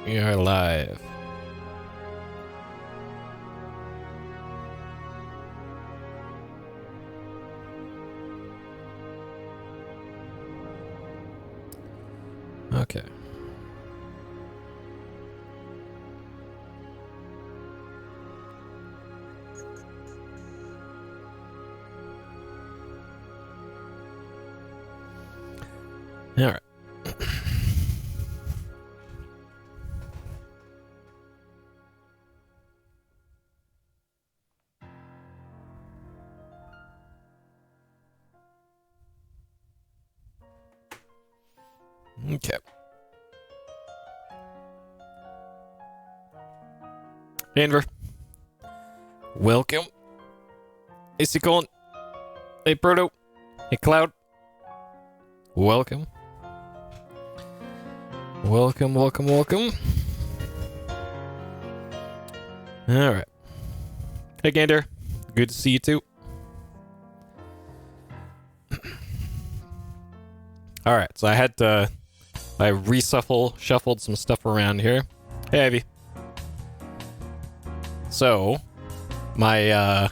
We are live. Okay. All right. Okay. Denver. Welcome. Hey, Colin. Hey, Proto. Hey, Cloud. Welcome. Welcome, welcome, welcome. All right. Hey, Gander. Good to see you too. All right, so I shuffled some stuff around here. Hey, Ivy. So, my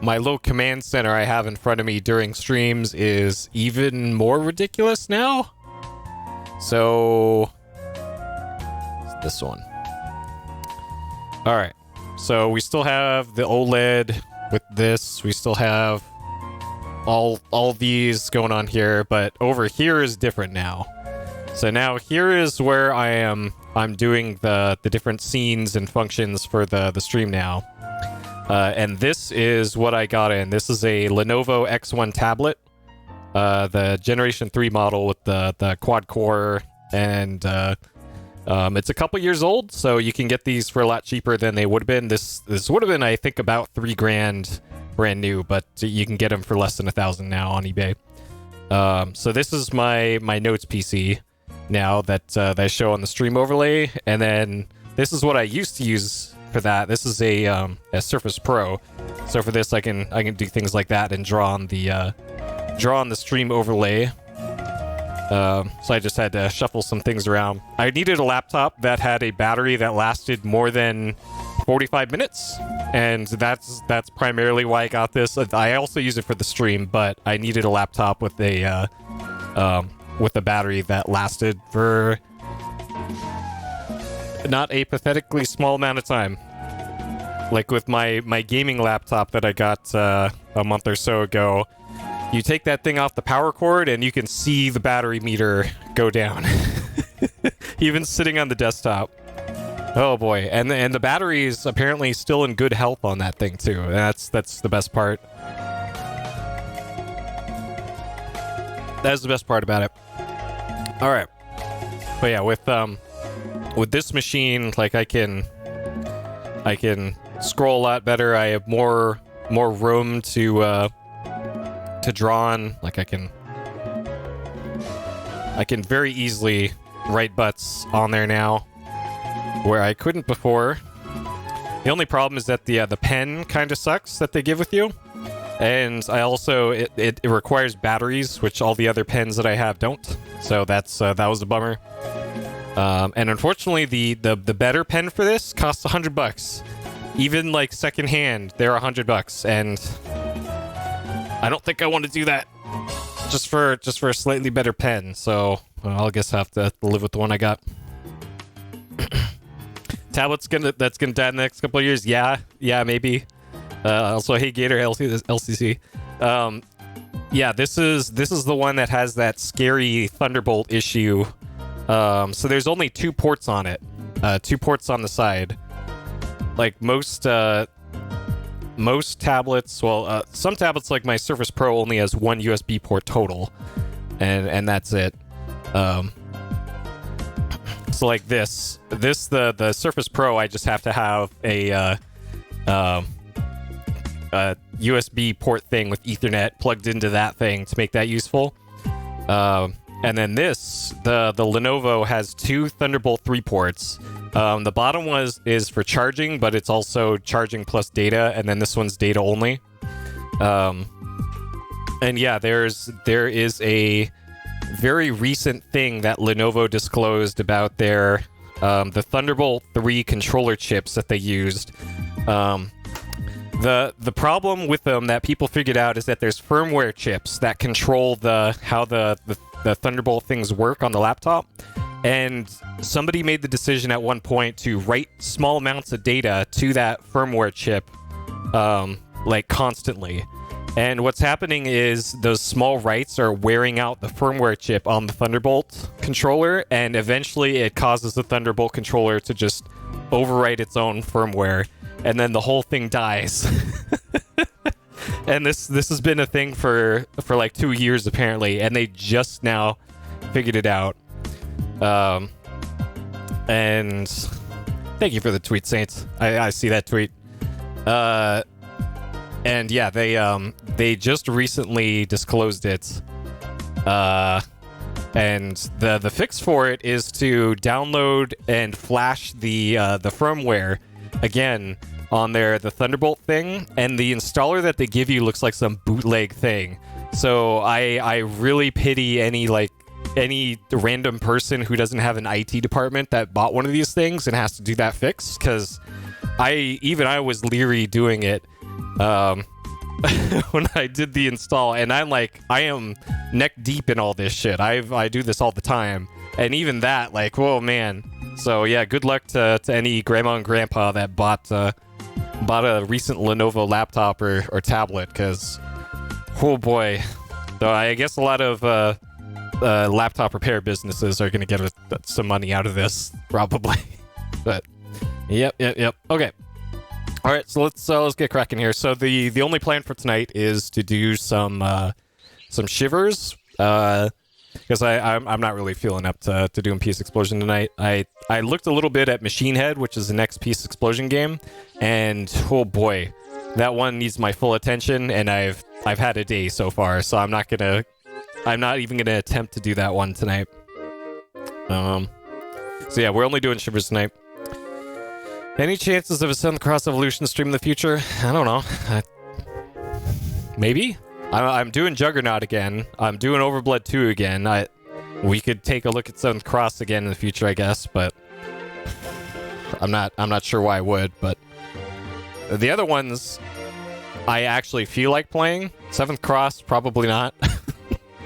little command center I have in front of me during streams is even more ridiculous now. So, it's this one. All right, so we still have the OLED with this. We still have all these going on here, but over here is different now. So now here is where I'm doing the different scenes and functions for the stream now. And this is what I got in. This is a Lenovo X1 tablet, the Generation 3 model with the quad core, and it's a couple years old, so you can get these for a lot cheaper than they would have been. This would have been, I think, about $3,000 brand new, but you can get them for less than $1,000 now on eBay. So this is my notes PC now that I show on the stream overlay, and then this is what I used to use for that. This is a Surface Pro, so for this I can do things like that and draw on the stream overlay. So I just had to shuffle some things around. I needed a laptop that had a battery that lasted more than 45 minutes, and that's primarily why I got this. I also use it for the stream, but I needed a laptop with a battery that lasted for not a pathetically small amount of time. Like with my gaming laptop that I got a month or so ago, you take that thing off the power cord and you can see the battery meter go down. Even sitting on the desktop. Oh boy, and the battery is apparently still in good health on that thing too. That's the best part. That's the best part about it. All right, but yeah, with this machine, like I can scroll a lot better. I have more room to draw on. Like I can very easily write butts on there now, where I couldn't before. The only problem is that the pen kind of sucks that they give with you, and I also it requires batteries, which all the other pens that I have don't. So that was a bummer. And unfortunately, the better pen for this costs $100. Even like secondhand, they're $100, and I don't think I want to do that just for a slightly better pen. So I'll guess I have to live with the one I got. Tablet's that's gonna die in the next couple of years. Yeah, maybe. Also, hey Gator LCC. Yeah, this is the one that has that scary Thunderbolt issue. So there's only 2 ports on it. 2 ports on the side. Like most tablets, well, some tablets like my Surface Pro only has 1 USB port total, and that's it. So like the Surface Pro, I just have to have a USB port thing with Ethernet plugged into that thing to make that useful. And then the Lenovo has 2 Thunderbolt 3 ports. The bottom is for charging, but it's also charging plus data, and then this one's data only. And yeah, there is a very recent thing that Lenovo disclosed about their the Thunderbolt 3 controller chips that they used. The problem with them that people figured out is that there's firmware chips that control how the Thunderbolt things work on the laptop. And somebody made the decision at one point to write small amounts of data to that firmware chip, like constantly. And what's happening is those small writes are wearing out the firmware chip on the Thunderbolt controller, and eventually it causes the Thunderbolt controller to just overwrite its own firmware, and then the whole thing dies. And this has been a thing for like 2 years apparently, and they just now figured it out. And thank you for the tweet, Saints. I see that tweet. And yeah, they just recently disclosed it. And the fix for it is to download and flash the firmware again on the Thunderbolt thing, and the installer that they give you looks like some bootleg thing. So I really pity any random person who doesn't have an IT department that bought one of these things and has to do that fix, because I was leery doing it when I did the install, and I am neck deep in all this shit. I do this all the time, and even that, like, whoa, man. So yeah, good luck to any grandma and grandpa that bought a recent Lenovo laptop or tablet, because oh boy. So I guess a lot of laptop repair businesses are going to get some money out of this, probably. But yep. Okay. All right, so let's get cracking here. So the only plan for tonight is to do some shivers, because I'm not really feeling up to doing Peace Explosion tonight. I looked a little bit at Machine Head, which is the next Peace Explosion game, and oh boy, that one needs my full attention, and I've had a day so far, so I'm not even gonna attempt to do that one tonight. So yeah, we're only doing shivers tonight. Any chances of a 7th Cross Evolution stream in the future? I don't know. Maybe? I'm doing Juggernaut again. I'm doing Overblood 2 again. We could take a look at 7th Cross again in the future, I guess, but I'm not sure why I would, but the other ones I actually feel like playing. 7th Cross, probably not.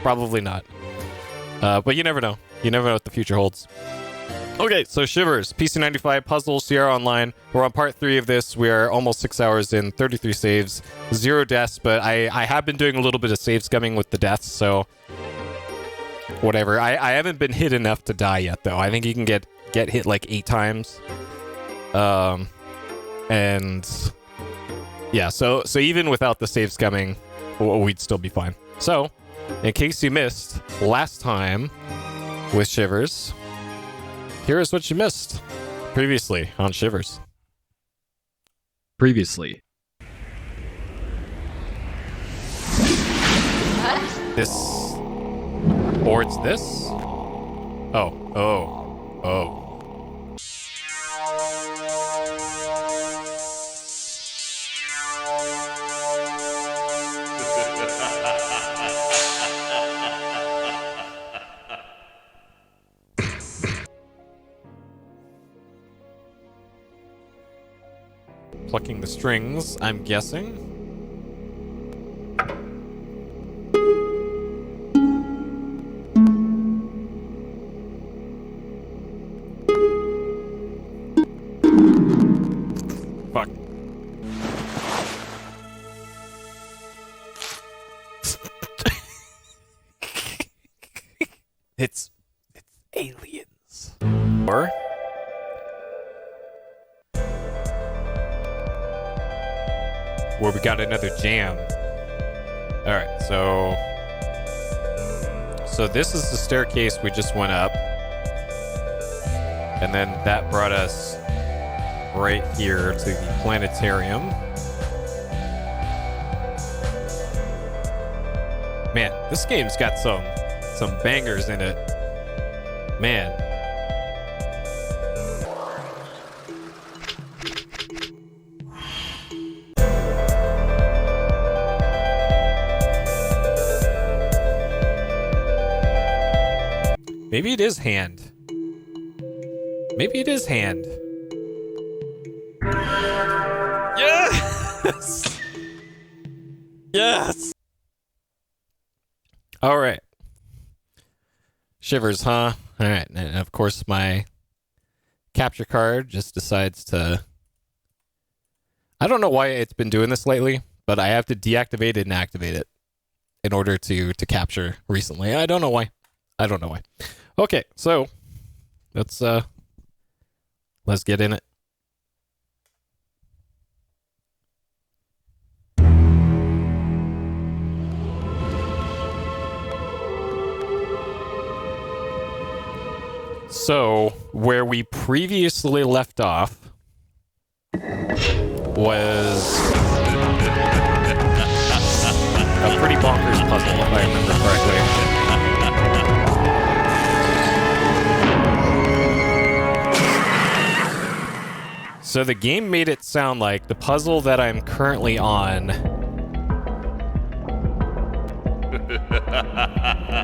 Probably not. But you never know. You never know what the future holds. Okay, so Shivers, PC95, Puzzle, Sierra Online. We're on part 3 of this. We are almost 6 hours in, 33 saves, 0 deaths, but I have been doing a little bit of save scumming with the deaths, so whatever. I haven't been hit enough to die yet, though. I think you can get hit like 8 times. And yeah, so even without the save scumming, we'd still be fine. So, in case you missed last time with Shivers, here is what you missed previously on Shivers. Previously. What? This. Or it's this? Oh. Plucking the strings, I'm guessing. Fuck. It's aliens. Or where we got another jam. Alright, so this is the staircase we just went up. And then that brought us right here to the planetarium. Man, this game's got some bangers in it. Man. Maybe it is hand. Maybe it is hand. Yes! Yes! Alright. Shivers, huh? Alright, and of course my capture card just decides to... I don't know why it's been doing this lately, but I have to deactivate it and activate it in order to capture recently. I don't know why. I don't know why. Okay, so let's get in it. So, where we previously left off was a pretty bonkers puzzle, if I remember correctly. So the game made it sound like the puzzle that I'm currently on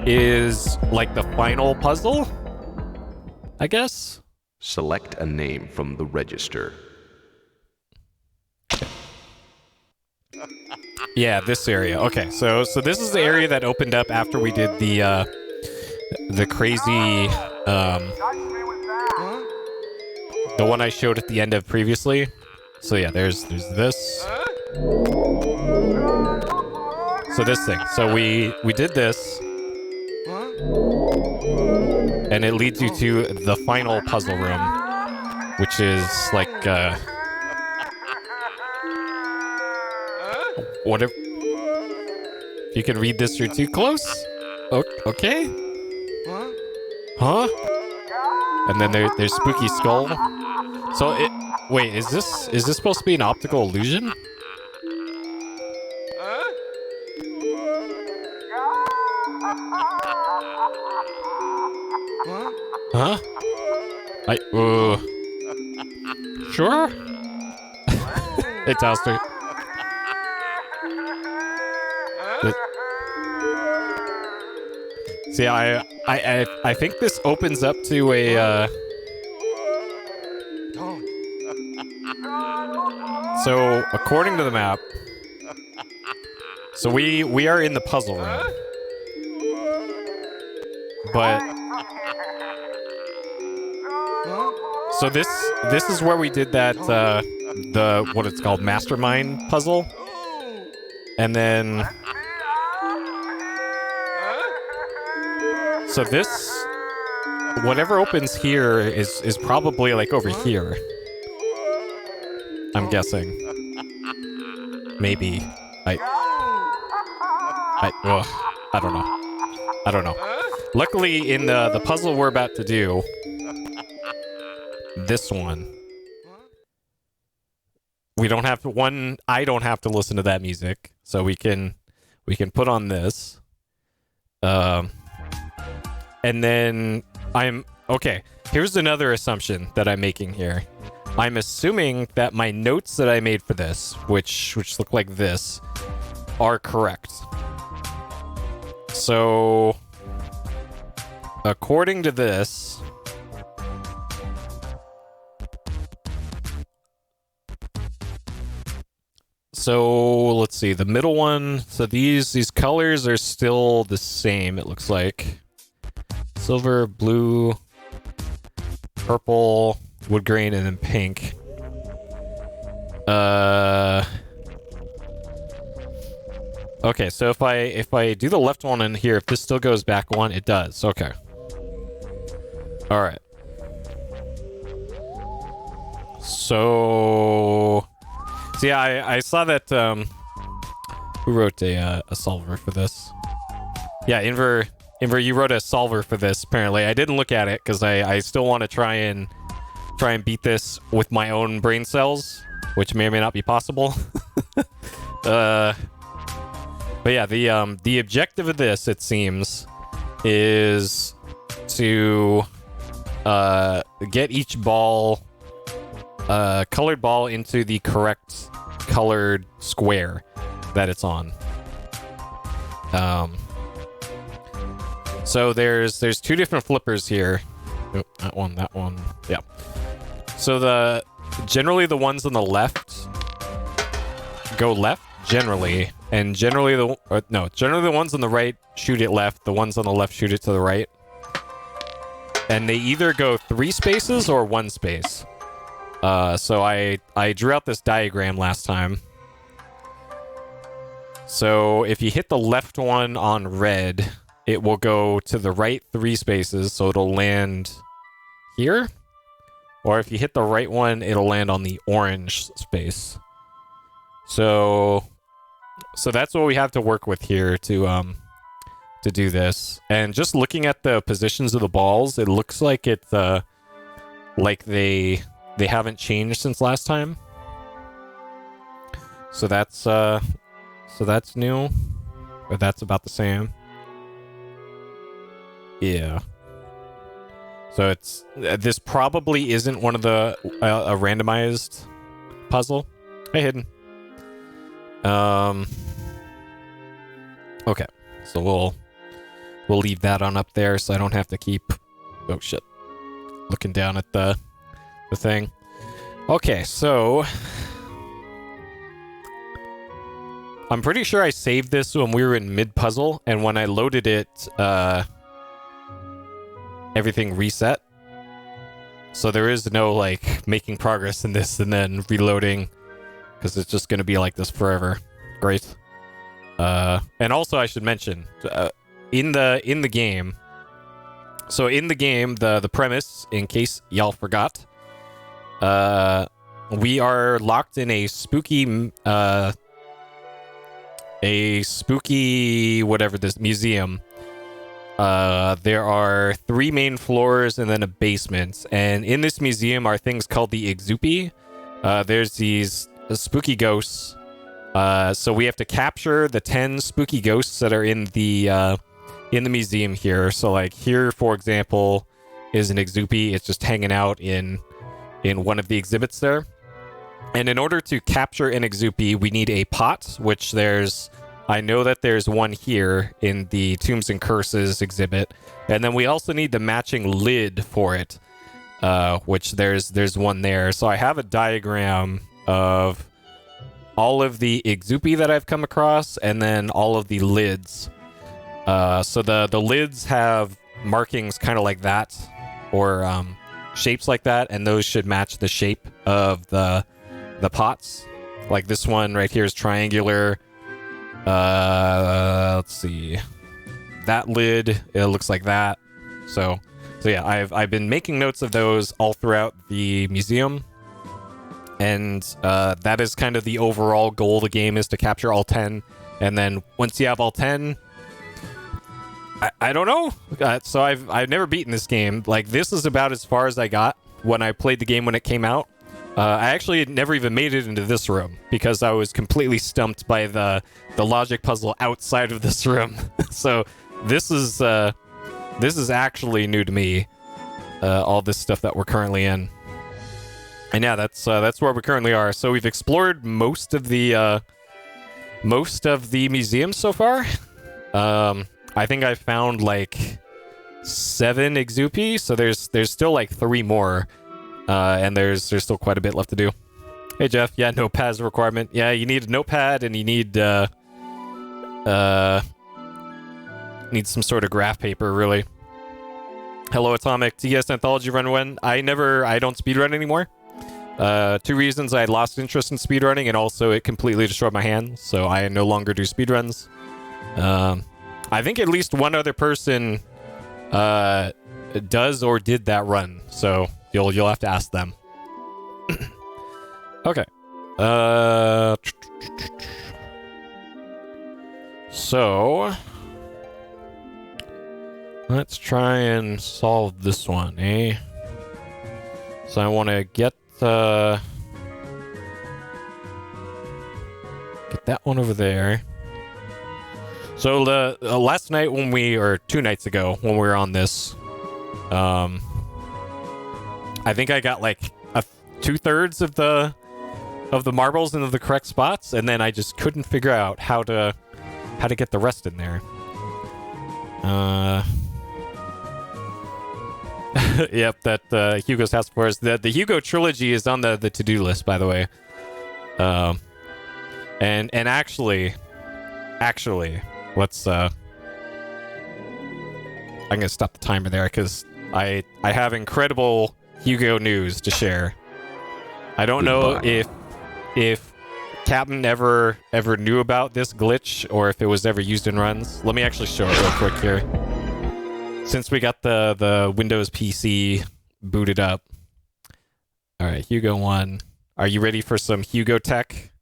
is like the final puzzle, I guess? Select a name from the register. Yeah, this area. Okay, so this is the area that opened up after we did the crazy, the one I showed at the end of previously. So yeah, there's this. So this thing. So we did this. And it leads you to the final puzzle room, which is like, what if you can read this, you're too close? Okay. Huh? And then there's Spooky Skull. So wait, is this supposed to be an optical illusion? Huh? Sure? Hey, Toaster. See, I think this opens up to a, So, according to the map, so we are in the puzzle room. But... So this is where we did that, what it's called, Mastermind puzzle. And then... So this... Whatever opens here is probably, like, over here. I'm guessing. Maybe. I don't know. I don't know. Luckily, in the puzzle we're about to do... This one. We don't have to, I don't have to listen to that music, so we can put on this. And then okay, here's another assumption that I'm making here. I'm assuming that my notes that I made for this, which look like this, are correct. So, according to this, so let's see, the middle one, so these colors are still the same, it looks like. Silver, blue, purple, wood grain, and then pink. Okay, so if I do the left one in here, if this still goes back one, it does. Okay. Alright. So... yeah, I saw that, who wrote a solver for this? Yeah, Inver, you wrote a solver for this, apparently. I didn't look at it, because I still want to try and beat this with my own brain cells, which may or may not be possible. But yeah, the objective of this, it seems, is to, get each ball, colored ball into the correct colored square that it's on. So there's two different flippers here. Nope, that one. Yeah. So generally the ones on the left go left, generally. And generally generally the ones on the right shoot it left, the ones on the left shoot it to the right. And they either go 3 spaces or 1 space. So I drew out this diagram last time. So if you hit the left one on red, it will go to the right 3 spaces, so it'll land here. Or if you hit the right one, it'll land on the orange space. So that's what we have to work with here to do this. And just looking at the positions of the balls, it looks like it's like they haven't changed since last time. So that's new, but that's about the same. Yeah. So it's this probably isn't one of the a randomized puzzle. Hey, Hidden. Okay. So we'll leave that on up there, so I don't have to keep looking down at the thing. Okay, so I'm pretty sure I saved this when we were in mid-puzzle, and when I loaded it, everything reset. So there is no, like, making progress in this and then reloading, because it's just going to be like this forever. Great. And also I should mention, in the game, so in the game, the premise, in case y'all forgot, we are locked in a spooky whatever this museum. There are 3 main floors and then a basement, and in this museum are things called the Exupi. There's these spooky ghosts. So we have to capture the 10 spooky ghosts that are in the museum here. So like here, for example, is an Exupi. It's just hanging out in one of the exhibits there. And in order to capture an Exupi, we need a pot, which I know that there's one here in the Tombs and Curses exhibit. And then we also need the matching lid for it, which there's one there. So I have a diagram of all of the Exupi that I've come across, and then all of the lids. So the lids have markings kind of like that, or shapes like that, and those should match the shape of the pots. Like this one right here is triangular. Let's see. That lid, it looks like that. So yeah, I've been making notes of those all throughout the museum. And that is kind of the overall goal of the game, is to capture all 10. And then once you have all 10, I don't know. So I've never beaten this game. Like, this is about as far as I got when I played the game when it came out. I actually had never even made it into this room because I was completely stumped by the logic puzzle outside of this room. So this is actually new to me. All this stuff that we're currently in. And yeah, that's where we currently are. So we've explored most of the museums so far. I think I found like 7 Exupi, so there's still like 3 more, and there's still quite a bit left to do. Hey Jeff, yeah, notepad's a requirement. Yeah, you need a notepad and you need some sort of graph paper, really. Hello Atomic, TS Anthology run when? I don't speedrun anymore. 2 reasons: I lost interest in speedrunning, and also it completely destroyed my hands, so I no longer do speedruns. I think at least one other person does or did that run, so you'll have to ask them. Okay. So let's try and solve this one, eh? So I want to get that one over there. So the last night or 2 nights ago when we were on this, I think I got like 2/3 of the marbles into the correct spots, and then I just couldn't figure out how to get the rest in there. Yep, that Hugo's Task Force. The Hugo trilogy is on the to-do list, by the way. And actually, let's I'm gonna stop the timer there because I have incredible Hugo news to share. I don't know if Captain ever knew about this glitch or if it was ever used in runs. Let me actually show it real quick here. Since we got the Windows PC booted up. All right, Hugo 1. Are you ready for some Hugo tech?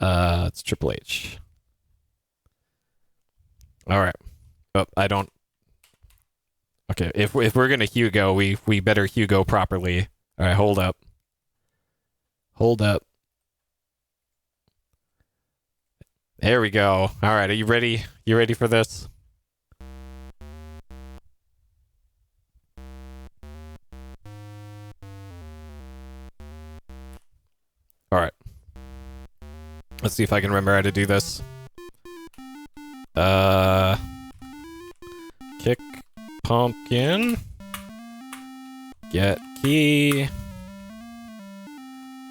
It's Triple H. All right. Oh, I don't. Okay, if we're gonna Hugo, we better Hugo properly. All right, hold up. Hold up. There we go. All right, are you ready? You ready for this? All right. Let's see if I can remember how to do this. Kick pumpkin. Get key.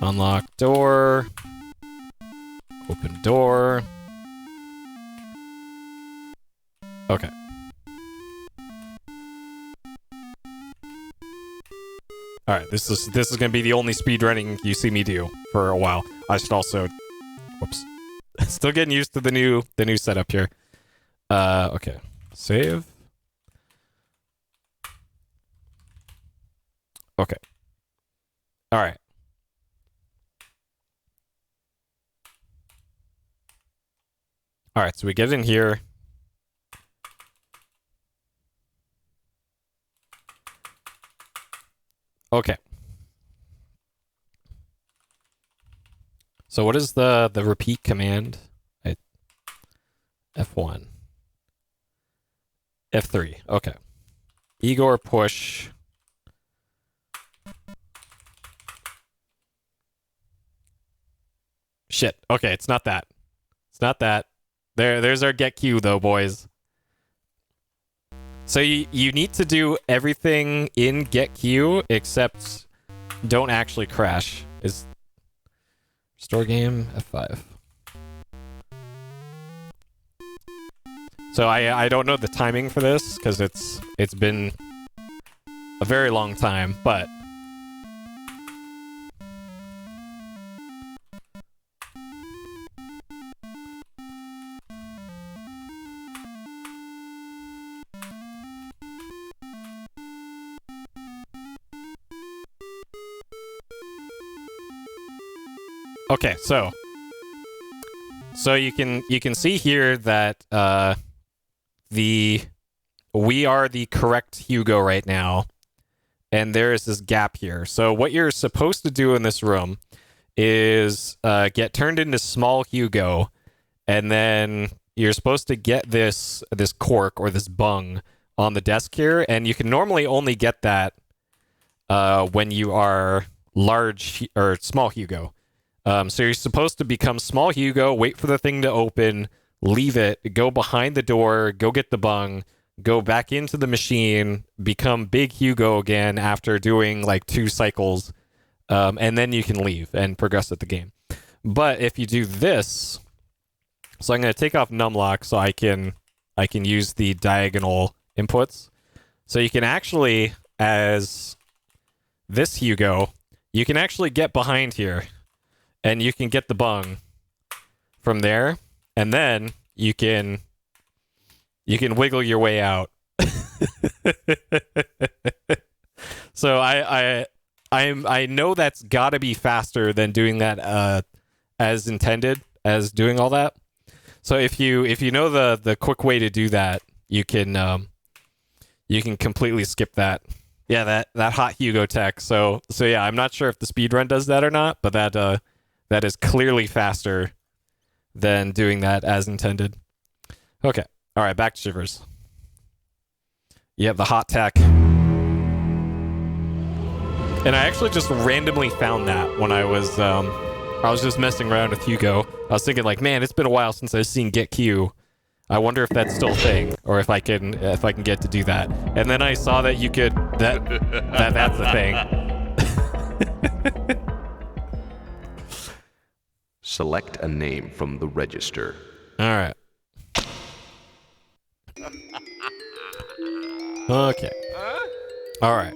Unlock door. Open door. Okay. All right, this is gonna be the only speedrunning you see me do for a while. I should also, whoops, still getting used to the new setup here. Okay, save. Okay. All right. All right, so we get in here. Okay. So what is the repeat command? F1. F3. Okay. Igor push. Shit. Okay, it's not that. It's not that. There's our get Q though, boys. So you need to do everything in get Q except don't actually crash. Is restore game F5. So I don't know the timing for this because it's been a very long time, but okay, so you can see here that we are the correct Hugo right now, and there is this gap here. So what you're supposed to do in this room is get turned into small Hugo, and then you're supposed to get this cork or this bung on the desk here, and you can normally only get that when you are large or small Hugo. So you're supposed to become small Hugo, wait for the thing to open, leave it, go behind the door, go get the bung, go back into the machine, become big Hugo again after doing like 2 cycles, and then you can leave and progress at the game. But if you do this, so I'm going to take off numlock so I can use the diagonal inputs. So you can actually, as this Hugo, you can actually get behind here. And you can get the bung from there, and then you can wiggle your way out. So I know that's got to be faster than doing that as intended, as doing all that. So if you know the quick way to do that, you can completely skip that. Yeah, that hot Hugo tech. So yeah, I'm not sure if the speedrun does that or not, but that is clearly faster than doing that as intended. Okay. All right, back to Shivers. You have the hot tech. And I actually just randomly found that when I was just messing around with Hugo. I was thinking like, man, it's been a while since I've seen Get Q. I wonder if that's still a thing, or if I can get to do that. And then I saw that you could that's the thing. Select a name from the register. All right. Okay. All right.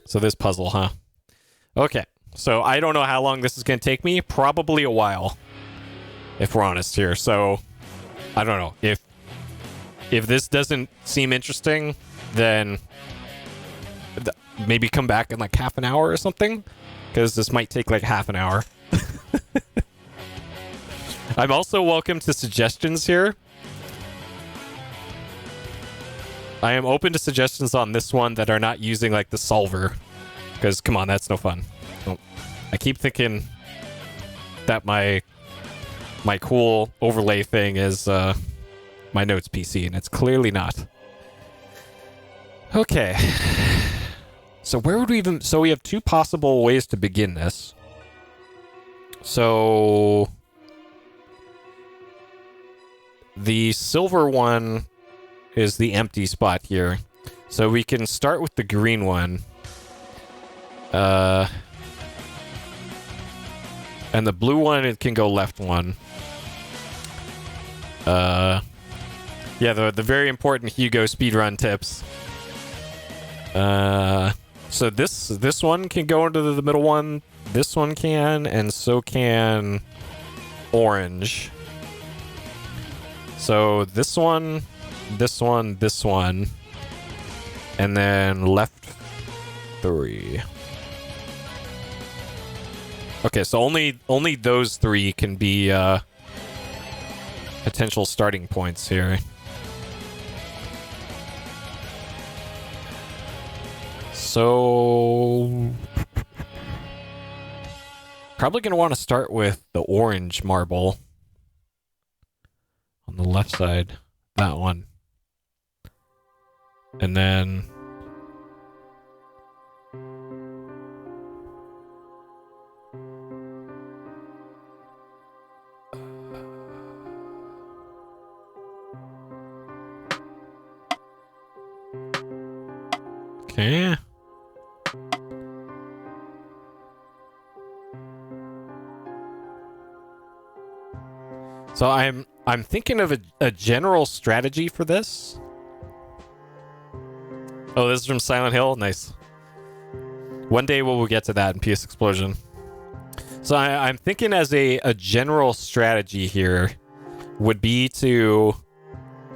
So this puzzle, huh? Okay. So I don't know how long this is going to take me. Probably a while, if we're honest here. So I don't know. If this doesn't seem interesting, then maybe come back in like half an hour or something, because this might take like half an hour. I'm also welcome to suggestions here. I am open to suggestions on this one that are not using like the solver, because come on, that's no fun. Oh, I keep thinking that my cool overlay thing is my notes PC, and it's clearly not. Okay. So where would we even... So we have two possible ways to begin this. So the silver one is the empty spot here. So we can start with the green one. And the blue one, it can go left one. Yeah, the very important Hugo speedrun tips. So this one can go into the middle one. This one can, and so can orange. So this one, this one, this one, and then left 3. Okay, so only those 3 can be potential starting points here. So probably going to want to start with the orange marble on the left side, that one. And then okay. So I'm thinking of a general strategy for this. Oh, this is from Silent Hill? Nice. One day we'll get to that in PS Explosion. So I'm thinking as a general strategy here would be to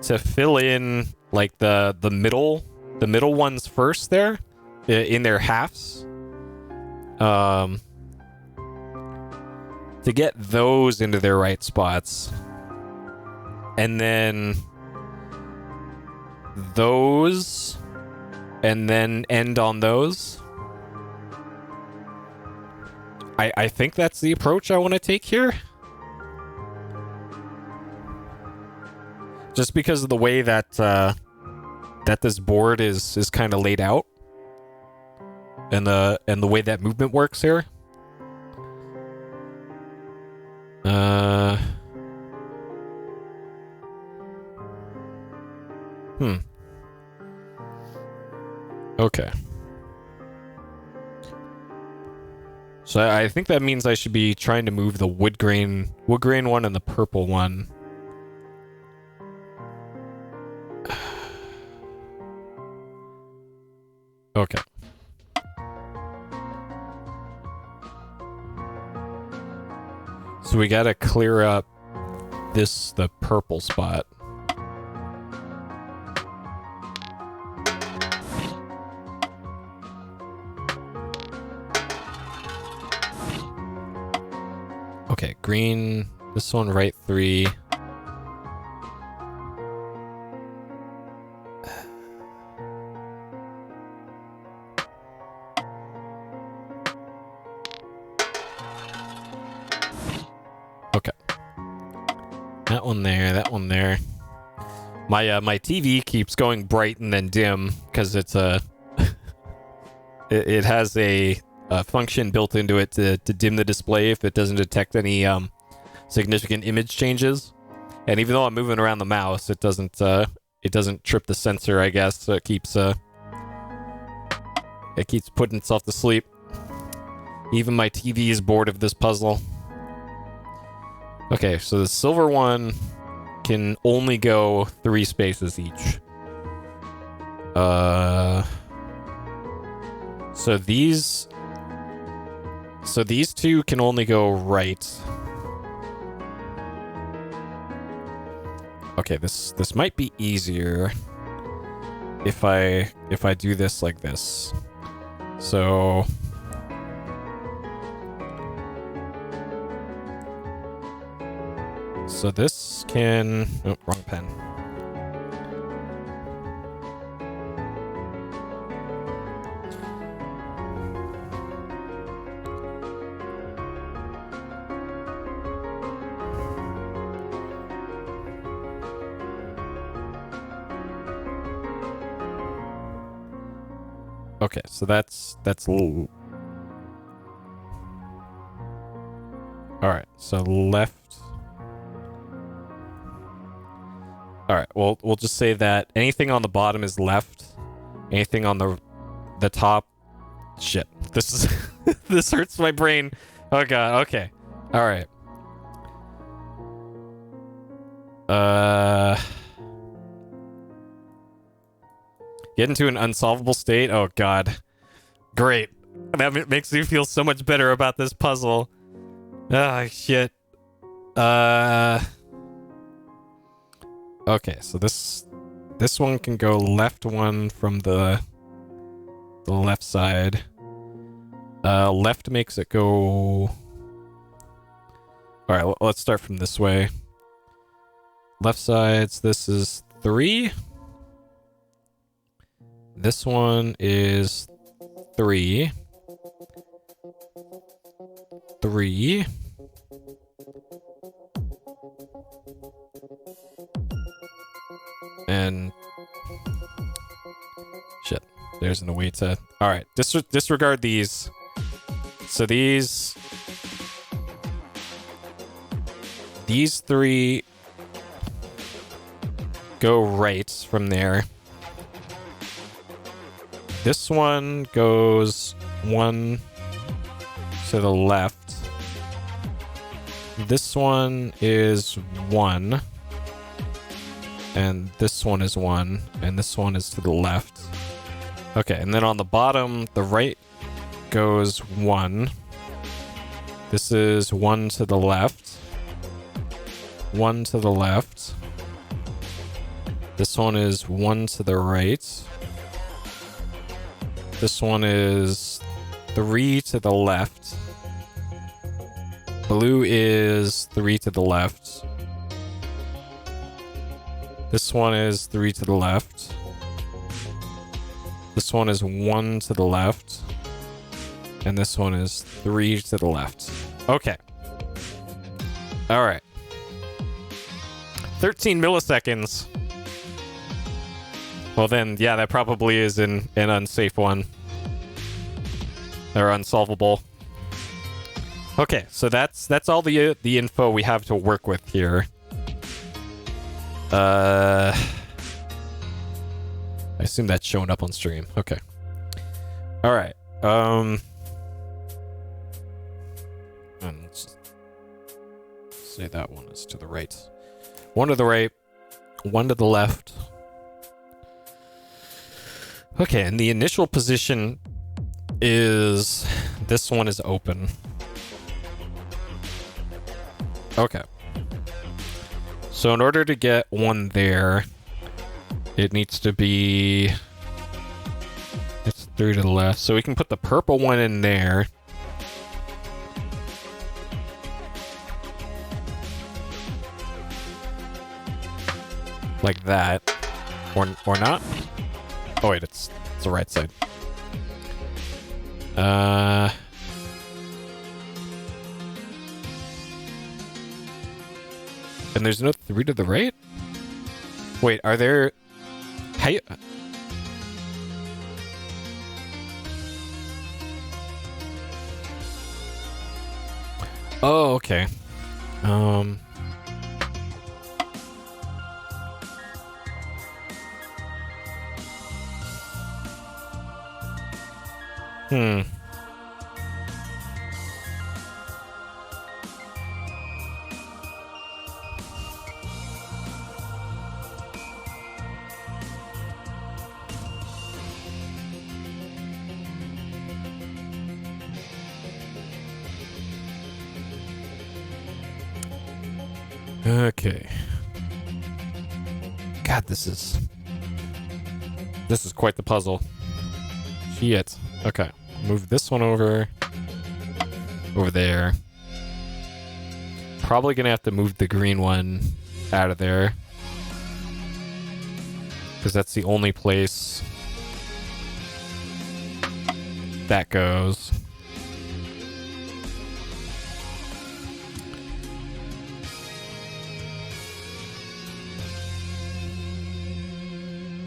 fill in like the middle ones first there in their halves. To get those into their right spots. And then those, and then end on those. I think that's the approach I want to take here. Just because of the way that that this board is kind of laid out. And the way that movement works here. Okay. So I think that means I should be trying to move the wood grain one and the purple one. Okay. So we gotta clear up the purple spot. Okay, green, this one right 3. Okay. That one there, that one there. My TV keeps going bright and then dim because it's a it has a function built into it to dim the display if it doesn't detect any significant image changes. And even though I'm moving around the mouse, it doesn't trip the sensor, I guess. So it keeps putting itself to sleep. Even my TV is bored of this puzzle. Okay, so the silver one can only go 3 spaces each. So these two can only go right. Okay, this might be easier if I do this like this. So this can... Oh, wrong pen. Okay, so that's all right. So left. All right. Well, we'll just say that anything on the bottom is left. Anything on the top. Shit. This is this hurts my brain. Oh god. Okay. All right. Get into an unsolvable state? Oh, God. Great. That makes me feel so much better about this puzzle. Ah, shit. Okay, so this one can go left one from the left side. Left makes it go... Alright, let's start from this way. Left sides, this is 3. This one is 3. 3. And... Shit. There's no way to... Alright, disregard these. So these 3 go right from there. This one goes 1 to the left. This one is 1. And this one is 1. And this one is to the left. Okay, and then on the bottom, the right goes 1. This is 1 to the left. 1 to the left. This one is 1 to the right. This one is 3 to the left. Blue is 3 to the left. This one is 3 to the left. This one is 1 to the left. And this one is 3 to the left. Okay. Alright. 13 milliseconds. Well then, yeah, that probably is an unsafe one. Or unsolvable. Okay, so that's all the info we have to work with here. I assume that's showing up on stream. Okay. Alright. And let's just say that one is to the right. 1 to the right, 1 to the left. Okay, and the initial position is... This one is open. Okay. So in order to get 1 there, it needs to be... It's 3 to the left. So we can put the purple one in there. Like that. Or not. Oh wait, it's the right side. And there's no 3 to the right? Wait, are there... How you... Oh, okay. Hmm. Okay. God, this is quite the puzzle. Shit. Okay. Move this one over there. Probably gonna have to move the green one out of there, because that's the only place that goes.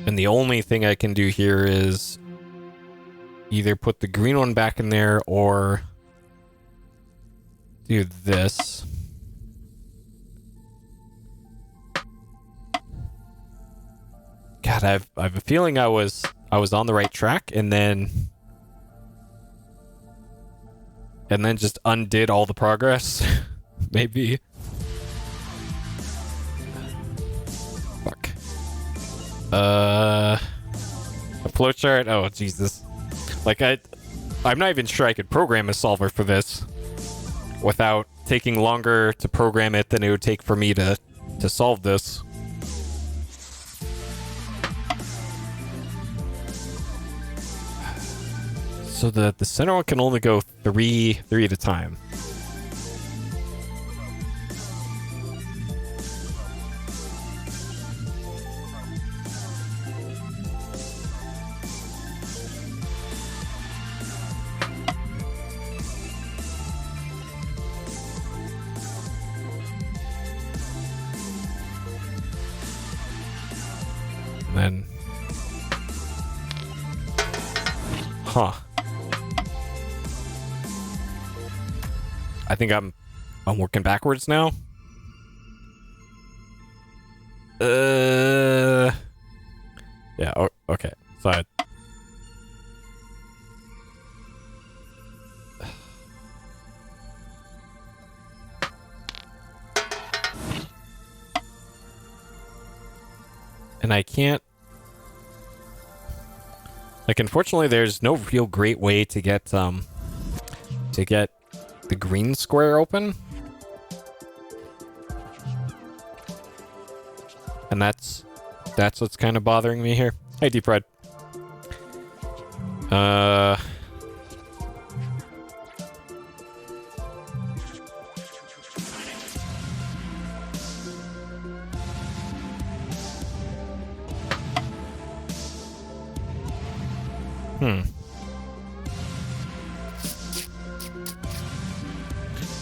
And the only thing I can do here is either put the green one back in there or do this. God, I've a feeling I was on the right track and then just undid all the progress. Maybe. Fuck. A flowchart? Oh, Jesus. Like, I'm not even sure I could program a solver for this without taking longer to program it than it would take for me to solve this. So the center one can only go three at a time. And then, huh. I think I'm working backwards now. Yeah, okay. So and I can't, like, unfortunately there's no real great way to get the green square open. And that's what's kind of bothering me here. Hey, Deep Red.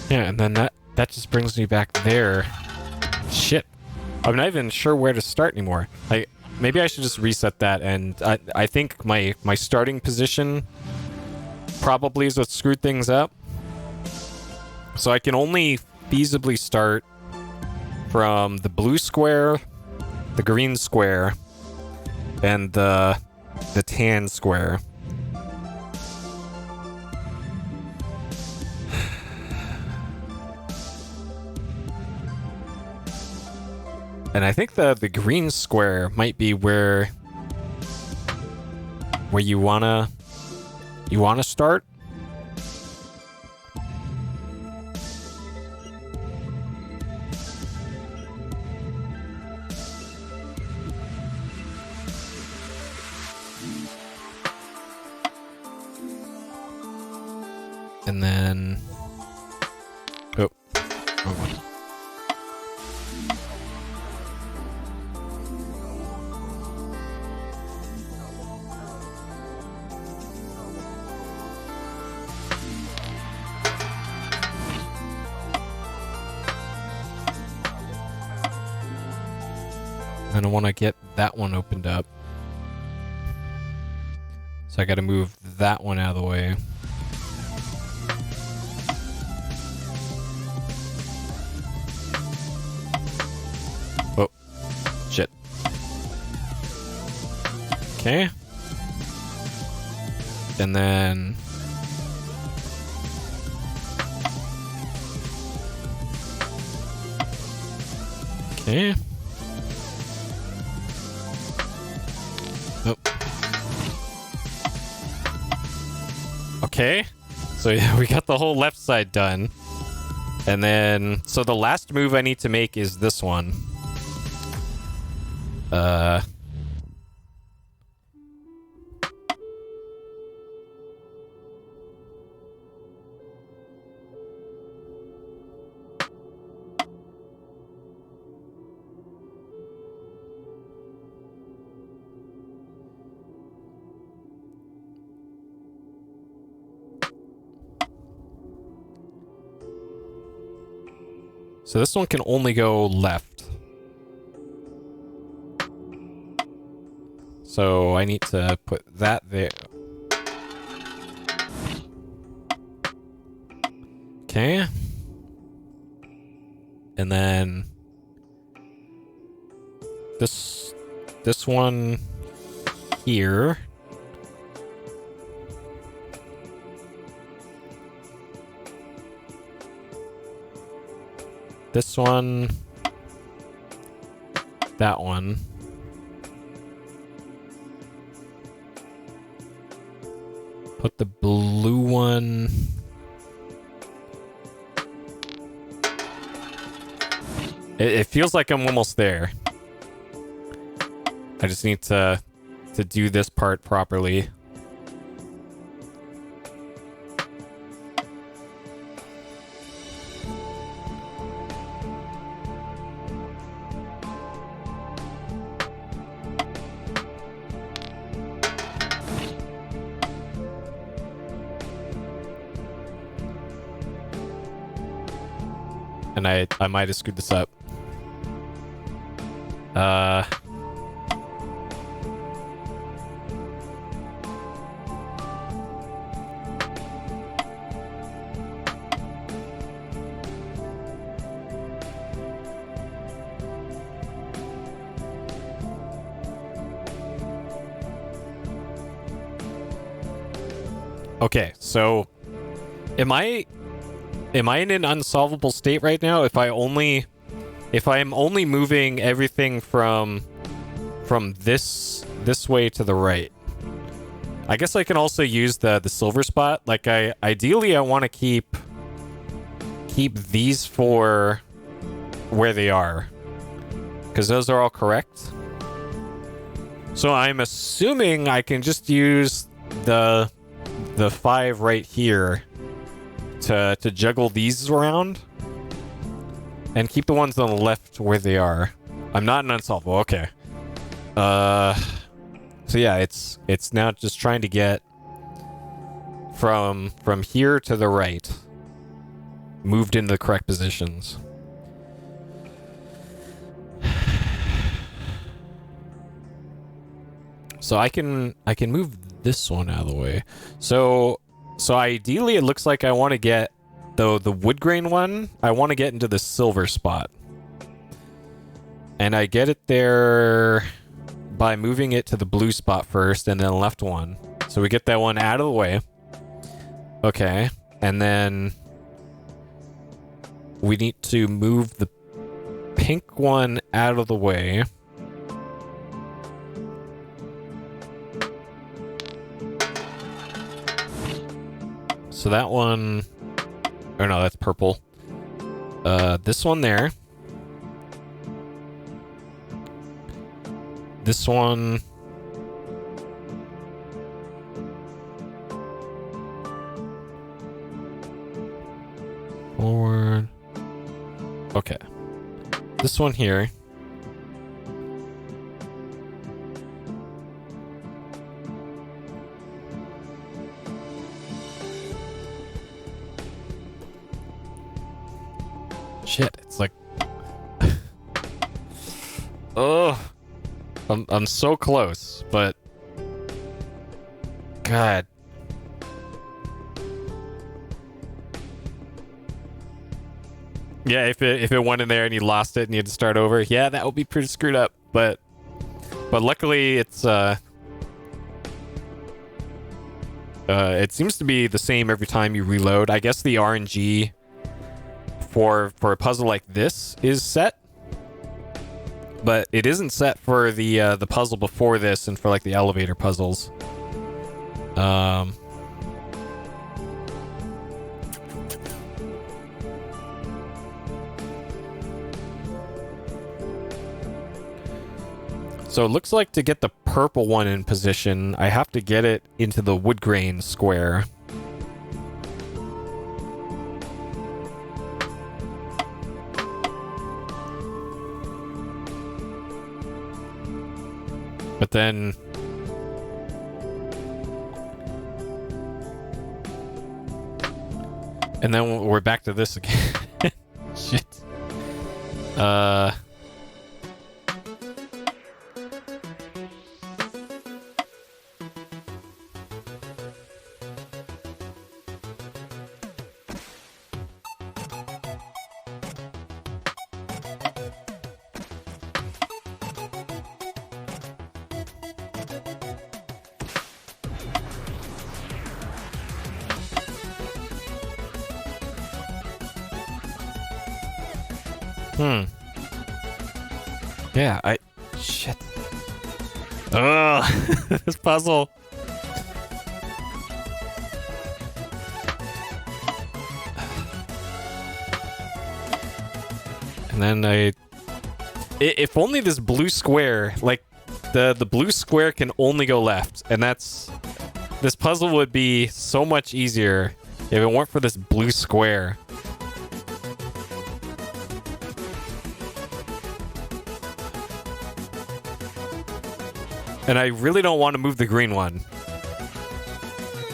Yeah, and then that just brings me back there. Shit. I'm not even sure where to start anymore. Maybe I should just reset that, and I think my starting position probably is what screwed things up. So I can only feasibly start from the blue square, the green square, and the tan square. And I think the green square might be where you wanna start. And then oh. And I want to get that one opened up. So I got to move that one out of the way. Oh, shit. Okay. And then Okay. Oh. Okay. So yeah, we got the whole left side done. And then, so the last move I need to make is this one. So this one can only go left. So I need to put that there. Okay. And then this one here. This one, that one. Put the blue one. It feels like I'm almost there. I just need to do this part properly. And I might have screwed this up. Okay, so am I in an unsolvable state right now if I'm only moving everything from this way to the right? I guess I can also use the silver spot. Like ideally I want to keep these for where they are, because those are all correct. So I'm assuming I can just use the 5 right here to juggle these around and keep the ones on the left where they are. I'm not an unsolvable. Okay. So yeah, it's now just trying to get from here to the right, moved into the correct positions. So I can move this one out of the way. So ideally it looks like I want to get the wood grain one. I want to get into the silver spot. And I get it there by moving it to the blue spot first and then left one. So we get that one out of the way. Okay. And then we need to move the pink one out of the way. So that one, or no, that's purple. This one there. This one. Forward. Okay. This one here. Shit, it's like... Oh, I'm so close, but... God. Yeah, if it went in there and you lost it and you had to start over, yeah, that would be pretty screwed up. But luckily, it's it seems to be the same every time you reload. I guess the RNG for a puzzle like this is set. But it isn't set for the puzzle before this and for like the elevator puzzles. So it looks like to get the purple one in position, I have to get it into the wood grain square. But then... And then we're back to this again. Shit. Yeah, shit. Ugh, this puzzle. And then if only this blue square, like, the blue square can only go left, and this puzzle would be so much easier if it weren't for this blue square. And I really don't want to move the green one.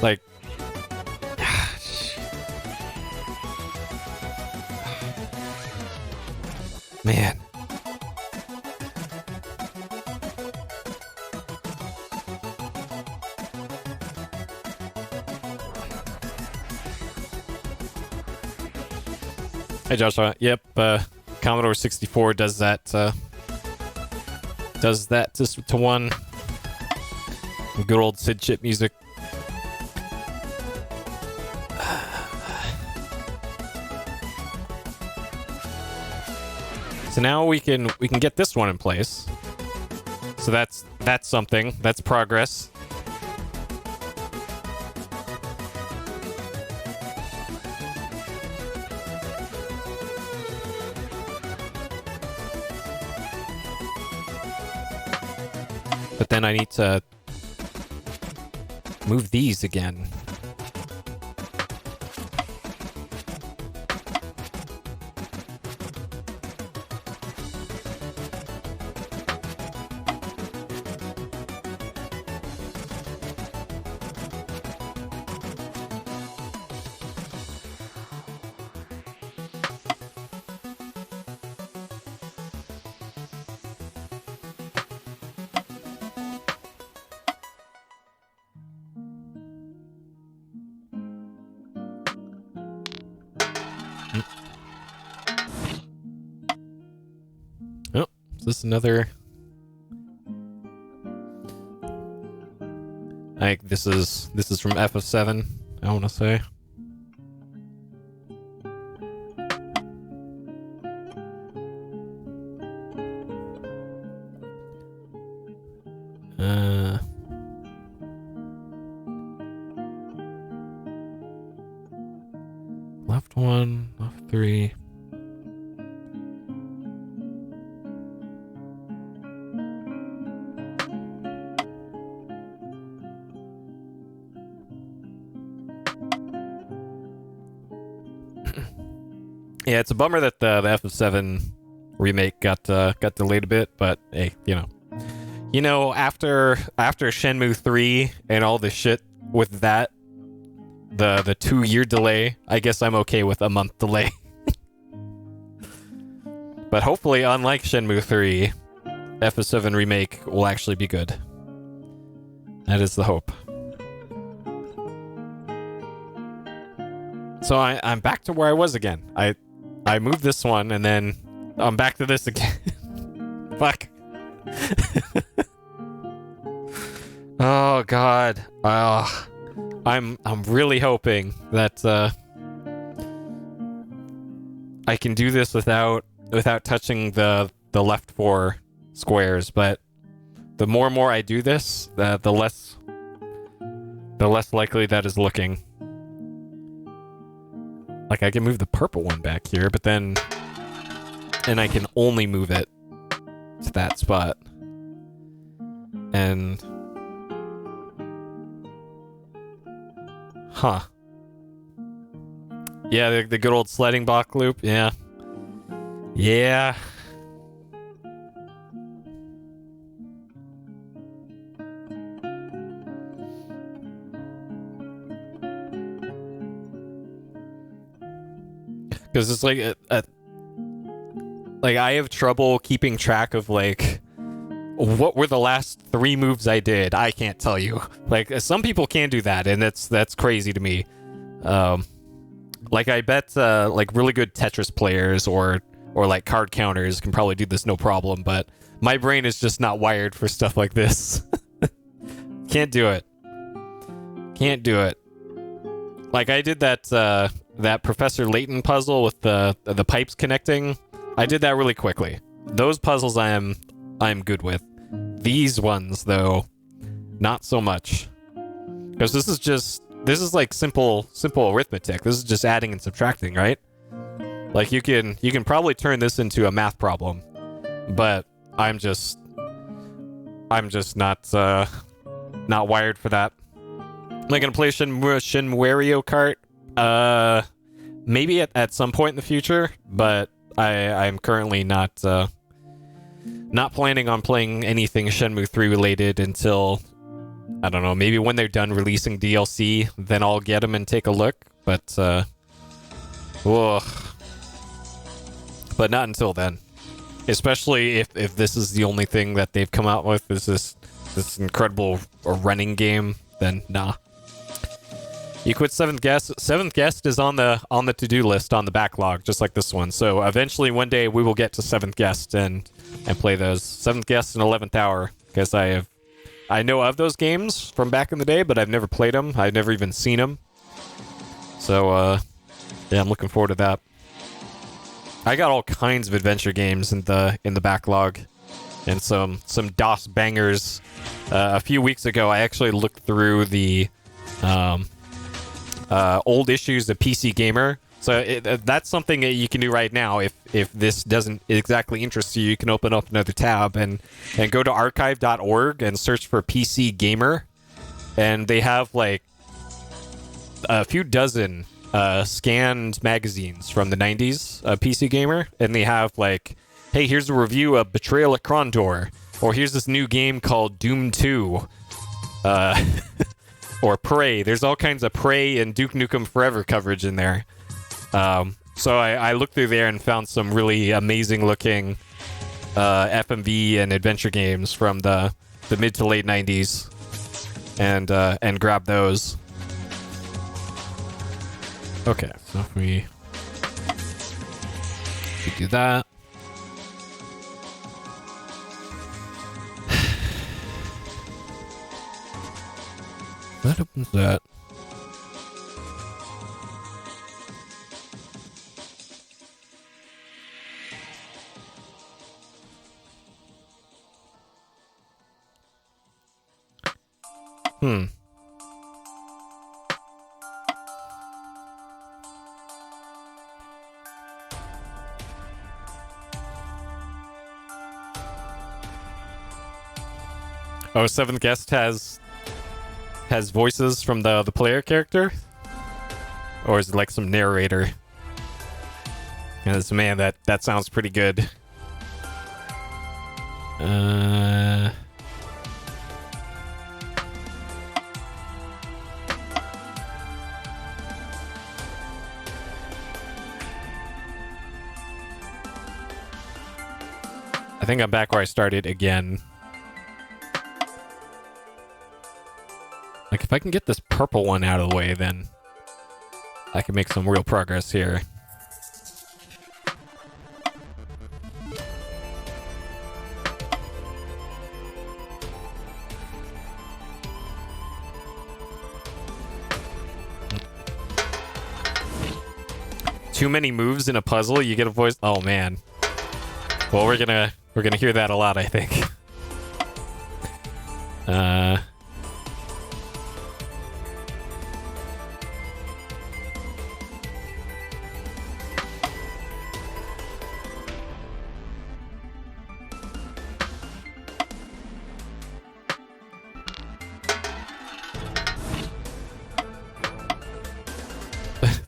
Like... Man. Hey Joshua, yep, Commodore 64 does that, just to one. Good old Sid chip music. So now we can get this one in place. So that's something. That's progress. But then I need to move these again. Is this another? I think this is from FF7, I want to say. Left one, left three. Yeah, it's a bummer that the FF7 remake got delayed a bit, but hey, you know, after Shenmue 3 and all the shit with that, the 2-year delay, I guess I'm okay with a month delay. But hopefully, unlike Shenmue 3, FF7 remake will actually be good. That is the hope. So I'm back to where I was again. I moved this one, and then I'm back to this again. Fuck. Oh God. I'm really hoping that I can do this without touching the left 4 squares, but the more and more I do this, the less likely that is looking. Like, I can move the purple one back here, but then... And I can only move it to that spot. And... Huh. Yeah, the good old sliding block loop, yeah. Yeah. Because it's like like I have trouble keeping track of like what were the last 3 moves I did. I can't tell you. Like some people can do that, and that's crazy to me. Like I bet like really good Tetris players or like card counters can probably do this no problem, but my brain is just not wired for stuff like this. Can't do it. Can't do it. Like I did that Professor Layton puzzle with the pipes connecting. I did that really quickly. Those puzzles I'm good with. These ones though, not so much. Because this is like simple arithmetic. This is just adding and subtracting, right? Like you can probably turn this into a math problem, but I'm just not wired for that. Am I gonna play Shin Wario Kart? Maybe at some point in the future, but I'm currently not planning on playing anything Shenmue 3 related until, I don't know, maybe when they're done releasing DLC, then I'll get them and take a look. But but not until then. Especially if this is the only thing that they've come out with, is this incredible running game, then nah. You quit Seventh Guest. Seventh Guest is on the to-do list on the backlog, just like this one. So eventually, one day, we will get to Seventh Guest and play those. Seventh Guest and 11th Hour, because I know of those games from back in the day, but I've never played them. I've never even seen them. So yeah, I'm looking forward to that. I got all kinds of adventure games in the backlog, and some DOS bangers. A few weeks ago, I actually looked through the old issues of PC Gamer. So that's something that you can do right now. If this doesn't exactly interest you, you can open up another tab and go to archive.org and search for PC Gamer. And they have like a few dozen scanned magazines from the 90s, PC Gamer. And they have like, hey, here's a review of Betrayal at Krondor. Or here's this new game called Doom 2. Or Prey. There's all kinds of Prey and Duke Nukem Forever coverage in there. So I looked through there and found some really amazing looking FMV and adventure games from the mid to late 90s, and grabbed those. Okay, so if we do that. That opens that. Oh, Seventh Guest has voices from the player character? Or is it like some narrator? Because, man, that sounds pretty good. I think I'm back where I started again. Like, if I can get this purple one out of the way, then I can make some real progress here. Too many moves in a puzzle, you get a voice. Oh, man. Well, we're We're gonna hear that a lot, I think.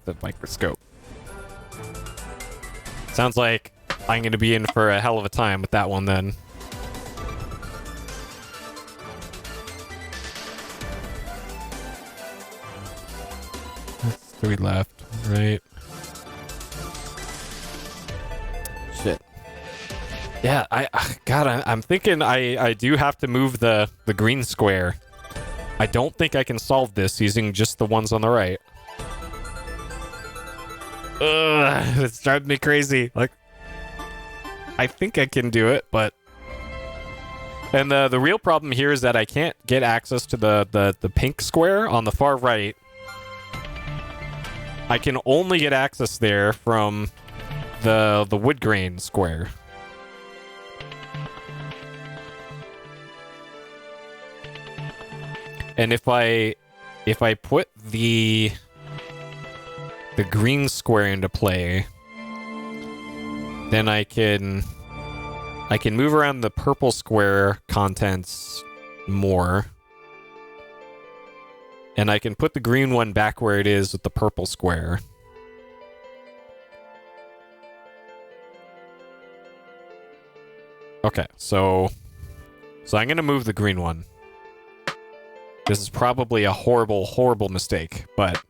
The microscope. Sounds like I'm gonna be in for a hell of a time with that one then. That's 3 left, right? Shit. Yeah, I'm thinking I do have to move the green square. I don't think I can solve this using just the ones on the right. Ugh, it's driving me crazy. Like, I think I can do it, but... And the real problem here is that I can't get access to the pink square on the far right. I can only get access there from the wood grain square. And if I put the green square into play, then I can move around the purple square contents more. And I can put the green one back where it is with the purple square. Okay, so I'm gonna move the green one. This is probably a horrible, horrible mistake, but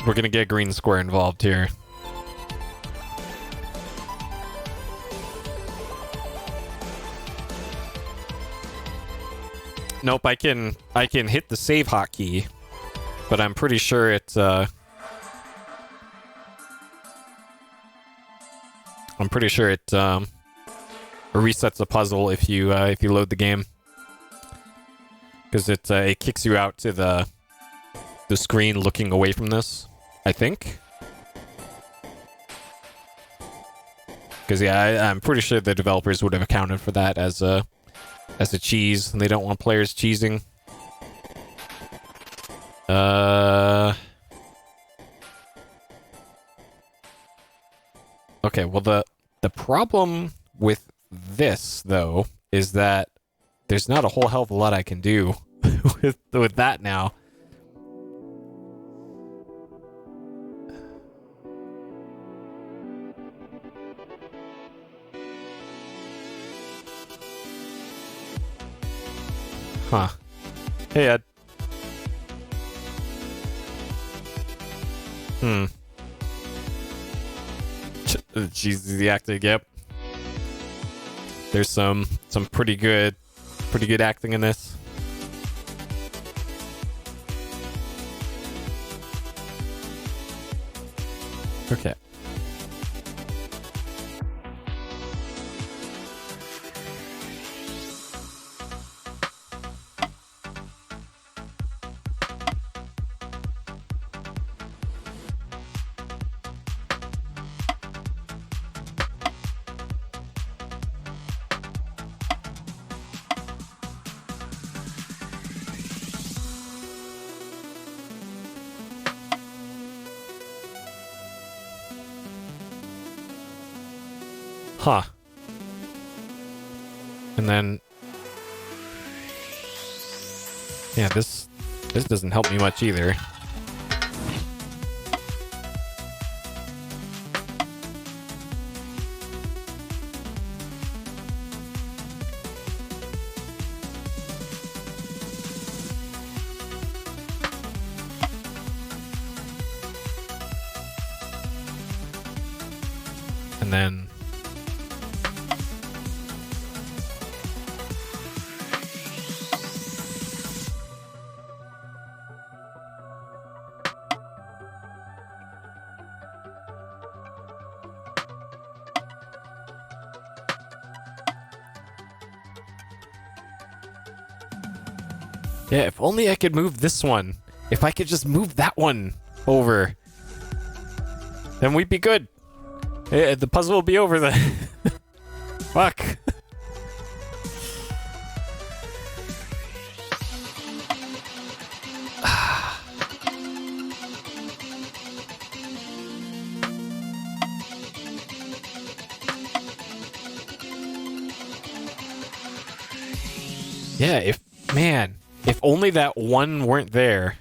we're gonna get green square involved here. Nope, I can hit the save hotkey, but I'm pretty sure it resets the puzzle if you load the game, because it kicks you out to the screen looking away from this, I think. Because yeah, I'm pretty sure the developers would have accounted for that as a cheese, and they don't want players cheesing. Okay, well the problem with this though is that there's not a whole hell of a lot I can do with that now. Huh. Hey, Ed. Jesus, the acting, yep. There's some pretty good acting in this. Okay. Huh. And then... yeah, this doesn't help me much either. And then... yeah, if only I could move this one. If I could just move that one over, then we'd be good. The puzzle will be over then. Fuck. Yeah, if only that one weren't there.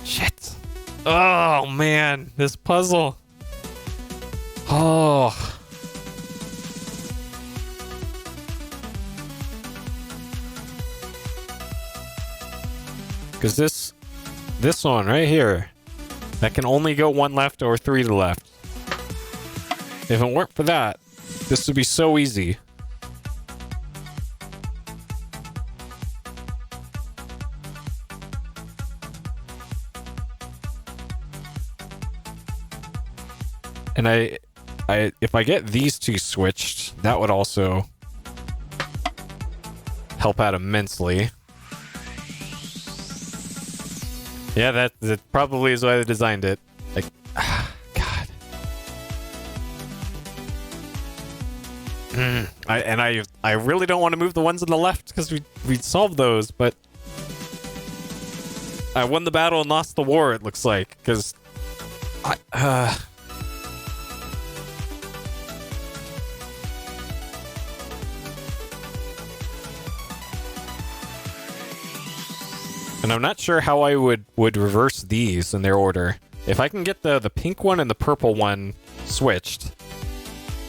Shit. Oh, man, this puzzle. Oh. Because this one right here, that can only go one left or three to the left. If it weren't for that, this would be so easy. And if I get these two switched, that would also help out immensely. Yeah, that probably is why they designed it. Like, God. I really don't want to move the ones on the left because we'd solved those, but I won the battle and lost the war, it looks like, because and I'm not sure how I would reverse these in their order. If I can get the pink one and the purple one switched,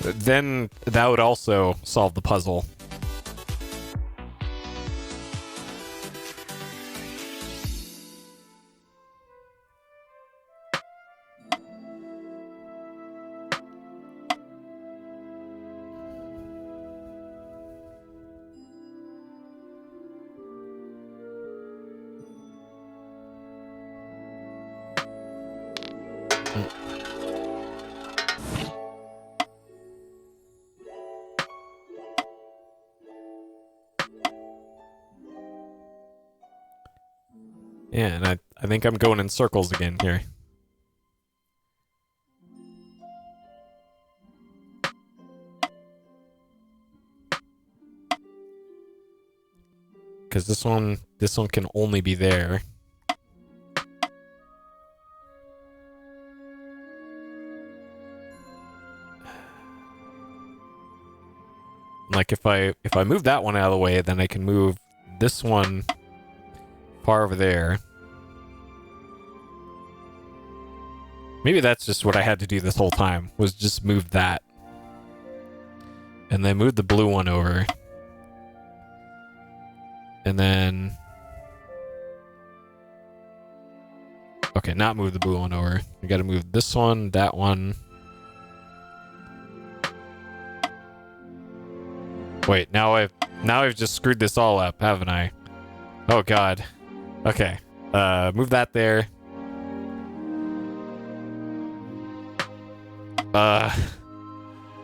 then that would also solve the puzzle. Yeah, and I think I'm going in circles again here. Because this one can only be there. Like if I move that one out of the way, then I can move this one far over there. Maybe that's just what I had to do this whole time, was just move that. And then move the blue one over. And then... Okay, not move the blue one over. We gotta move this one, that one. Wait, now I've just screwed this all up, haven't I? Oh god. Okay. Move that there.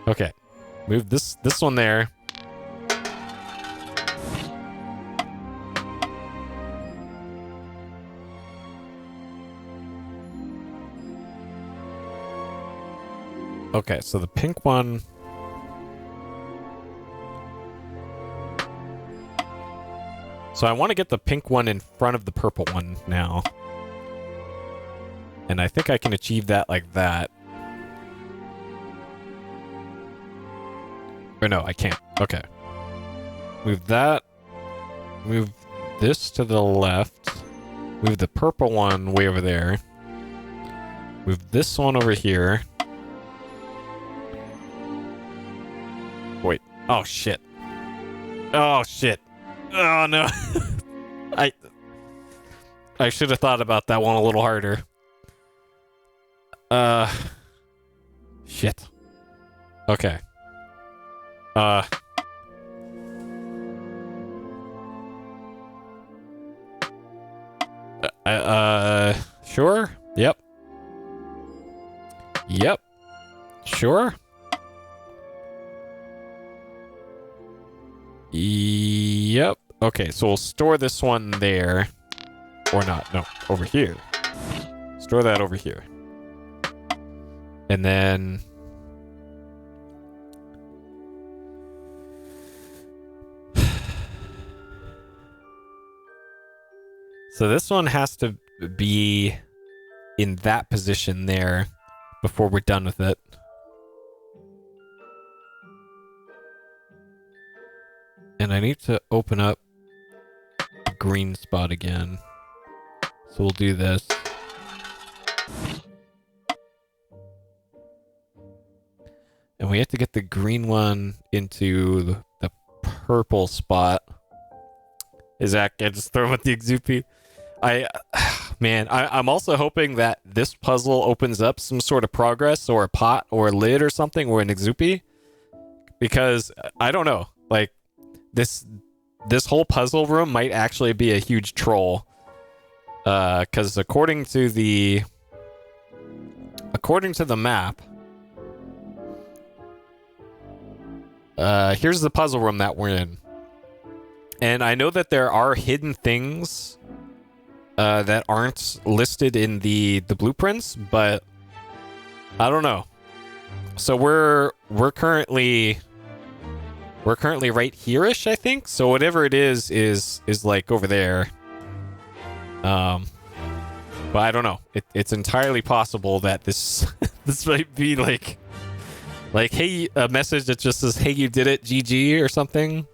Okay. Move this one there. Okay, so the pink one. So I want to get the pink one in front of the purple one now. And I think I can achieve that like that. Or no, I can't. Okay. Move that. Move this to the left. Move the purple one way over there. Move this one over here. Wait. Oh, shit. Oh, shit. Oh, no. I should have thought about that one a little harder. Shit. Okay. Sure? Yep. Yep. Sure? Yep. Okay, so we'll store this one there. Or not. No, over here. Store that over here. And then... So this one has to be in that position there before we're done with it. And I need to open up the green spot again. So we'll do this. And we have to get the green one into the purple spot. Is that I just throw him at the Exupi? I'm also hoping that this puzzle opens up some sort of progress or a pot or a lid or something or an Exupi. Because I don't know. Like this whole puzzle room might actually be a huge troll. Because according to the map, here's the puzzle room that we're in. And I know that there are hidden things that aren't listed in the blueprints, but I don't know. So we're currently right here-ish, I think. So whatever it is like over there. But I don't know. It's entirely possible that this this might be like hey, a message that just says, "Hey, you did it, GG" or something.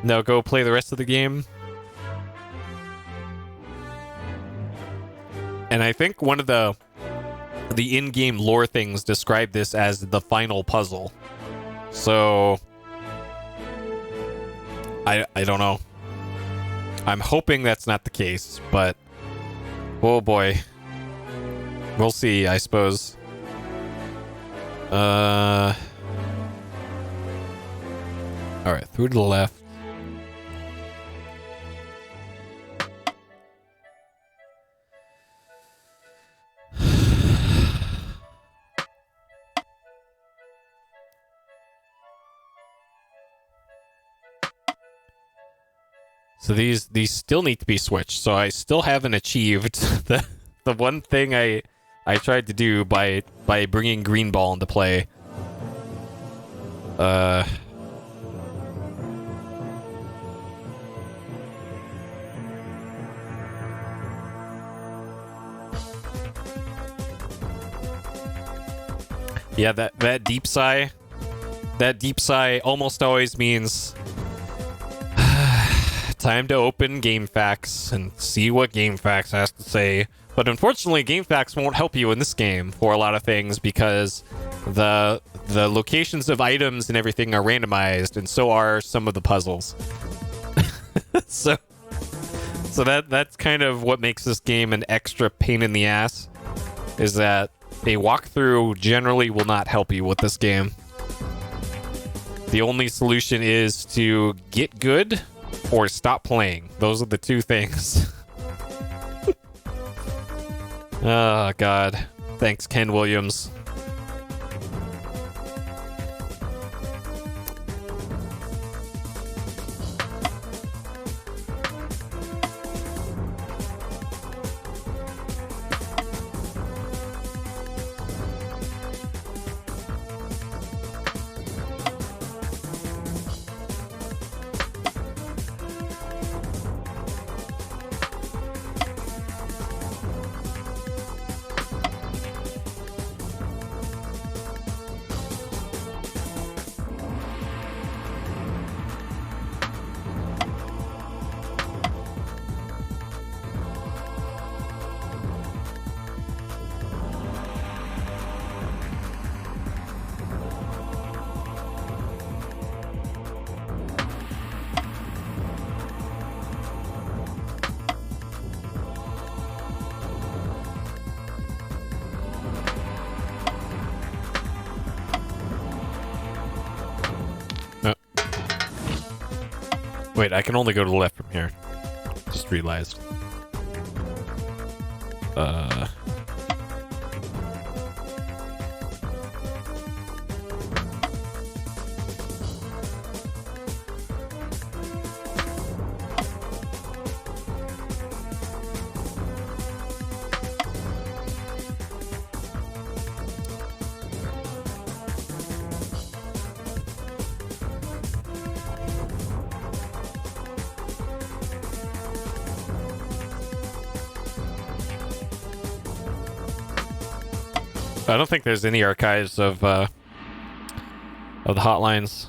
Now go play the rest of the game. And I think one of the in-game lore things describe this as the final puzzle. So I don't know. I'm hoping that's not the case, but oh boy. We'll see, I suppose. Alright, through to the left. So these still need to be switched. So I still haven't achieved the one thing I tried to do by bringing green ball into play. Yeah, that deep sigh almost always means time to open GameFAQs and see what GameFAQs has to say. But unfortunately, GameFAQs won't help you in this game for a lot of things because the locations of items and everything are randomized, and so are some of the puzzles. so that's kind of what makes this game an extra pain in the ass, is that a walkthrough generally will not help you with this game. The only solution is to get good or stop playing. Those are the two things. Oh, God. Thanks, Ken Williams. Wait, I can only go to the left from here. Just realized. I don't think there's any archives of the hotlines.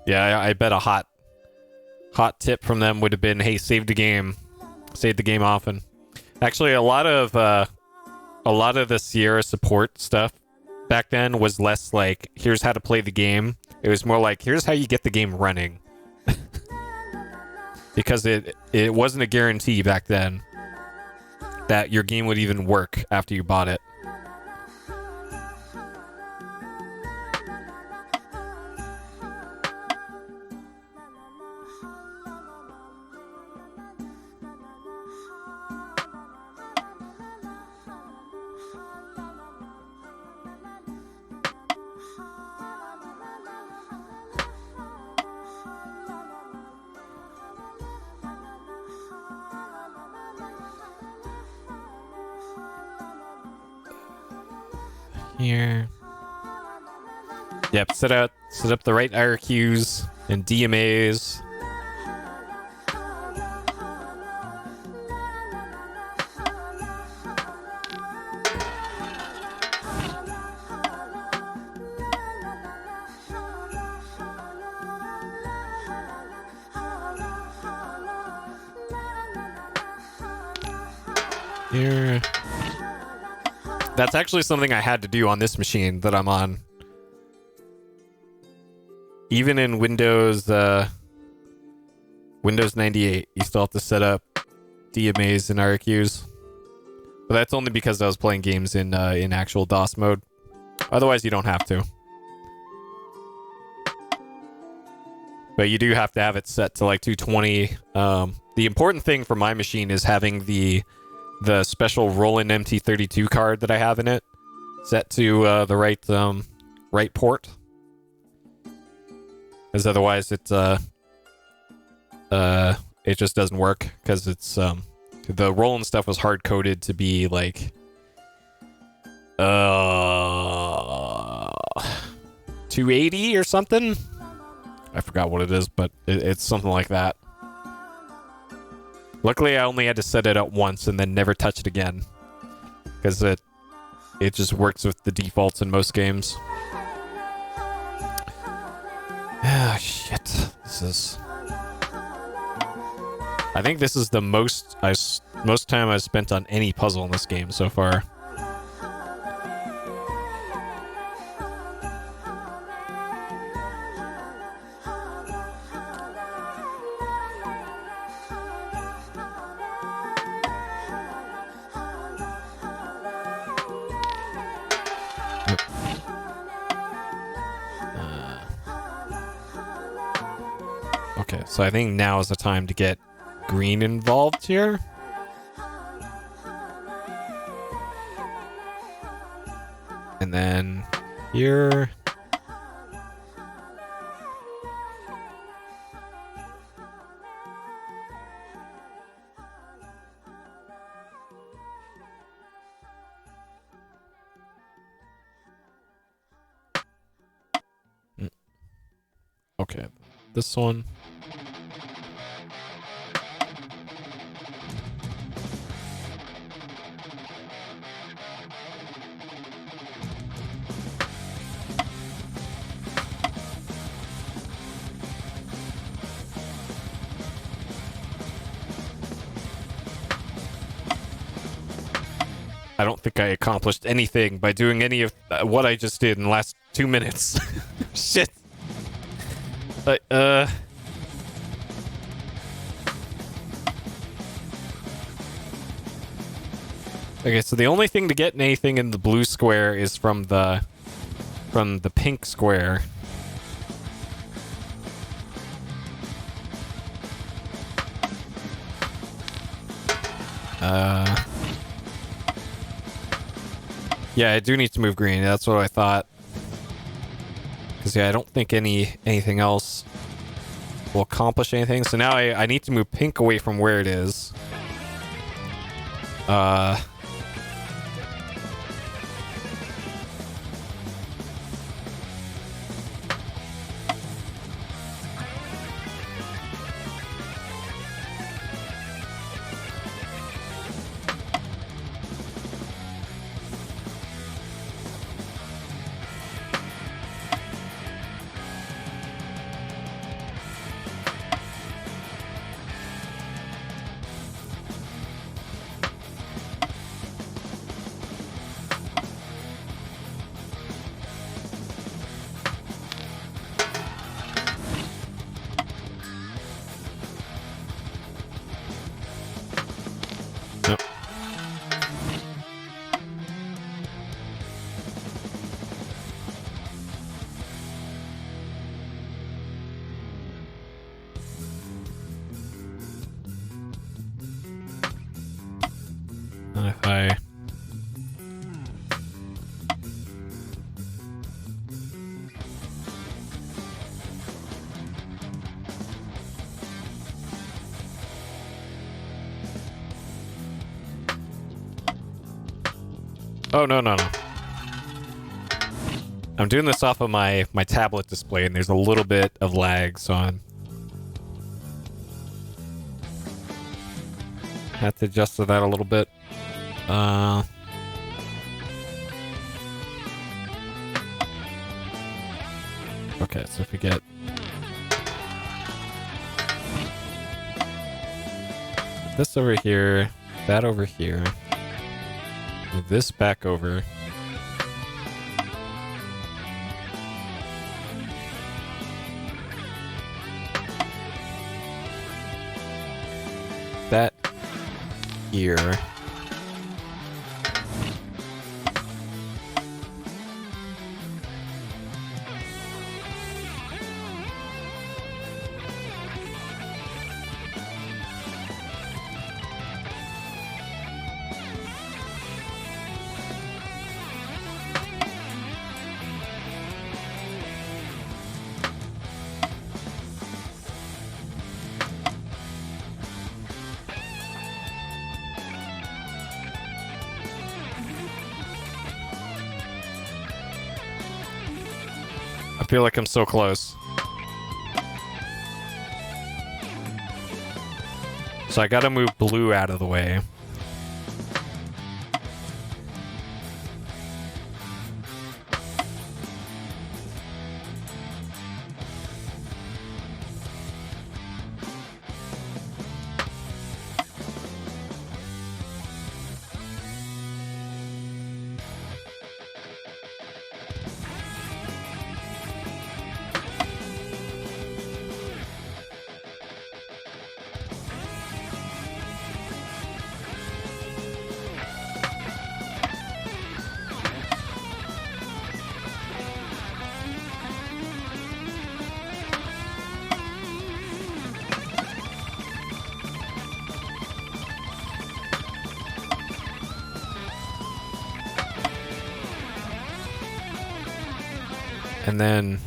Yeah, I bet a hot tip from them would have been, hey, save the game often. Actually, a lot of the Sierra support stuff back then was less like, here's how to play the game. It was more like, here's how you get the game running. Because it wasn't a guarantee back then that your game would even work after you bought it. Here. Yep, set up the right IRQs and DMAs. Here. That's actually something I had to do on this machine that I'm on. Even in Windows 98, you still have to set up DMAs and IRQs. But that's only because I was playing games in actual DOS mode. Otherwise, you don't have to. But you do have to have it set to like 220. The important thing for my machine is having the special Roland MT32 card that I have in it set to the right port, because otherwise it just doesn't work, because it's the Roland stuff was hard coded to be like 280 or something. I forgot what it is, but it's something like that. Luckily, I only had to set it up once and then never touch it again, because it just works with the defaults in most games. Ah, shit. I think this is the most time I've spent on any puzzle in this game so far. Okay, so I think now is the time to get green involved here. And then here. Okay, this one. I don't think I accomplished anything by doing any of what I just did in the last 2 minutes. Shit. Okay, so the only thing to get anything in the blue square is from the pink square. Yeah, I do need to move green. That's what I thought. Because, yeah, I don't think anything else will accomplish anything. So now I need to move pink away from where it is. And if I... Oh, no, no, no. I'm doing this off of my tablet display, and there's a little bit of lag, so I'm... Have to adjust to that a little bit. Okay, so if we get... this over here, that over here, move this back over. That here. I feel like I'm so close. So I gotta move blue out of the way. And then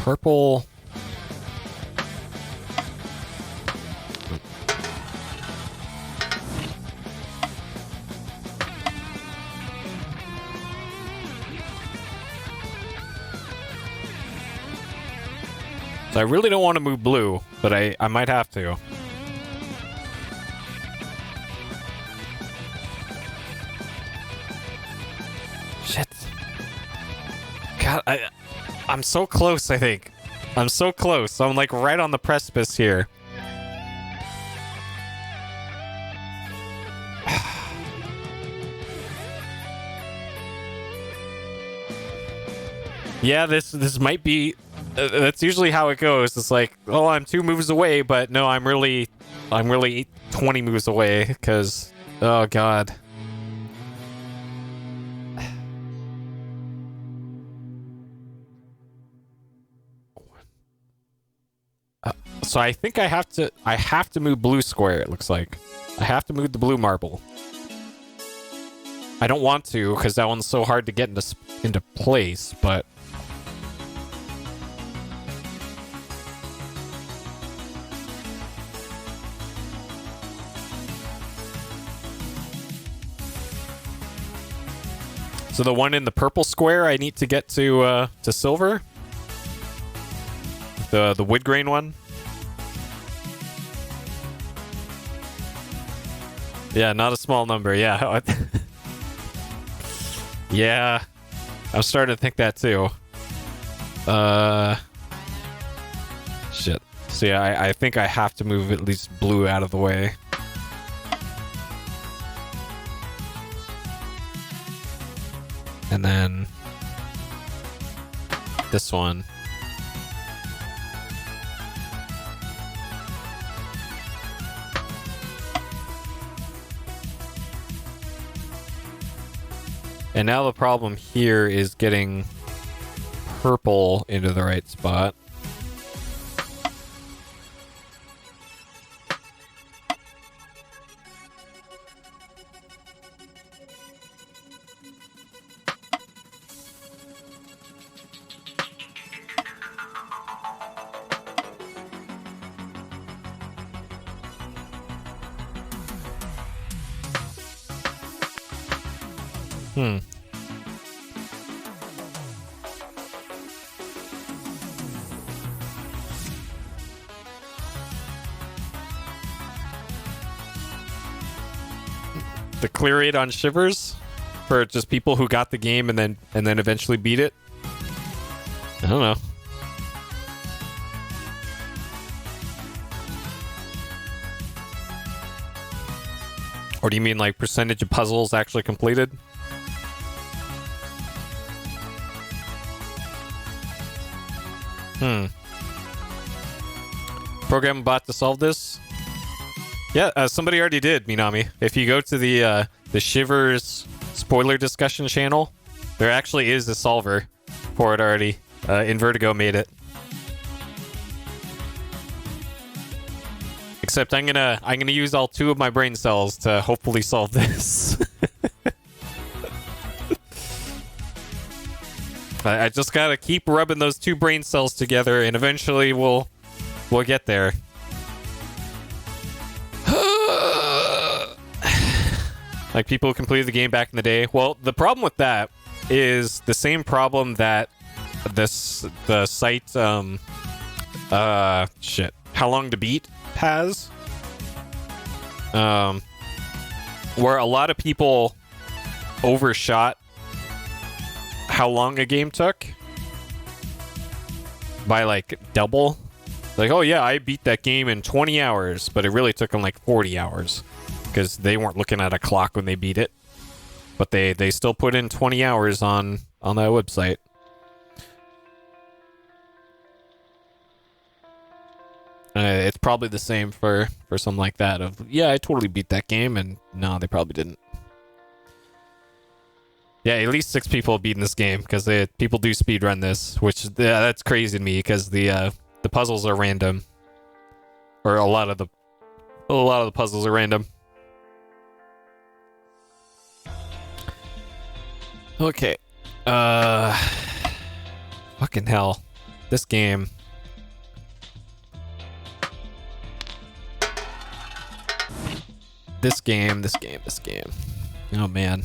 purple. So I really don't want to move blue, but I might have to. Shit. God, I'm so close, I think. I'm so close. I'm like right on the precipice here. Yeah, this might be... that's usually how it goes. It's like, oh, I'm 2 moves away, but no, I'm really 20 moves away, because... oh, God. So I think I have to move blue square, it looks like. I have to move the blue marble. I don't want to, because that one's so hard to get into place, but... So the one in the purple square, I need to get to silver. The wood grain one. Yeah, not a small number. Yeah. Yeah. I'm starting to think that too. Shit. So yeah, I think I have to move at least blue out of the way. And then this one. And now the problem here is getting purple into the right spot. The clear rate on Shivers for just people who got the game and then eventually beat it. I don't know. Or do you mean like percentage of puzzles actually completed? Program a bot to solve this? Yeah, somebody already did, Minami. If you go to the Shivers spoiler discussion channel, there actually is a solver for it already. Invertigo made it. Except I'm gonna use all 2 of my brain cells to hopefully solve this. I just gotta keep rubbing those 2 brain cells together, and eventually we'll get there. Like people who completed the game back in the day. Well, the problem with that is the same problem that the site How Long to Beat has. Where a lot of people overshot how long a game took by like double. Like, oh yeah, I beat that game in 20 hours, but it really took them like 40 hours because they weren't looking at a clock when they beat it. But they still put in 20 hours on that website. It's probably the same for something like that of, yeah, I totally beat that game, and no, they probably didn't. Yeah, at least 6 people have beaten this game because people do speedrun this, which that's crazy to me because the puzzles are random, or a lot of the puzzles are random. Okay, fucking hell, this game. This game. Oh man.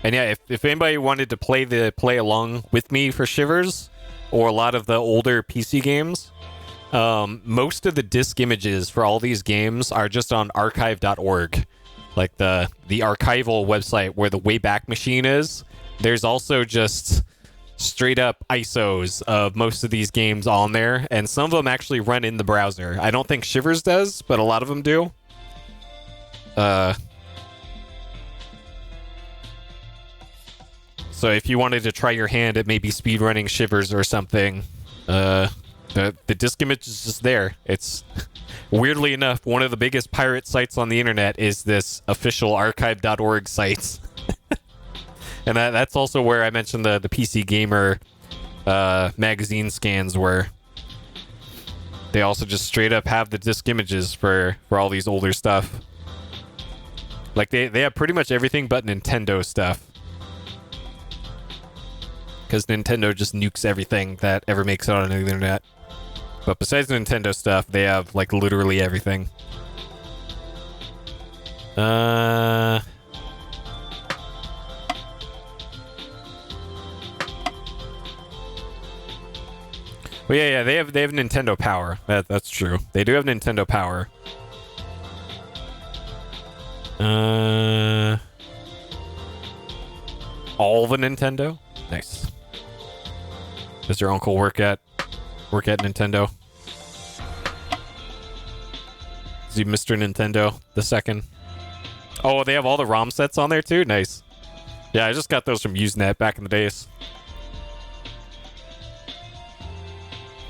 And yeah, if anybody wanted to play along with me for Shivers, or a lot of the older PC games, most of the disk images for all these games are just on archive.org, like the archival website where the Wayback Machine is. There's also just straight up ISOs of most of these games on there, and some of them actually run in the browser. I don't think Shivers does, but a lot of them do. So if you wanted to try your hand at maybe speedrunning Shivers or something, the disk image is just there. It's weirdly enough, one of the biggest pirate sites on the internet is this official archive.org site. And that's also where I mentioned the PC Gamer magazine scans, where they also just straight up have the disk images for all these older stuff. Like they have pretty much everything but Nintendo stuff. Because Nintendo just nukes everything that ever makes it on the internet. But besides Nintendo stuff, they have like literally everything. Well, yeah, they have Nintendo Power. That's true. They do have Nintendo Power. All the Nintendo? Nice. Does your uncle work at Nintendo? Is he Mr. Nintendo the second? Oh, they have all the ROM sets on there too? Nice. Yeah, I just got those from Usenet back in the days.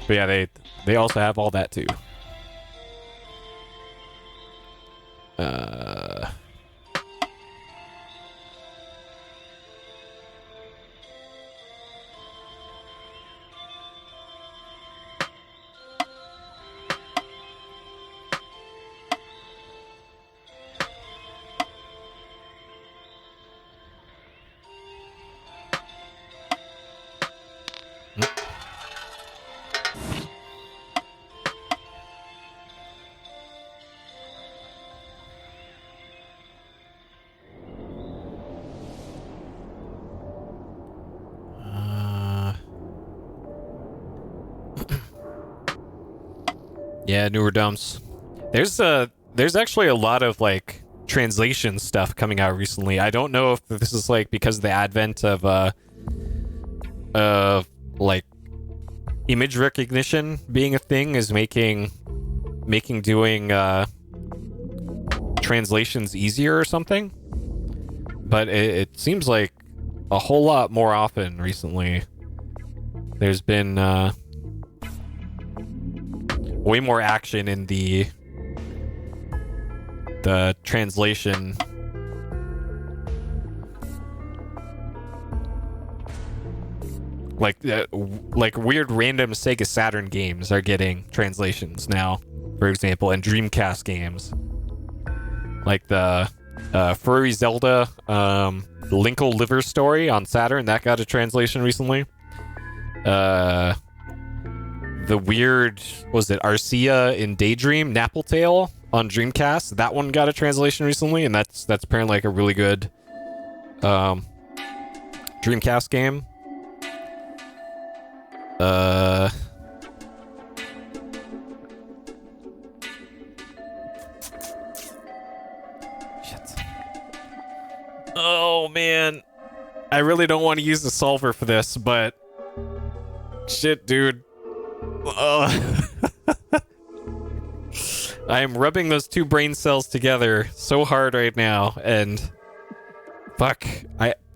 But yeah, they also have all that too. Yeah, newer dumps. There's actually a lot of like translation stuff coming out recently. I don't know if this is like because of the advent of like image recognition being a thing is making doing translations easier or something. But it seems like a whole lot more often recently. There's been way more action in the translation. Like weird random Sega Saturn games are getting translations now, for example, and Dreamcast games. Like the Furry Zelda Linkle Liver Story on Saturn, that got a translation recently. The weird, was it Arcia in Daydream, Nappletail on Dreamcast, that one got a translation recently, and that's apparently like a really good Dreamcast game. Shit. Oh man, I really don't want to use the solver for this, but shit, dude. I am rubbing those two brain cells together so hard right now, and fuck,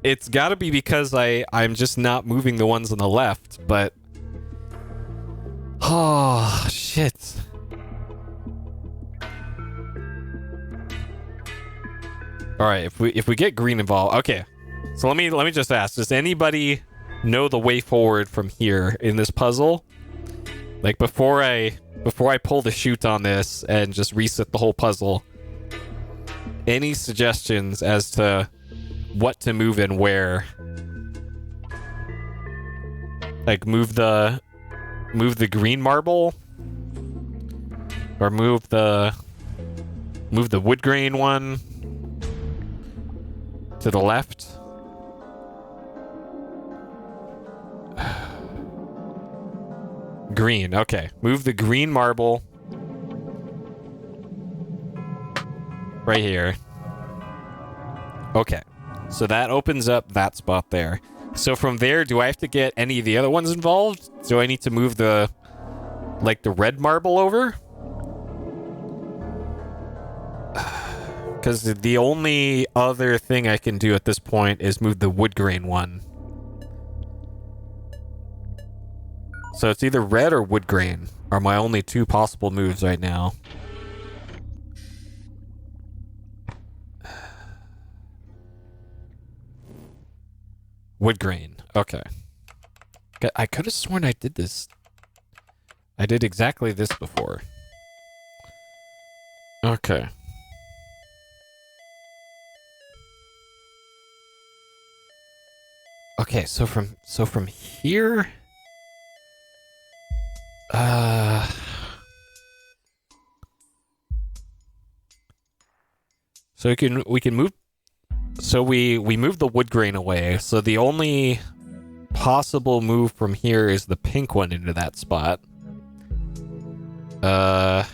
it's gotta be because I'm just not moving the ones on the left, but oh shit. Alright, if we get green involved, okay. So let me just ask, does anybody know the way forward from here in this puzzle? Like before I pull the chute on this and just reset the whole puzzle, any suggestions as to what to move and where? Like move the green marble, or move the wood grain one to the left. Green, okay. Move the green marble right here. Okay. So that opens up that spot there. So from there, do I have to get any of the other ones involved? Do I need to move the red marble over? Because the only other thing I can do at this point is move the wood grain one. So it's either red or wood grain are my only two possible moves right now. Wood grain. Okay. I could have sworn I did this. I did exactly this before. Okay. Okay, so from here, so we can move. So we move the wood grain away. So the only possible move from here is the pink one into that spot. Yeah,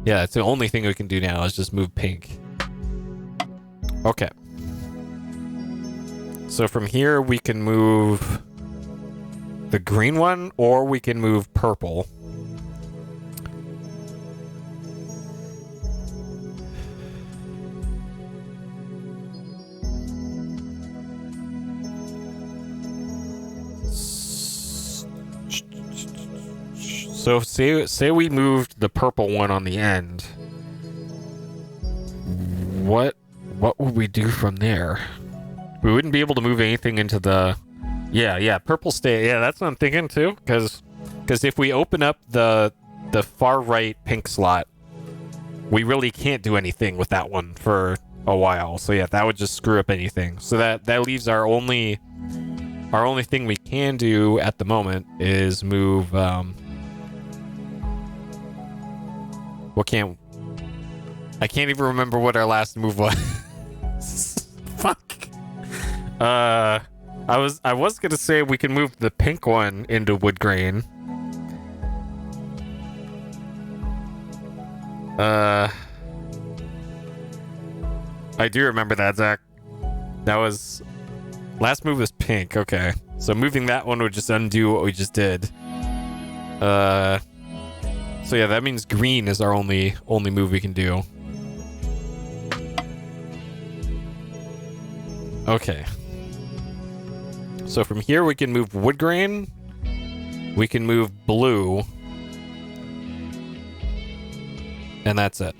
it's the only thing we can do now is just move pink. Okay. So from here we can move the green one, or we can move purple. So say we moved the purple one on the end. What would we do from there? We wouldn't be able to move anything into the... Yeah, purple stay. Yeah, that's what I'm thinking too. Because if we open up the far right pink slot, we really can't do anything with that one for a while. So yeah, that would just screw up anything. So that leaves our only thing we can do at the moment is move... I can't even remember what our last move was. Fuck. I was gonna say we can move the pink one into wood grain. I do remember that, Zach. That was... Last move was pink, okay. So moving that one would just undo what we just did. So yeah, that means green is our only move we can do. Okay. So from here we can move wood grain. We can move blue. And that's it.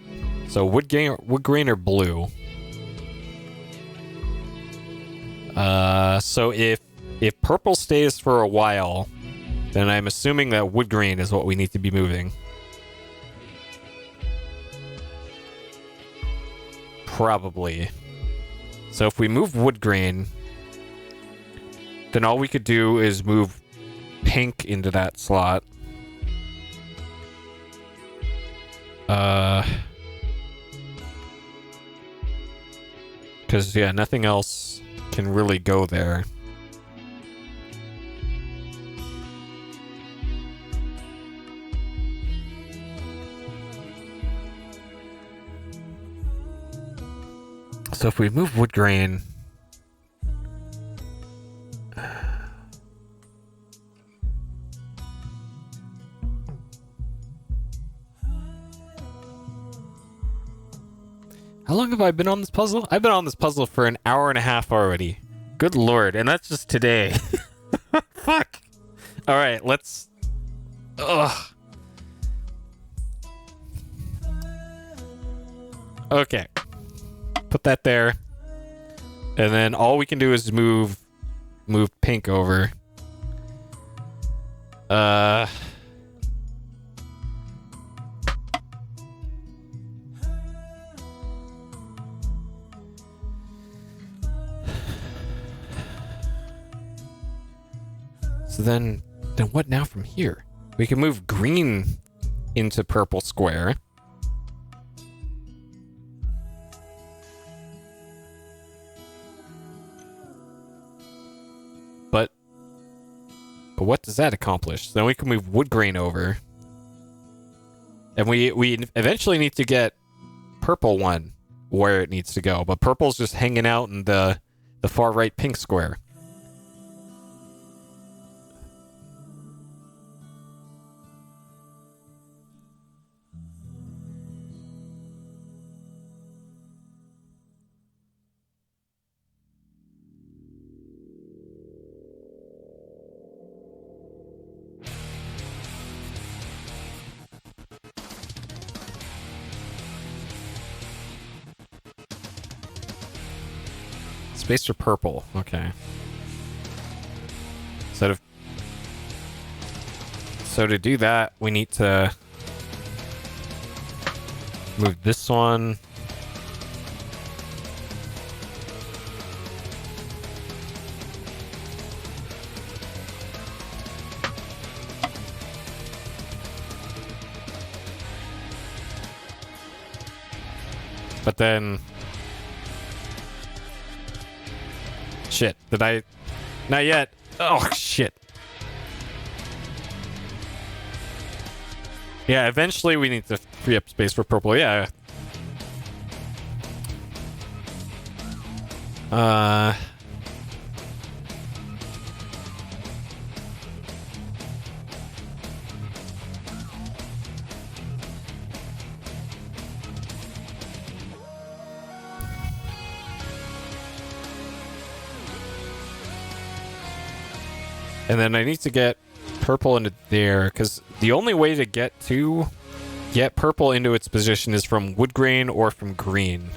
So wood grain or blue. So if purple stays for a while, then I'm assuming that wood grain is what we need to be moving. Probably. So if we move wood grain, then all we could do is move pink into that slot. Because, yeah, nothing else can really go there. So if we move wood grain... How long have I been on this puzzle? I've been on this puzzle for an hour and a half already. Good lord, and that's just today. Fuck. Alright, let's... Ugh. Okay. Put that there. And then all we can do is move pink over. So then what now from here? We can move green into purple square. But what does that accomplish? Then we can move wood grain over. And we eventually need to get purple one where it needs to go. But purple's just hanging out in the far right pink square. Space for purple. Okay. So to do that, we need to move this one. But then... Shit, did I... Not yet. Oh, shit. Yeah, eventually we need to free up space for purple, yeah. And then I need to get purple into there, because the only way to get purple into its position is from wood grain or from green.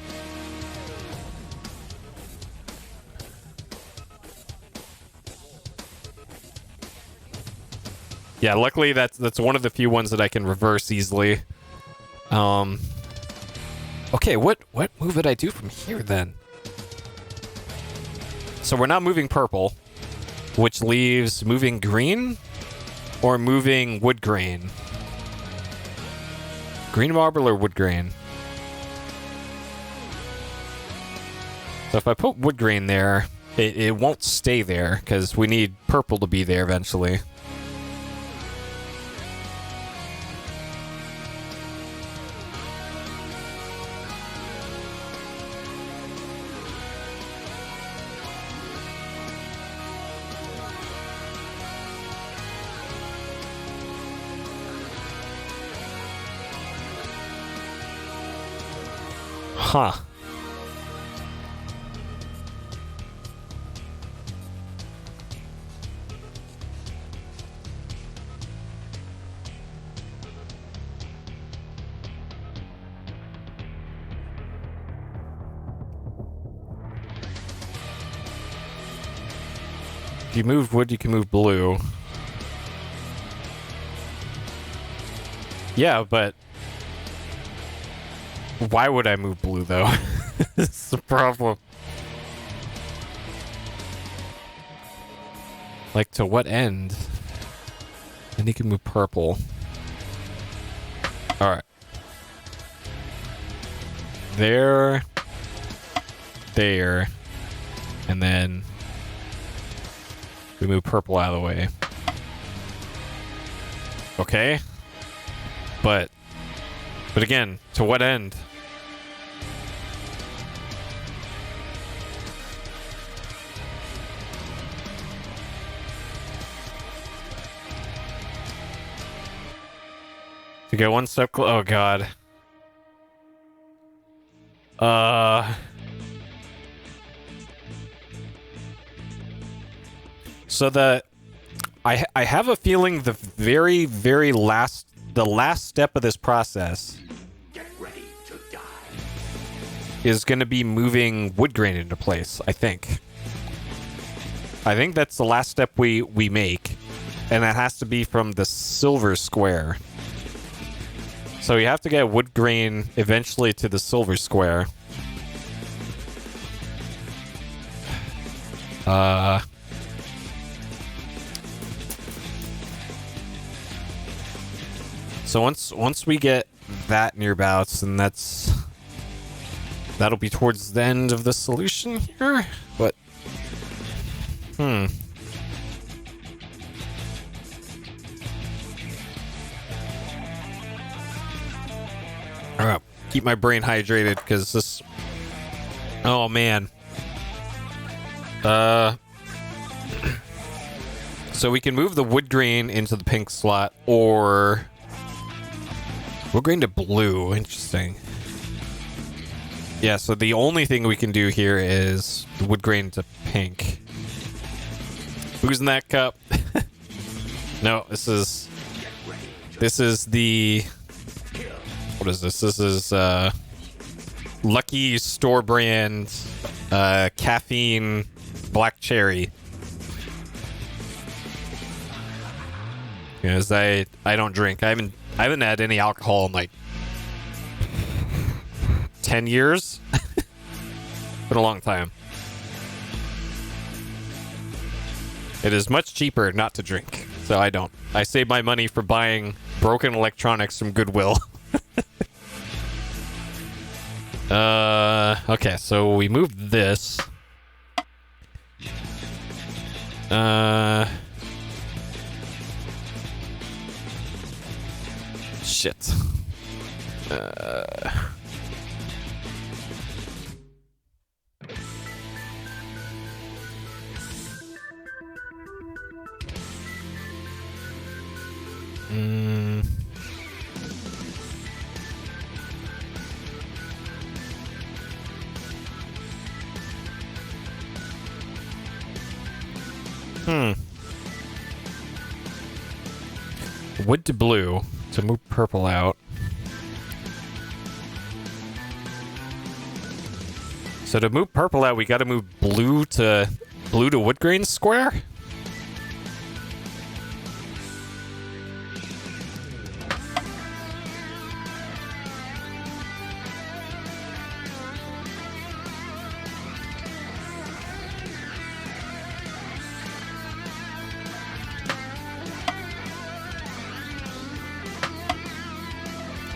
Yeah, luckily that's one of the few ones that I can reverse easily. Okay, what move would I do from here then? So we're not moving purple, which leaves moving green or moving wood grain. Green marble or wood grain? So if I put wood grain there, it won't stay there because we need purple to be there eventually. Huh. If you move wood, you can move blue. Yeah, but why would I move blue, though? That's the problem. Like, to what end? And he can move purple. Alright. There. There. And then we move purple out of the way. Okay. But again, to what end? To go one step oh god. So I have a feeling the very, very last step of this process Get ready to die. is going to be moving wood grain into place, I think. I think that's the last step we make, and that has to be from the silver square. So we have to get wood grain eventually to the silver square. So once we get that nearabouts, then that'll be towards the end of the solution here. But Alright, keep my brain hydrated because this. Oh man. So we can move the wood grain into the pink slot, or wood grain to blue. Interesting. Yeah, so the only thing we can do here is the wood grain to pink. Who's in that cup? No, this is the. What is this? This is Lucky store brand caffeine black cherry. Because I don't drink. I haven't had any alcohol in like 10 years. Been a long time. It is much cheaper not to drink, so I don't. I save my money for buying broken electronics from Goodwill. Okay, so we moved this. Shit. Wood to blue to move purple out. So to move purple out, we got to move blue to wood grain square.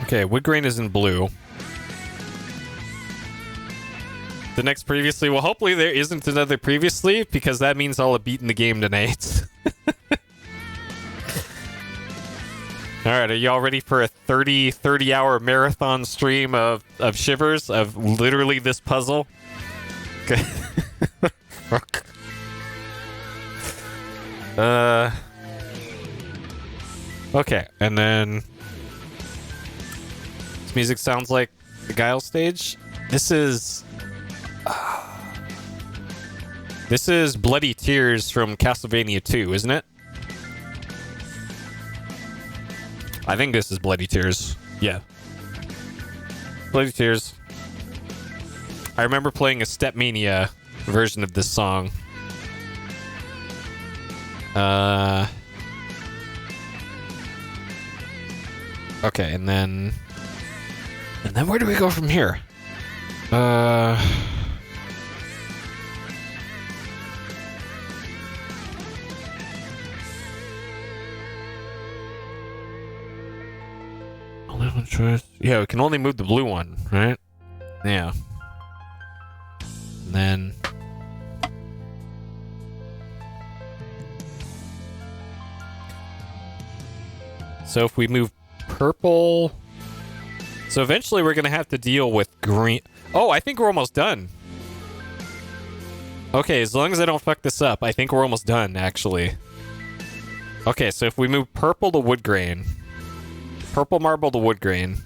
Okay, wood grain is in blue. The next previously, well, hopefully there isn't another previously, because that means I'll have beaten the game tonight. Alright, are y'all ready for a 30-hour marathon stream of Shivers, of literally this puzzle? Okay, and then... This music sounds like the Guile stage. This is Bloody Tears from Castlevania 2, isn't it? I think this is Bloody Tears. Yeah. Bloody Tears. I remember playing a Stepmania version of this song. Okay, and then where do we go from here? Only one choice. Yeah, we can only move the blue one, right? Yeah. And then so if we move purple, so eventually we're gonna have to deal with green. Oh, I think we're almost done. Okay, as long as I don't fuck this up, I think we're almost done, actually. Okay, so if we move purple to wood grain, purple marble to wood grain.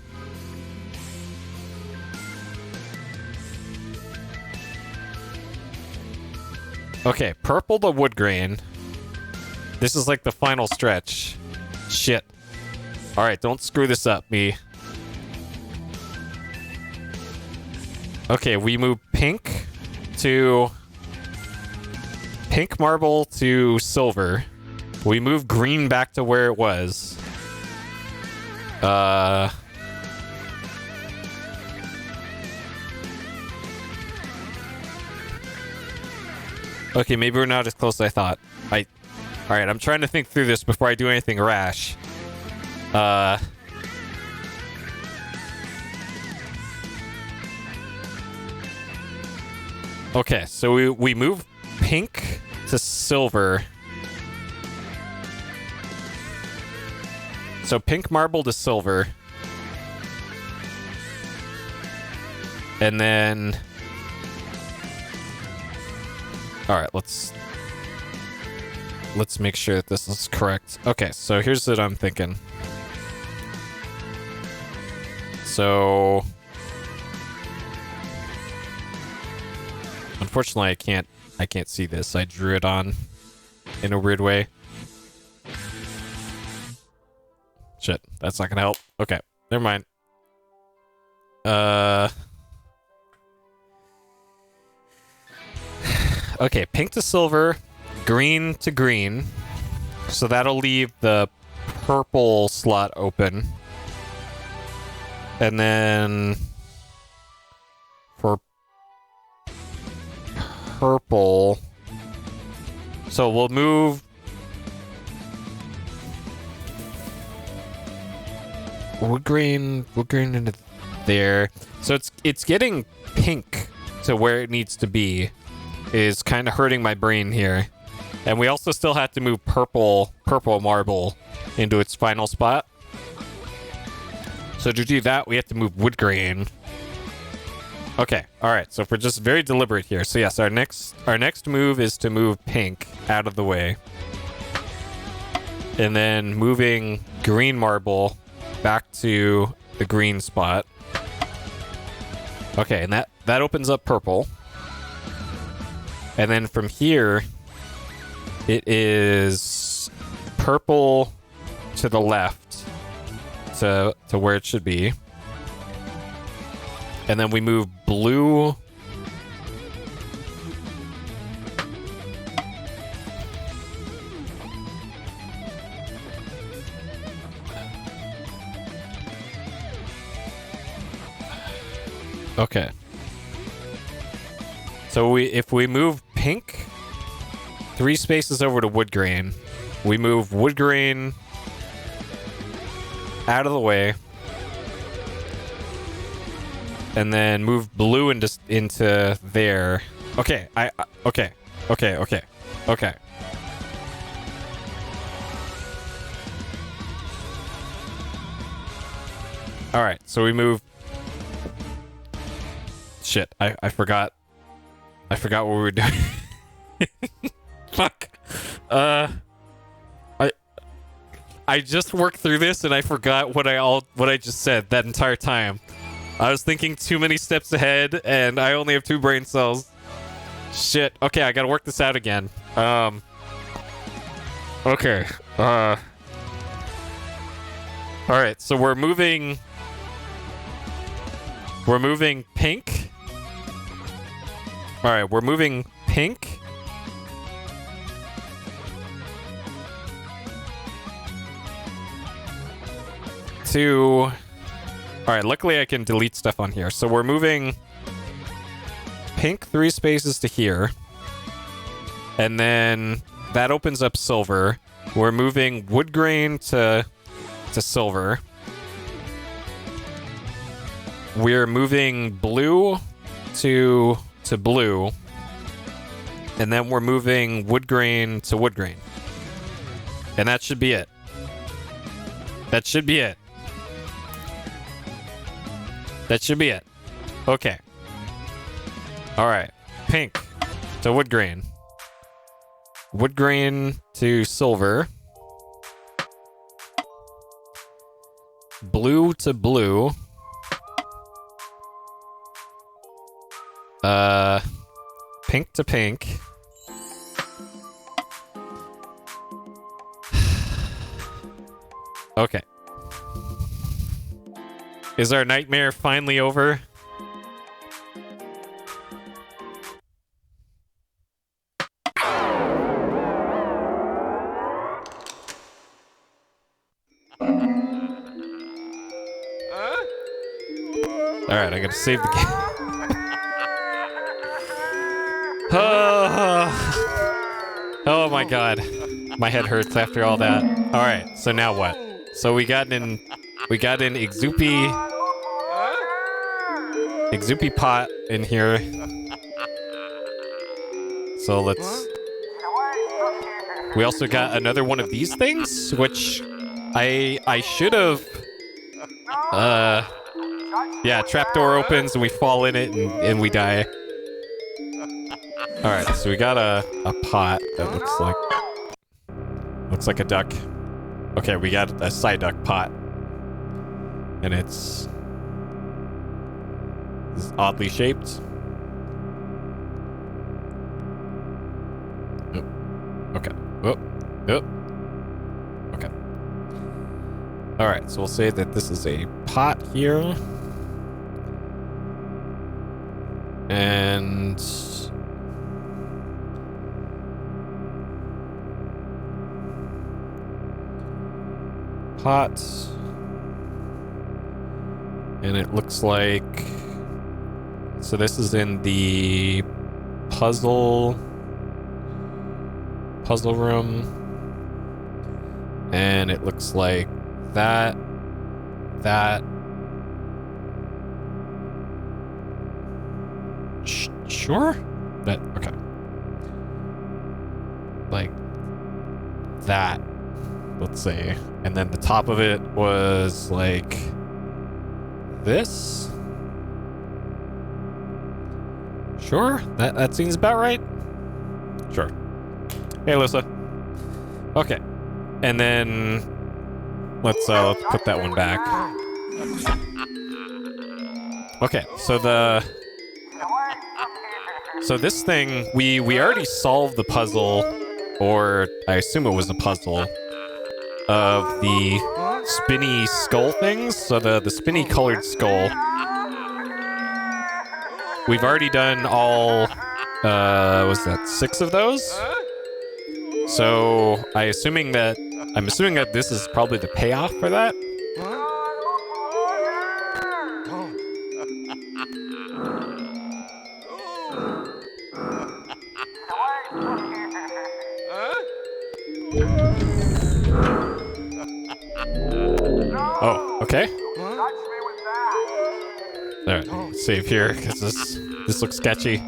Okay, purple to wood grain. This is like the final stretch. Shit. Alright, don't screw this up, me. Okay, we move pink to... pink marble to silver. We move green back to where it was. Okay, maybe we're not as close as I thought. Alright, I'm trying to think through this before I do anything rash. Okay, so we move pink to silver. So pink marble to silver. And then... Alright, let's make sure that this is correct. Okay, so here's what I'm thinking. So... Unfortunately, I can't see this. I drew it on in a weird way. Shit, that's not gonna help. Okay, never mind. Okay, pink to silver, green to green. So that'll leave the purple slot open. And then for purple, so we'll move wood grain into there. So it's getting pink to where it needs to be. Is kind of hurting my brain here. And we also still have to move purple marble into its final spot. So to do that, we have to move wood grain. Okay, alright, so if we're just very deliberate here. So yes, our next move is to move pink out of the way. And then moving green marble back to the green spot. Okay, and that opens up purple. And then from here, it is purple to the left to where it should be. And then we move blue. Okay. So if we move pink 3 spaces over to wood grain, we move wood grain out of the way, and then move blue into there. Okay, okay. All right, so we move. Shit, I forgot. I forgot what we were doing. Fuck. I just worked through this and I forgot what I just said that entire time. I was thinking too many steps ahead, and I only have 2 brain cells. Shit. Okay, I gotta work this out again. Okay. Alright, so we're moving pink. Alright, we're moving pink. To... Alright, luckily I can delete stuff on here. So we're moving pink 3 spaces to here. And then that opens up silver. We're moving wood grain to silver. We're moving blue to blue. And then we're moving wood grain to wood grain. And that should be it. That should be it. That should be it. Okay. Alright. Pink to wood grain. Wood grain to silver. Blue to blue. Pink to pink. Okay. Is our nightmare finally over? Alright, I gotta save the game. Oh my god. My head hurts after all that. Alright, so now what? So we got an Exupi pot in here. So let's... We also got another one of these things, which I should have... Yeah, trapdoor opens and we fall in it and we die. Alright, so we got a pot that looks like a duck. Okay, we got a side duck pot. And it's oddly shaped. Oh, okay. Oh. Okay. Alright, so we'll say that this is a pot here. And... pot. And it looks like... So this is in the puzzle room. And it looks like that. Sure? That, okay. Like that, let's say. And then the top of it was like this. Sure, that seems about right. Sure. Hey, Alyssa. Okay, and then let's put that one back. Okay, so this thing we already solved the puzzle, or I assume it was a puzzle of the spinny skull things. So the spinny colored skull. We've already done all, was that 6 of those? So I'm assuming that this is probably the payoff for that. Oh, okay. Alright, save here, because this looks sketchy.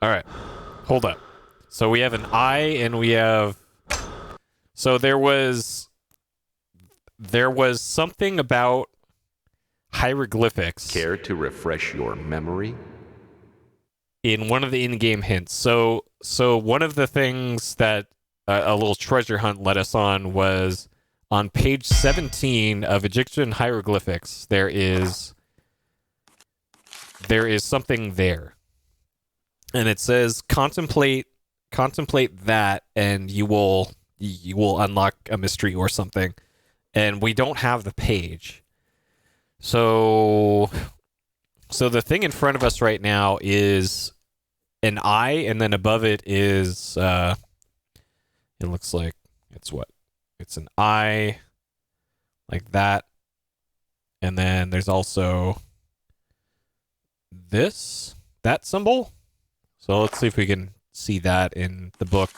Alright, hold up. So we have an eye and we have So there was something about hieroglyphics Care to refresh your memory? in one of the in-game hints. So one of the things that a little treasure hunt led us on was on page 17 of Egyptian hieroglyphics. There is something there, and it says contemplate that, and you will unlock a mystery or something. And we don't have the page, so the thing in front of us right now is an eye, and then above it is it looks like it's an eye like that, and then there's also that symbol. So let's see if we can see that in the book.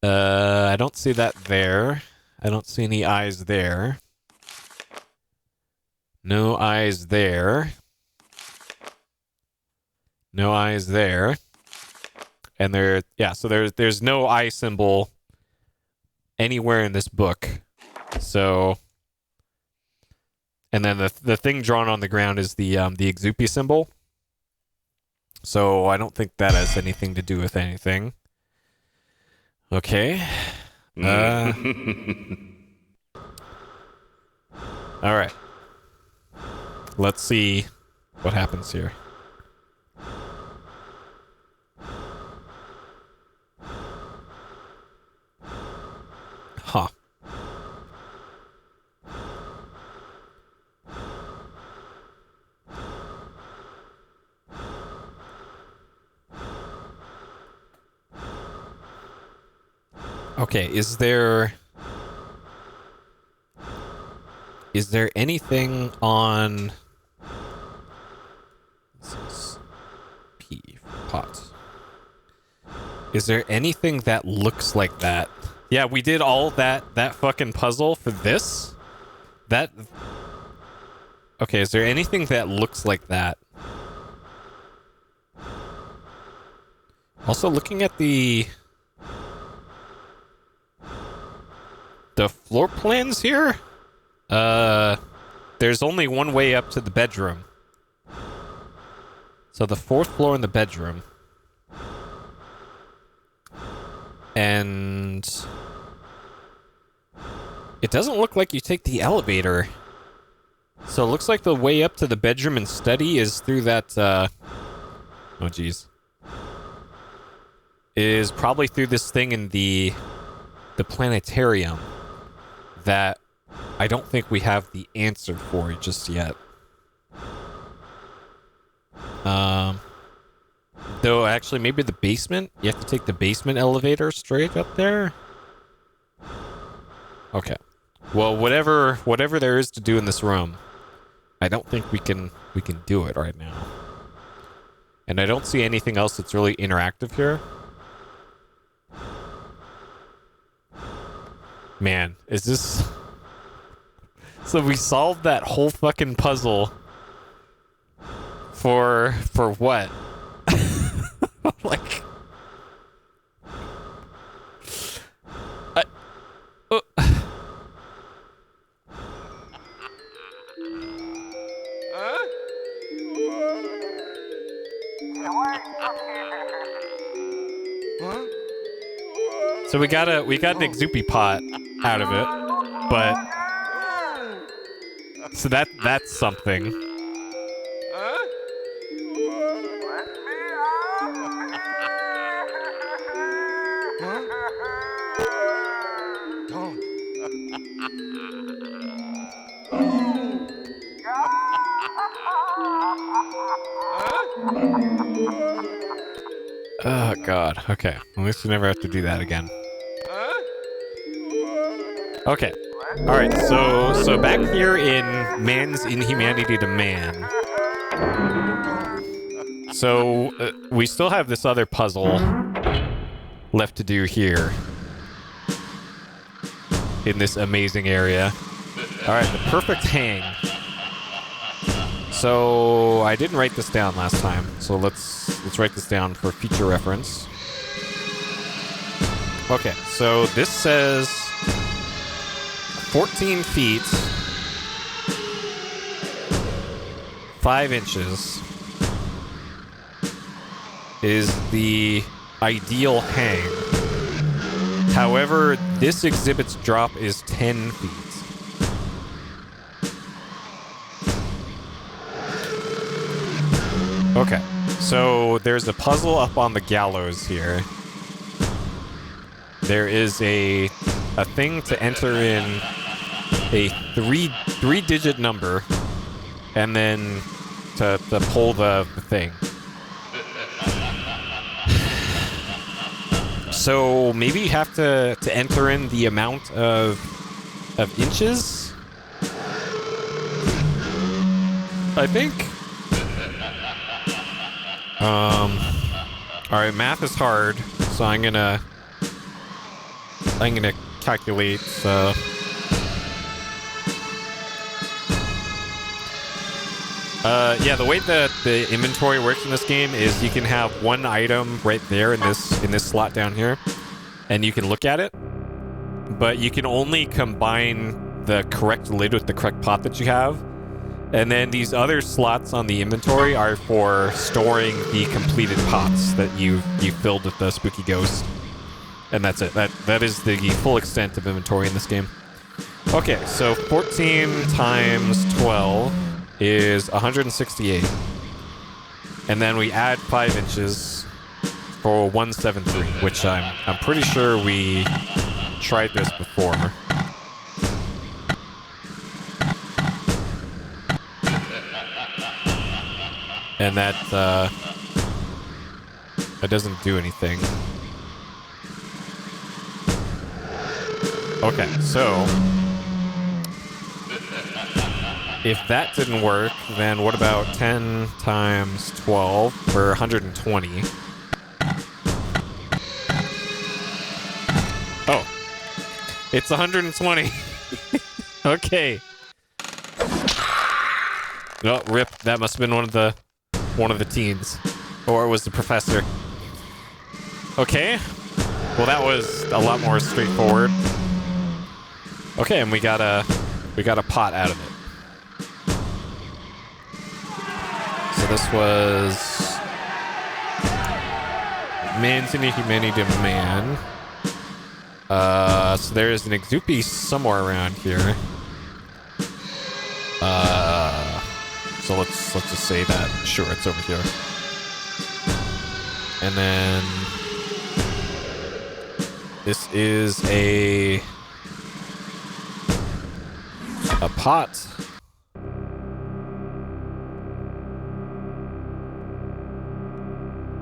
I don't see that there. I don't see any eyes there. No eyes there. No eyes there. And so there's no eye symbol anywhere in this book. So, and then the thing drawn on the ground is the Exupi symbol. So I don't think that has anything to do with anything. Okay. All right. Let's see what happens here. Huh. Okay, is there anything on this is P pot? Is there anything that looks like that? Yeah, we did all that fucking puzzle for this? Okay, is there anything that looks like that? Also, looking at the floor plans here, there's only one way up to the bedroom. So the 4th floor in the bedroom. And it doesn't look like you take the elevator. So it looks like the way up to the bedroom and study is through that, oh geez. Is probably through this thing in the planetarium that I don't think we have the answer for just yet. Though actually maybe the basement? You have to take the basement elevator straight up there? Okay. Well, whatever there is to do in this room, I don't think we can do it right now. And I don't see anything else that's really interactive here. Man, is this... So we solved that whole fucking puzzle for what? Like... So we got an Exupi pot out of it, but so that's something. Oh God. Okay. At least we never have to do that again. Okay. All right. So back here in Man's Inhumanity to Man. So we still have this other puzzle left to do here in this amazing area. All right, the perfect hang. So I didn't write this down last time, so let's write this down for future reference. Okay, so this says 14 feet, 5 inches is the ideal hang. However, this exhibit's drop is 10 feet. Okay, so there's a puzzle up on the gallows here. There is a thing to enter in a three-digit number, and then to pull the thing. So maybe you have to enter in the amount of inches, I think. All right, math is hard, so I'm gonna calculate. Yeah, the way that the inventory works in this game is you can have one item right there in this slot down here, and you can look at it, but you can only combine the correct lid with the correct pot that you have. And then these other slots on the inventory are for storing the completed pots that you filled with the spooky ghost. And that's it. That is the full extent of inventory in this game. Okay, so 14 times 12 is 168. And then we add 5 inches for 173, which I'm pretty sure we tried this before. And that doesn't do anything. Okay, so if that didn't work, then what about 10 times 12 for 120? Oh, it's 120. Okay. Oh, rip. That must have been one of the teens, or it was the professor. Okay. Well, that was a lot more straightforward. Okay, and we got a pot out of it. So this was man's many demand. So there is an Exupi somewhere around here. So let's just say that. Sure, it's over here. And then this is a pot.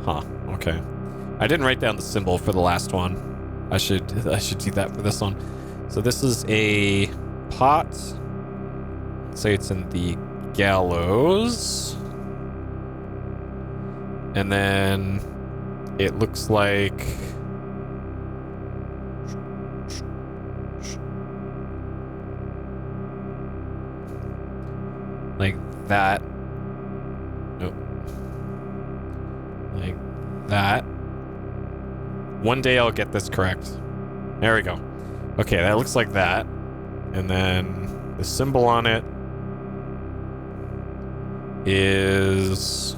Huh, okay. I didn't write down the symbol for the last one. I should do that for this one. So this is a pot. Let's say it's in the gallows. And then it looks like that. Nope. Like that. One day I'll get this correct. There we go. Okay, that looks like that. And then the symbol on it is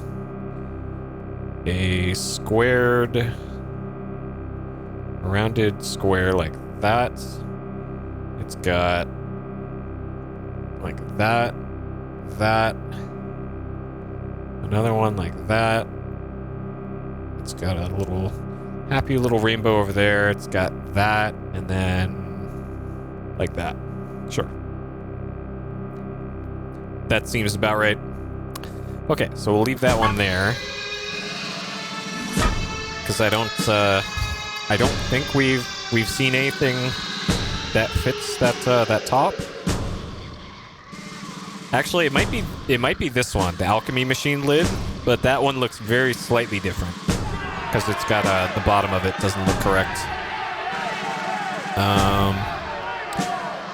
a squared, rounded square like that. It's got like that, another one like that. It's got a little happy little rainbow over there. It's got that, and then like that. Sure. That seems about right. Okay, so we'll leave that one there. Because I don't think we've seen anything that fits that top. Actually, it might be this one, the alchemy machine lid, but that one looks very slightly different because it's got the bottom of it doesn't look correct.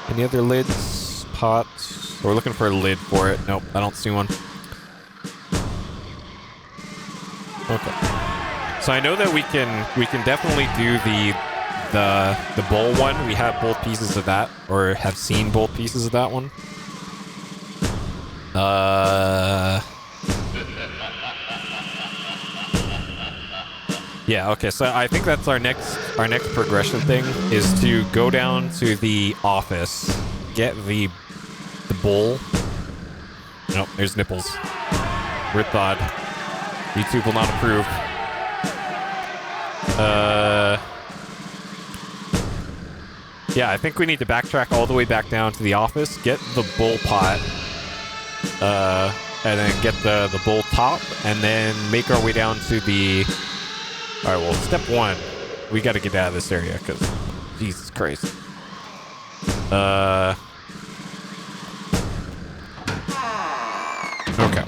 Any other lids, pots? We're looking for a lid for it. Nope, I don't see one. Okay. So I know that we can definitely do the bowl one, we have both pieces of that, or have seen both pieces of that one. Yeah, okay, so I think that's our next progression thing is to go down to the office, get the bowl. Nope, there's nipples. Weird thought. YouTube will not approve. Yeah, I think we need to backtrack all the way back down to the office, get the bowl pot, and then get the bowl top, and then make our way down to the... Alright, well, step one, we gotta get out of this area, because... Jesus Christ. Okay.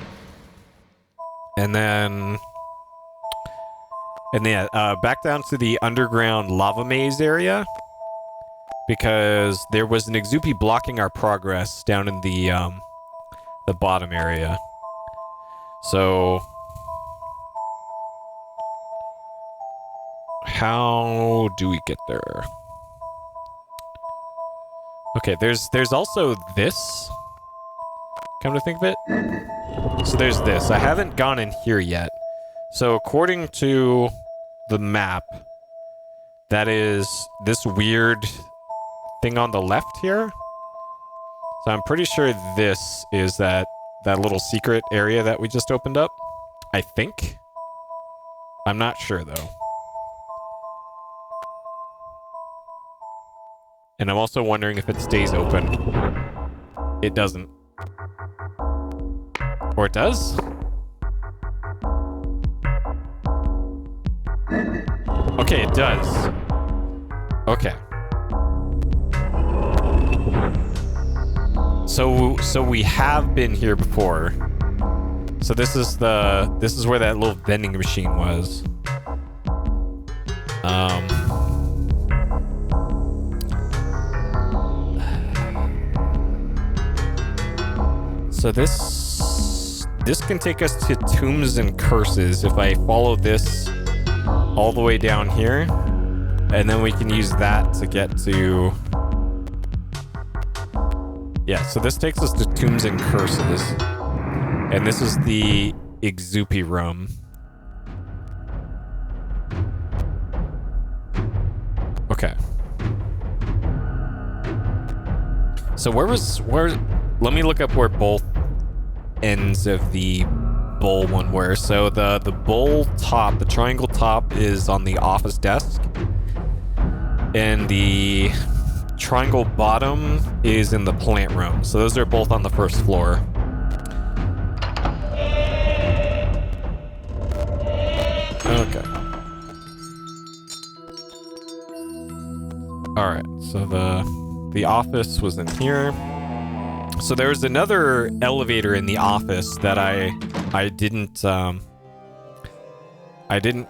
And then... back down to the underground lava maze area, because there was an Exupi blocking our progress down in the bottom area. So how do we get there? Okay, there's also this. Come to think of it. So there's this. I haven't gone in here yet. So according to the map, that is this weird thing on the left here. So I'm pretty sure this is that little secret area that we just opened up. I think. I'm not sure though. And I'm also wondering if it stays open. It doesn't. Or it does? Okay, it does. Okay. So we have been here before. So this is where that little vending machine was. So this can take us to Tombs and Curses if I follow this all the way down here, and then we can use that to get to... Yeah, so this takes us to Tombs and Curses, and this is the Exupi room. Okay. So let me look up where both ends of the bowl one were. So the bowl top, the triangle top, is on the office desk, and the triangle bottom is in the plant room. So those are both on the first floor. Okay. All right. So the office was in here. So there was another elevator in the office that I didn't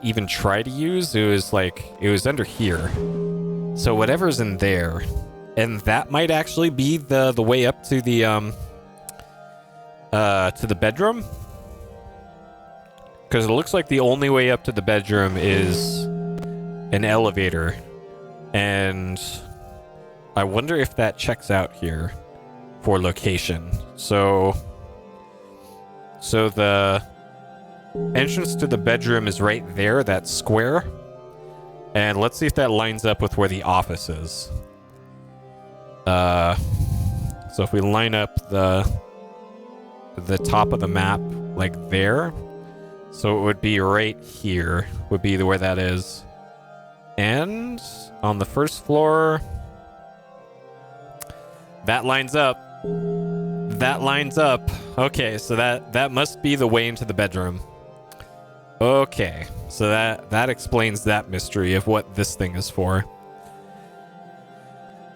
even try to use. It was under here. So whatever's in there, and that might actually be the way up to the bedroom, because it looks like the only way up to the bedroom is an elevator, and I wonder if that checks out here for location. So the entrance to the bedroom is right there, that square. And let's see if that lines up with where the office is. So if we line up the top of the map like there, so it would be right here, would be where that is. And on the first floor, that lines up. That lines up. Okay, so that must be the way into the bedroom. Okay, so that explains that mystery of what this thing is for.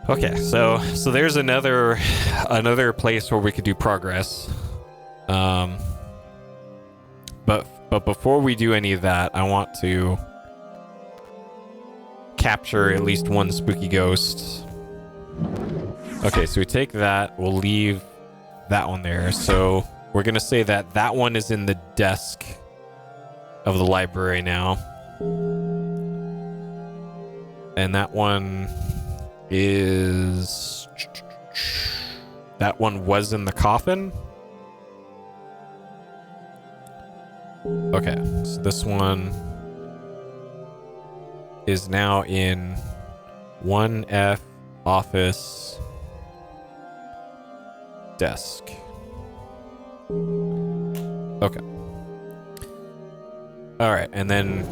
Okay, so there's another place where we could do progress. But before we do any of that, I want to capture at least one spooky ghost. Okay, so we take that, we'll leave that one there. So we're gonna say that one is in the desk of the library now. And that one is... That one was in the coffin? Okay, so this one is now in 1F office desk. Okay. All right, and then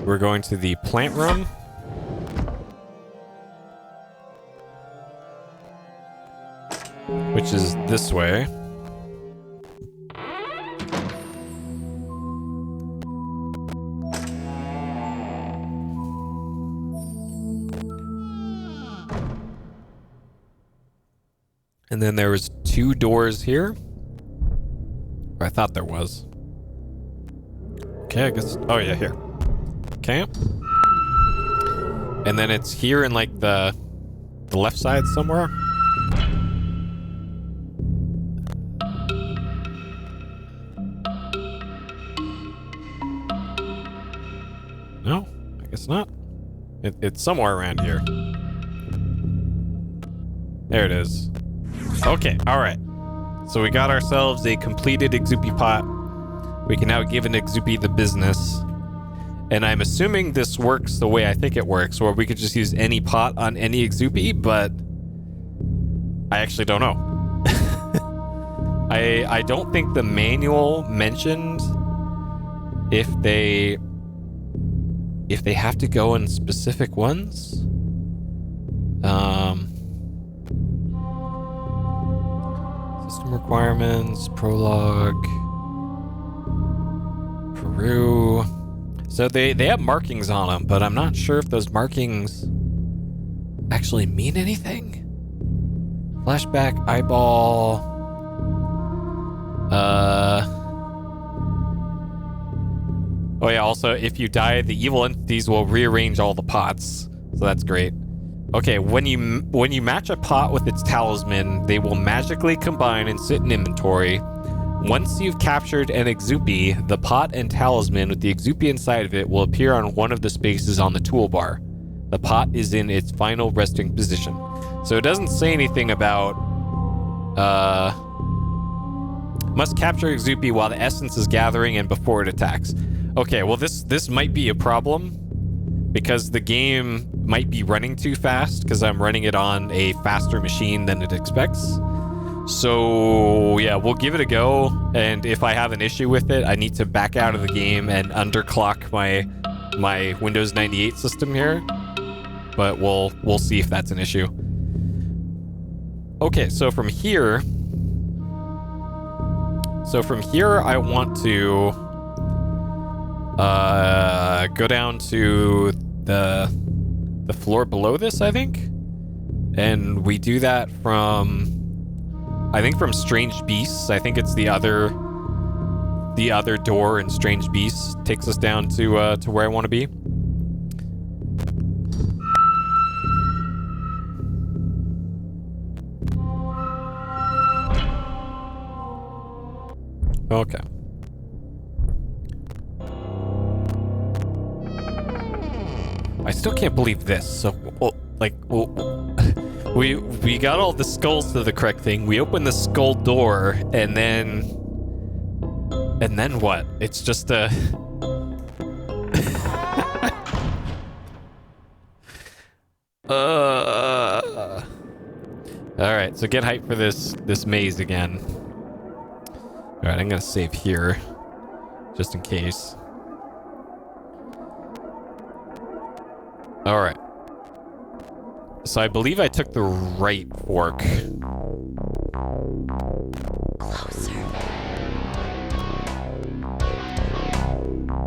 we're going to the plant room. Which is this way. And then there was 2 doors here. Or I thought there was. Okay, I guess. Oh yeah, here. Okay. And then it's here in like the left side somewhere. No, I guess not. It's somewhere around here. There it is. Okay, alright. So we got ourselves a completed Exupi pot. We can now give an Exupi the business. And I'm assuming this works the way I think it works, where we could just use any pot on any Exupi, but I actually don't know. I don't think the manual mentioned if they have to go in specific ones. System requirements, prologue, Peru. So they have markings on them, but I'm not sure if those markings actually mean anything. Flashback, eyeball. Oh yeah, also, if you die, the evil entities will rearrange all the pots. So that's great. Okay, when you match a pot with its talisman, they will magically combine and sit in inventory. Once you've captured an Exupi, the pot and talisman with the Exupi inside of it will appear on one of the spaces on the toolbar. The pot is in its final resting position. So it doesn't say anything about must capture Exupi while the essence is gathering and before it attacks. Okay, well this might be a problem because the game might be running too fast because I'm running it on a faster machine than it expects. So yeah, we'll give it a go, and if I have an issue with it, I need to back out of the game and underclock my Windows 98 system here. But we'll see if that's an issue. Okay, so from here I want to go down to the floor below this, I think. And we do that from Strange Beasts. I think it's the other door in Strange Beasts takes us down to where I want to be. Okay. I still can't believe this. So, we got all the skulls to the correct thing. We open the skull door, and then what? It's just a. All right. So get hyped for this maze again. All right, I'm gonna save here, just in case. All right. So I believe I took the right fork. Closer.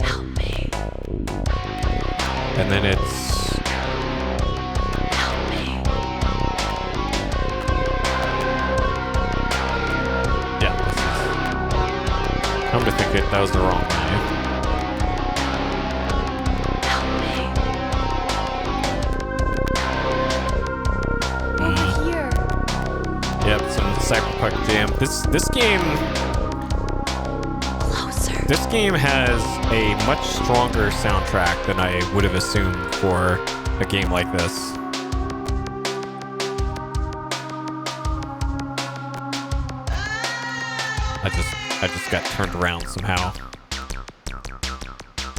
Help me. And then it's... Help me. Yeah, this is... Come to think it, that was the wrong way. Yep, some Cyberpunk Jam. This game... Closer. This game has a much stronger soundtrack than I would have assumed for a game like this. I just got turned around somehow.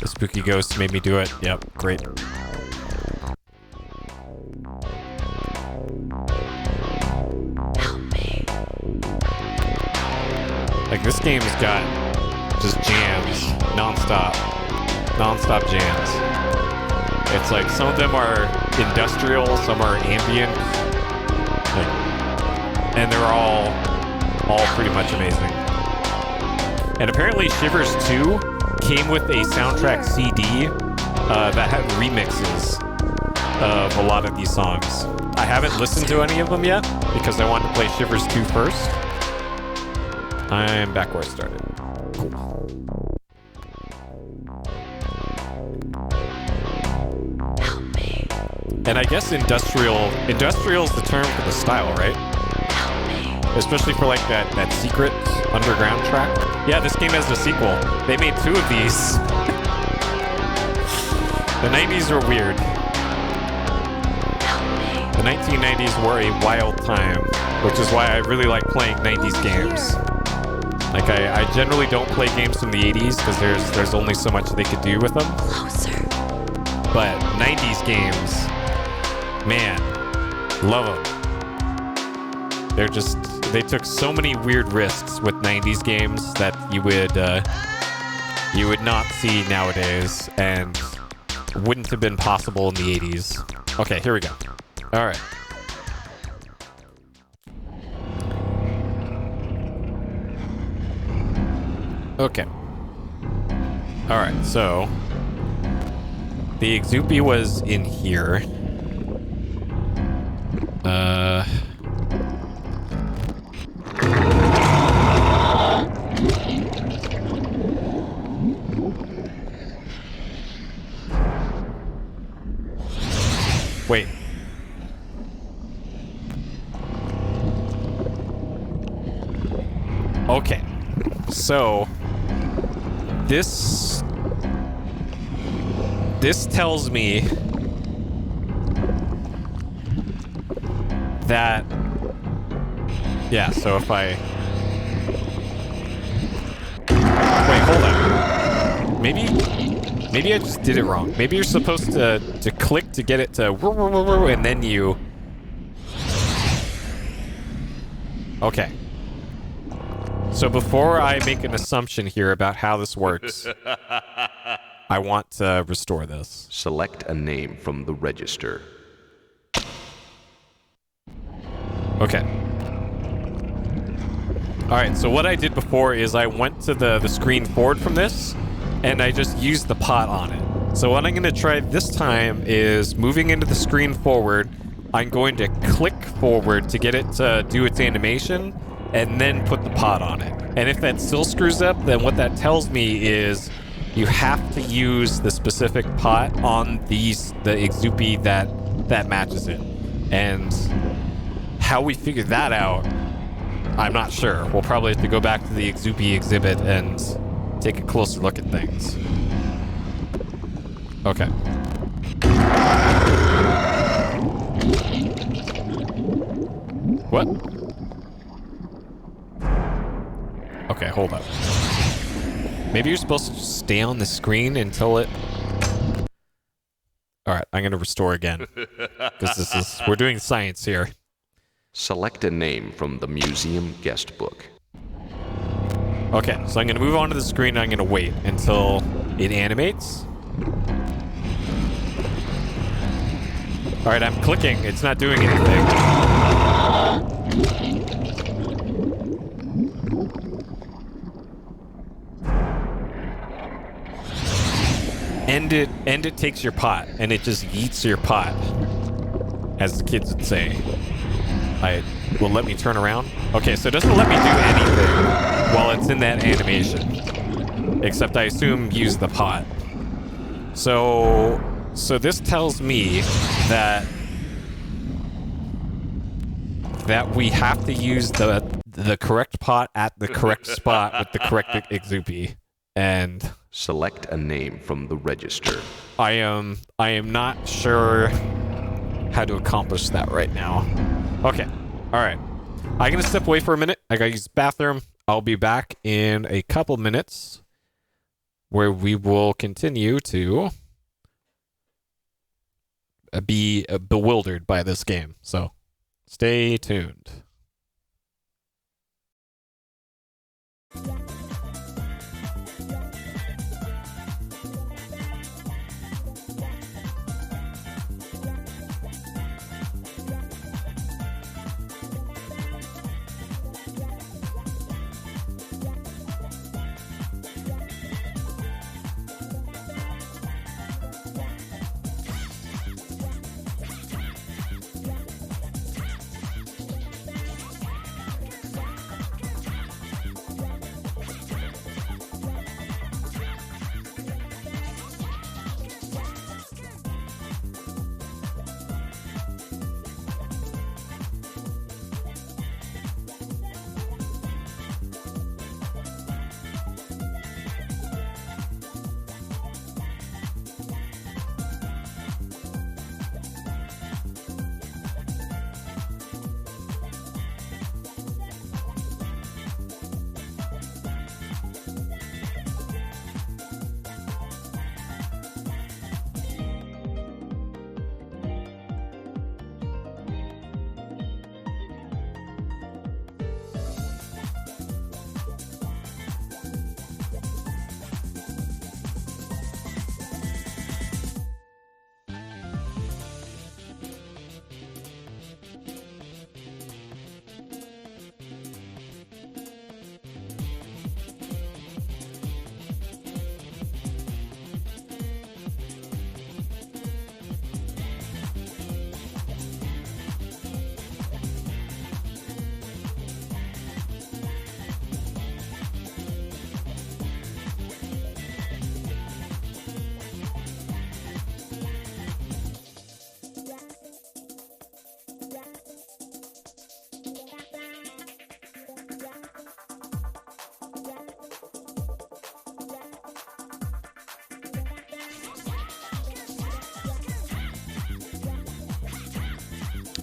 The spooky ghost made me do it. Yep, great. Help me. Like, this game's got just jams, non-stop jams. It's like some of them are industrial, some are ambient, like, and they're all pretty much amazing. And apparently Shivers 2 came with a soundtrack CD that had remixes of a lot of these songs. I haven't listened to any of them yet because I wanted to play Shivers 2 first. I'm back where I started. Cool. Help me. And I guess industrial is the term for the style, right? Help me. Especially for like that secret underground track. Yeah, this game has a sequel. They made 2 of these. The 90s were weird. Help me. The 1990s were a wild time, which is why I really like playing 90s games. Like, I generally don't play games from the 80s because there's only so much they could do with them. Closer. But 90s games, man, love them. They took so many weird risks with 90s games that you would not see nowadays and wouldn't have been possible in the 80s. Okay, here we go. All right. Okay. All right, so the Exupy was in here. Wait. Okay. So this tells me that, yeah, so if I wait, hold on. Maybe I just did it wrong. Maybe you're supposed to click to get it to and then you. Okay. So before I make an assumption here about how this works, I want to restore this. Select a name from the register. Okay. Alright, so what I did before is I went to the screen forward from this, and I just used the pot on it. So what I'm going to try this time is moving into the screen forward, I'm going to click forward to get it to do its animation, and then put the pot on it. And if that still screws up, then what that tells me is you have to use the specific pot on the Exupy that matches it. And how we figure that out, I'm not sure. We'll probably have to go back to the Exupy exhibit and take a closer look at things. Okay. What? Okay, hold up. Maybe you're supposed to just stay on the screen until it... Alright, I'm gonna restore again. Because we're doing science here. Select a name from the museum guest book. Okay, so I'm gonna move on to the screen and I'm gonna wait until it animates. Alright, I'm clicking. It's not doing anything. And it takes your pot, and it just yeets your pot, as the kids would say. Will let me turn around? Okay, so it doesn't let me do anything while it's in that animation. Except I assume use the pot. So this tells me that we have to use the correct pot at the correct spot with the correct Exupy. And Select a name from the register. I am not sure how to accomplish that right now. Okay. All right. I'm going to step away for a minute. I got to use the bathroom. I'll be back in a couple minutes where we will continue to be bewildered by this game. So stay tuned.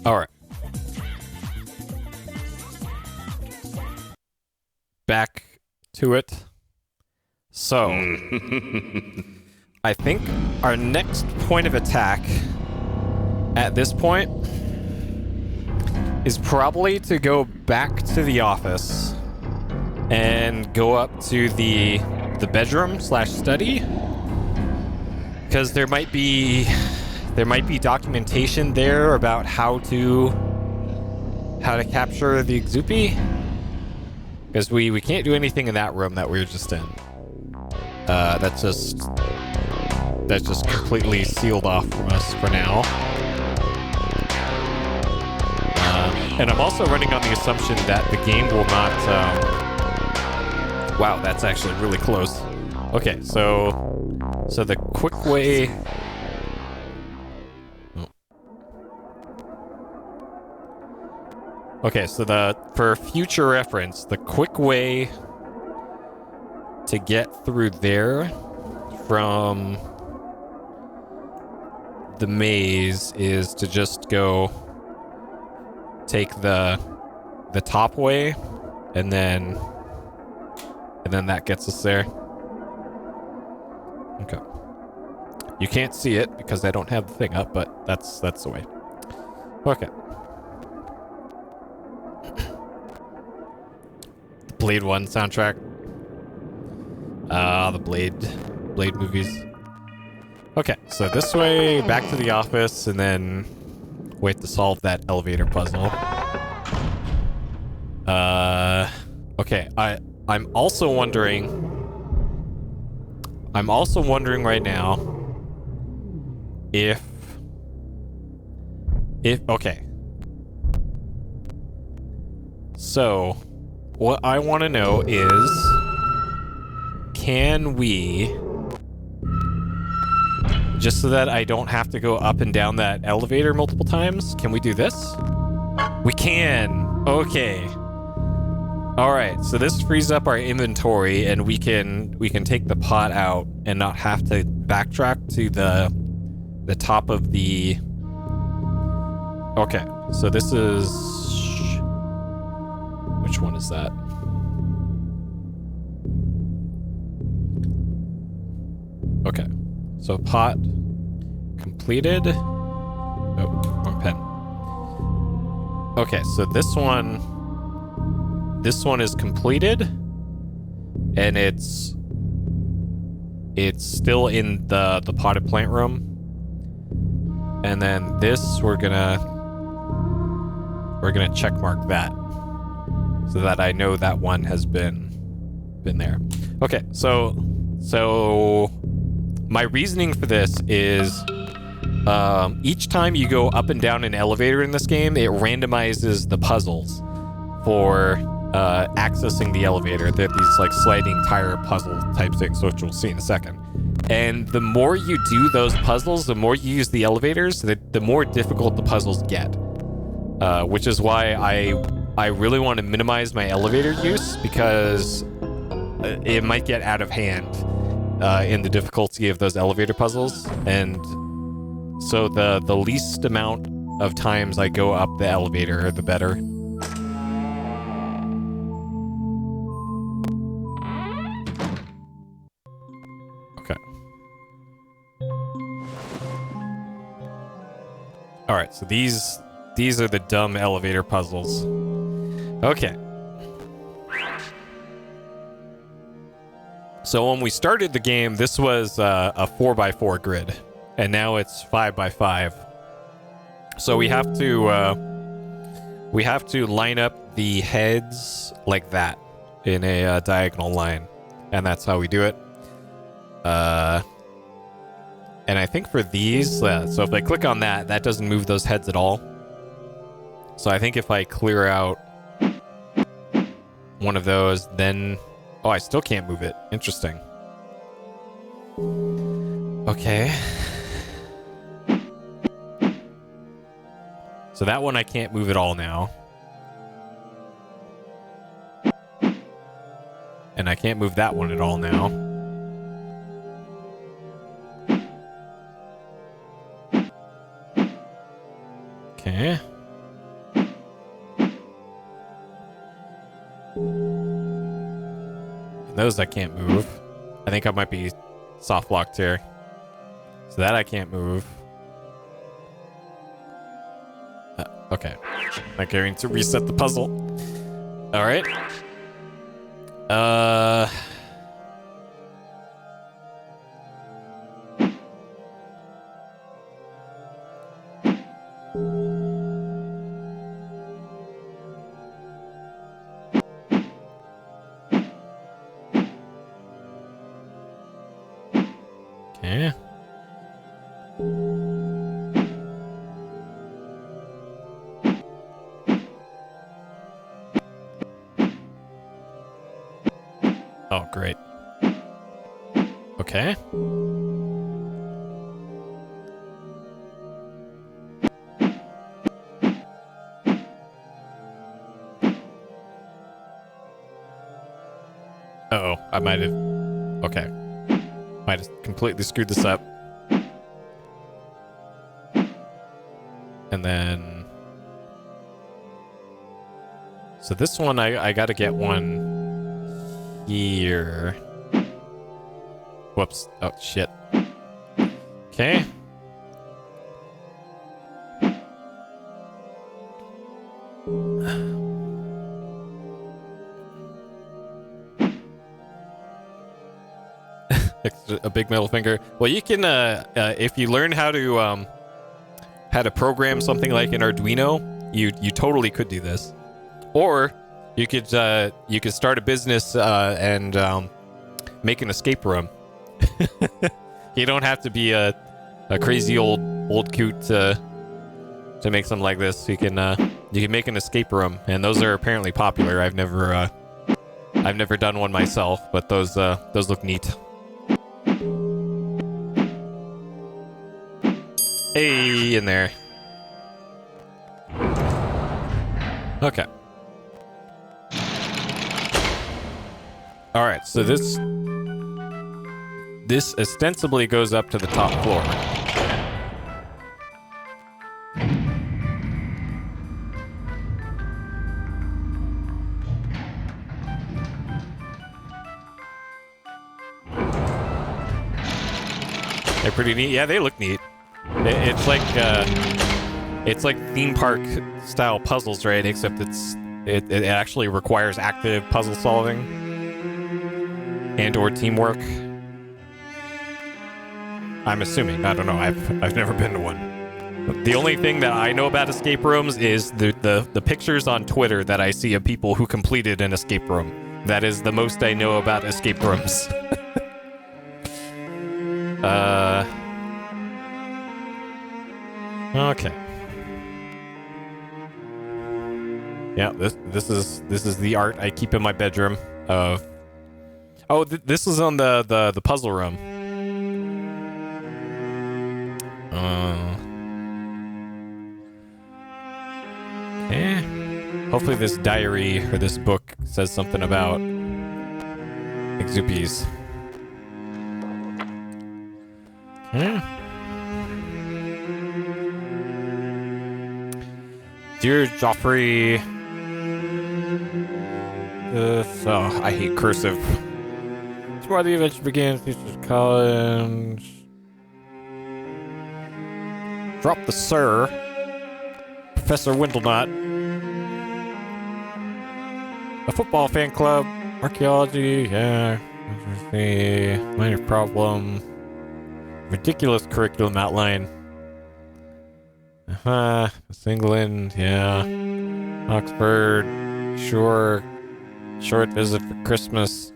All right. Back to it. So, I think our next point of attack at this point is probably to go back to the office and go up to the bedroom / study, because there might be documentation there about how to capture the Exupi, because we can't do anything in that room that we were just in. That's just completely sealed off from us for now. And I'm also running on the assumption that the game will not. Wow, that's actually really close. Okay, so the quick way. Okay, so for future reference, the quick way to get through there from the maze is to just go take the top way, and then that gets us there. Okay. You can't see it because I don't have the thing up, but that's the way. Okay. Blade 1 soundtrack. The Blade movies. Okay, so this way, back to the office, and then wait to solve that elevator puzzle. Okay, I'm also wondering right now if okay. So, what I want to know is, can we, just so that I don't have to go up and down that elevator multiple times, can we do this? We can. Okay. All right, so this frees up our inventory, and we can take the pot out and not have to backtrack to the top of the. Okay, so this is which one is that? Okay, so pot completed. Oh, wrong pen. Okay, so this one is completed, and it's still in the potted plant room. And then this we're gonna check mark that so that I know that one has been there. Okay, so my reasoning for this is each time you go up and down an elevator in this game, it randomizes the puzzles for accessing the elevator. They're these like sliding tire puzzle type things, which we'll see in a second. And the more you do those puzzles, the more you use the elevators, the more difficult the puzzles get. Which is why I really want to minimize my elevator use, because it might get out of hand in the difficulty of those elevator puzzles. And so the least amount of times I go up the elevator, the better. Okay. All right, so these are the dumb elevator puzzles. Okay. So when we started the game, this was a 4x4 grid, and now it's 5x5. So we have to line up the heads like that in a diagonal line, and that's how we do it. And I think for these, so if I click on that, that doesn't move those heads at all. So I think if I clear out one of those, then... Oh, I still can't move it. Interesting. Okay. So that one I can't move at all now. And I can't move that one at all now. Okay. Those I can't move. I think I might be soft locked here. So that I can't move. Okay. I'm going to reset the puzzle. All right. Okay. Oh, great. Okay. Uh-oh, I might have... Okay. Might have completely screwed this up. And then... So this one, I gotta get one here. Whoops. Oh, shit. Okay. A big middle finger. Well, you can, if you learn how to program something like an Arduino, you totally could do this. Or you could start a business and make an escape room. You don't have to be a crazy old coot to make something like this. You can make an escape room, and those are apparently popular. I've never done one myself, but those look neat. Hey, in there. All right, so this ostensibly goes up to the top floor. They're pretty neat. Yeah, they look neat. It's like theme park style puzzles, right? Except it actually requires active puzzle solving and or teamwork. I'm assuming. I don't know. I've never been to one. The only thing that I know about escape rooms is the pictures on Twitter that I see of people who completed an escape room. That is the most I know about escape rooms. Okay. Yeah, this is the art I keep in my bedroom of. Oh, this is on the puzzle room. Okay. Hopefully this diary or this book says something about Exupies. Okay. Dear Joffrey, I hate cursive. Tomorrow the adventure begins. Teachers Collins. Drop the sir. Professor Windlenut. A football fan club. Archaeology. Yeah. Minor problem. Ridiculous curriculum outline. England, yeah. Oxford, sure. Short visit for Christmas.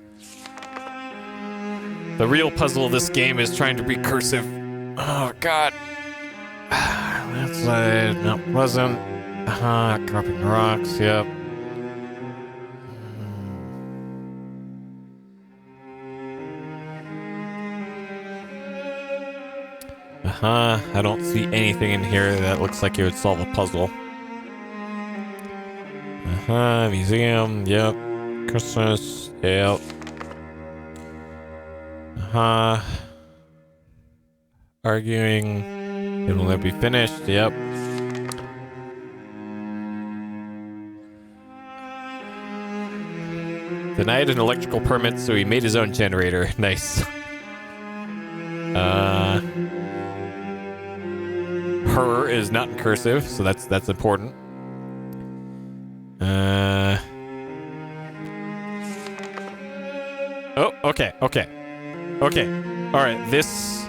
The real puzzle of this game is trying to be cursive. Oh, God. That's not pleasant. Dropping rocks, yep. I don't see anything in here that looks like it would solve a puzzle. Museum, yep. Christmas, yep. Arguing, it will never be finished, yep. Denied an electrical permit, so he made his own generator. Nice. Her is not in cursive, so that's important. Oh, okay. All right, this.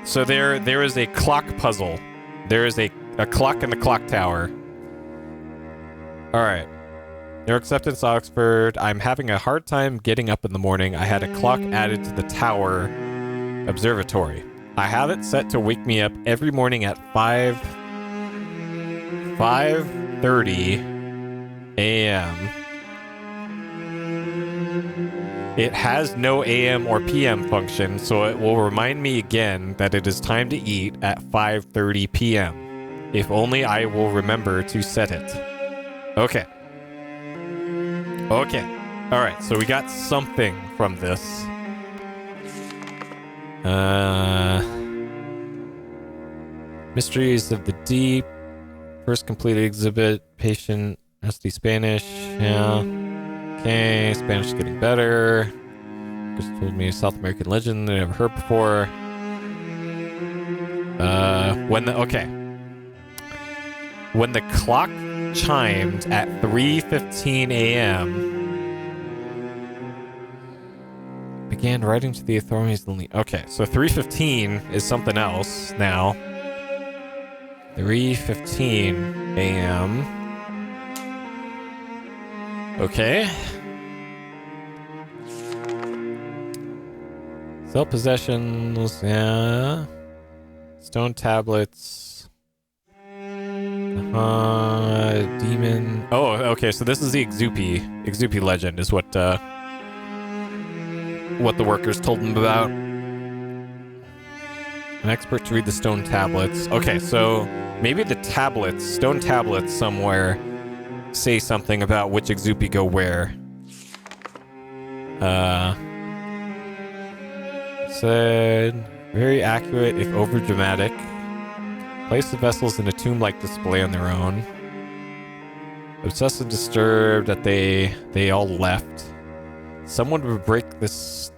So there is a clock puzzle. There is a clock in the clock tower. All right. Your acceptance, Oxford. I'm having a hard time getting up in the morning. I had a clock added to the tower observatory. I have it set to wake me up every morning at 5:30 a.m. It has no AM or PM function, so it will remind me again that it is time to eat at 5:30 p.m. If only I will remember to set it. Okay. All right, so we got something from this. Mysteries of the Deep. First completed exhibit. Patient. Rusty Spanish. Yeah. Okay. Spanish is getting better. Just told me a South American legend that I never heard before. When the clock chimed at 3:15 a.m. Began writing to the authorities. Okay, so 3:15 is something else now. 3:15 a.m. Okay. Cell possessions, yeah. Stone tablets. Demon. Oh, okay, so this is the Exupi legend is what the workers told him about. An expert to read the stone tablets. Okay, so maybe the stone tablets somewhere say something about which Exupi go where. Said very accurate if over dramatic. Place the vessels in a tomb-like display on their own. Obsessed and disturbed that they all left. Someone would break this.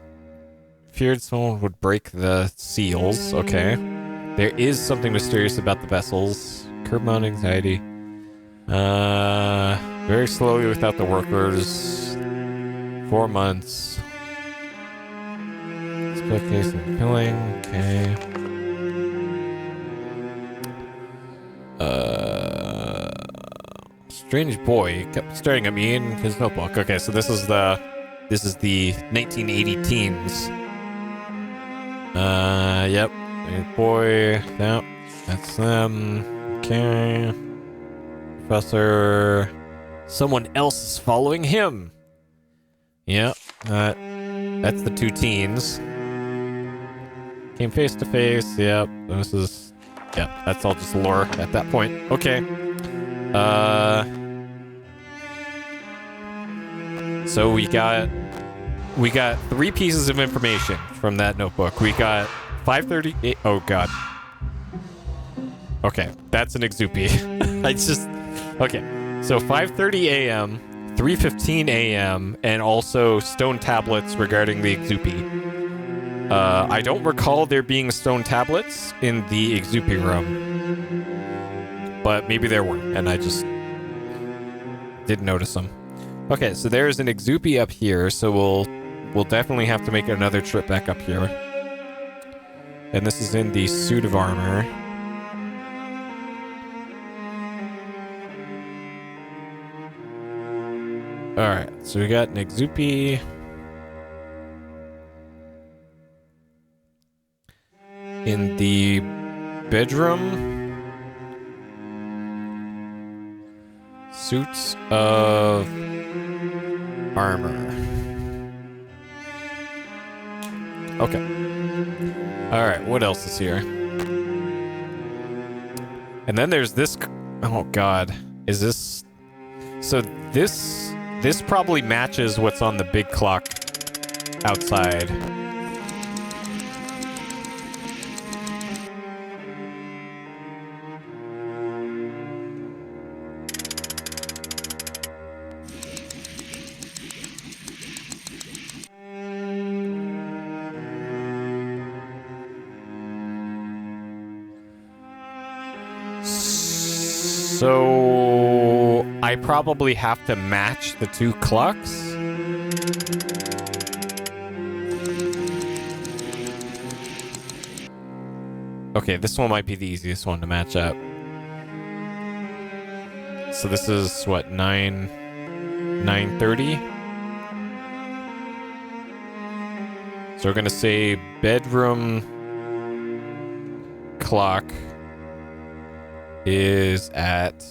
Feared someone would break the seals. Okay. There is something mysterious about the vessels. Curb amount anxiety. Very slowly without the workers. 4 months. Split case and killing. Okay. Strange boy kept staring at me in his notebook. Okay, so this is the 1980 teens. Yep. Strange boy. Yep. That's them. Okay. Professor. Someone else is following him. Yep. That's the 2 teens. Came face to face. Yep. This is. Yep. That's all just lore at that point. Okay. So we got 3 pieces of information from that notebook. We got 5:30. Oh god. Okay, that's an Exupi. Okay. So 5:30 a.m., 3:15 a.m., and also stone tablets regarding the Exupi. I don't recall there being stone tablets in the Exupi room, but maybe there were, and I just didn't notice them. Okay, so there's an Exupi up here, so we'll definitely have to make another trip back up here. And this is in the suit of armor. Alright, so we got an Exupi. In the bedroom. Suits of armor. Okay. Alright, what else is here? And then there's this. Oh god. Is this. So this probably matches what's on the big clock outside. So I probably have to match the 2 clocks. Okay, this one might be the easiest one to match up. So this is what, 9:30? So we're gonna say bedroom clock is at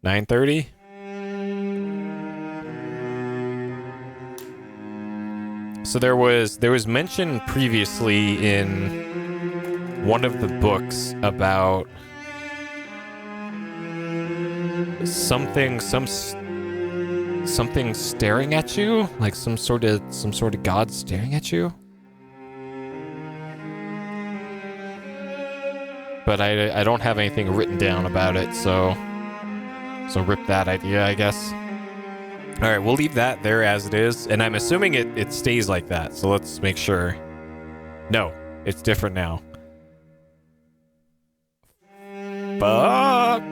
9:30. So there was mention previously in one of the books about something staring at you, like some sort of god staring at you. But I don't have anything written down about it, so rip that idea, I guess. All right, we'll leave that there as it is, and I'm assuming it stays like that. So let's make sure. No, it's different now. Fuck.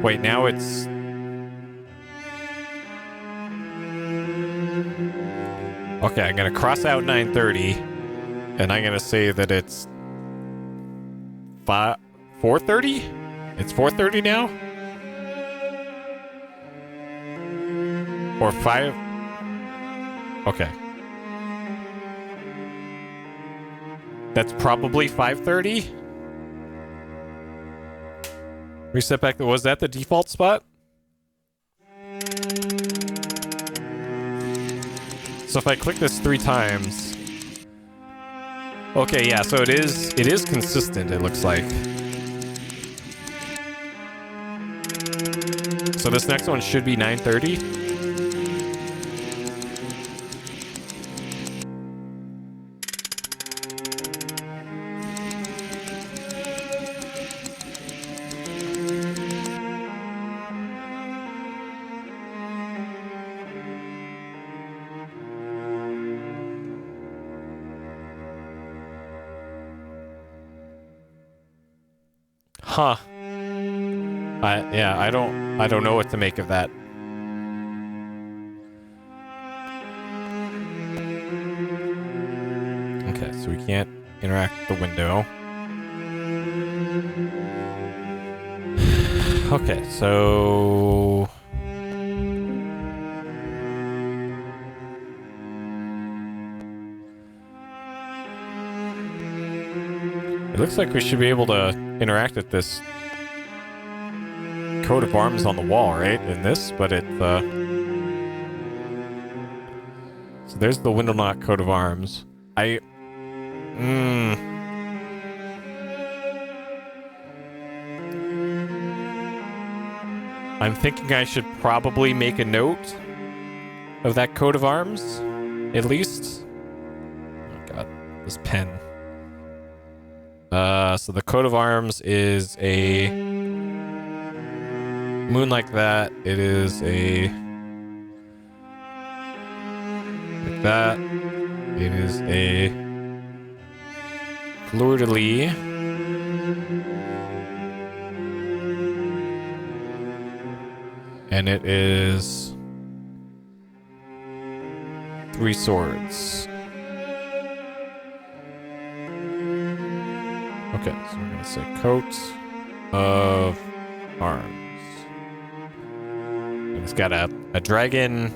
Wait, now it's. Okay, I'm gonna cross out 9:30, and I'm gonna say that it's 4:30? It's 4:30 now? Or 5? Okay. That's probably 5:30? Reset back. Was that the default spot? So if I click this 3 times. Okay, yeah, so it is consistent, it looks like. So this next one should be 9:30. Huh. I don't know what to make of that. Okay, so we can't interact with the window. Okay, so it looks like we should be able to interact with this coat of arms on the wall, right? In this, but it, so there's the window knock coat of arms. I'm thinking I should probably make a note of that coat of arms, at least. Oh god, this pen. So the coat of arms is a moon like that. It is a like that. It is a fleur-de-lis. And it is 3 swords. Okay, so we're gonna say coat of arms. And it's got a dragon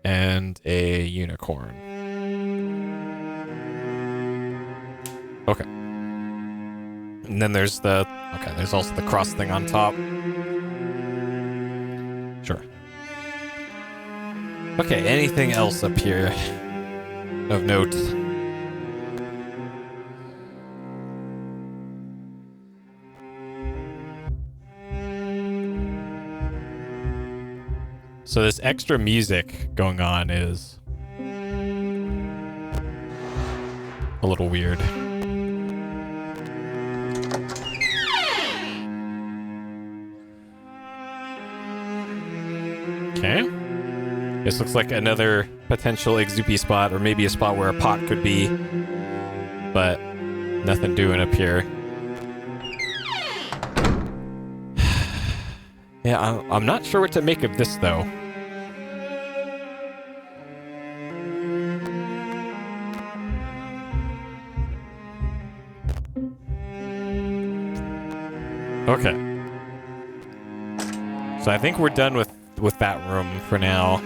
and a unicorn. Okay. And then there's there's also the cross thing on top. Sure. Okay, anything else up here of note? So this extra music going on is a little weird. Okay. This looks like another potential Exupi spot, or maybe a spot where a pot could be, but nothing doing up here. Yeah, I'm not sure what to make of this, though. Okay. So I think we're done with that room for now.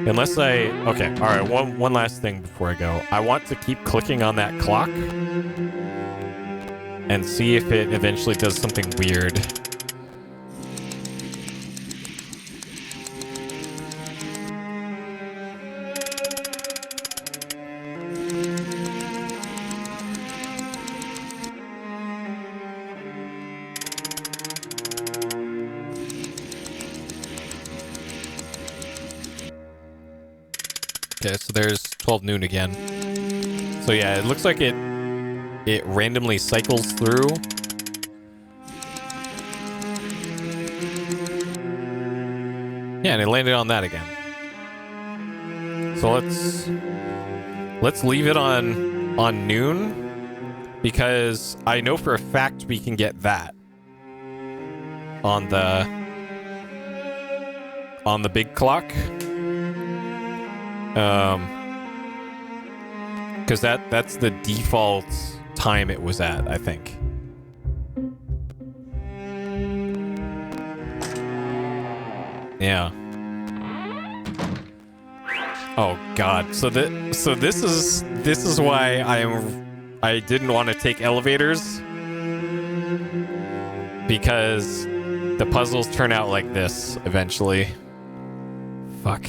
Unless okay, alright, one last thing before I go. I want to keep clicking on that clock and see if it eventually does something weird. Okay, so there's 12 noon again. So yeah, it looks like it randomly cycles through. Yeah, and it landed on that again. So let's leave it on noon, because I know for a fact we can get that on the big clock. Because that's the default time it was at, I think. Yeah. Oh god. So this is why I didn't want to take elevators, because the puzzles turn out like this eventually. Fuck.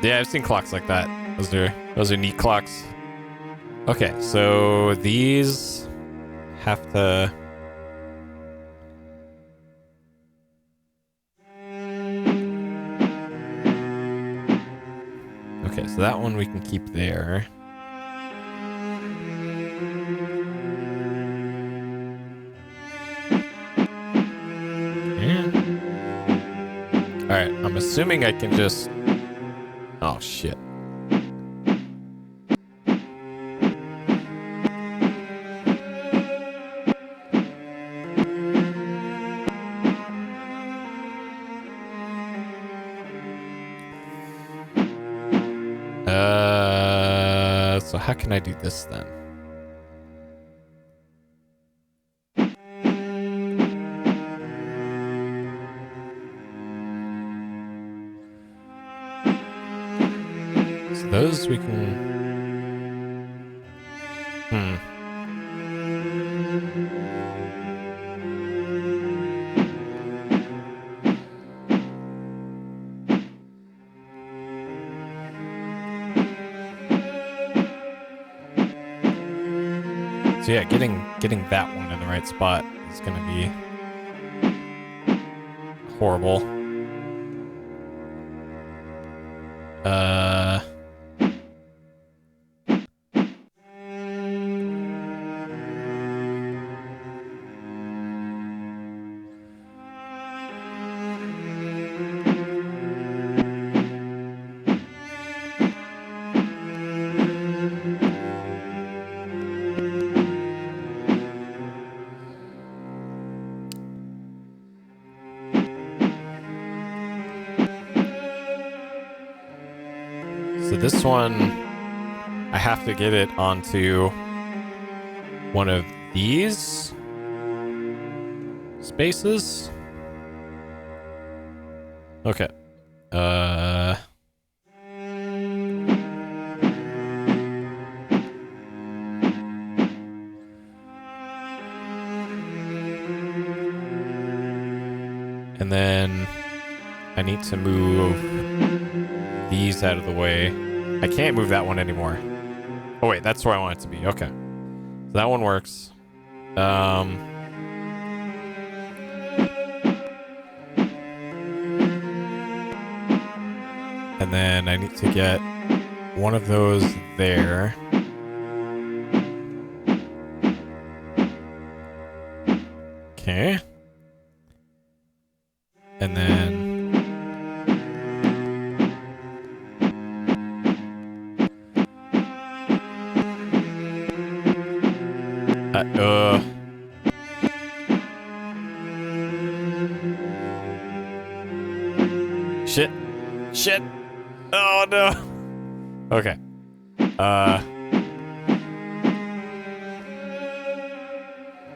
Yeah, I've seen clocks like that. Those are neat clocks. Okay, so these have to. Okay, so that one we can keep there. Alright, I'm assuming I can just... Oh, shit. So how can I do this then? So those we can... So yeah, getting that one in the right spot is gonna be horrible. So this one, I have to get it onto one of these spaces. Okay. And then I need to move these out of the way. I can't move that one anymore. Oh wait, that's where I want it to be. Okay. So that one works. And then I need to get one of those there. Okay. And then Shit. Oh no. Okay.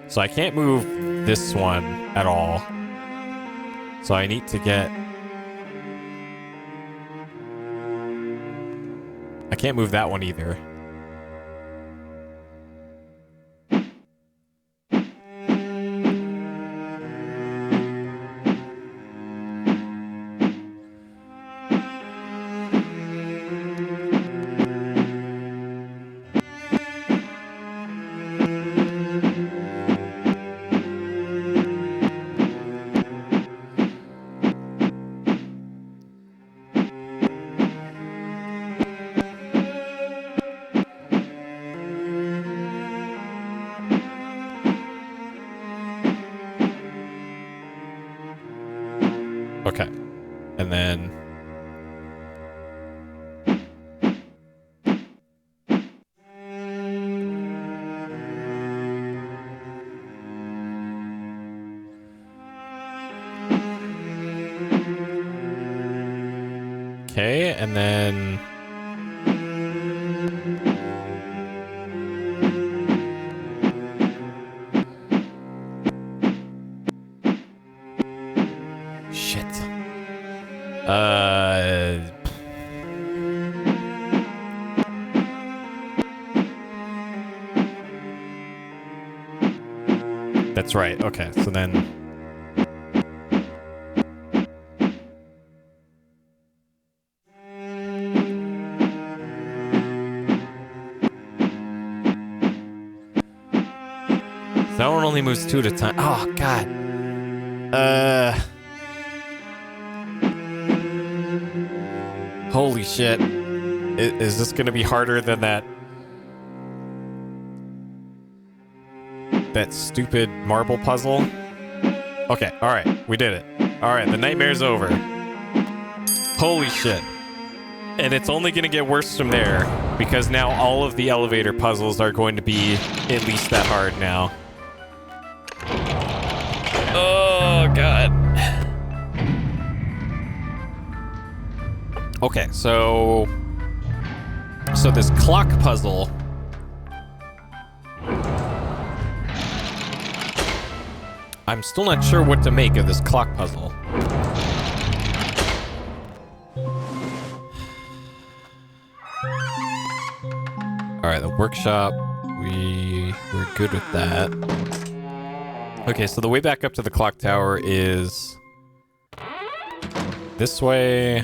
So I can't move this one at all. So I need to get... I can't move that one either. Okay. And then... Okay, and then... Shit. That's right. Okay, so then... That one only moves 2 at a time. Oh, God. Holy shit. Is this gonna be harder than that stupid marble puzzle? Okay, alright, we did it. Alright, the nightmare's over. Holy shit. And it's only gonna get worse from there, because now all of the elevator puzzles are going to be at least that hard now. Oh, God. Okay, so this clock puzzle. I'm still not sure what to make of this clock puzzle. Alright, the workshop. We're good with that. Okay, so the way back up to the clock tower is this way.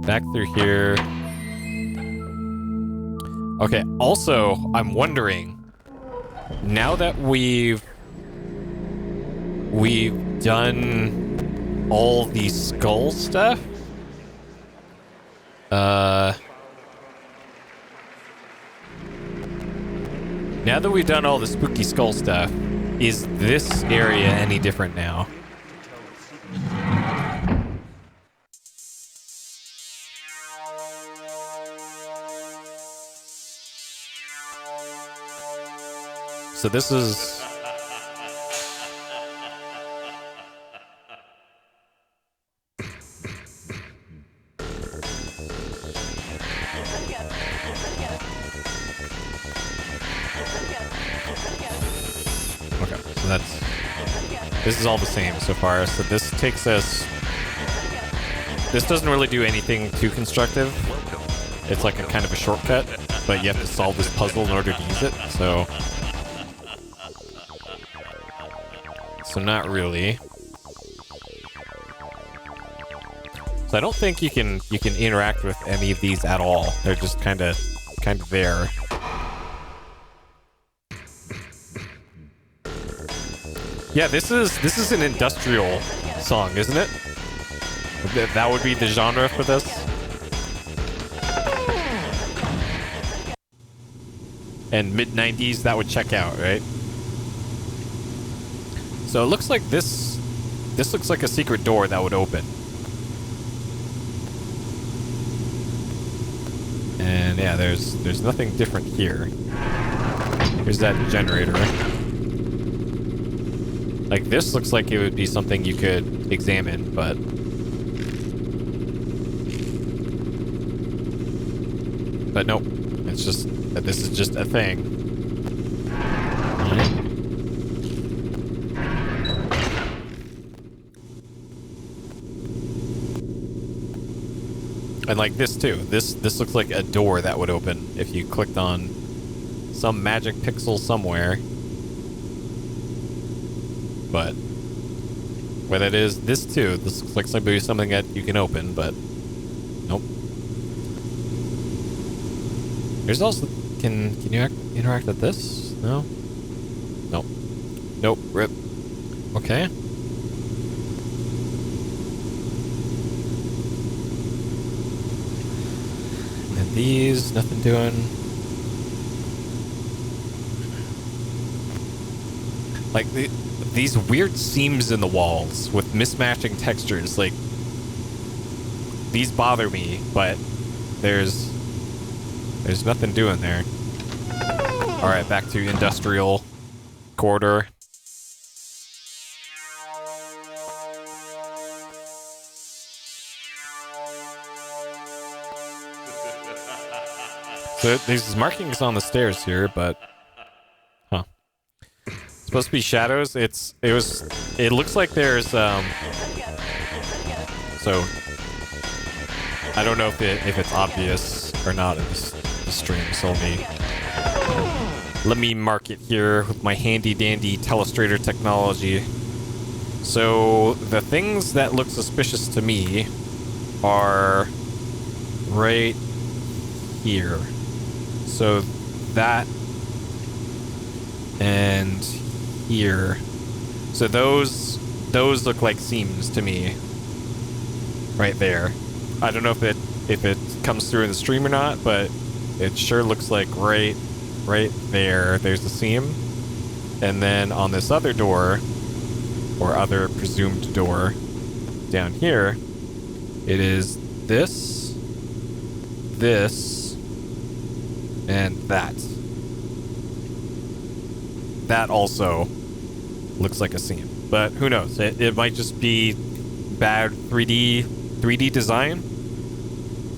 Back through here. Okay, also, I'm wondering, now that we've done all the skull stuff, now that we've done all the spooky skull stuff, is this area any different now? So this is... Okay, so that's... This is all the same so far. So this takes us... This doesn't really do anything too constructive. It's like a kind of a shortcut, but you have to solve this puzzle in order to use it, so... So not really. So I don't think you can interact with any of these at all. They're just kind of there. Yeah, this is an industrial song, isn't it? That would be the genre for this. And mid-90s, that would check out, right? So it looks like this looks like a secret door that would open. And yeah, there's nothing different here. Here's that generator. Like, this looks like it would be something you could examine, but... But nope. It's just that this is just a thing. And like this too. This looks like a door that would open if you clicked on some magic pixel somewhere. But what it is, this too. This looks like something that you can open, but nope. There's also can you interact with this? No. Nope. Nope. Rip. Okay. These, nothing doing. Like, these weird seams in the walls with mismatching textures, like, these bother me, but there's nothing doing there. Alright, back to industrial corridor. So there's markings on the stairs here, but huh. It's supposed to be shadows. It looks like there's so I don't know if it's obvious or not in this stream, so let me mark it here with my handy dandy Telestrator technology. So the things that look suspicious to me are right here. So that and here. So those look like seams to me. Right there. I don't know if it comes through in the stream or not, but it sure looks like right there. There's a seam. And then on this other door, or other presumed door, down here, it is this, and that. That also looks like a seam. But who knows? It might just be bad 3D design.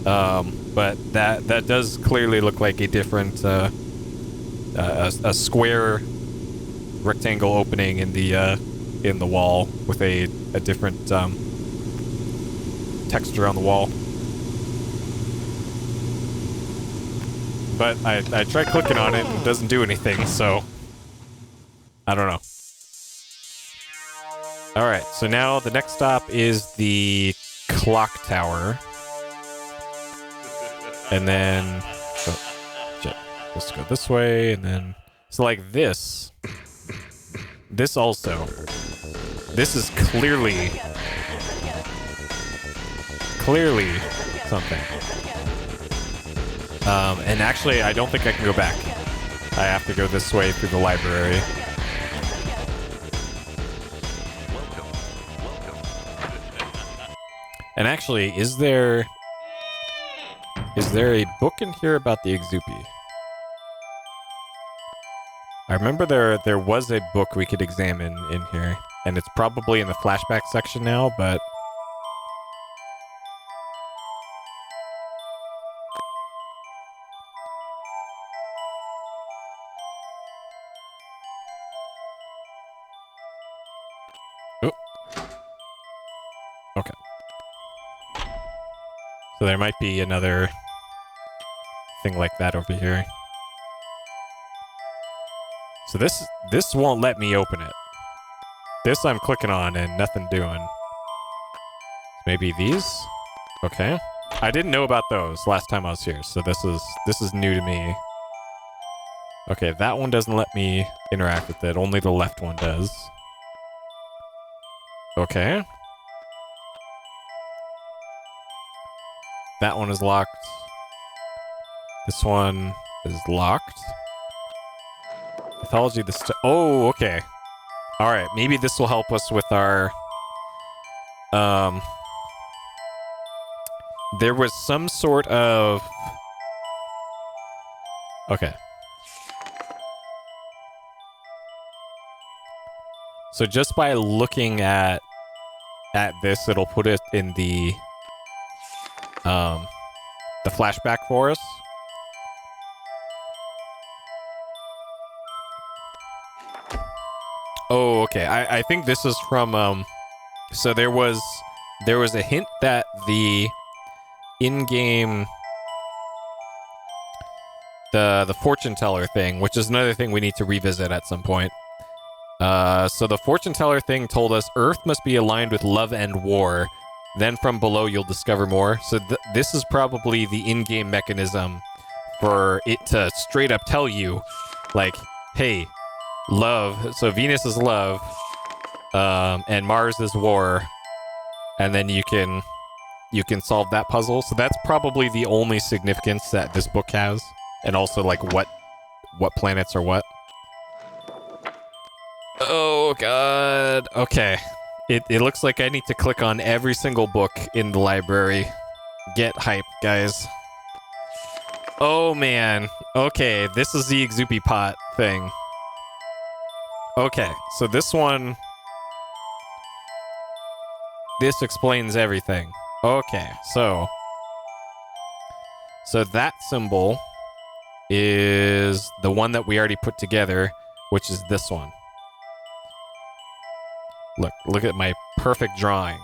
But that does clearly look like a different a square rectangle opening in the wall with a different texture on the wall. But I tried clicking on it and it doesn't do anything, so I don't know. Alright, so now the next stop is the clock tower. And then let's go this way, and then so like this also, this is clearly something. And actually I don't think I can go back. I have to go this way through the library. And actually, is there a book in here about the Exupi? I remember there was a book we could examine in here, and it's probably in the flashback section now, but oh. Okay. So there might be another thing like that over here. So this won't let me open it. This I'm clicking on and nothing doing. Maybe these? Okay. I didn't know about those last time I was here, so this is new to me. Okay, that one doesn't let me interact with it. Only the left one does. Okay. That one is locked. This one is locked. Mythology, oh, okay. Alright, maybe this will help us with our... There was some sort of... Okay. So just by looking at this, it'll put it in the flashback for us. Oh, okay. I think this is from so there was a hint that the in-game the fortune teller thing, which is another thing we need to revisit at some point. So the fortune teller thing told us Earth must be aligned with love and war. Then from below you'll discover more. So this is probably the in-game mechanism for it to straight up tell you, like, hey, love. So Venus is love, and Mars is war, and then you can solve that puzzle. So that's probably the only significance that this book has, and also like what planets are what. Oh god. Okay. It looks like I need to click on every single book in the library. Get hype, guys. Oh man. Okay, this is the Exupi pot thing. Okay, so this one... This explains everything. Okay, so that symbol is the one that we already put together, which is this one. Look at my perfect drawing.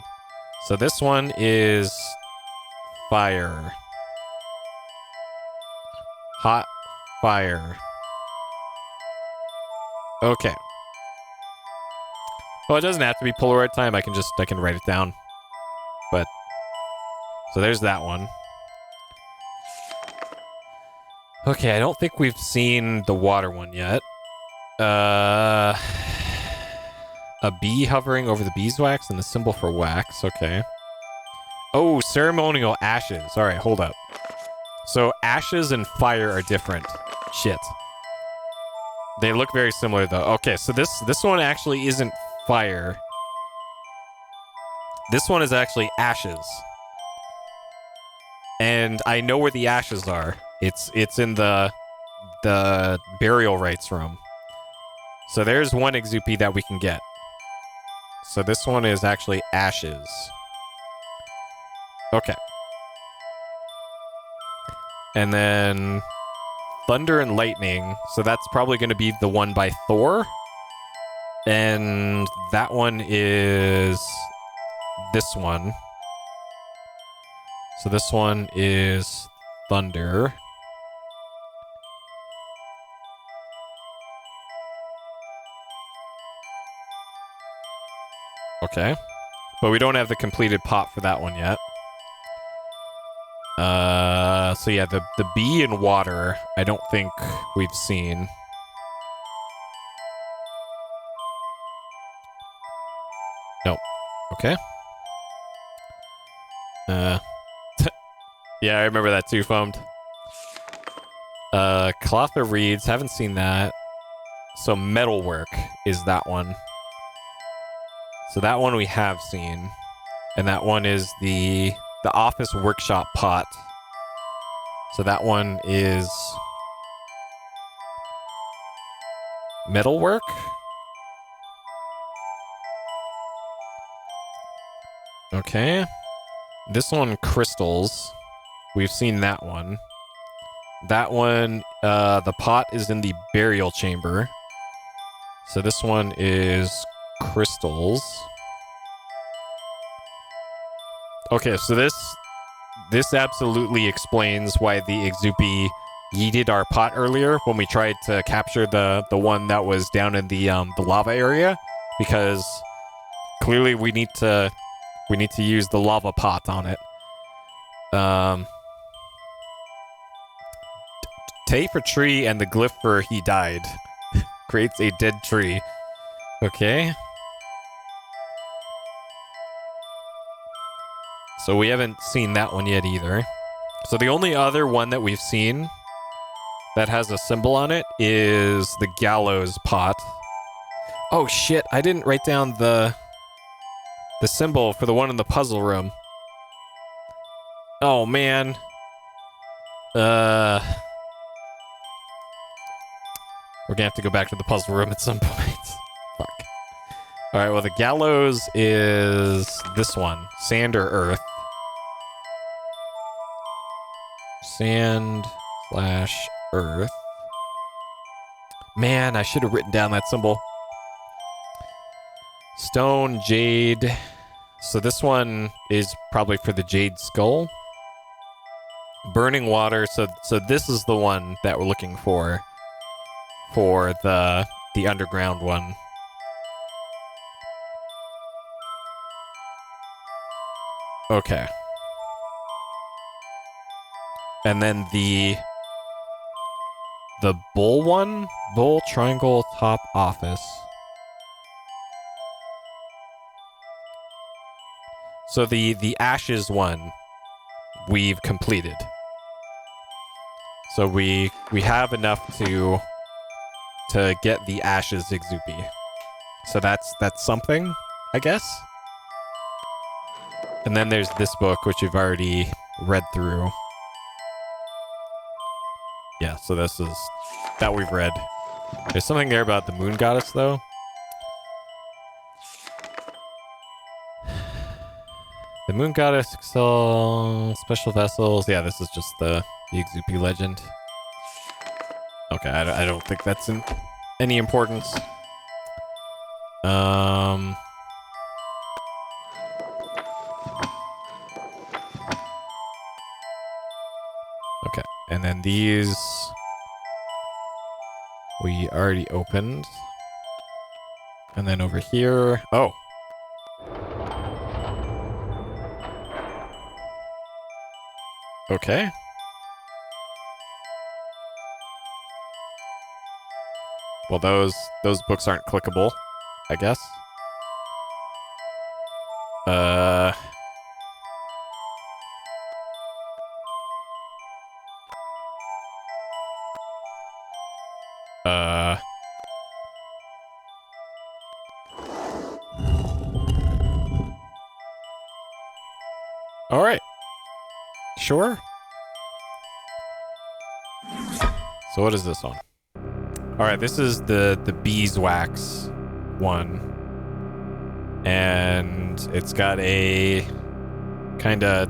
So this one is fire. Hot fire. Okay. Well, it doesn't have to be Polaroid time. I can write it down. But so there's that one. Okay, I don't think we've seen the water one yet. A bee hovering over the beeswax and the symbol for wax. Okay. Oh, ceremonial ashes. All right, hold up. So ashes and fire are different. Shit. They look very similar though. Okay, so this one actually isn't fire. This one is actually ashes. And I know where the ashes are. It's in the burial rites room. So there's one Exupi that we can get. So this one is actually ashes. Okay. And then thunder and lightning. So that's probably going to be the one by Thor. And that one is this one. So this one is thunder. Okay. But we don't have the completed pot for that one yet. So yeah, the bee and water, I don't think we've seen. Nope. Okay. Yeah, I remember that too, Foamed. Cloth of reeds, haven't seen that. So metalwork is that one. So that one we have seen. And that one is the office workshop pot. So that one is metalwork. Okay. This one, crystals. We've seen that one. That one, the pot is in the burial chamber. So this one is crystals. Okay, so this absolutely explains why the Exupi yeeted our pot earlier when we tried to capture the one that was down in the lava area, because clearly we need to use the lava pot on it. Tay for tree and the glyph for he died creates a dead tree. Okay. So we haven't seen that one yet either. So the only other one that we've seen that has a symbol on it is the gallows pot. Oh shit, I didn't write down the symbol for the one in the puzzle room. Oh man. We're gonna have to go back to the puzzle room at some point. Fuck. Alright, well the gallows is this one. Sand or earth. Sand / earth. Man, I should have written down that symbol. Stone, jade. So this one is probably for the jade skull. Burning water. So this is the one that we're looking for the underground one. Okay. And then the bull one, bull triangle top office. So the ashes one we've completed. So we have enough to get the ashes Exupi. So that's something, I guess. And then there's this book, which you've already read through. Yeah, so this is that we've read. There's something there about the moon goddess, though. The moon goddess excel special vessels. Yeah, this is just the Exupi legend. Okay, I don't think that's in any importance. Okay, and then these we already opened. And then over here, oh. Okay. Well, those books aren't clickable, I guess. All right. Sure. So what is this one? All right, this is the beeswax one. And it's got a kind of,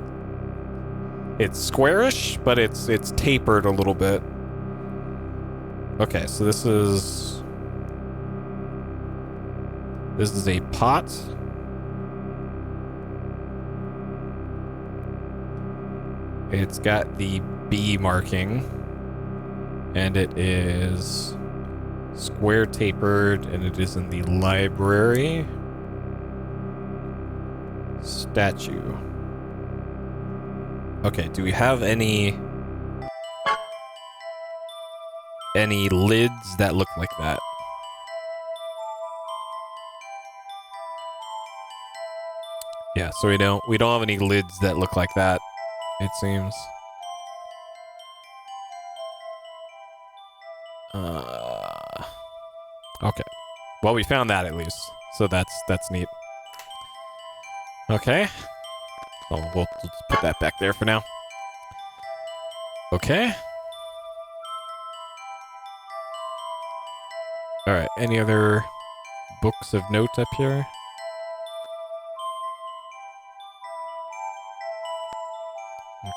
it's squarish, but it's tapered a little bit. Okay, so this is a pot. It's got the B marking, and it is square tapered, and it is in the library. Statue. Okay, do we have any lids that look like that? Yeah, so we don't have any lids that look like that, it seems. Okay. Well, we found that at least. So that's neat. Okay. So we'll just put that back there for now. Okay. All right. Any other books of note up here?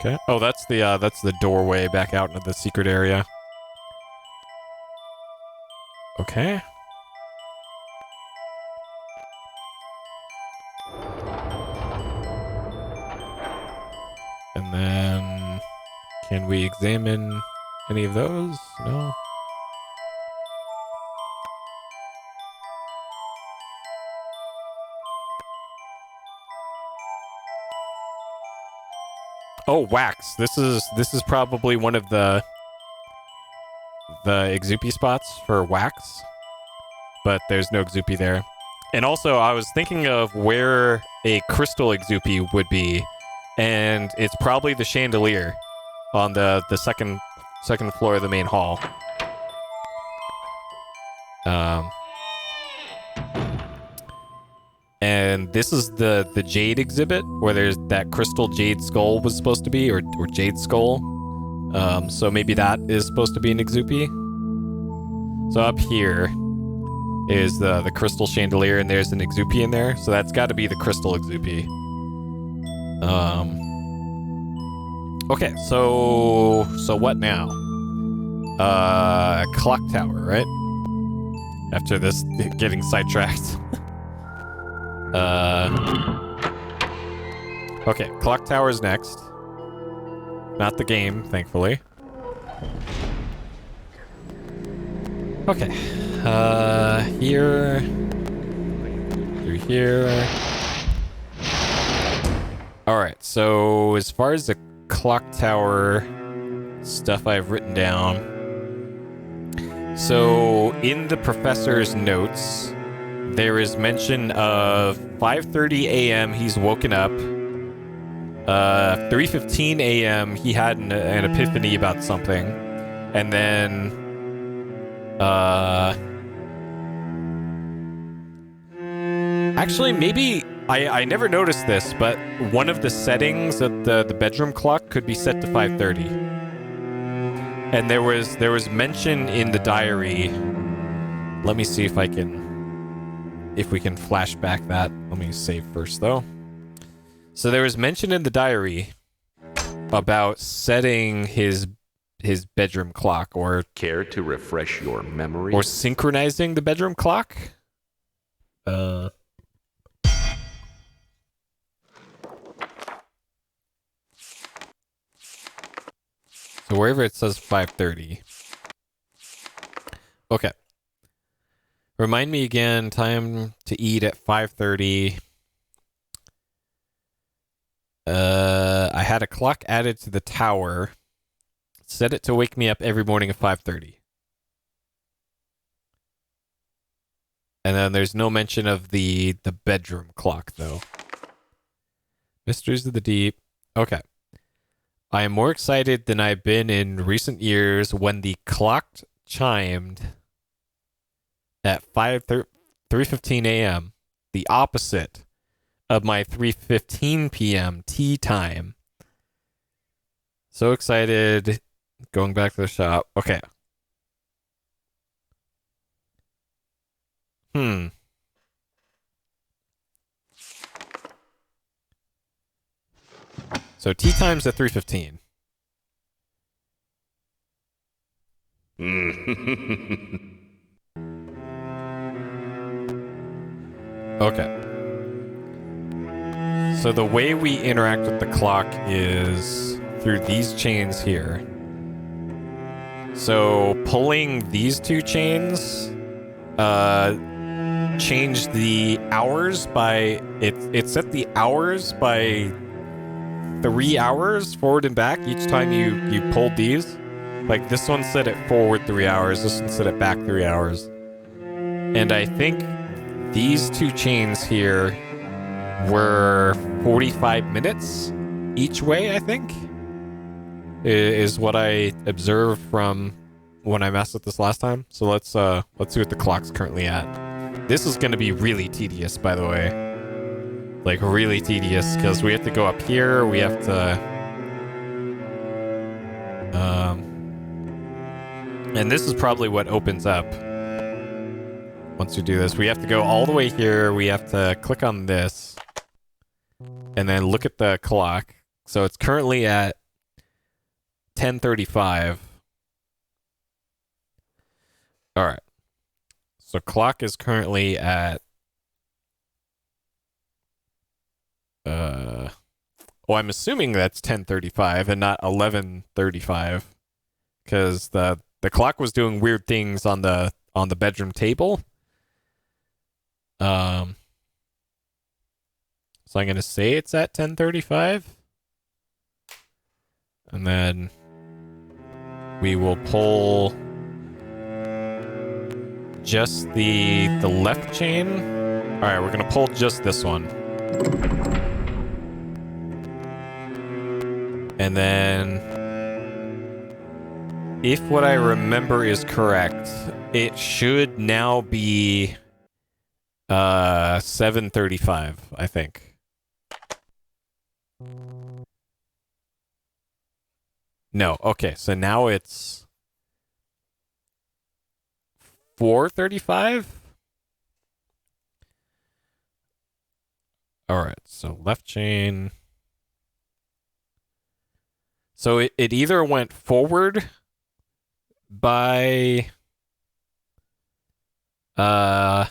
Okay. Oh, that's the doorway back out into the secret area. Okay. And then, can we examine any of those? No. Oh, wax. This is probably one of the Exupi spots for wax, but there's no Exupi there. And also, I was thinking of where a crystal Exupi would be, and it's probably the chandelier on the second floor of the main hall. And this is the Jade exhibit, where there's that crystal Jade skull was supposed to be, or Jade skull. So maybe that is supposed to be an Exupi. So up here is the crystal chandelier, and there's an Exupi in there. So that's got to be the crystal Exupi. Okay, so what now? Clock tower, right? After this getting sidetracked. Okay, clock tower's next. Not the game, thankfully. Okay. Here. Through here. Alright, so as far as the clock tower stuff I've written down. So in the professor's notes, there is mention of 5:30 a.m. he's woken up. 3:15 a.m. he had an epiphany about something. And then actually, maybe I never noticed this, but one of the settings of the bedroom clock could be set to 5:30. And there was mention in the diary. Let me see if we can flash back that. Let me save first though. So there was mention in the diary about setting his bedroom clock, or Care to refresh your memory? or synchronizing the bedroom clock. So wherever it says 5:30. Okay. Remind me again, time to eat at 5:30. I had a clock added to the tower. Set it to wake me up every morning at 5:30. And then there's no mention of the bedroom clock, though. Mysteries of the Deep. Okay. I am more excited than I've been in recent years when the clock chimed at 3:15 a.m., the opposite of my 3:15 p.m. tea time. So excited. Going back to the shop. Okay. So tea time's at 3:15. Okay. So the way we interact with the clock is through these chains here. So pulling these two chains change the hours by it set the hours by 3 hours forward and back each time you pulled these. Like this one set it forward 3 hours, this one set it back 3 hours. And I think these two chains here were 45 minutes each way, I think, is what I observed from when I messed with this last time. So let's see what the clock's currently at. This is going to be really tedious, by the way. Like, really tedious, because we have to go up here, we have to... and this is probably what opens up once we do this. We have to go all the way here, we have to click on this, and then look at the clock. So it's currently at 10:35. All right. So clock is currently at well, I'm assuming that's 10:35 and not 11:35 because the clock was doing weird things on the bedroom table. So I'm going to say it's at 10:35. And then we will pull just the left chain. All right, we're going to pull just this one. And then if what I remember is correct, it should now be 7:35, I think. No, okay, so now it's 4:35? All right, so left chain. So it either went forward by by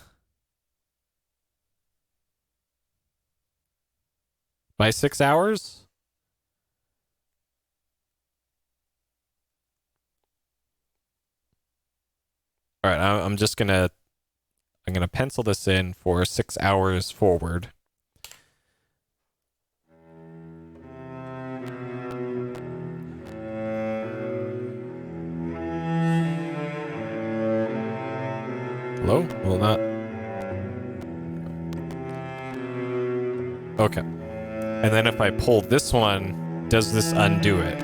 6 hours. All right, I'm gonna pencil this in for 6 hours forward. Hello? Will not. Okay. And then if I pull this one, does this undo it?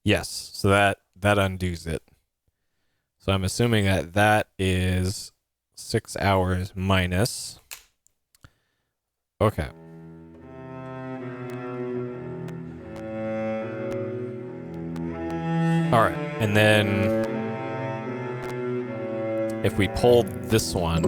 Yes, so that undoes it. So I'm assuming that is 6 hours minus. Okay. All right, and then if we pull this one,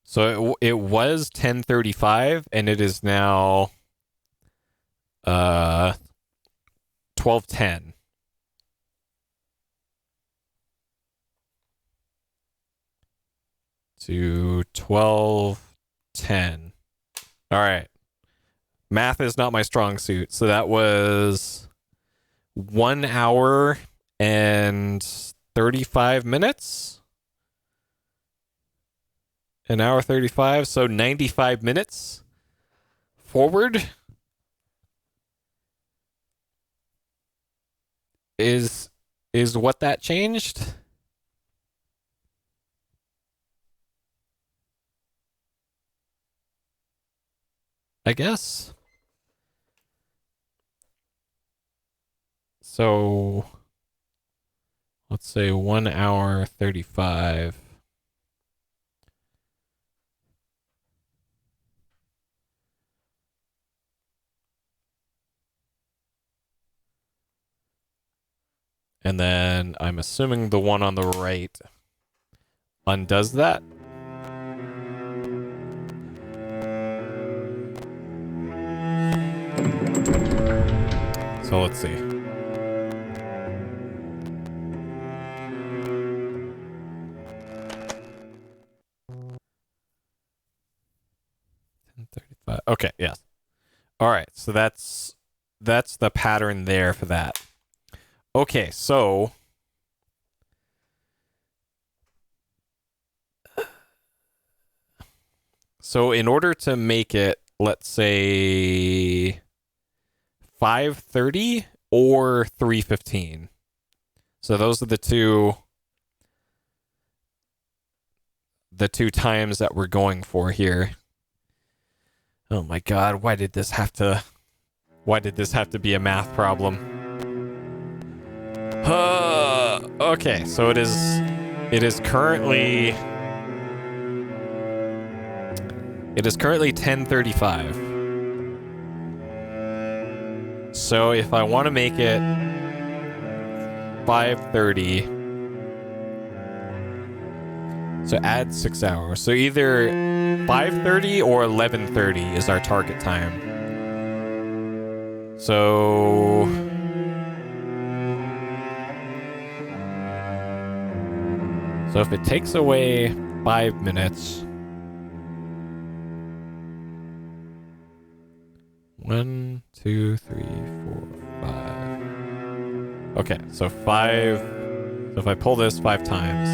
so it was 10:35 and it is now 12:10. To 12:10. All right. Math is not my strong suit. So that was 1 hour and 35 minutes. An hour 35, so 95 minutes forward is what that changed. I guess. So let's say 1 hour 35. And then I'm assuming the one on the right undoes that. So let's see. Okay, yes. All right, so that's the pattern there for that. Okay, so in order to make it, let's say 5:30 or 3:15. So those are the two times that we're going for here. Oh my god, why did this have to be a math problem? Okay, so it is currently 10:35. So if I want to make it 5:30, so add 6 hours. So either 5:30 or 11:30 is our target time. So if it takes away 5 minutes, 1, 2, 3, 4, 5. Okay, so 5. So if I pull this 5 times.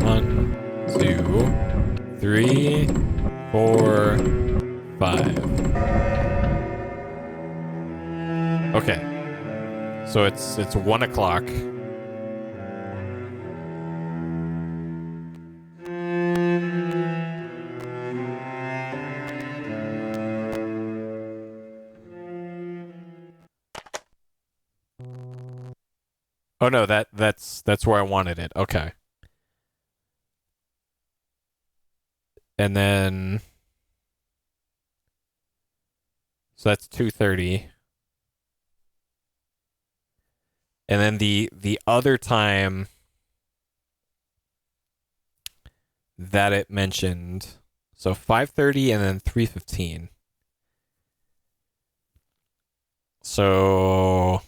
1, 2, 3, 4, 5. Okay. So it's 1 o'clock. Oh no, that's where I wanted it. Okay. And then so that's 2:30. And then the other time that it mentioned, so 5:30 and then 3:15. So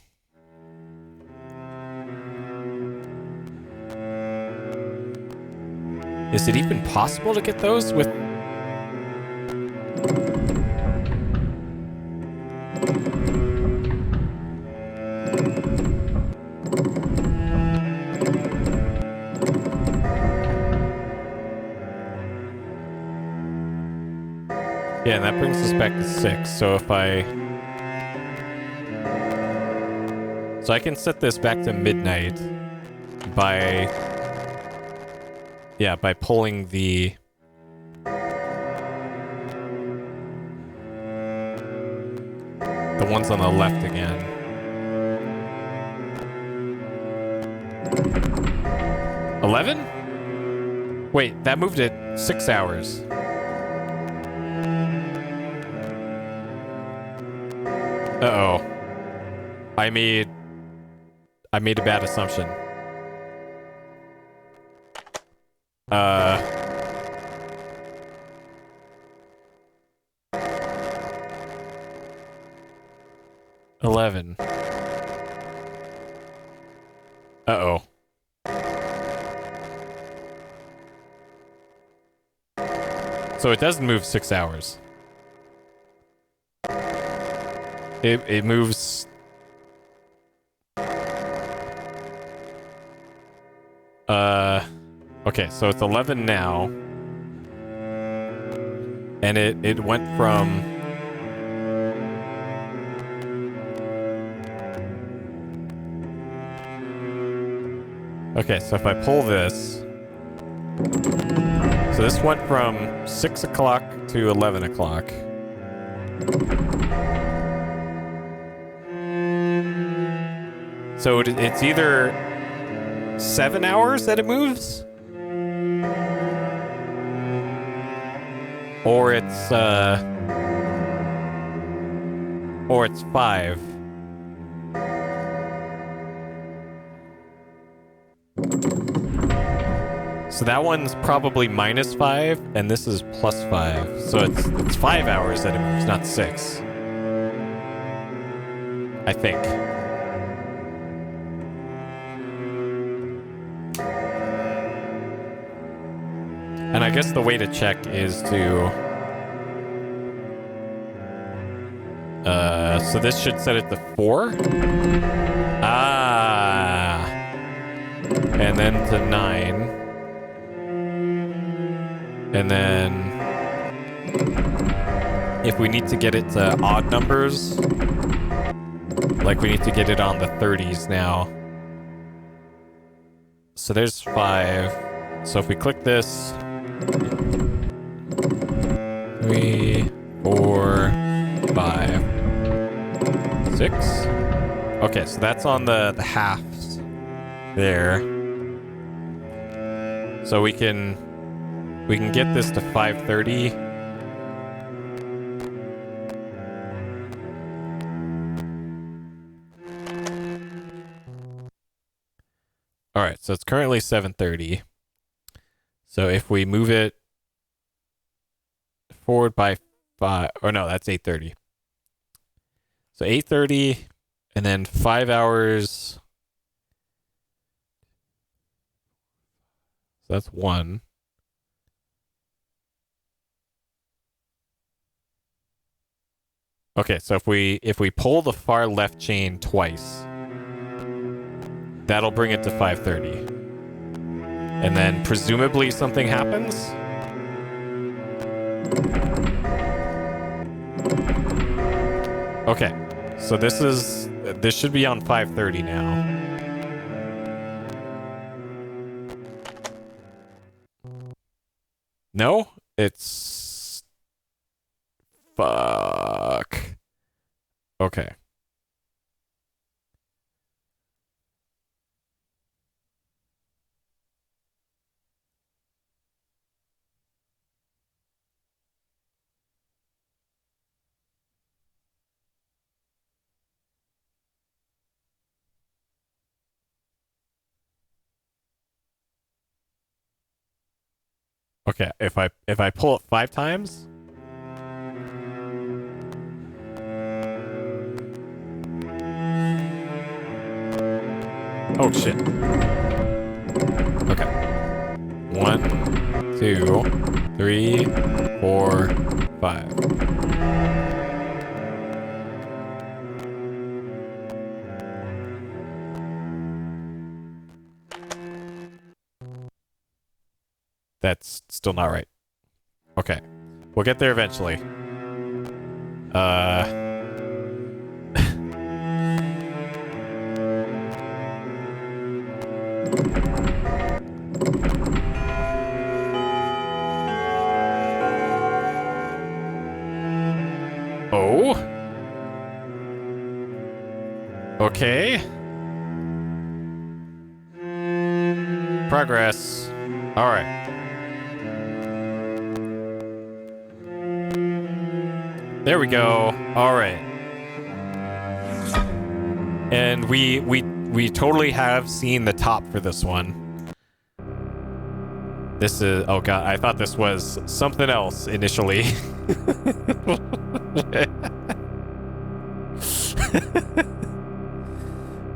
is it even possible to get those with... Yeah, and that brings us back to 6. So if so I can set this back to midnight by pulling the ones on the left again. $11? Wait, that moved it 6 hours. Uh-oh. I made a bad assumption. 11. Uh-oh. So it doesn't move 6 hours. It moves. Okay, so it's 11 now. And it went from... Okay, so if I pull this... So this went from 6 o'clock to 11 o'clock. So it's either 7 hours that it moves, or it's 5. So that one's probably -5, and this is +5. So it's 5 hours that it moves, not 6. I think. And I guess the way to check is to... so this should set it to 4? Ah! And then to 9. And then... if we need to get it to odd numbers, like we need to get it on the 30s now. So there's 5. So if we click this... 3, 4, 5, 6. Okay, so that's on the halves there. So we can get this to 530. All right, so it's currently 7:30. So if we move it forward by 5, or no, that's 8:30. So 8:30, and then 5 hours. So that's 1. Okay, so if we pull the far left chain twice, that'll bring it to 5:30. And then presumably something happens. Okay, so this should be on 5:30 now. No, it's... Fuck. Okay. Okay, if I pull it 5 times. Oh shit. Okay. 1, 2, 3, 4, 5. That's still not right. Okay. We'll get there eventually. Oh. Okay. Progress. All right. There we go. All right. And we totally have seen the top for this one. This is... Oh god, I thought this was something else initially.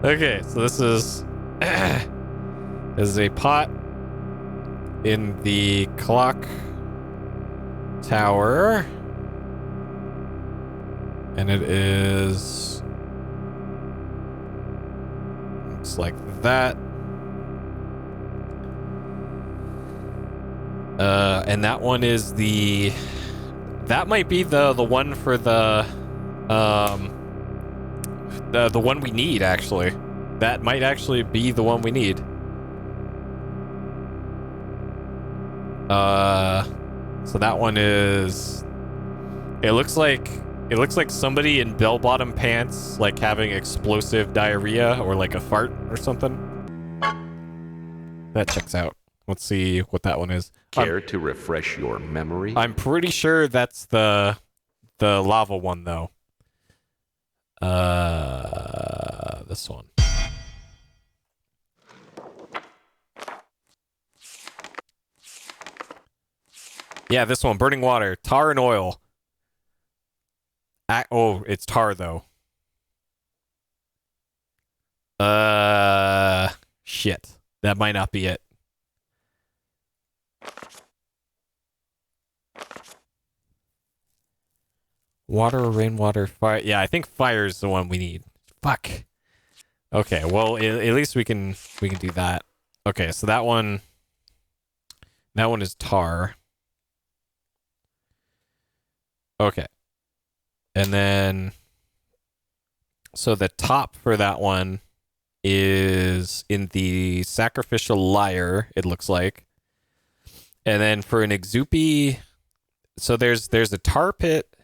Okay, so this is... this is a pot in the clock tower. And it is... looks like that. And that one is the... That might be the one for the one we need, actually. That might actually be the one we need. So that one is... It looks like somebody in bell-bottom pants, like having explosive diarrhea or like a fart or something. That checks out. Let's see what that one is. Care to refresh your memory? I'm pretty sure that's the lava one, though. This one. Yeah, this one. Burning water, tar and oil. Oh, it's tar though. Shit. That might not be it. Water, rainwater, fire. Yeah, I think fire is the one we need. Fuck. Okay, well, at least we can do that. Okay, so that one is tar. Okay. And then so the top for that one is in the sacrificial lyre, it looks like. And then for an Exupi, so there's a tar pit.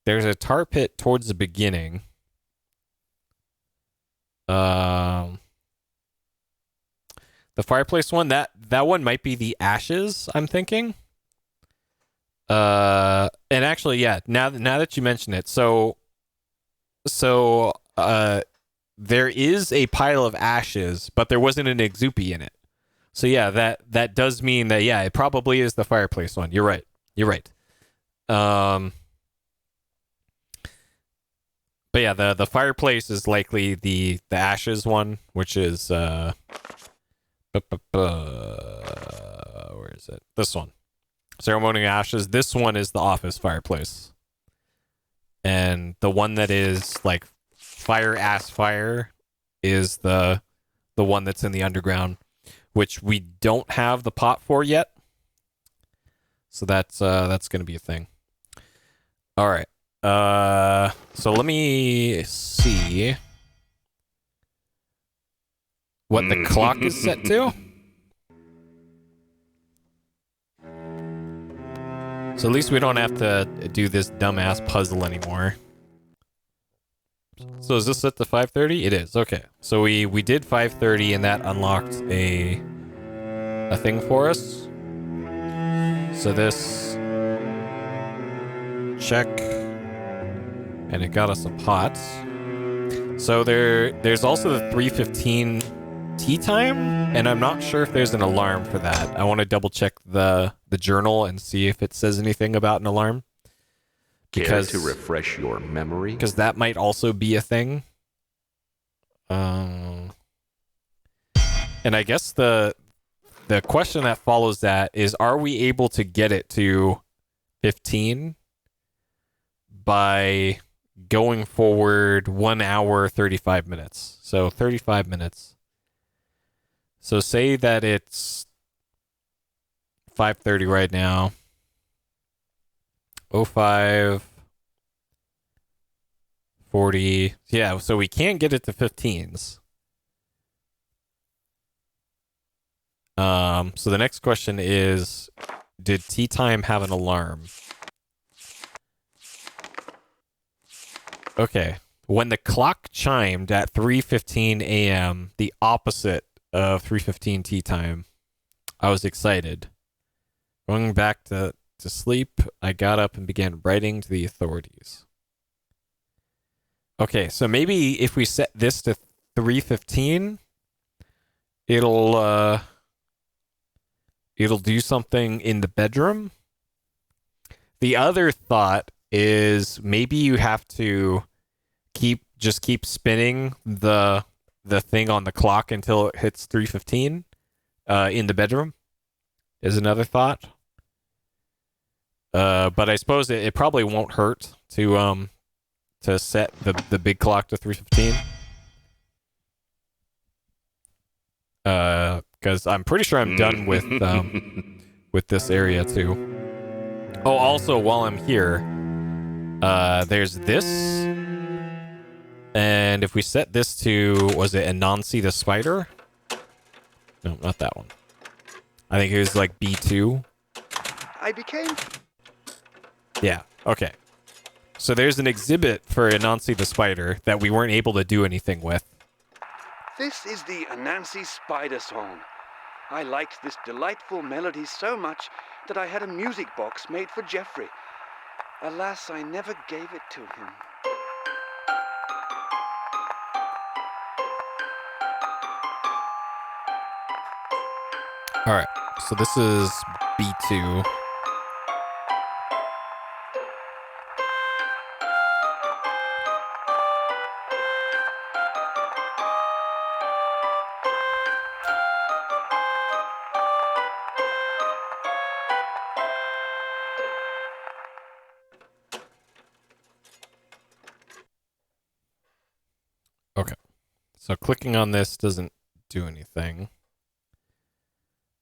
There's a tar pit towards the beginning. The fireplace one, that one might be the ashes, I'm thinking. And actually, yeah, now that you mention it, so there is a pile of ashes, but there wasn't an Exupi in it. So yeah, that does mean that, yeah, it probably is the fireplace one. You're right. But yeah, the fireplace is likely the ashes one, which is where is it? This one. Ceremonial ashes. This one is the office fireplace. And the one that is like fire ass fire is the one that's in the underground, which we don't have the pot for yet. So that's gonna be a thing. All right. So let me see what the clock is set to. So at least we don't have to do this dumbass puzzle anymore. So is this set to 5:30? It is. Okay. So we did 5:30 and that unlocked a thing for us. So this check, and it got us a pot. So there's also the 3:15 tea time, and I'm not sure if there's an alarm for that. I want to double check the journal and see if it says anything about an alarm. Care to refresh your memory? Because that might also be a thing. And I guess the question that follows that is, are we able to get it to 15 by going forward 1 hour 35 minutes? So 35 minutes. So say that it's 5:30 right now. 05 40. Yeah, so we can't get it to 15s. So the next question is, did tea time have an alarm? Okay. When the clock chimed at 3:15 a.m., the opposite of 3:15 tea time, I was excited. Going back to sleep, I got up and began writing to the authorities. Okay, so maybe if we set this to 3:15, it'll do something in the bedroom. The other thought is maybe you have to keep spinning the thing on the clock until it hits 3:15 in the bedroom is another thought. But I suppose it probably won't hurt to set the big clock to 3:15. Because I'm pretty sure I'm done with this area too. Oh, also while I'm here, there's this, and if we set this to, was it Anansi the spider? No, not that one. I think it was like B2. I became... Yeah, okay. So there's an exhibit for Anansi the spider that we weren't able to do anything with. This is the Anansi Spider Song. I liked this delightful melody so much that I had a music box made for Jeffrey. Alas, I never gave it to him. All right, so this is B2. Okay, so clicking on this doesn't do anything.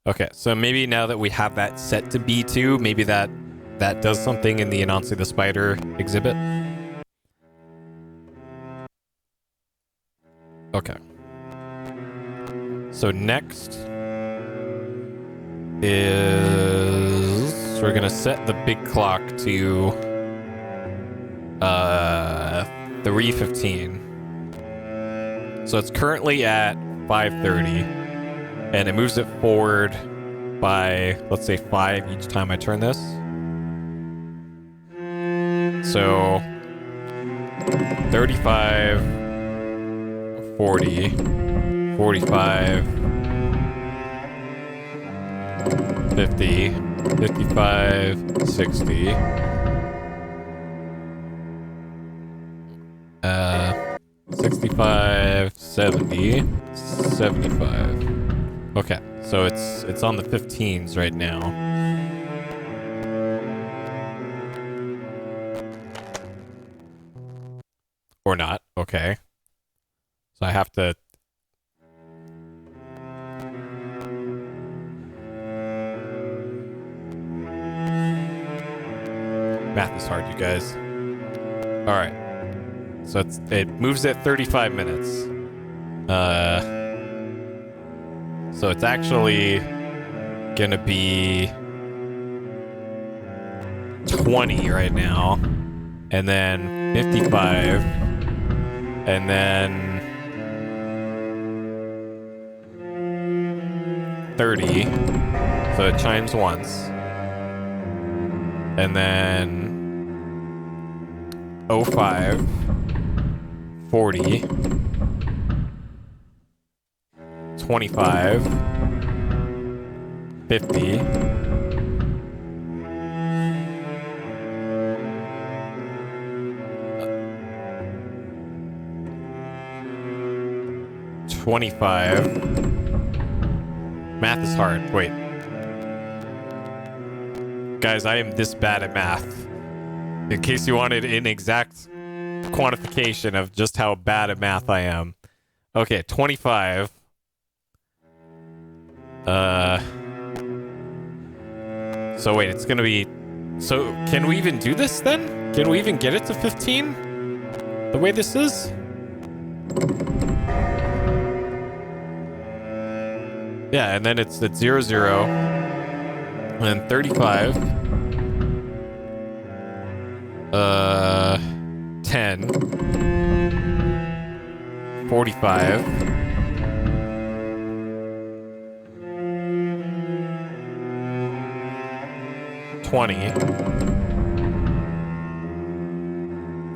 Okay, so maybe now that we have that set to B2, maybe that does something in the Anansi the Spider exhibit. Okay. So next is we're gonna set the big clock to 3:15. So it's currently at 5:30, and it moves it forward by, let's say, 5 each time I turn this. So 35, 40, 45, 50, 55, 60. 65, 70, 75. Okay, so it's on the 15s right now. Or not, okay. So I have to... Math is hard, you guys. Alright. So it moves at 35 minutes. So it's actually gonna be 20 right now, and then 55, and then 30. So it chimes once, and then 05. 40, 25, 50, 25. Math is hard. Wait. Guys, I am this bad at math. In case you wanted an exact quantification of just how bad at math I am. Okay, 25. So wait, it's gonna be... So, can we even do this then? Can we even get it to 15? The way this is? Yeah, and then it's 0, 0. And then 35. 10, 45, 20,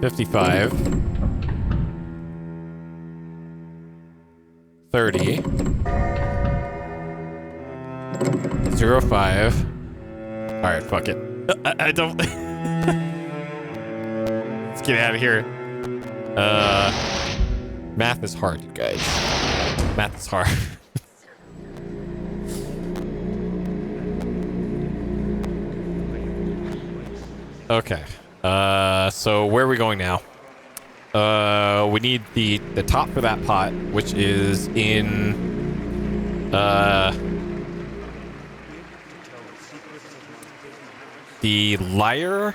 55, 30, 05. Alright, fuck it. I don't... Let's get out of here. Math is hard, you guys. Math is hard. Okay. So where are we going now? We need the top for that pot, which is in the lyre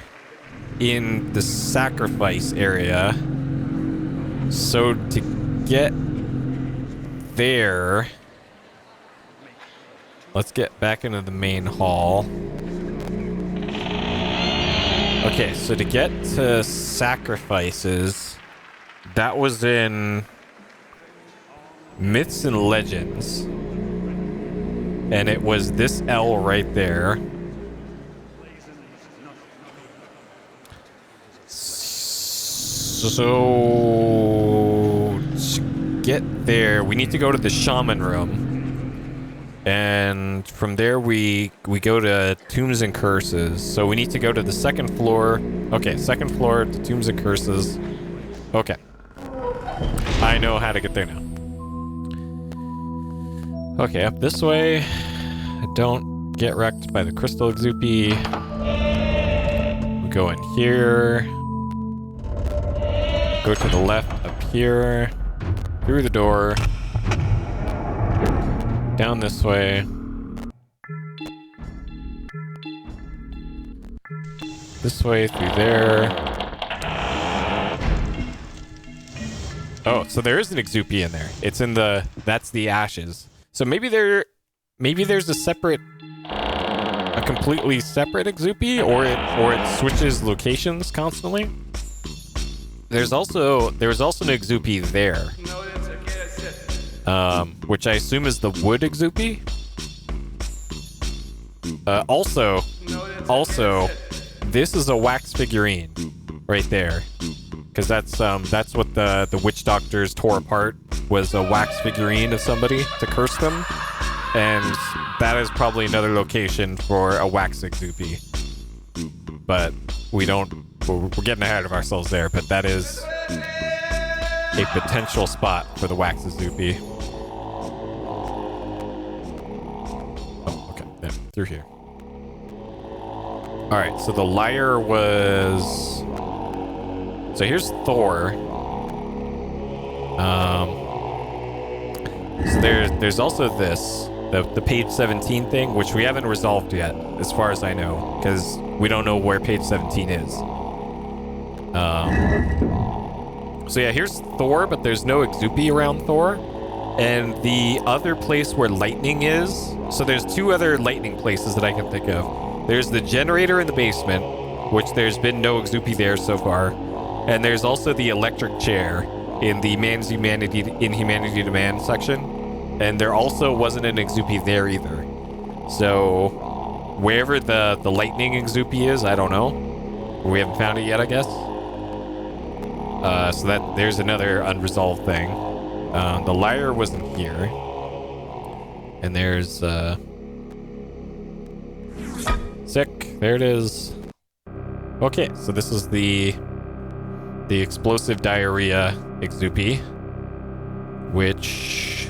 in the sacrifice area. So to get there, let's get back into the main hall. Okay, so to get to sacrifices, that was in Myths and Legends. And it was this L right there. So to get there, we need to go to the shaman room. And from there we go to Tombs and Curses. So we need to go to the second floor. Okay, second floor to Tombs and Curses. Okay. I know how to get there now. Okay, up this way. Don't get wrecked by the crystal Exupi. We go in here. Go to the left up here. Through the door. Down this way. This way, through there. Oh, so there is an Exupi in there. It's in the... That's the ashes. So maybe there's a separate... A completely separate Exupi, or it switches locations constantly. There's also an Exupi there. Which I assume is the wood Exupi. Also, this is a wax figurine right there, because that's what the witch doctors tore apart, was a wax figurine of somebody to curse them, and that is probably another location for a wax Exupi. But we're getting ahead of ourselves there. But that is a potential spot for the wax Exupi. Through here. Alright, so the lyre was... So here's Thor. So there's also this, the page 17 thing, which we haven't resolved yet, as far as I know, because we don't know where page 17 is. So yeah, here's Thor, but there's no Exupi around Thor. And the other place where lightning is, so there's two other lightning places that I can think of. There's the generator in the basement, which there's been no Exupi there so far. And there's also the electric chair in the Humanity to Man section. And there also wasn't an Exupi there either. So wherever the lightning Exupi is, I don't know. We haven't found it yet, I guess. So there's another unresolved thing. The lyre wasn't here. And there's, sick. There it is. Okay, so this is the explosive diarrhea Exupi, which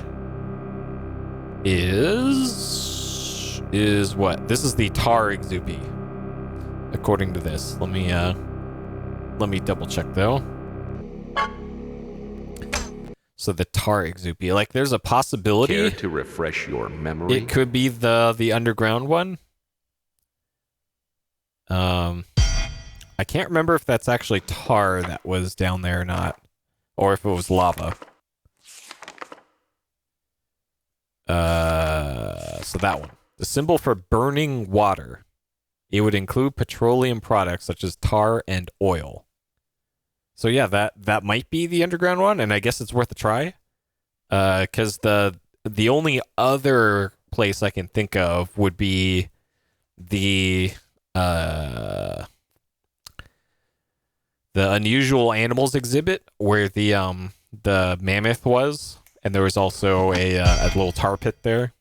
is what? This is the tar Exupi, according to this. Let me double check though. So the tar Exupi, like there's a possibility. Care to refresh your memory? It could be the underground one. I can't remember if that's actually tar that was down there or not, or if it was lava. So that one. The symbol for burning water. It would include petroleum products such as tar and oil. So yeah, that might be the underground one, and I guess it's worth a try. Because the only other place I can think of would be the unusual animals exhibit where the mammoth was, and there was also a little tar pit there,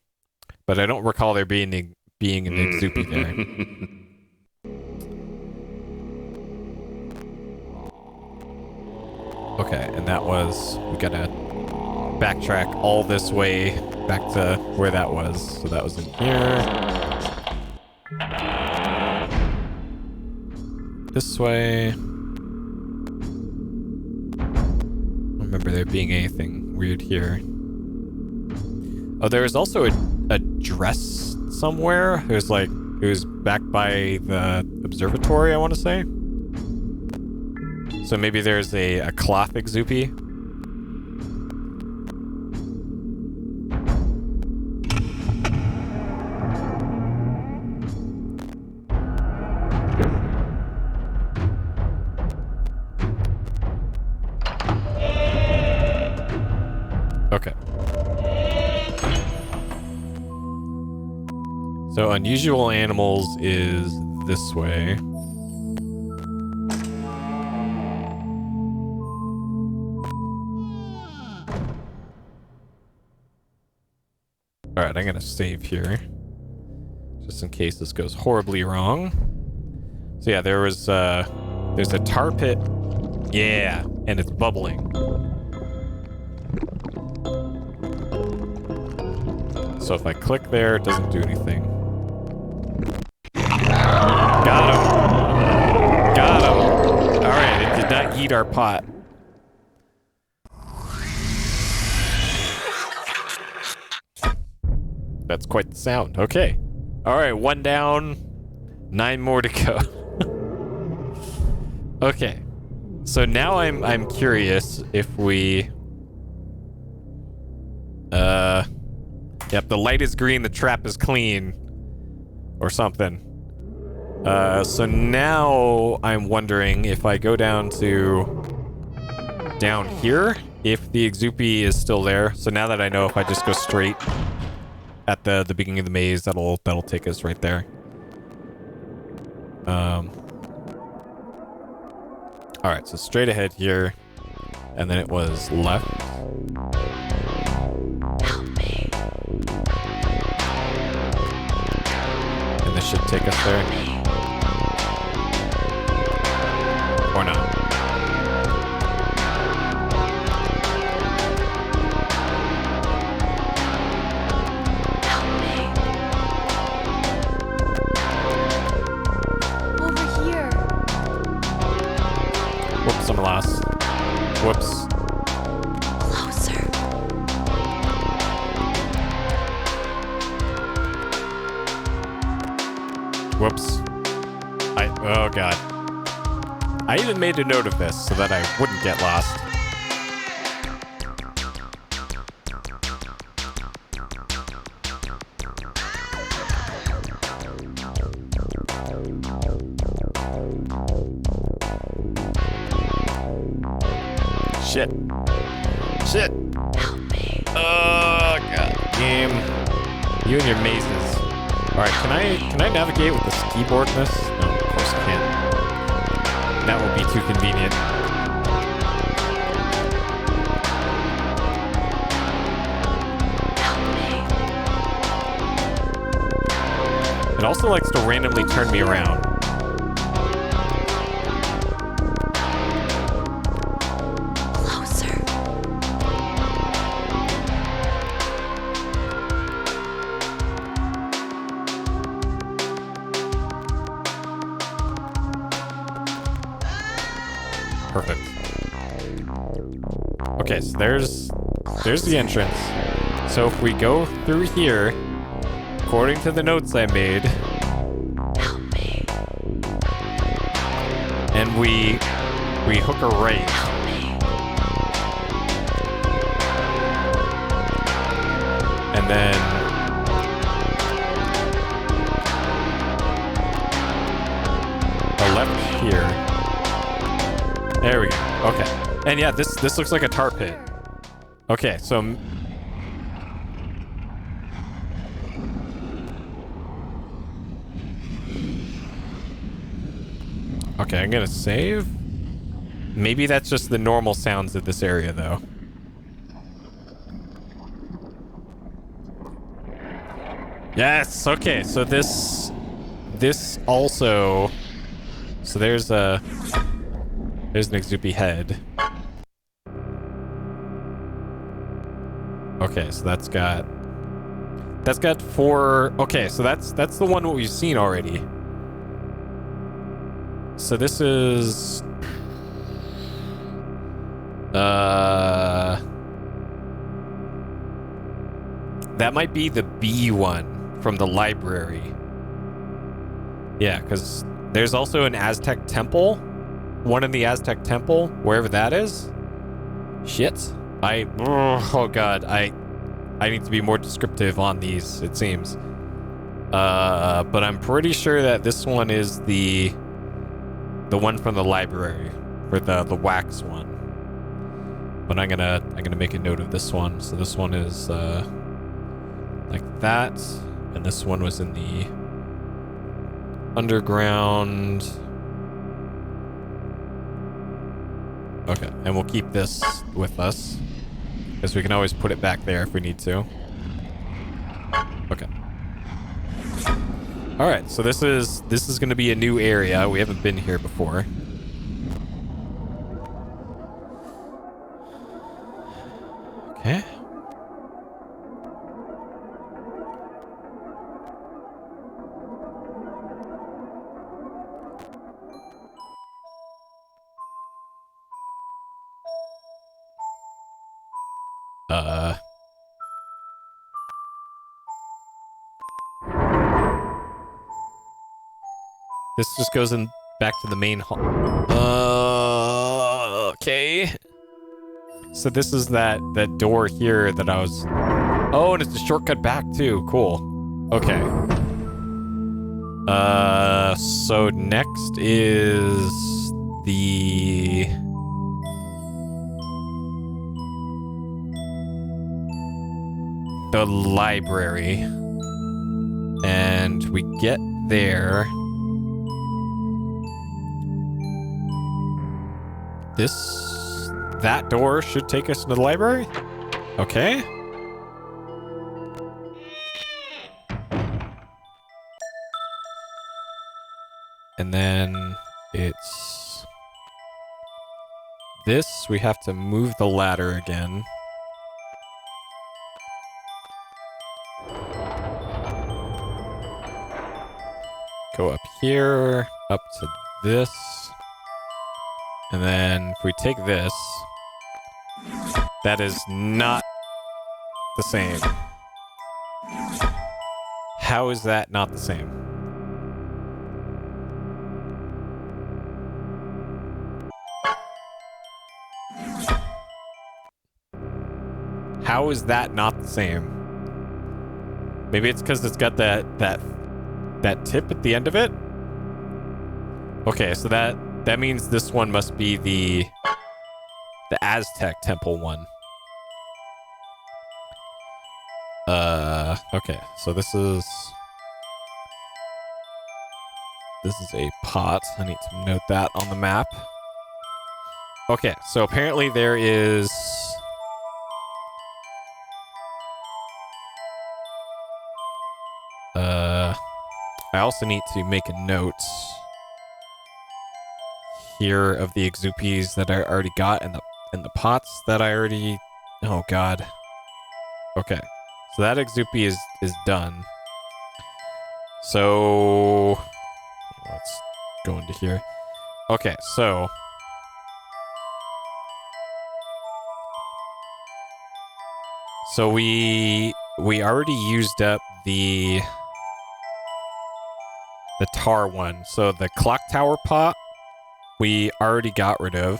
but I don't recall there being an Exupi there. Okay, and that was, we gotta backtrack all this way back to where that was. So that was in here. this way. I don't remember there being anything weird here. Oh, there was also a dress somewhere. It was like, it was back by the observatory, I want to say. So maybe there's a cloth Exupi. Okay. So unusual animals is this way. Alright, I'm gonna save here. Just in case this goes horribly wrong. So yeah, there's a tar pit. Yeah, and it's bubbling. So if I click there, it doesn't do anything. Got him! Got him! Alright, it did not eat our pot. That's quite the sound. Okay. Alright, 1 down, 9 more to go. Okay. So now I'm curious if we... Yep, the light is green, the trap is clean. Or something. So now I'm wondering if I go down here, if the Exupi is still there. So now that I know if I just go straight at the beginning of the maze, that'll take us right there. Alright, so straight ahead here. And then it was left. And this should take us there. Or not. Over here. Whoops, I'm lost. Whoops. Closer. Whoops. Oh god. I even made a note of this so that I wouldn't get lost. Shit. Shit. Help me. Oh god. Game. You and your mazes. Alright, can I navigate with the ski board in this? No, of course I can't. That will be too convenient. It also likes to randomly turn me around. Closer. Perfect. Okay, so there's the entrance. So if we go through here, according to the notes I made, Help me. and we hook a right, Help me. and then a left here. There we go. Okay. And yeah, this looks like a tar pit. Okay, so okay, I'm gonna save. Maybe that's just the normal sounds of this area, though. Yes. Okay. So this also. So there's an Exupi head. Okay, so that's got 4. Okay, so that's the one what we've seen already. So this is... That might be the B one from the library. Yeah, because there's also an Aztec temple. One in the Aztec temple, wherever that is. Shit. Oh god, I need to be more descriptive on these, it seems. But I'm pretty sure that this one is the one from the library, for the wax one. But I'm gonna make a note of this one. So this one is like that, and this one was in the underground. Okay, and we'll keep this with us, because we can always put it back there if we need to. Okay. All right, so this is going to be a new area. We haven't been here before. Okay. This just goes in back to the main hall. Okay. So this is that door here that I was... Oh, and it's a shortcut back too. Cool. Okay. So next is the... library. And we get there... That door should take us to the library? Okay. And then it's this. We have to move the ladder again. Go up here, up to this. And then if we take this, that is not the same. How is that not the same? How is that not the same? Maybe it's because it's got that tip at the end of it? Okay, so that means this one must be the Aztec temple one. Okay, so this is a pot. I need to note that on the map. Okay, so apparently there is... I also need to make a note here of the Exupies that I already got and the pots that I already... Oh god. Okay. So that Exupie is done. So let's go into here. Okay, so we already used up the tar one. So the clock tower pot we already got rid of.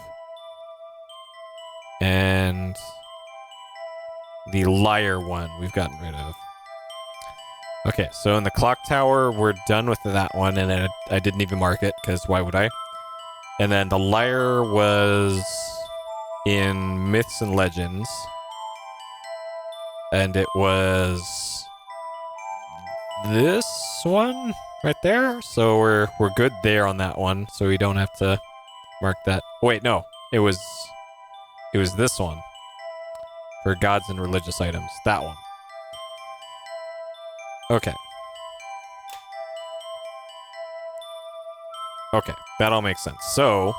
And the liar one we've gotten rid of. Okay, so in the clock tower, we're done with that one, and I didn't even mark it, because why would I? And then the liar was in Myths and Legends. And it was this one right there. So we're good there on that one, so we don't have to mark that. Wait, no. It was this one. For gods and religious items. That one. Okay. Okay, that all makes sense. So,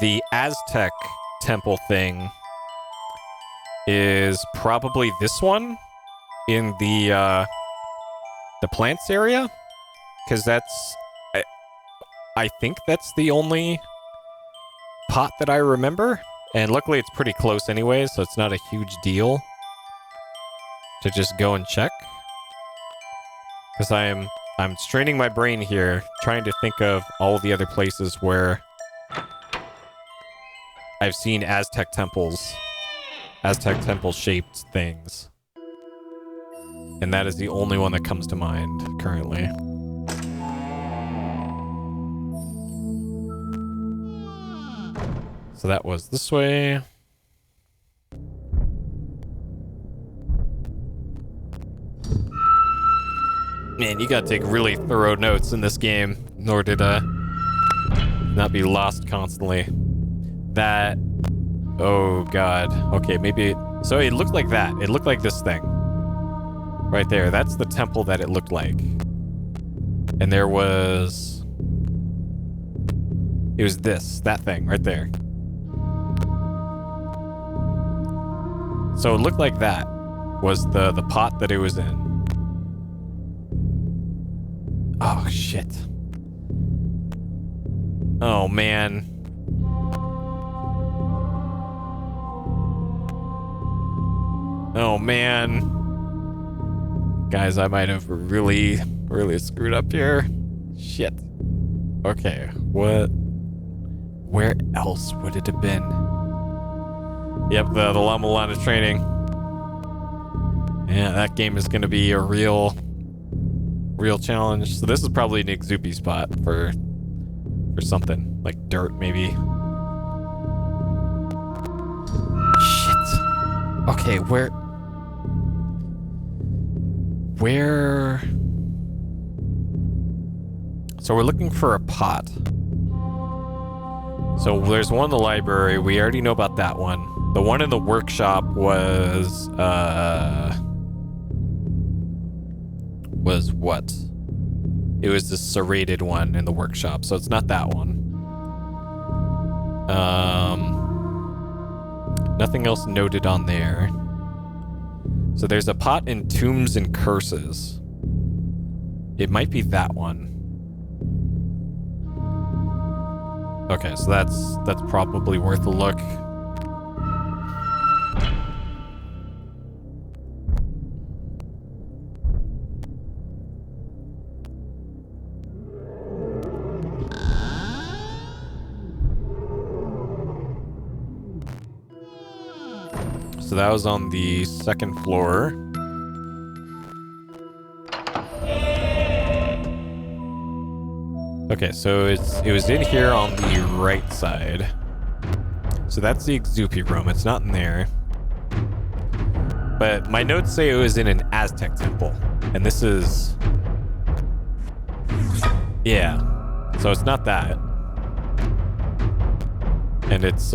the Aztec temple thing is probably this one in the plants area, because that's I think that's the only pot that I remember. And luckily it's pretty close anyway, so it's not a huge deal to just go and check. Because I'm straining my brain here, trying to think of all the other places where I've seen Aztec temple shaped things. And that is the only one that comes to mind currently. So that was this way. Man, you gotta take really thorough notes in this game in order to not be lost constantly. That... Oh, God. Okay, maybe... So it looked like that. It looked like this thing. Right there. That's the temple that it looked like. And there was... It was this. That thing. Right there. So it looked like that was the pot that it was in. Oh, shit. Oh, man. Oh, man. Guys, I might have really screwed up here. Shit. Okay, what? Where else would it have been? Yep, the La Mulana training. Yeah, that game is gonna be a real challenge. So this is probably an Exupi spot for something like dirt, maybe. Shit. Okay, where? So we're looking for a pot. So there's one in the library. We already know about that one. The one in the workshop was what? It was the serrated one in the workshop, so it's not that one. Nothing else noted on there. So there's a pot in Tombs and Curses. It might be that one. Okay, so that's probably worth a look. So that was on the second floor. Okay, so it was in here on the right side. So that's the Exupi room. It's not in there. But my notes say it was in an Aztec temple. And this is... Yeah. So it's not that. And it's,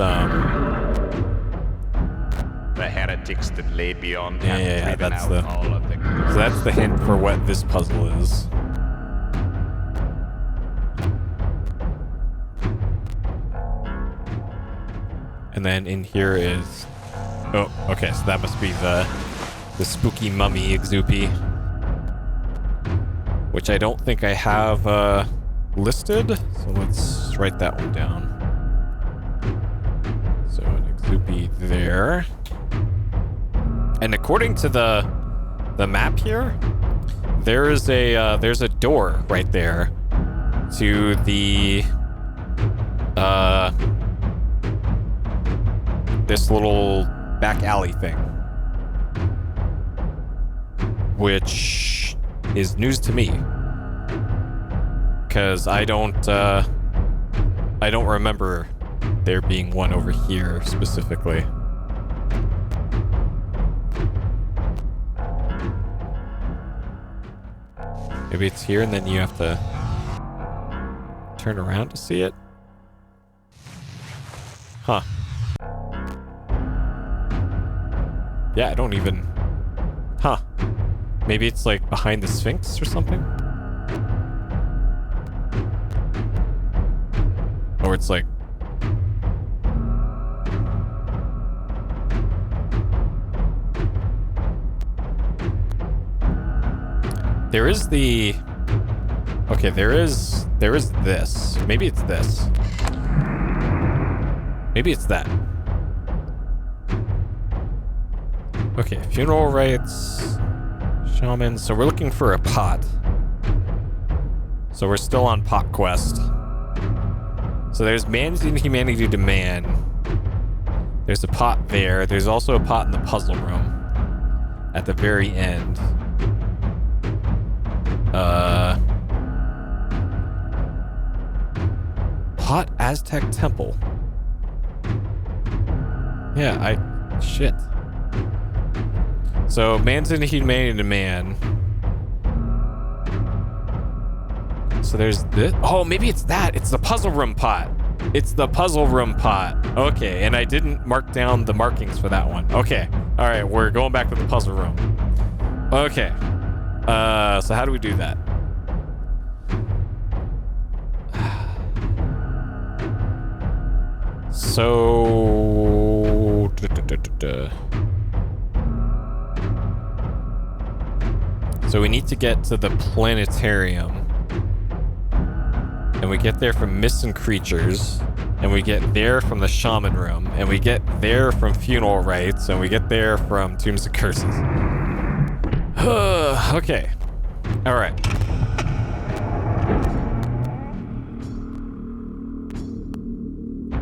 The heretics that lay beyond Yeah, have yeah, driven that's out the- all of the So that's the hint for what this puzzle is. And then in here is... Oh, okay, so that must be the spooky mummy Exupi. Which I don't think I have listed, so let's write that one down. So an Exupi there. And according to the map here, there's a door right there to the this little back alley thing, which is news to me because I don't remember there being one over here specifically. Maybe it's here and then you have to turn around to see it? Huh. Yeah, I don't even... Huh. Maybe it's like behind the Sphinx or something? Or it's like... There is the... Okay, there is this. Maybe it's this. Maybe it's that. Okay, funeral rites, shaman. So we're looking for a pot. So we're still on pot quest. So there's man's inhumanity to man. There's a pot there. There's also a pot in the puzzle room at the very end. Pot Aztec Temple. Yeah, shit. So, man's inhumanity to man. So there's this. Oh, maybe it's that. It's the puzzle room pot. It's the puzzle room pot. Okay, and I didn't mark down the markings for that one. Okay. All right, we're going back to the puzzle room. Okay. So how do we do that? So... So we need to get to the planetarium. And we get there from Missing Creatures. And we get there from the shaman room. And we get there from funeral rites. And we get there from Tombs of Curses. Okay. Alright.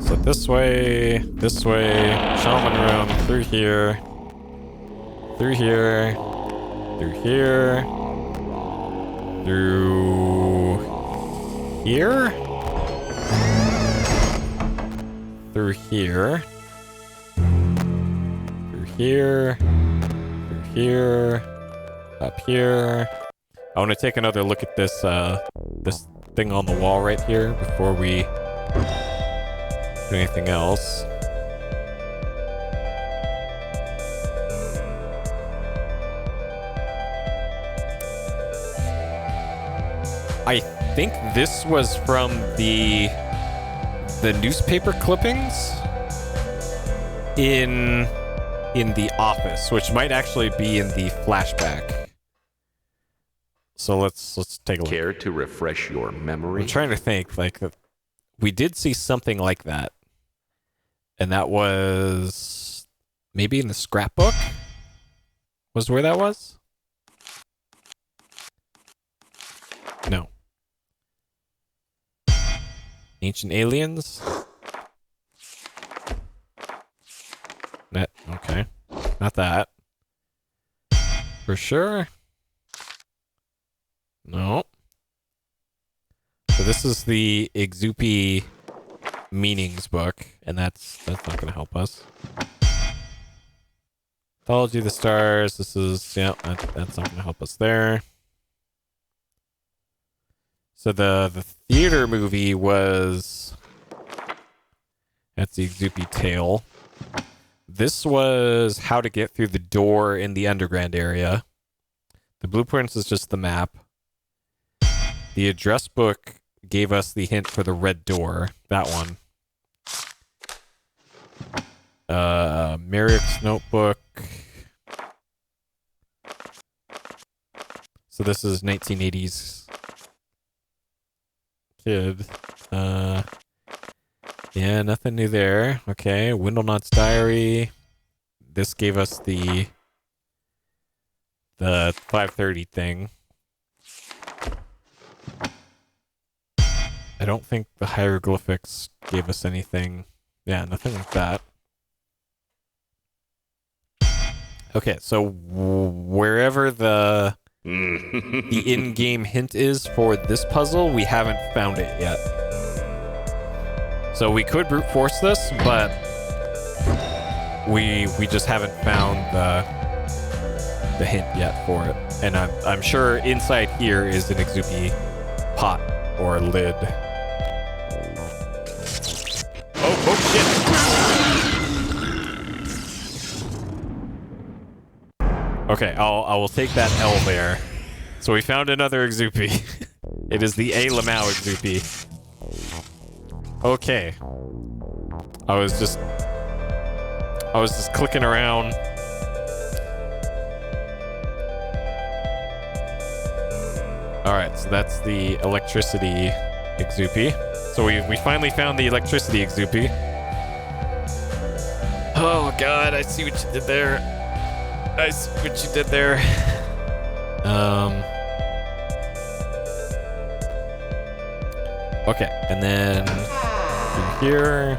So this way, shaman room, through here, through here, through here, through here, through here, through here, through here, up here. I want to take another look at this this thing on the wall right here before we do anything else. I think this was from the newspaper clippings in The Office, which might actually be in the flashback. So let's take a look. Care to refresh your memory? I'm trying to think. Like, we did see something like that, and that was maybe in the scrapbook. Was where that was? No. Ancient Aliens? Okay. Not that. For sure? No. So this is the Exupi meanings book, and that's not going to help us. Mythology of the Stars. This is, yeah, that's not going to help us there. So the theater movie was, that's the Exupi tale. This was how to get through the door in the underground area. The blueprints is just the map. The address book gave us the hint for the red door. That one. Merrick's notebook. So this is 1980s kid. Yeah, nothing new there. Okay, Windlenot's diary. This gave us the 530 thing. I don't think the hieroglyphics gave us anything. Yeah, nothing like that. Okay, so wherever the in-game hint is for this puzzle, we haven't found it yet. So we could brute force this, but we just haven't found the hint yet for it. And I'm sure inside here is an Exupi pot or lid. Oh shit! Okay, I will take that L there. So we found another Exupi. It is the A. Lamau Exupi. Okay. I was just clicking around. Alright, so that's the electricity Exupi. So we finally found the electricity Exupi. Oh god, I see what you did there. I see what you did there. Okay, and then through here.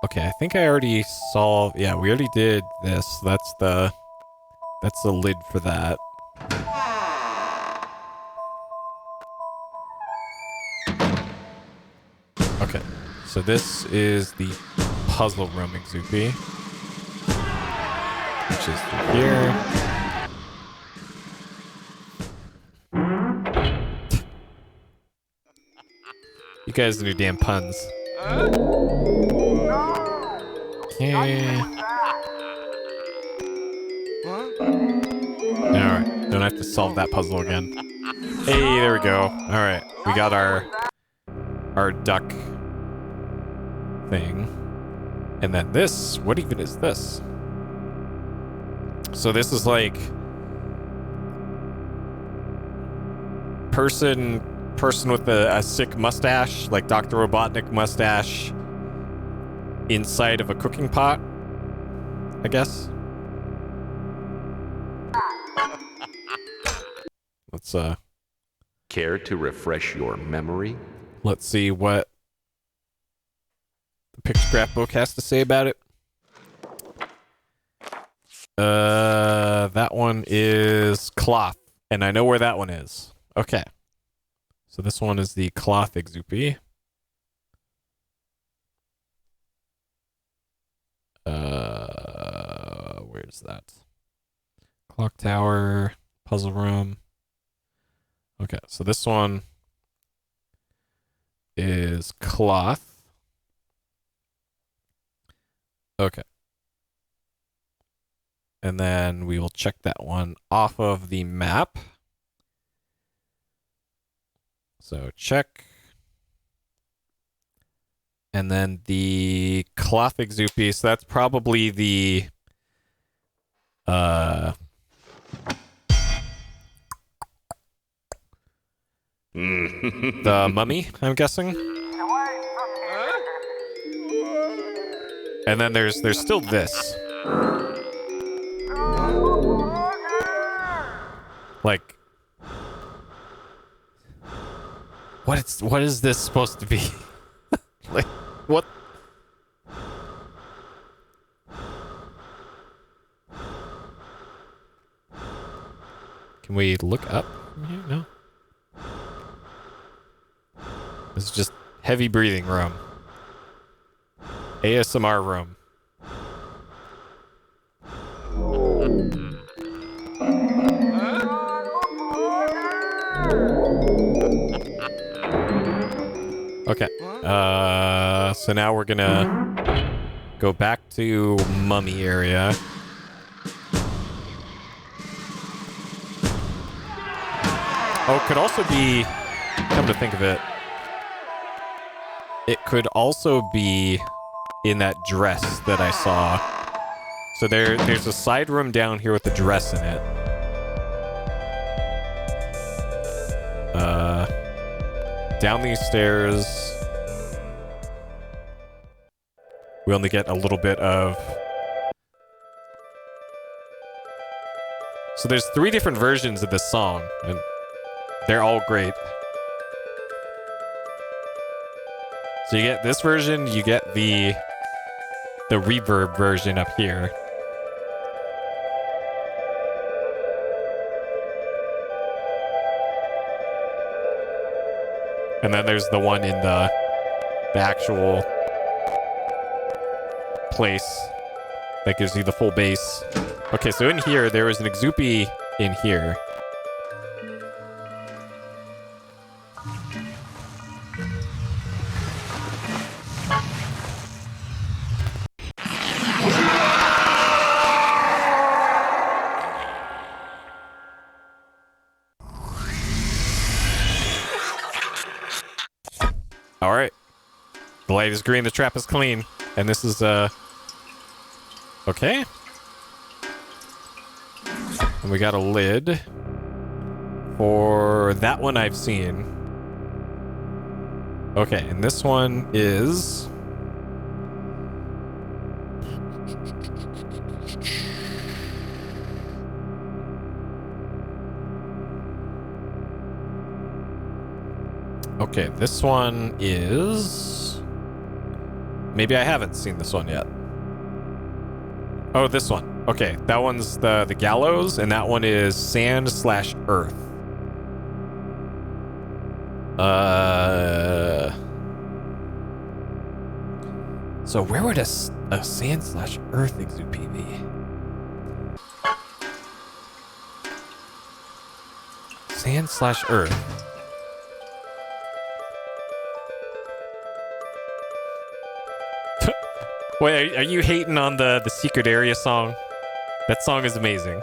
Okay, I think I already solved. Yeah, we already did this. That's the lid for that. Okay, so this is the puzzle room Exupi, which is through here. You guys and your damn puns. Yeah. Alright, don't have to solve that puzzle again. Hey, there we go. Alright, we got our duck thing. And then this, what even is this? So this is like person with a sick mustache, like Dr. Robotnik mustache, inside of a cooking pot, I guess. Let's Care to refresh your memory? let's see what the Pictograph book has to say about it. That one is cloth, and I know where that one is. Okay. So this one is the cloth Exupi. Where's that? Clock tower, puzzle room. Okay, so this one is cloth. Okay. And then we will check that one off of the map. So check. And then the cloth Exupi, so that's probably the mummy, I'm guessing. And then there's still this. Like, what is this supposed to be? Like, what? Can we look up from here? No. This is just heavy breathing room. ASMR room. Okay. So now we're gonna go back to mummy area. Oh, it could also be, come to think of it, it could also be in that dress that I saw. So there's a side room down here with the dress in it. Down these stairs, we only get a little bit of... So there's 3 different versions of this song, and they're all great. So you get this version, you get the reverb version up here. And then there's the one in the actual place that gives you the full bass. Okay, so in here, there is an Exupi in here. All right. The light is green, the trap is clean. And this is, okay. And we got a lid. For that one I've seen. Okay, and this one is... Okay, this one is... Maybe I haven't seen this one yet. Oh, this one. Okay, that one's the gallows, and that one is sand/earth. So where would a sand/earth exupee be? Sand/earth. Wait, are you hating on the Secret Area song? That song is amazing.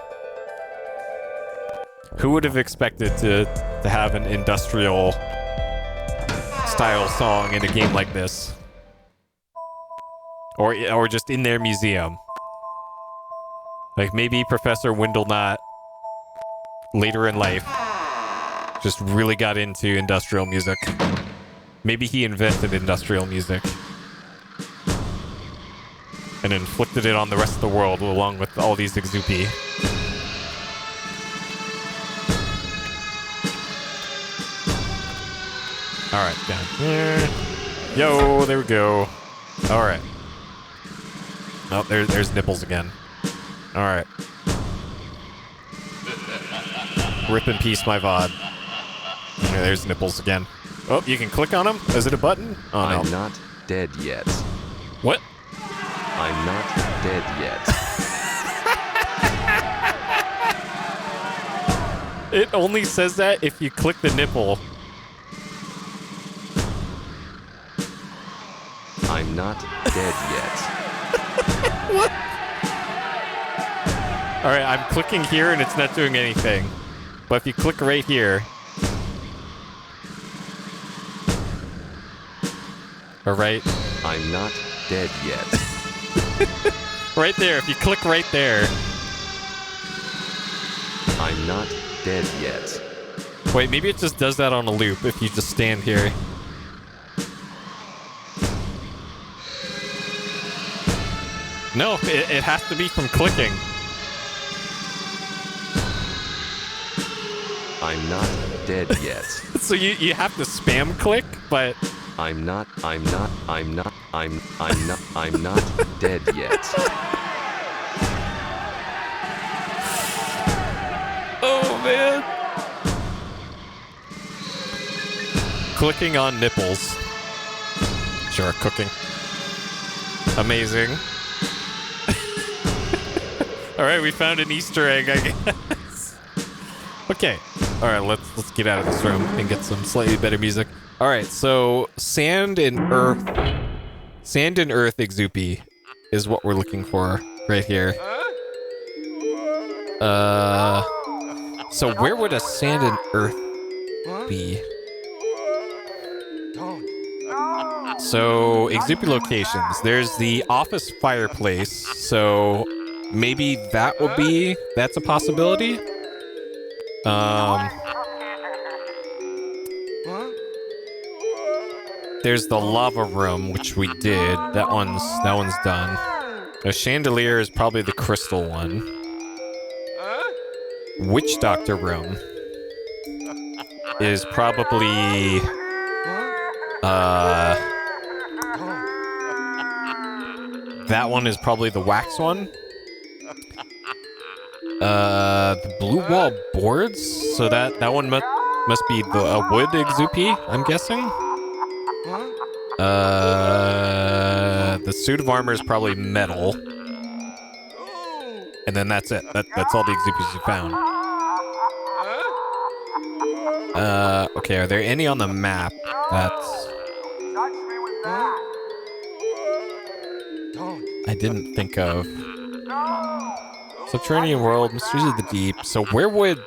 Who would have expected to have an industrial style song in a game like this? Or just in their museum? Like maybe Professor Windlenot later in life just really got into industrial music. Maybe he invented industrial music. And inflicted it on the rest of the world along with all these exupee. Alright, down here. Yo, there we go. Alright. Oh, there's nipples again. Alright. Rip in peace, my VOD. Okay, there's nipples again. Oh, you can click on them? Is it a button? Oh, no. I'm not dead yet. What? I'm not dead yet. It only says that if you click the nipple. I'm not dead yet. What? Alright, I'm clicking here and it's not doing anything. But if you click right here. Alright. I'm not dead yet. Right there, if you click right there. I'm not dead yet. Wait, maybe it just does that on a loop if you just stand here. No, it has to be from clicking. I'm not dead yet. So you have to spam click, but... I'm not dead yet. Oh, man. Clicking on nipples. Sure, cooking. Amazing. Alright, we found an Easter egg, I guess. Okay. Alright, let's get out of this room and get some slightly better music. Alright, so sand and earth exupee is what we're looking for right here. So where would a sand and earth be? So exupee locations. There's the office fireplace, so maybe that's a possibility. There's the lava room, which we did. That one's done. The chandelier is probably the crystal one. Witch doctor room is probably that one is probably the wax one. The blue wall boards, so that one must be the wood exupee, I'm guessing. The suit of armor is probably metal. And then that's it. That's all the exupees you found. Okay, are there any on the map that's... I didn't think of. Subterranean world, mysteries of the deep. So where would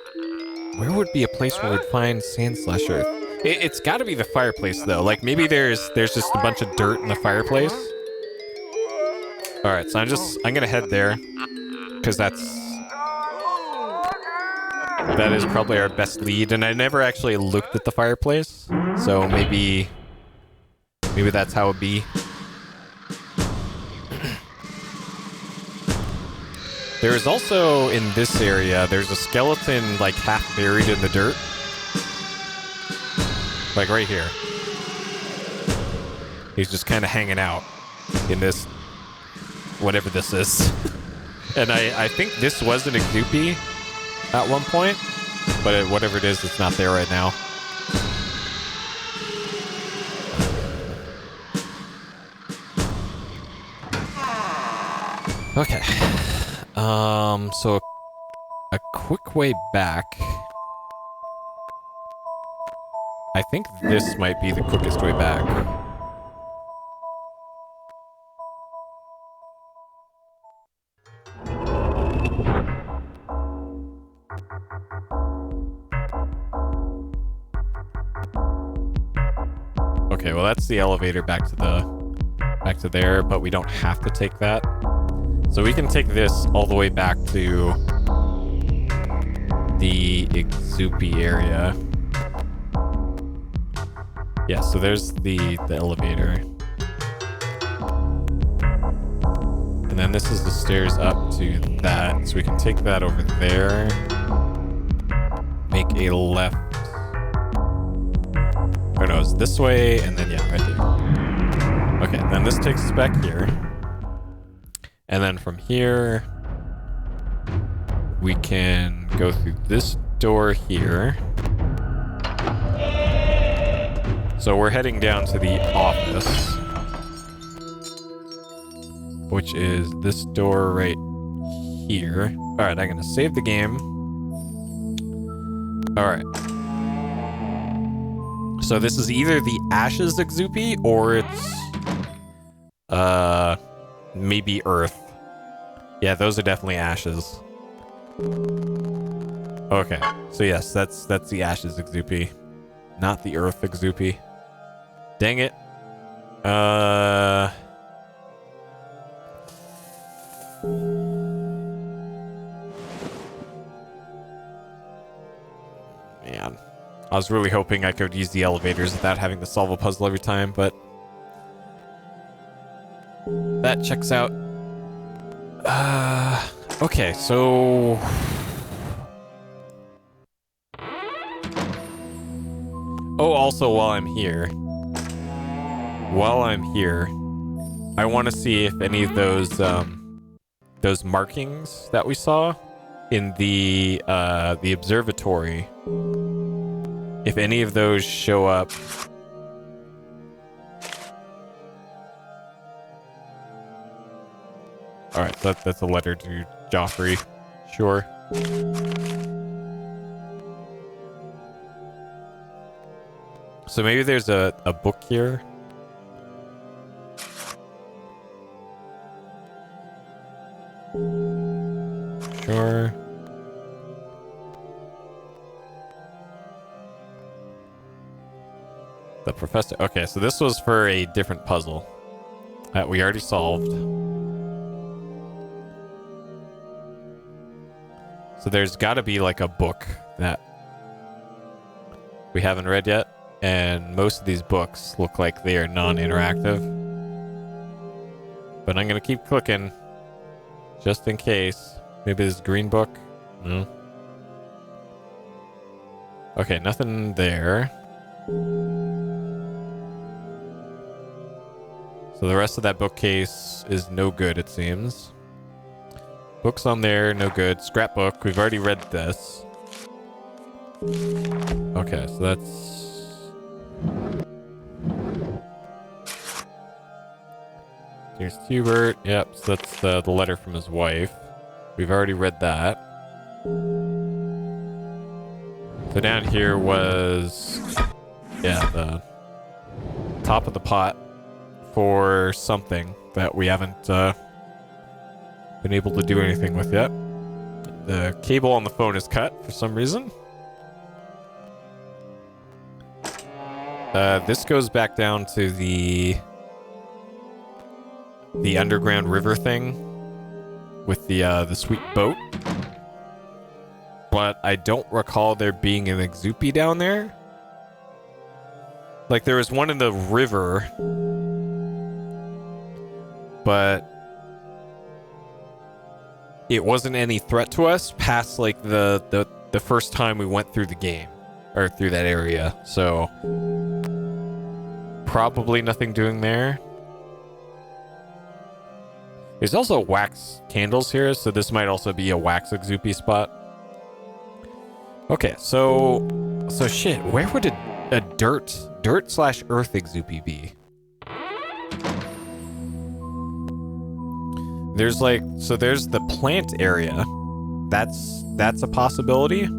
be a place where we'd find sand/earth? It's got to be the fireplace though. Like maybe there's just a bunch of dirt in the fireplace. All right, so I'm gonna head there because that is probably our best lead, and I never actually looked at the fireplace, so maybe that's how it be. There is also in this area, there's a skeleton like half buried in the dirt, like right here. He's just kind of hanging out in this, whatever this is. And I think this was an Exupi at one point, but whatever it is, it's not there right now. Okay. So a quick way back. I think this might be the quickest way back. Okay, well that's the elevator back to there, but we don't have to take that. So we can take this all the way back to the Exupi area. Yeah, so there's the elevator. And then this is the stairs up to that. So we can take that over there. Make a left. Or no, it's this way, and then yeah, right there. Okay, then this takes us back here. And then from here, we can go through this door here. So we're heading down to the office, which is this door right here. All right, I'm gonna save the game. All right. So this is either the Ashes Exupi or it's maybe Earth. Yeah, those are definitely Ashes. Okay, so yes, that's the Ashes Exupi, not the Earth Exupi. Dang it. Man, I was really hoping I could use the elevators without having to solve a puzzle every time, but that checks out. Okay, so oh, also while I'm here, I want to see if any of those markings that we saw in the observatory, if any of those show up. All right, that's a letter to Joffrey. Sure. So maybe there's a book here. Sure. The professor. Okay, so this was for a different puzzle that we already solved. So there's got to be like a book that we haven't read yet, and most of these books look like they are non-interactive. But I'm gonna keep clicking just in case. Maybe this green book? No. Okay, nothing there. So the rest of that bookcase is no good, it seems. Books on there, no good. Scrapbook, we've already read this. Okay, so that's... Here's Hubert. Yep, so that's the letter from his wife. We've already read that. So down here was... yeah, the top of the pot for something that we haven't been able to do anything with yet. The cable on the phone is cut for some reason. This goes back down to the the underground river thing with the sweet boat. But I don't recall there being an Exupi down there. Like, there was one in the river, but it wasn't any threat to us past, like, the first time we went through the game, or through that area. So, probably nothing doing there. There's also wax candles here, so this might also be a wax Exupi spot. Okay, so shit, where would a dirt slash earth Exupi be? There's like, so there's the plant area. That's a possibility.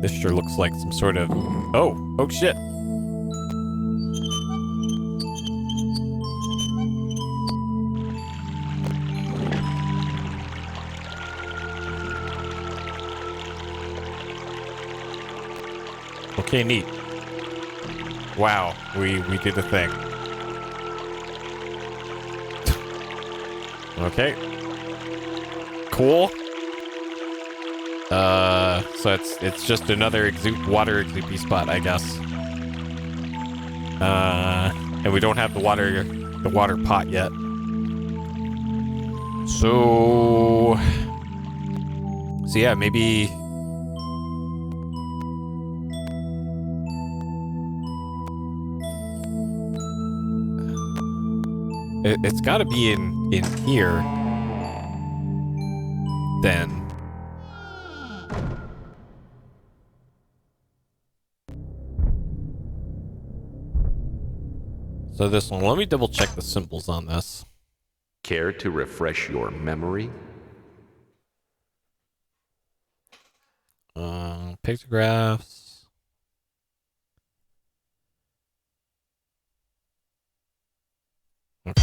This sure looks like some sort of, oh shit. Okay, neat. Wow, we did the thing. Okay. Cool. So it's just another water Exupi spot, I guess. And we don't have the water pot yet. So yeah, maybe. It's got to be in here, then. So this one, let me double check the symbols on this. Care to refresh your memory? Pictographs. Okay.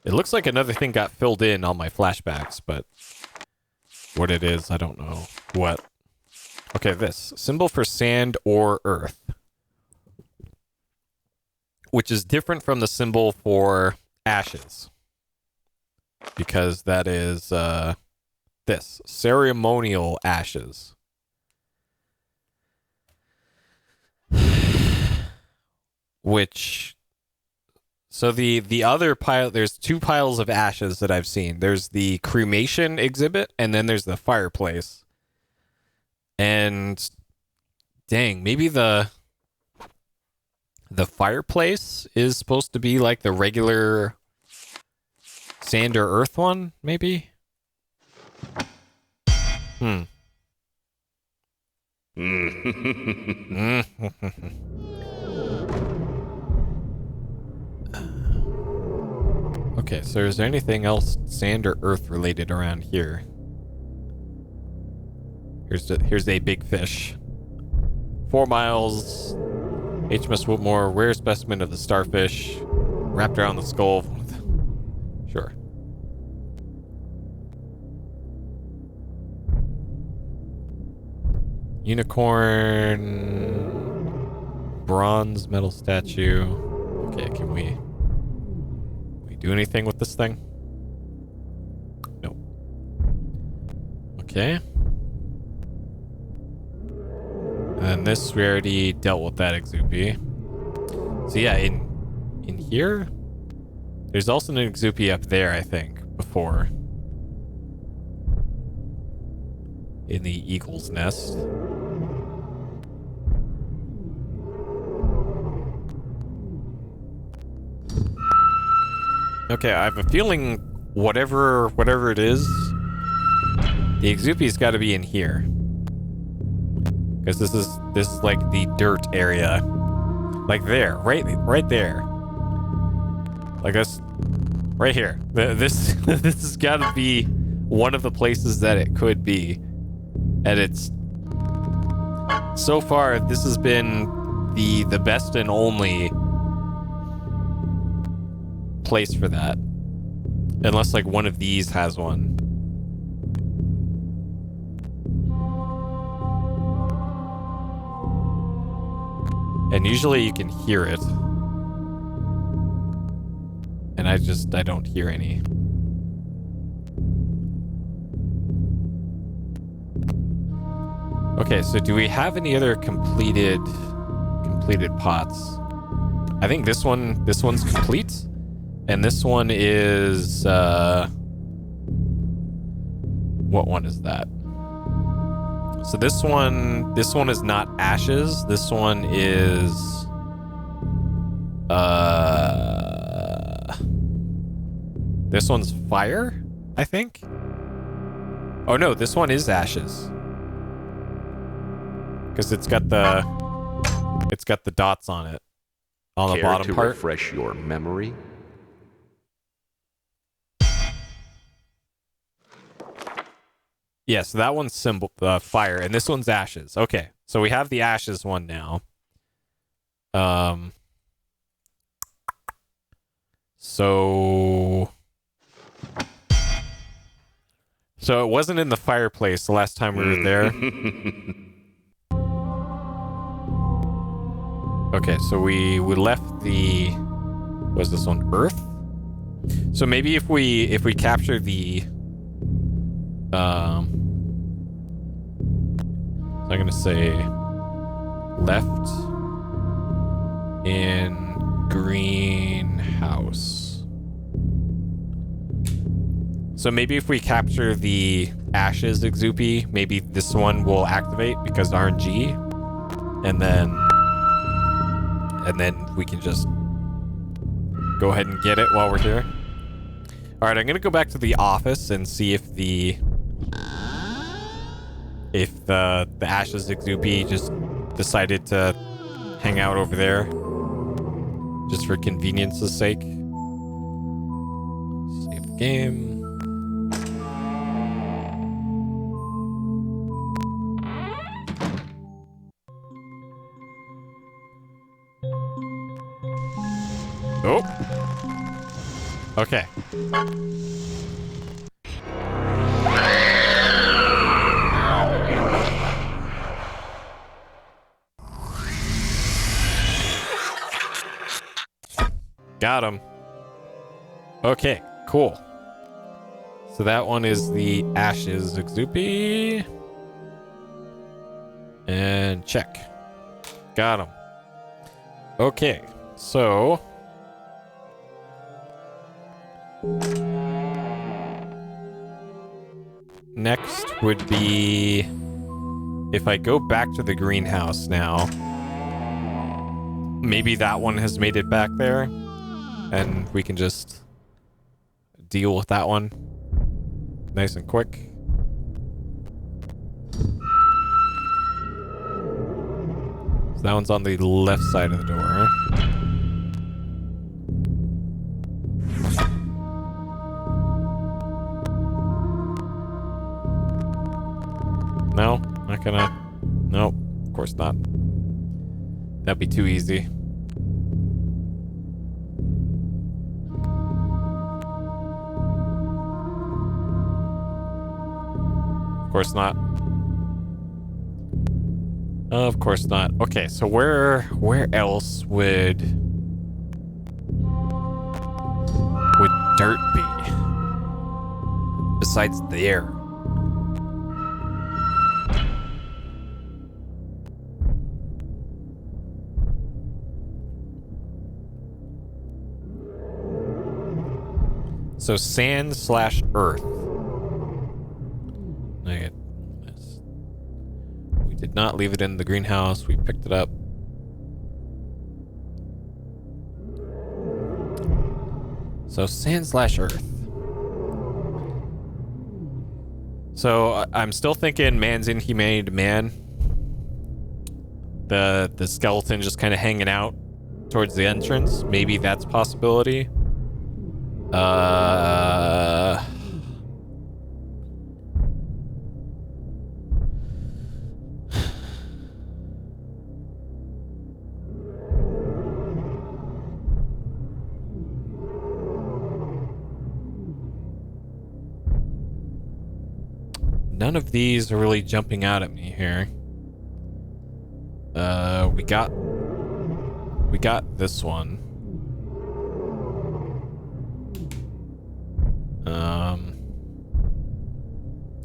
It looks like another thing got filled in on my flashbacks, but what it is, I don't know. What? Okay, this. Symbol for sand or earth. Which is different from the symbol for ashes. Because that is, this. Ceremonial ashes. Which... So the other pile, there's two piles of ashes that I've seen. There's the cremation exhibit, and then there's the fireplace. And dang, maybe the fireplace is supposed to be like the regular sand or earth one, maybe? Okay, so is there anything else sand or earth related around here? Here's a big fish. 4 miles. HMS Whitmore, rare specimen of the starfish. Wrapped around the skull. Sure. Unicorn. Bronze metal statue. Okay, can we do anything with this thing? Nope. Okay. And this, we already dealt with that Exupi. So yeah, in here, there's also an Exupi up there, I think, before. In the eagle's nest. Okay, I have a feeling whatever it is, the Exupi's got to be in here. Because this is like the dirt area. Like there, right there. Like this, right here. This has got to be one of the places that it could be. And it's, so far, this has been the best and only place for that. Unless like one of these has one. And usually you can hear it. And I don't hear any. Okay, so do we have any other completed pots? I think this one's complete. And this one is what one is that? So this one is not ashes. This one is this one's fire, I think. Oh no, this one is ashes. Because it's got the dots on it. On the Care bottom to part. refresh your memory? Yeah, so that one's symbol fire, and this one's ashes. Okay, so we have the ashes one now. So it wasn't in the fireplace the last time we were there. Okay, so we left the, was this on Earth? So maybe if we capture the so I'm gonna say left in greenhouse. So maybe if we capture the ashes Exupi, maybe this one will activate because RNG, and then we can just go ahead and get it while we're here. All right, I'm gonna go back to the office and see if the ashes Exupi just decided to hang out over there just for convenience's sake. Save game. Oh. Okay. Got him. Okay, cool. So that one is the ashes Exupi. And check. Got him. Okay, so next would be if I go back to the greenhouse now. Maybe that one has made it back there, and we can just deal with that one nice and quick. So that one's on the left side of the door. No, not gonna. Nope, of course not. That'd be too easy. Of course not. Of course not. Okay, so where else would dirt be besides there? So sand/earth. We did not leave it in the greenhouse. We picked it up. So sand/earth. So I'm still thinking man's inhumane to man. The skeleton just kind of hanging out towards the entrance. Maybe that's a possibility. None of these are really jumping out at me here. We got we got this one.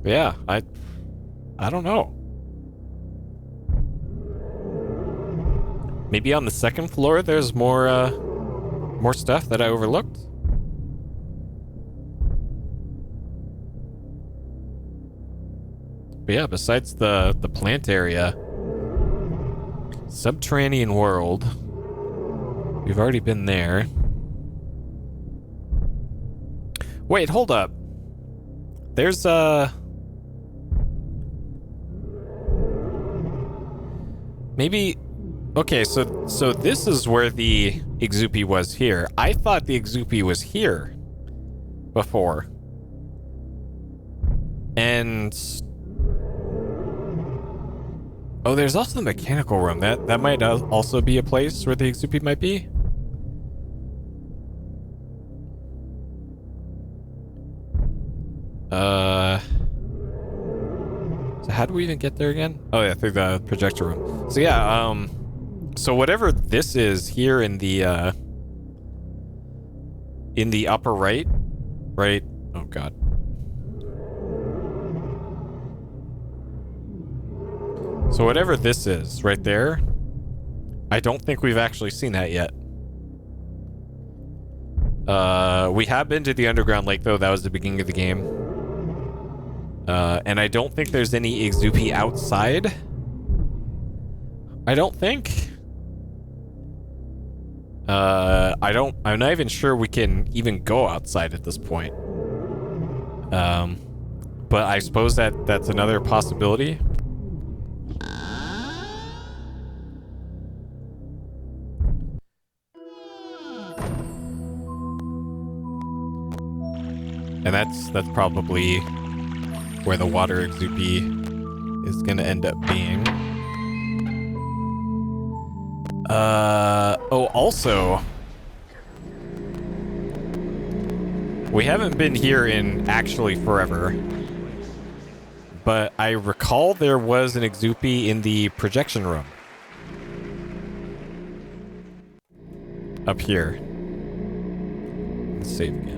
Yeah, I don't know. Maybe on the second floor there's more stuff that I overlooked? But yeah, besides the plant area, subterranean world. We've already been there. Wait, hold up. There's maybe okay, so this is where the Exupi was here. I thought the Exupi was here before. And oh, there's also the mechanical room. That might also be a place where the Exupi might be. So how do we even get there again? Oh yeah, through the projector room. So yeah, so whatever this is here in the upper right? Oh god. So whatever this is right there, I don't think we've actually seen that yet. We have been to the underground lake though. That was the beginning of the game. And I don't think there's any Exupi outside. I don't think. I'm not even sure we can even go outside at this point. But I suppose that's another possibility. And that's probably where the water Exupi is gonna end up being. Oh, also, we haven't been here in actually forever, but I recall there was an Exupi in the projection room. Up here. Let's save again.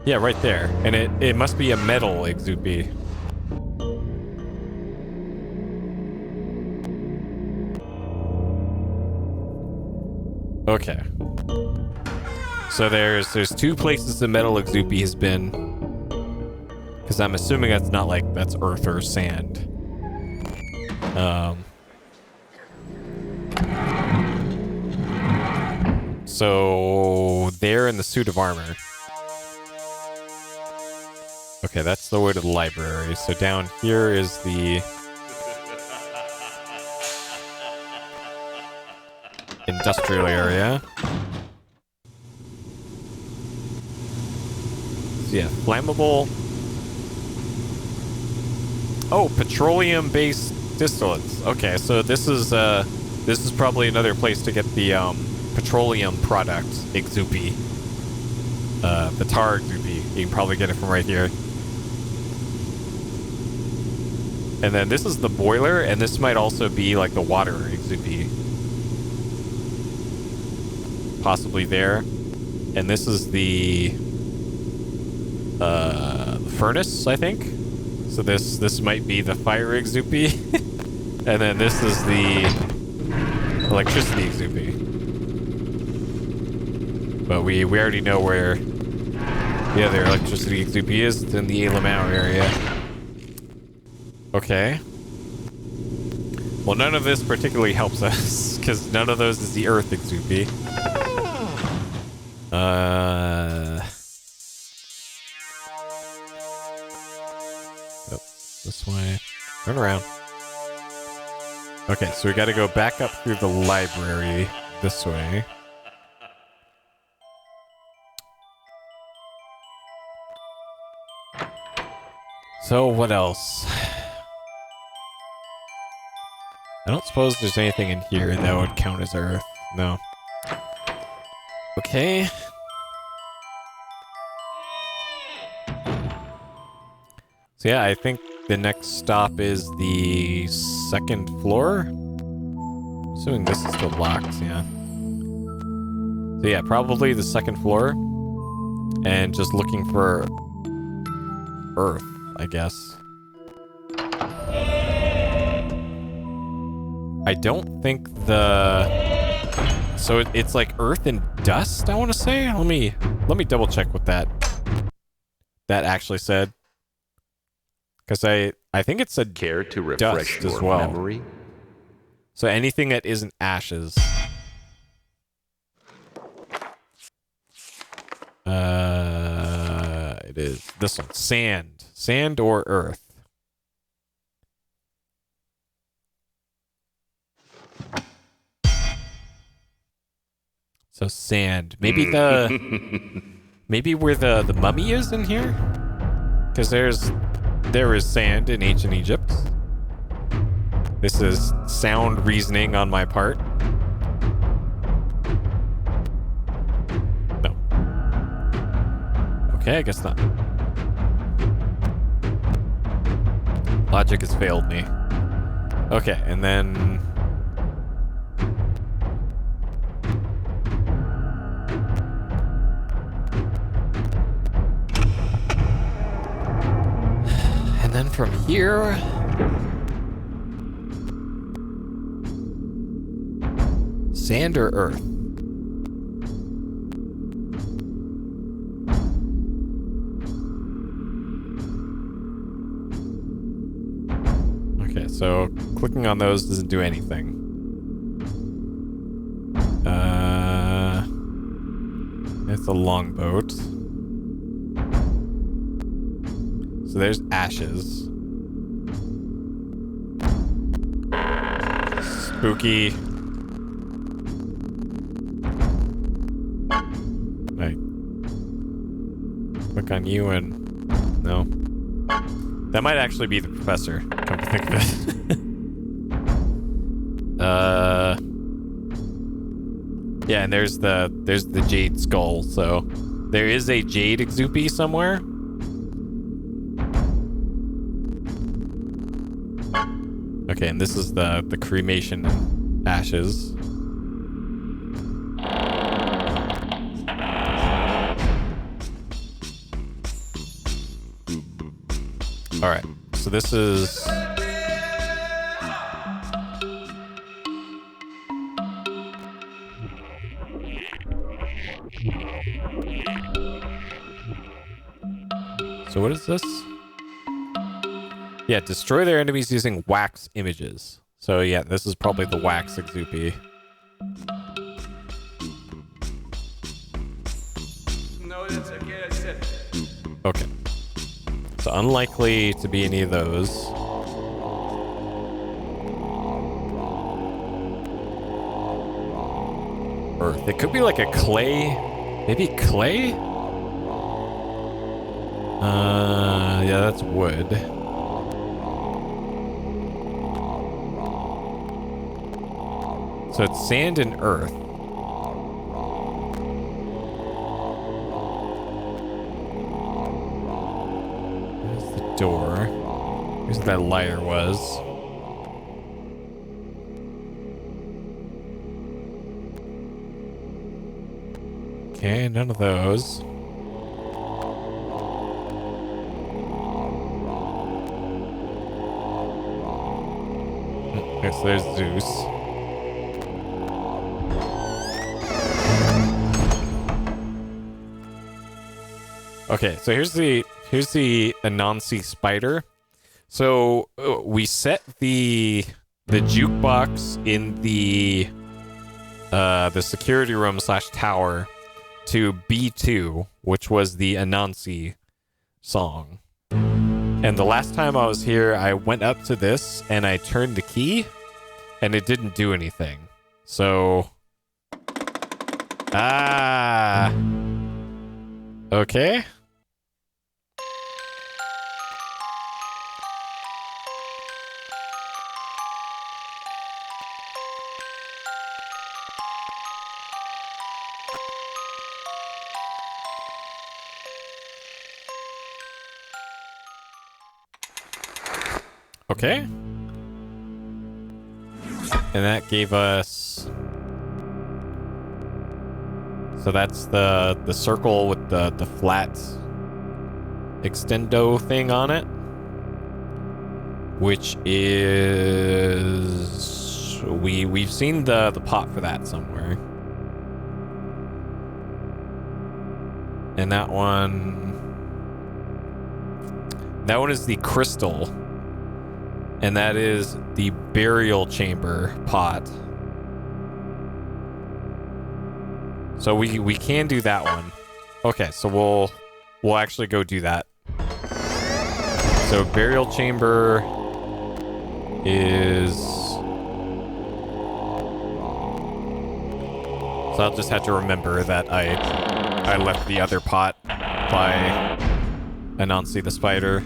Yeah, right there. And it must be a metal Exupi. Okay. So there's two places the metal Exupi has been. Because I'm assuming that's not like that's earth or sand. So they're in the suit of armor. Okay, that's the way to the library. So down here is the industrial area. So yeah, flammable. Oh, petroleum-based distillates. Okay, so this is probably another place to get the petroleum product Exupi. The tar Exupi. You can probably get it from right here. And then this is the boiler, and this might also be like the water Exupi. Possibly there. And this is the furnace, I think. So this might be the fire Exupi. And then this is the electricity Exupi. But we already know where the other electricity Exupi is. It's in the Alamau area. Okay. Well, none of this particularly helps us, because none of those is the Earth Exupi. Oh, this way. Turn around. Okay, so we gotta go back up through the library this way. So, what else? I don't suppose there's anything in here that would count as Earth. No. Okay. So yeah, I think the next stop is the second floor. Assuming this is still locked, yeah. So yeah, probably the second floor. And just looking for Earth, I guess. I don't think so it's like Earth and dust, I want to say. Let me double check what that actually said. Because I think it said Care to refresh dust as your well. memory? So anything that isn't ashes. It is this one. Sand or earth. So sand. Maybe maybe where the mummy is in here? Because there is sand in ancient Egypt. This is sound reasoning on my part. No. Okay, I guess not. Logic has failed me. Okay, and then... And then from here... Sand or earth? Okay, so clicking on those doesn't do anything. It's a longboat. So there's ashes. Spooky. Like, click on you and no. That might actually be the professor, come to think of it. Yeah, and there's the jade skull, so there is a jade exupy somewhere. Okay, and this is the cremation ashes. All right, so this is... So what is this? Yeah, destroy their enemies using wax images. So yeah, this is probably the wax exupy. No, that's okay, I said. Okay. So unlikely to be any of those. Earth. It could be like a clay. Maybe clay? Yeah, that's wood. So it's sand and earth. There's the door. Here's where that lighter was. Okay, none of those. Okay, so there's Zeus. Okay, so here's the Anansi spider. So we set the jukebox in the security room / tower to B2, which was the Anansi song. And the last time I was here, I went up to this and I turned the key and it didn't do anything. So... Okay. Okay. And that gave us... So that's the circle with the flat extendo thing on it. Which is... We've seen the pot for that somewhere. And that one is the crystal. And that is the burial chamber pot. So we can do that one. Okay, so we'll actually go do that. So burial chamber is... So I'll just have to remember that I left the other pot by Anansi the spider.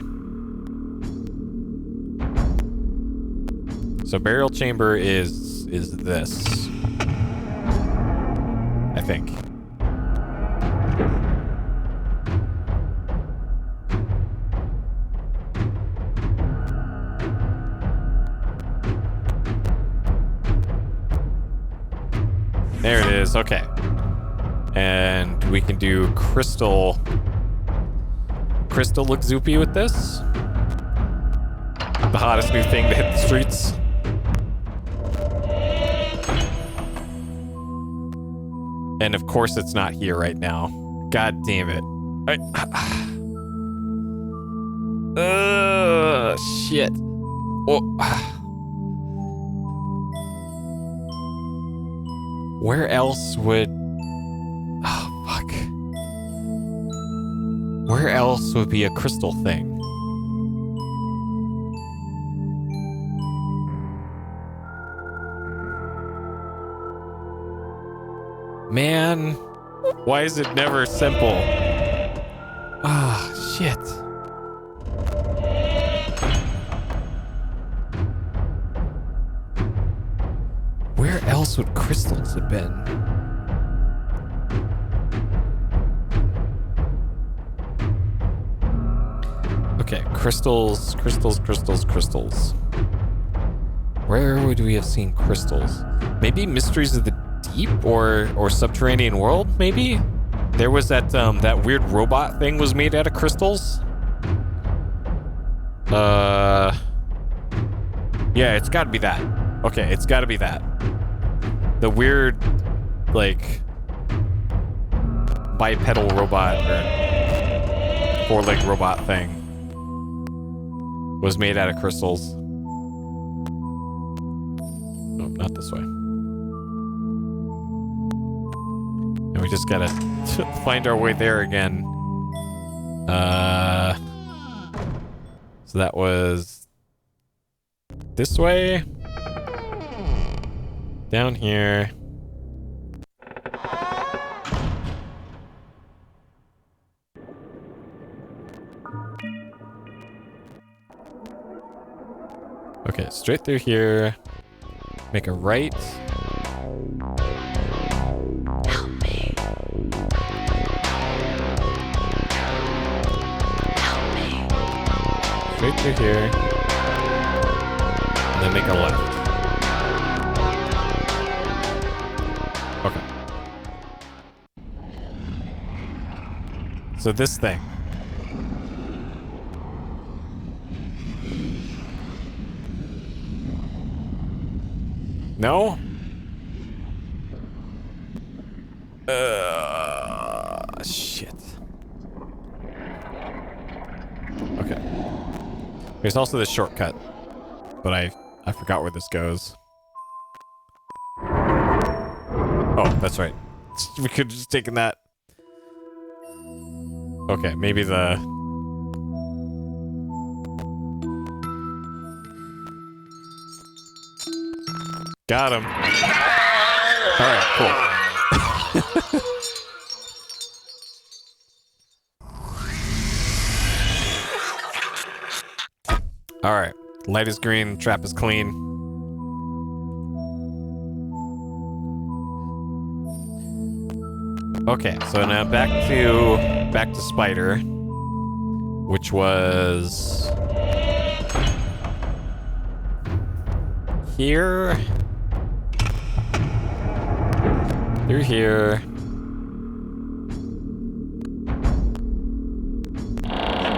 So burial chamber is this. I think. There it is, okay. And we can do Crystal looks zoopy with this. The hottest new thing to hit the streets. And of course it's not here right now. God damn it. Shit. Oh. Where else would... Oh, fuck. Where else would be a crystal thing? Man, why is it never simple? Ah, shit. Where else would crystals have been? Okay, crystals. Where would we have seen crystals? Maybe Mysteries of the Deep or Subterranean World, maybe? There was that that weird robot thing was made out of crystals. Yeah, it's gotta be that. Okay, it's gotta be that. The weird, like, bipedal robot or four-legged robot thing was made out of crystals. Nope, not this way. And we just gotta find our way there again. So that was this way. Down here. Okay, straight through here. Make a right. Help me. Help me. Straight through here. And then make a left. Okay. So this thing. No? Shit. Okay. There's also this shortcut, but I forgot where this goes. Oh, that's right. We could have just taken that. Okay, maybe the... Got him. Alright, cool. Alright. Light is green, trap is clean. Okay, so now back to Spider, which was here. Through here.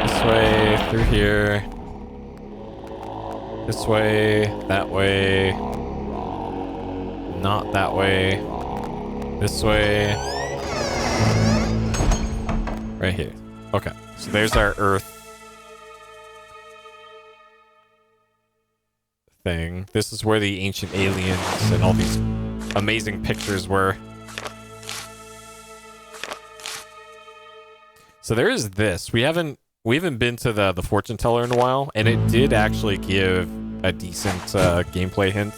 This way, through here. This way, that way. Not that way. This way. Right here. Okay, so there's our Earth thing. This is where the ancient aliens and all these amazing pictures were. So there is this. We haven't been to the fortune teller in a while, and it did actually give a decent gameplay hint.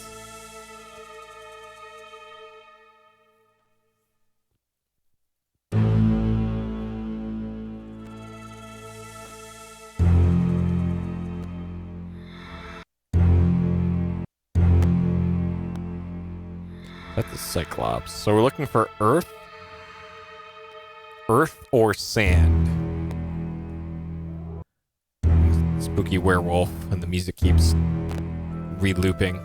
That's the Cyclops. So we're looking for Earth or sand. Spooky werewolf, and the music keeps re-looping.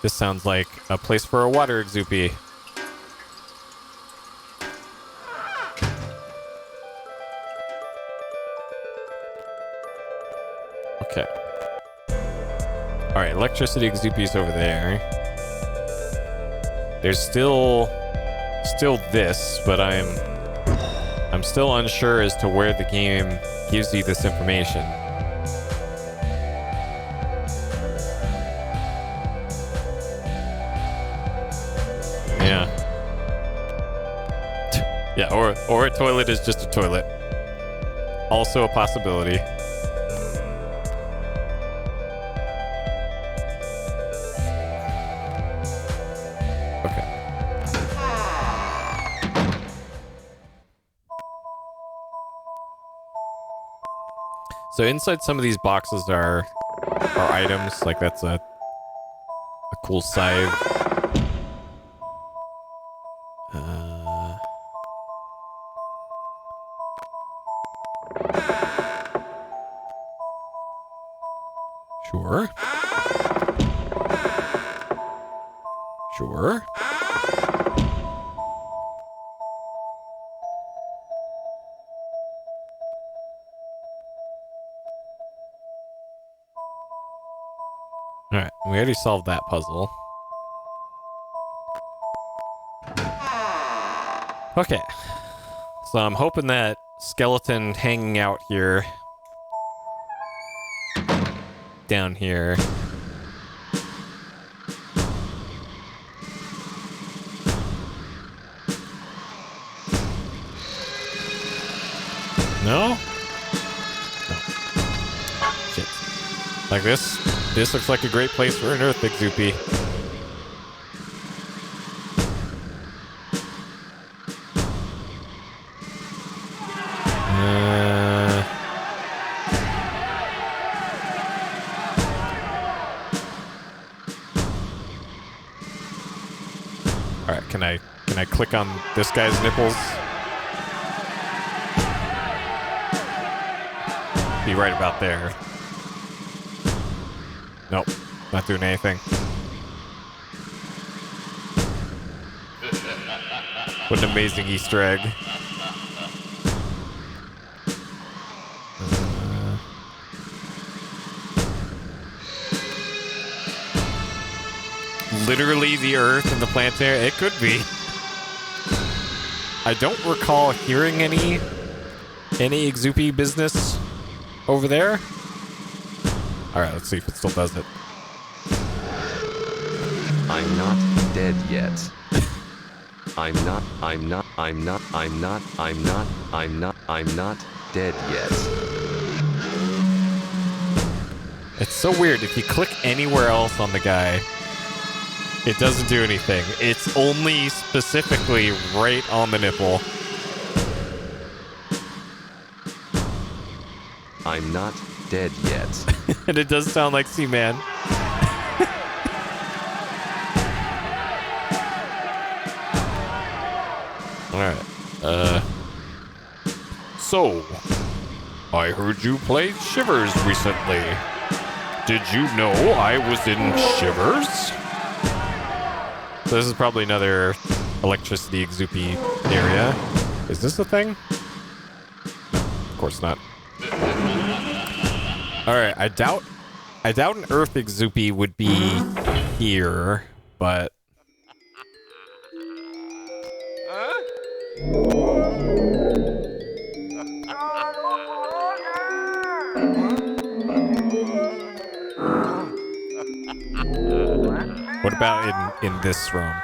This sounds like a place for a water exupy. Okay. Alright, electricity exupy's over there. There's still this, but I'm still unsure as to where the game gives you this information. Yeah. Yeah, or a toilet is just a toilet. Also a possibility. So inside some of these boxes are items, like that's a cool scythe. Sure. Sure. Alright, we already solved that puzzle. Okay. So I'm hoping that skeleton hanging out here, down here, no? No. Shit. Like this? This looks like a great place for an Earth exupy. Alright, can I click on this guy's nipples? Be right about there. Nope, not doing anything. What an amazing Easter egg. Literally the Earth and the planetary. It could be. I don't recall hearing any exupy business over there. Alright, let's see if it still does it. I'm not dead yet. I'm not dead yet. It's so weird. If you click anywhere else on the guy, it doesn't do anything. It's only specifically right on the nipple. I'm not dead yet. And it does sound like Seaman. Alright. So, I heard you played Shivers recently. Did you know I was in Shivers? So this is probably another electricity Exoopy area. Is this a thing? Of course not. Alright, I doubt an Earth Exoopy would be here, but... What about in this room?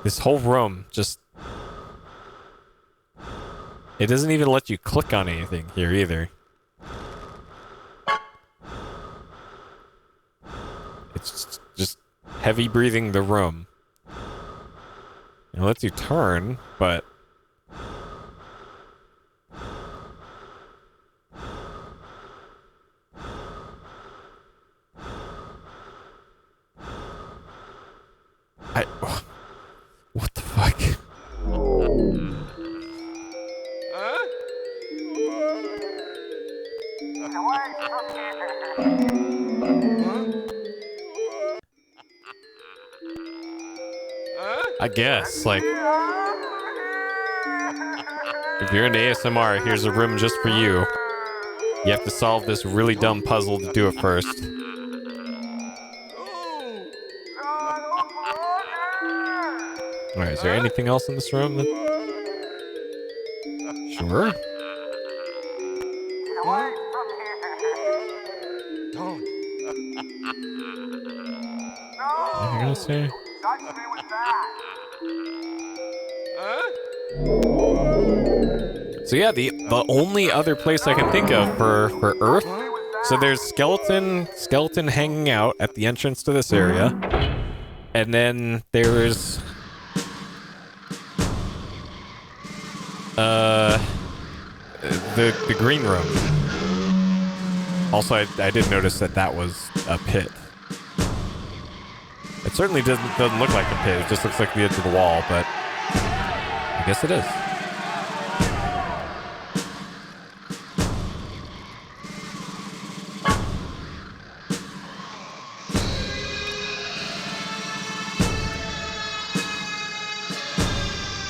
This whole room just... It doesn't even let you click on anything here either. It's just heavy breathing the room. It lets you turn, but... What the fuck? I guess, like... If you're into ASMR, here's a room just for you. You have to solve this really dumb puzzle to do it first. Alright, is there anything else in this room? Sure. Anything else here? So yeah, the only other place I can think of for Earth, so there's skeleton hanging out at the entrance to this area, and then there's the green room. Also, I did notice that was a pit. It certainly doesn't look like a pit. It just looks like the edge of the wall, but I guess it is.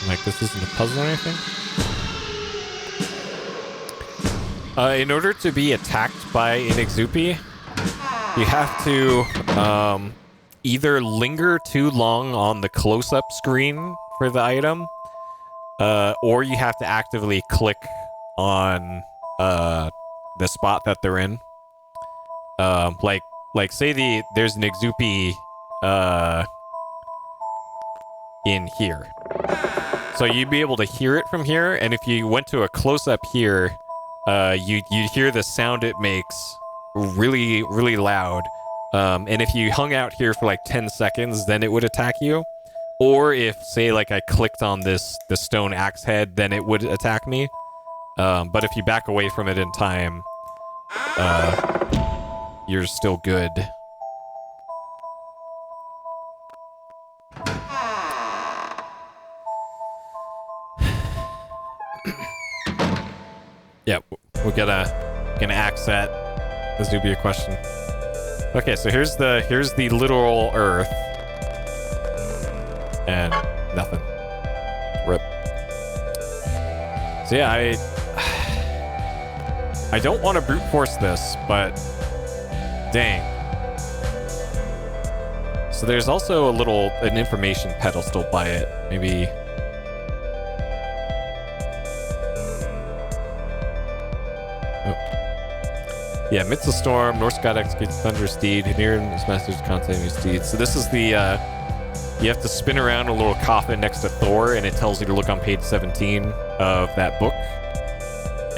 Like, this isn't a puzzle or anything? In order to be attacked by an Exoopy, you have to either linger too long on the close-up screen for the item, or you have to actively click on the spot that they're in. Like say there's an Exoopy in here. So you'd be able to hear it from here, and if you went to a close-up here, you'd hear the sound it makes really, really loud. And if you hung out here for like 10 seconds, then it would attack you. Or if, say, like I clicked on the stone axe head, then it would attack me. But if you back away from it in time, you're still good. Yeah, we're gonna axe that. This would be a question. Okay, so here's the literal Earth, and nothing. Rip. So yeah, I don't want to brute force this, but dang. So there's also an information pedestal by it. Maybe. Yeah, amidst the storm, Norse god executes Thunderous Steed. Hinirin is master's content new steed. So this is the, you have to spin around a little coffin next to Thor, and it tells you to look on page 17 of that book.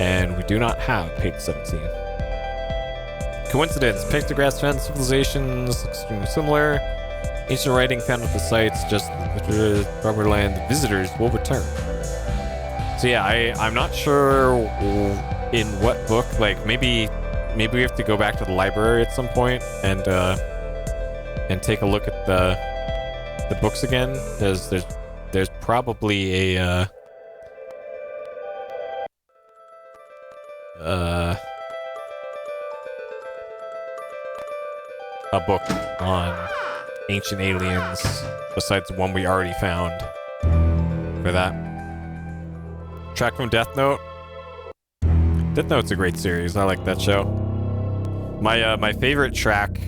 And we do not have page 17. Coincidence. Pictographs found civilizations extremely similar. Ancient writing found at the sites, just Rubberland visitors will return. So yeah, I'm not sure in what book. Like maybe we have to go back to the library at some point and take a look at the books again, because there's probably a book on Ancient Aliens besides the one we already found for that. Track from Death Note. Death Note's a great series. I like that show. My favorite track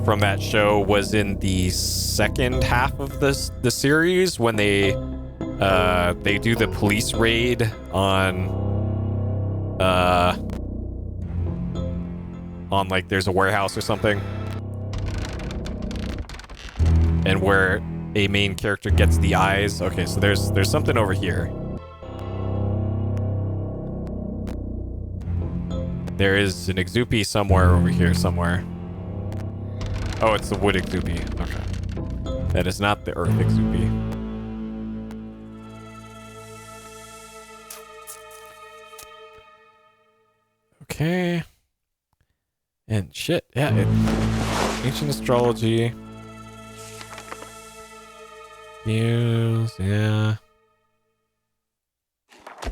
from that show was in the second half of the series when they do the police raid on like there's a warehouse or something, and where a main character gets the eyes. Okay, so there's something over here. There is an Exupi somewhere over here somewhere. Oh, it's the wood Exupi. Okay. That is not the earth Exupi. Okay. And shit, yeah, ancient astrology. Views, yeah.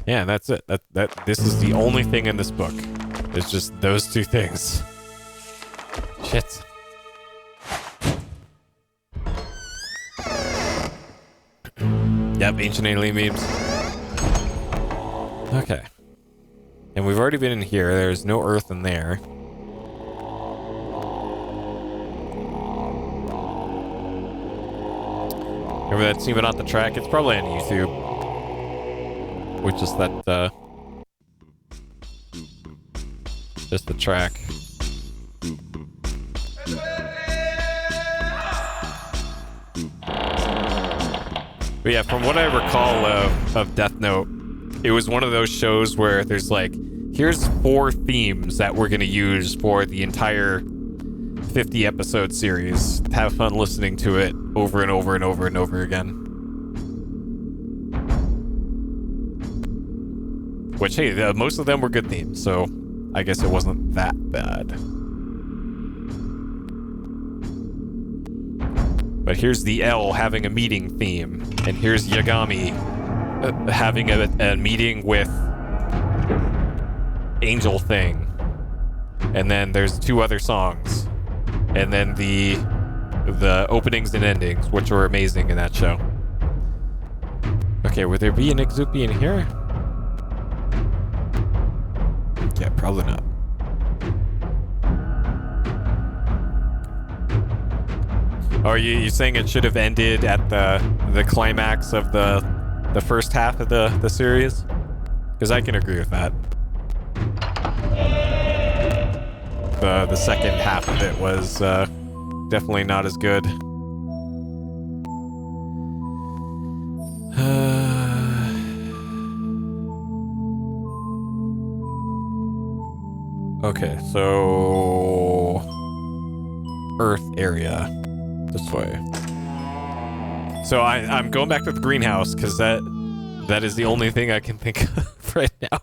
Yeah, that's it. This is the only thing in this book. It's just those two things. Shit. Yep, ancient alien memes. Okay. And we've already been in here. There's no earth in there. Remember that scene but not the track? It's probably on YouTube. Which is that, just the track. But yeah, from what I recall of Death Note, it was one of those shows where there's like, here's 4 themes that we're going to use for the entire 50 episode series. Have fun listening to it over and over and over and over again. Which, hey, most of them were good themes, so I guess it wasn't that bad. But here's the L having a meeting theme, and here's Yagami having a meeting with Angel Thing. And then there's 2 other songs. And then the openings and endings, which were amazing in that show. Okay, would there be an Exupi in here? Yeah, probably not. Oh, are you saying it should have ended at the climax of the first half of the series? Because I can agree with that. The second half of it was definitely not as good. Okay, so Earth area this way. So I'm going back to the greenhouse because that is the only thing I can think of right now.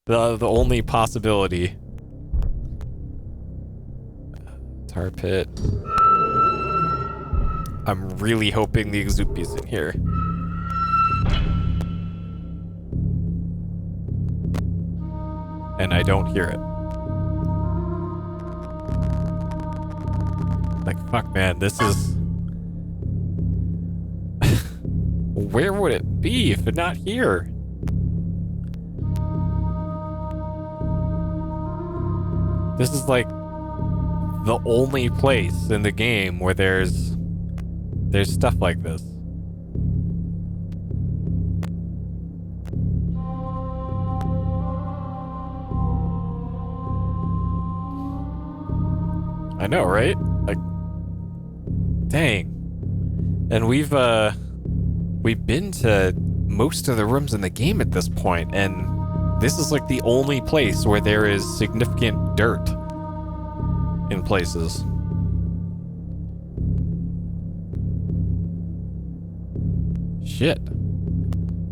The only possibility. Tar pit. I'm really hoping the Exupi's in here. And I don't hear it. Like, fuck, man, this is... Where would it be if it's not here? This is like the only place in the game where there's stuff like this. I know, right? Like, dang. And we've been to most of the rooms in the game at this point, and this is like the only place where there is significant dirt in places. Shit.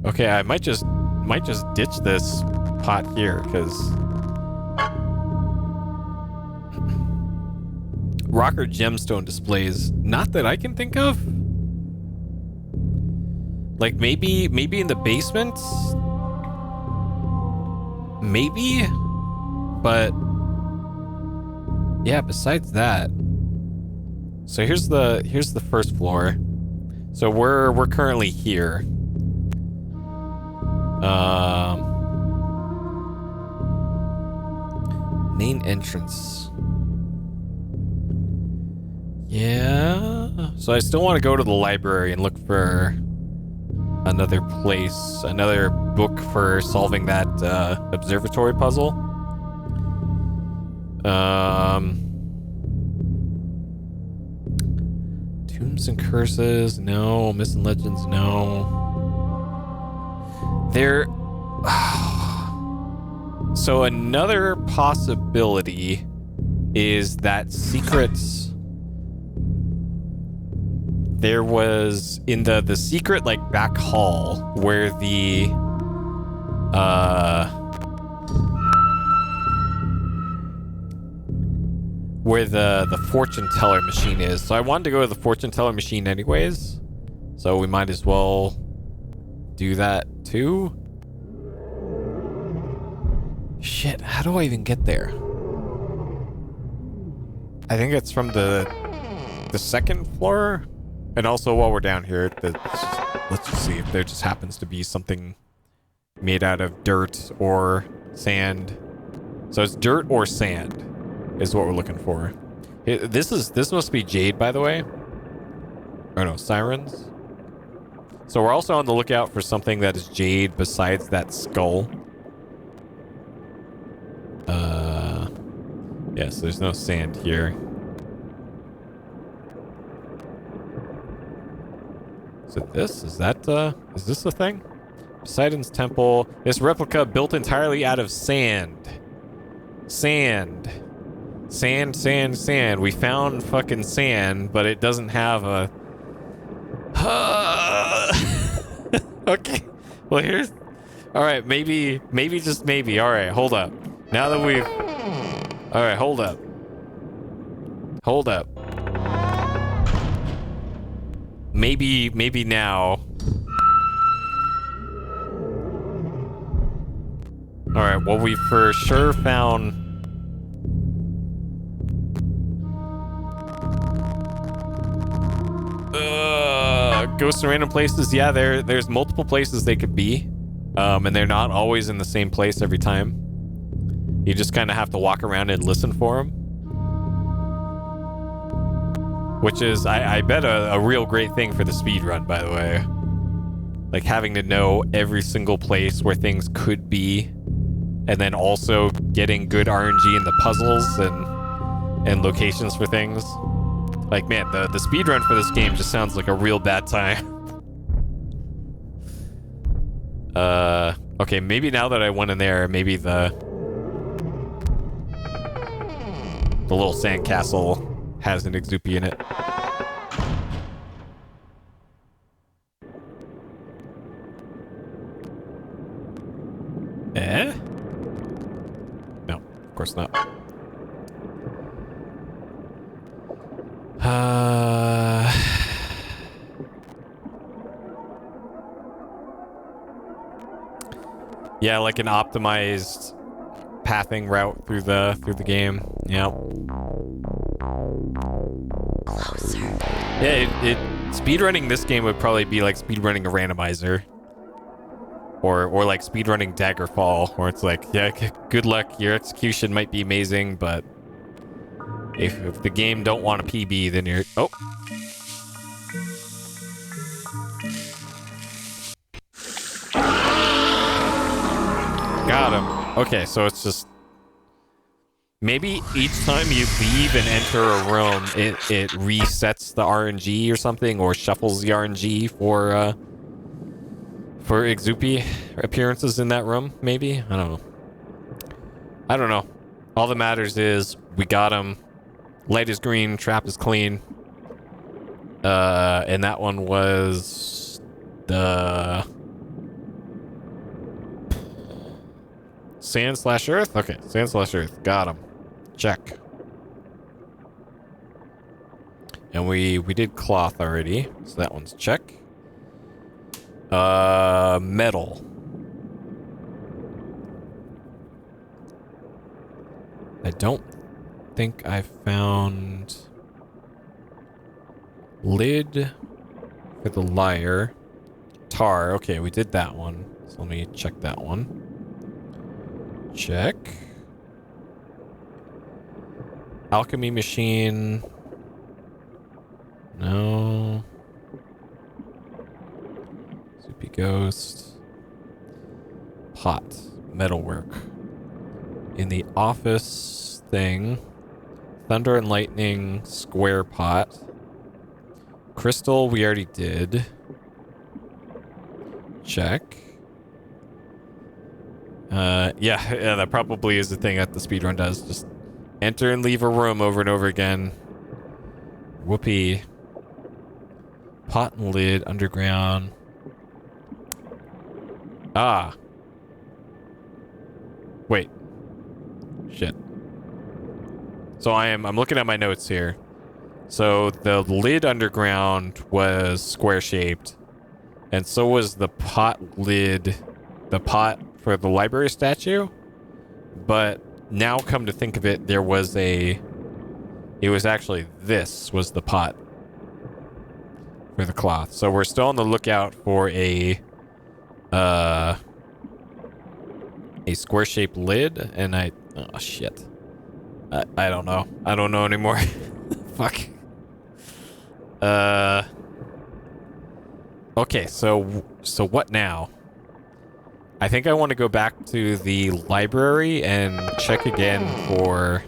Okay, I might just ditch this pot here, because rocker gemstone displays, not that I can think of. Like maybe in the basement. Maybe, but yeah, besides that. So here's the first floor. So we're currently here. Main entrance. Yeah. So I still want to go to the library and look for another place, another book for solving that observatory puzzle. Tombs and curses, no. Missing legends, no. There. So another possibility is that secrets. There was in the secret like back hall where the fortune teller machine is. So I wanted to go to the fortune teller machine anyways. So we might as well do that too. Shit, how do I even get there? I think it's from the second floor. And also, while we're down here, let's just see if there just happens to be something made out of dirt or sand. So it's dirt or sand is what we're looking for. This must be jade, by the way. Oh no, sirens. So we're also on the lookout for something that is jade besides that skull. Yes, there's no sand here. So is this a thing? Poseidon's temple. This replica built entirely out of sand. Sand. We found fucking sand, but it doesn't have a... Okay. Well, here's... Alright, maybe, just maybe. Alright, hold up. Now that we've... Alright, hold up. Maybe now. Alright, well, we for sure found... Ghosts in random places. Yeah, there's multiple places they could be. And they're not always in the same place every time. You just kind of have to walk around and listen for them. Which is, I bet, a real great thing for the speed run, by the way. Like having to know every single place where things could be, and then also getting good RNG in the puzzles and locations for things. Like, man, the speed run for this game just sounds like a real bad time. Okay, maybe now that I went in there, maybe the little sandcastle has an Exupy in it. Eh? No, of course not. Yeah, like an optimized pathing route through the game. Yeah. Closer. Yeah, speedrunning this game would probably be like speedrunning a randomizer. Or like speedrunning Daggerfall, where it's like, yeah, good luck, your execution might be amazing, but if the game don't want a PB, then you're... Oh! Got him. Okay, so it's just... Maybe each time you leave and enter a room, it resets the RNG or something, or shuffles the RNG for Exupy appearances in that room, maybe? I don't know. All that matters is we got him. Light is green, trap is clean. And that one was The sand/earth? Okay, sand/earth. Got him. Check. And we did cloth already, so that one's check. Metal. I don't think I found lid for the lyre. Tar. Okay, we did that one. So let me check that one. Check. Alchemy machine. No. Soupy ghost. Pot. Metalwork. In the office thing. Thunder and lightning. Square pot. Crystal we already did. Check. Yeah, that probably is the thing that the speedrun does. Just enter and leave a room over and over again. Whoopee. Pot and lid, underground. Ah. Wait. Shit. So I'm looking at my notes here. So the lid underground was square shaped. And so was the pot lid, the pot for the library statue. But now come to think of it, it was actually, this was the pot for the cloth. So we're still on the lookout for a square shaped lid. And oh shit. I don't know. I don't know anymore. Fuck. Okay, so what now? I think I want to go back to the library and check again for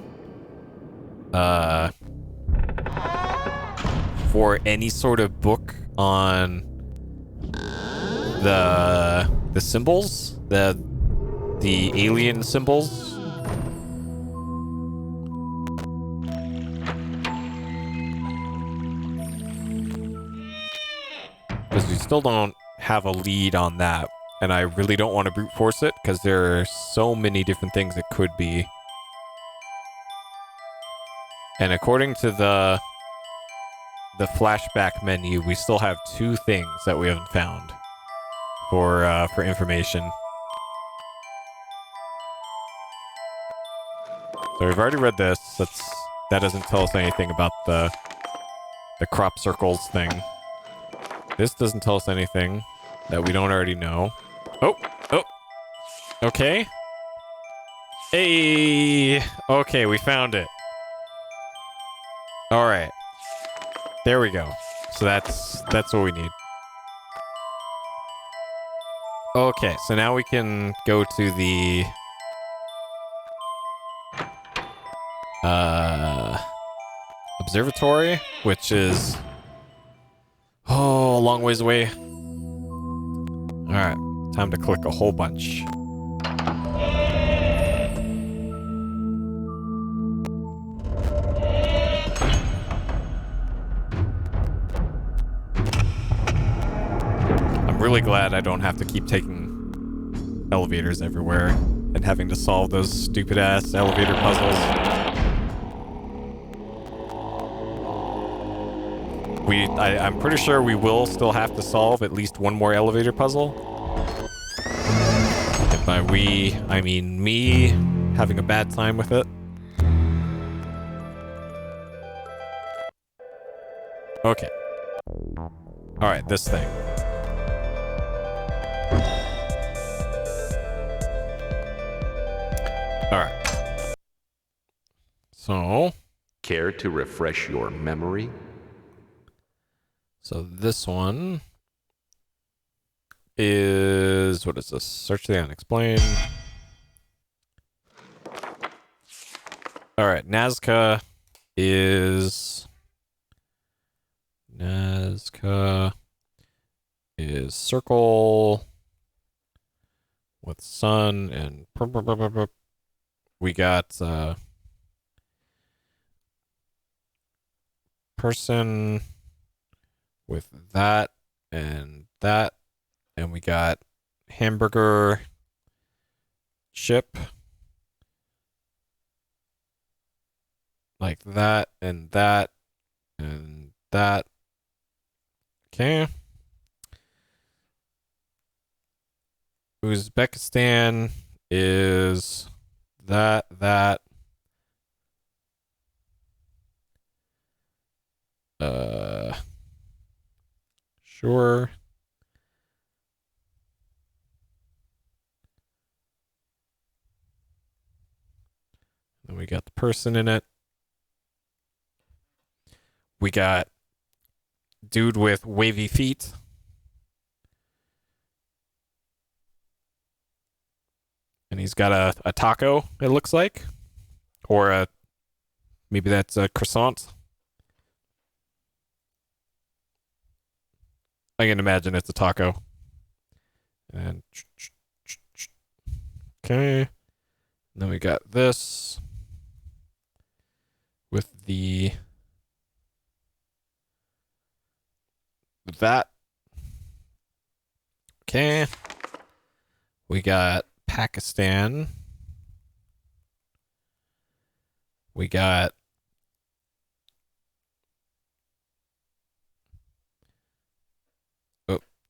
any sort of book on the symbols, the alien symbols. Because we still don't have a lead on that. And I really don't want to brute force it because there are so many different things it could be. And according to the flashback menu, we still have 2 things that we haven't found for information. So we've already read this. That doesn't tell us anything about the crop circles thing. This doesn't tell us anything that we don't already know. Oh. Okay. Hey. Okay, we found it. All right. There we go. So that's what we need. Okay, so now we can go to the observatory, which is a long ways away. All right, time to click a whole bunch. I'm really glad I don't have to keep taking elevators everywhere and having to solve those stupid ass elevator puzzles. I'm pretty sure we will still have to solve at least one more elevator puzzle. And by we, I mean me having a bad time with it. Okay. Alright, this thing. Alright. So... Care to refresh your memory? So this one is, what is this? Search the unexplained. All right, Nazca is circle with sun and we got person with that and that And we got hamburger chip. Like that and that and that. Okay. Uzbekistan is that. Sure. Then we got the person in it. We got dude with wavy feet. And he's got a taco, it looks like. Or maybe that's a croissant. I can imagine it's a taco. And okay. Then we got this with that. Okay. We got Pakistan. We got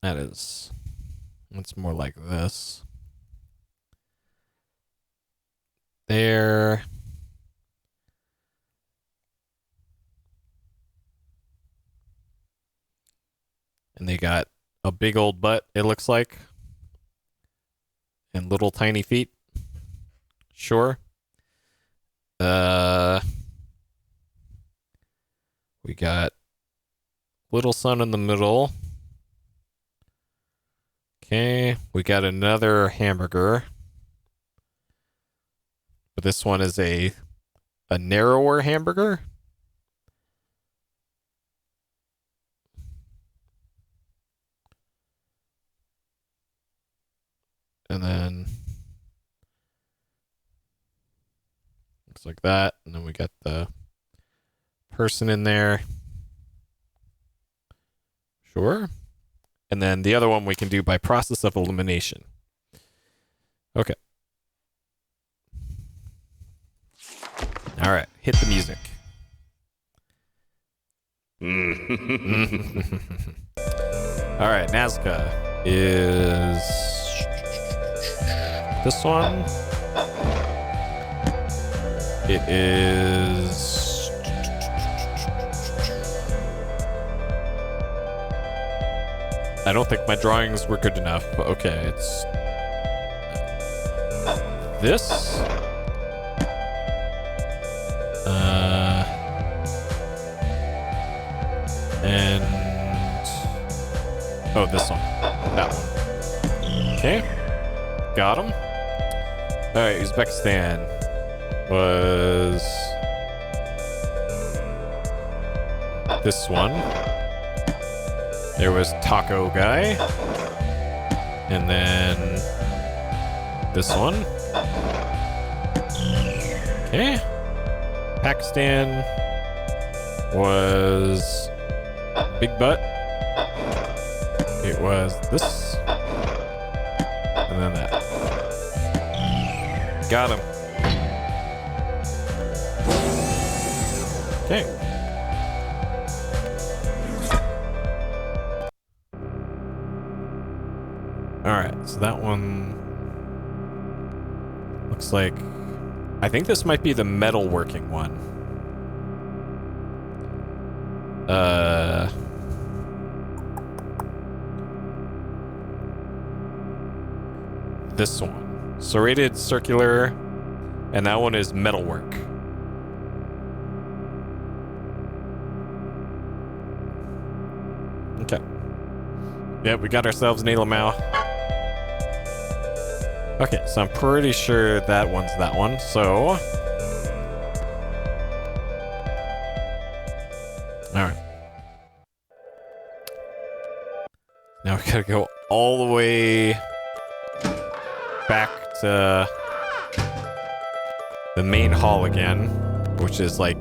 that's more like this. There. And they got a big old butt, it looks like. And little tiny feet. Sure. We got little sun in the middle. Okay, we got another hamburger. But this one is a narrower hamburger. And then looks like that. And then we got the person in there. Sure. And then the other one we can do by process of elimination. Okay. All right, hit the music. All right, Nazca is this one. It is I don't think my drawings were good enough, but okay, it's this. And oh, this one, that one. Okay, got him. All right, Uzbekistan was this one. There was Taco Guy. And then this one. Okay. Pakistan was Big Butt. It was this. And then that. Got him. Okay. Alright, so that one looks like... I think this might be the metalworking one. This one. Serrated, circular, and that one is metalwork. Okay. Yep, we got ourselves Nail Mao. Okay, so I'm pretty sure that one's that one, so... Alright. Now we gotta go all the way back to the main hall again, which is like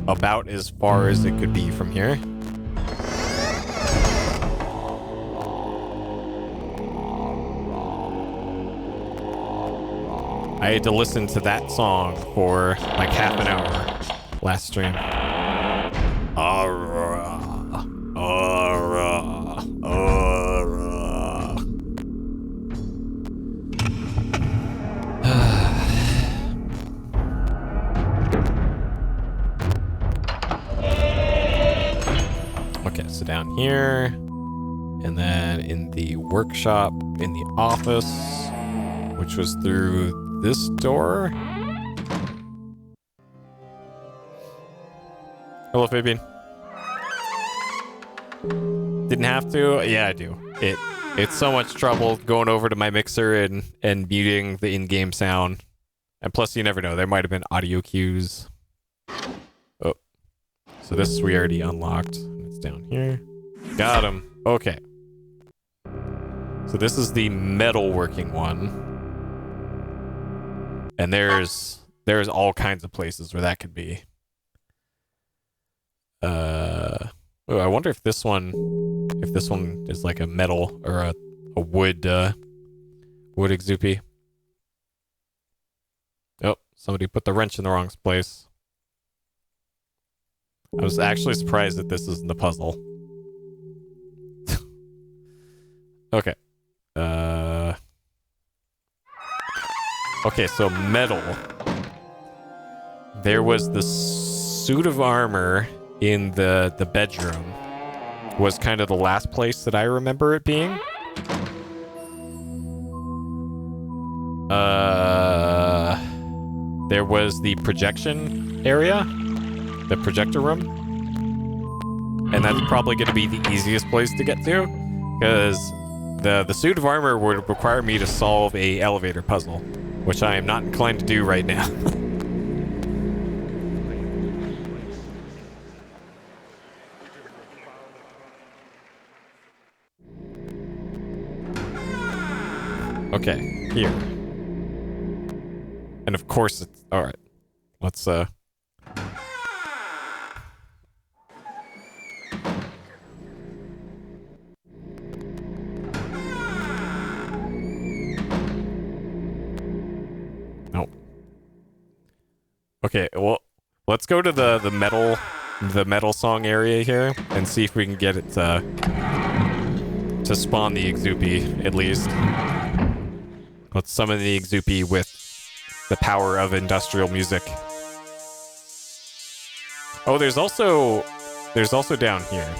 about as far as it could be from here. I had to listen to that song for like half an hour last stream. Aura, aura, aura. Okay, so down here, and then in the workshop, in the office, which was through this door. Hello, Fabian. Didn't have to? Yeah, I do. It's so much trouble going over to my mixer and muting the in-game sound. And plus, you never know. There might have been audio cues. Oh. So this we already unlocked. It's down here. Got him. Okay. So this is the metalworking one. And there's all kinds of places where that could be. Oh, I wonder if this one is like a metal or a wood exupy. Oh, somebody put the wrench in the wrong place. I was actually surprised that this isn't the puzzle. Okay. Okay, so metal. There was the suit of armor in the bedroom. Was kind of the last place that I remember it being. There was the projection area, the projector room, and that's probably going to be the easiest place to get to, because the suit of armor would require me to solve a elevator puzzle, which I am not inclined to do right now. Okay, here. And of course it's... Alright. Let's, Nope. Okay, well, let's go to the metal song area here and see if we can get it to spawn the exupy, at least. Let's summon the exupy with the power of industrial music. Oh, there's also down here.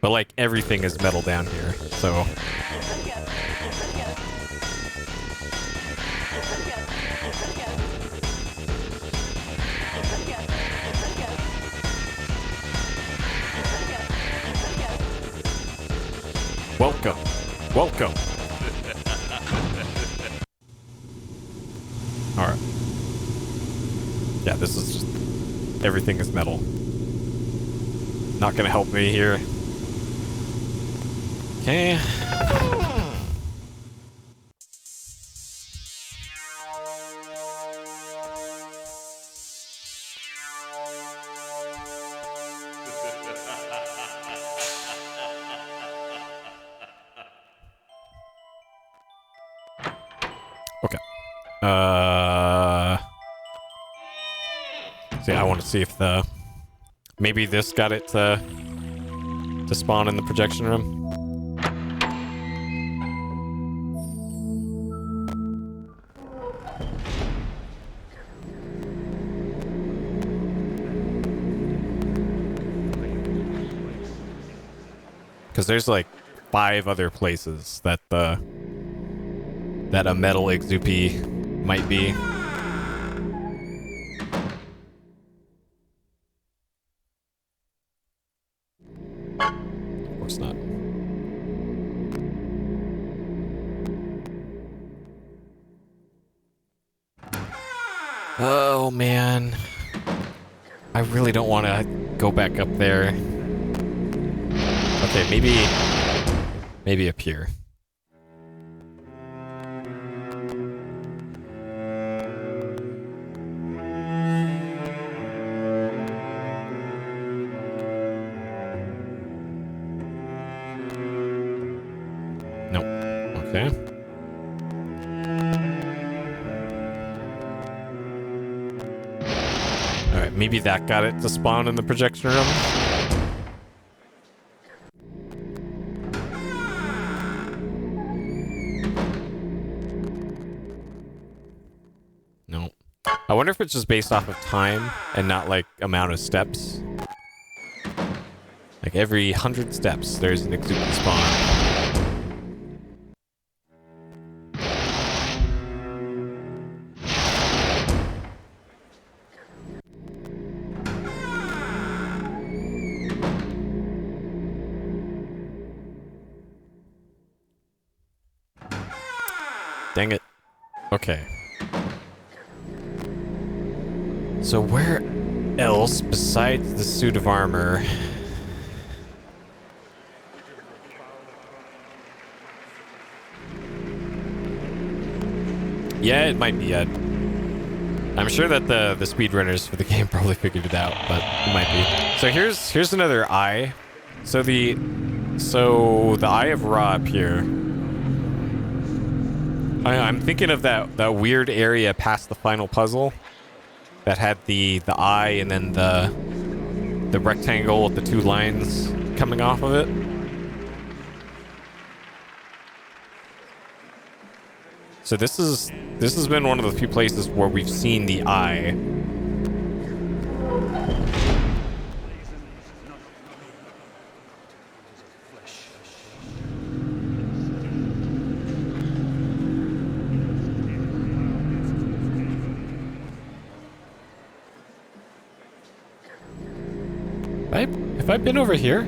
But like everything is metal down here, so welcome. Welcome. Alright. Yeah, this is just... Everything is metal. Not gonna help me here. Okay. Okay. See, I want to see if the... Maybe this got it to spawn in the projection room. Because there's like 5 other places that a metal exupy might be. Of course not. Oh man, I really don't want to go back up there. Okay, maybe up here. Okay. Alright, maybe that got it to spawn in the projection room. No. I wonder if it's just based off of time and not like amount of steps. Like every 100 steps, there's an Exuki spawn. Dang it. Okay. So where else besides the suit of armor? Yeah, it might be Ed. I'm sure that the speedrunners for the game probably figured it out, but it might be. So here's another eye. So the Eye of Ra up here. I'm thinking of that weird area past the final puzzle that had the eye and then the rectangle with the two lines coming off of it. So this has been one of the few places where we've seen the eye. Have I been over here?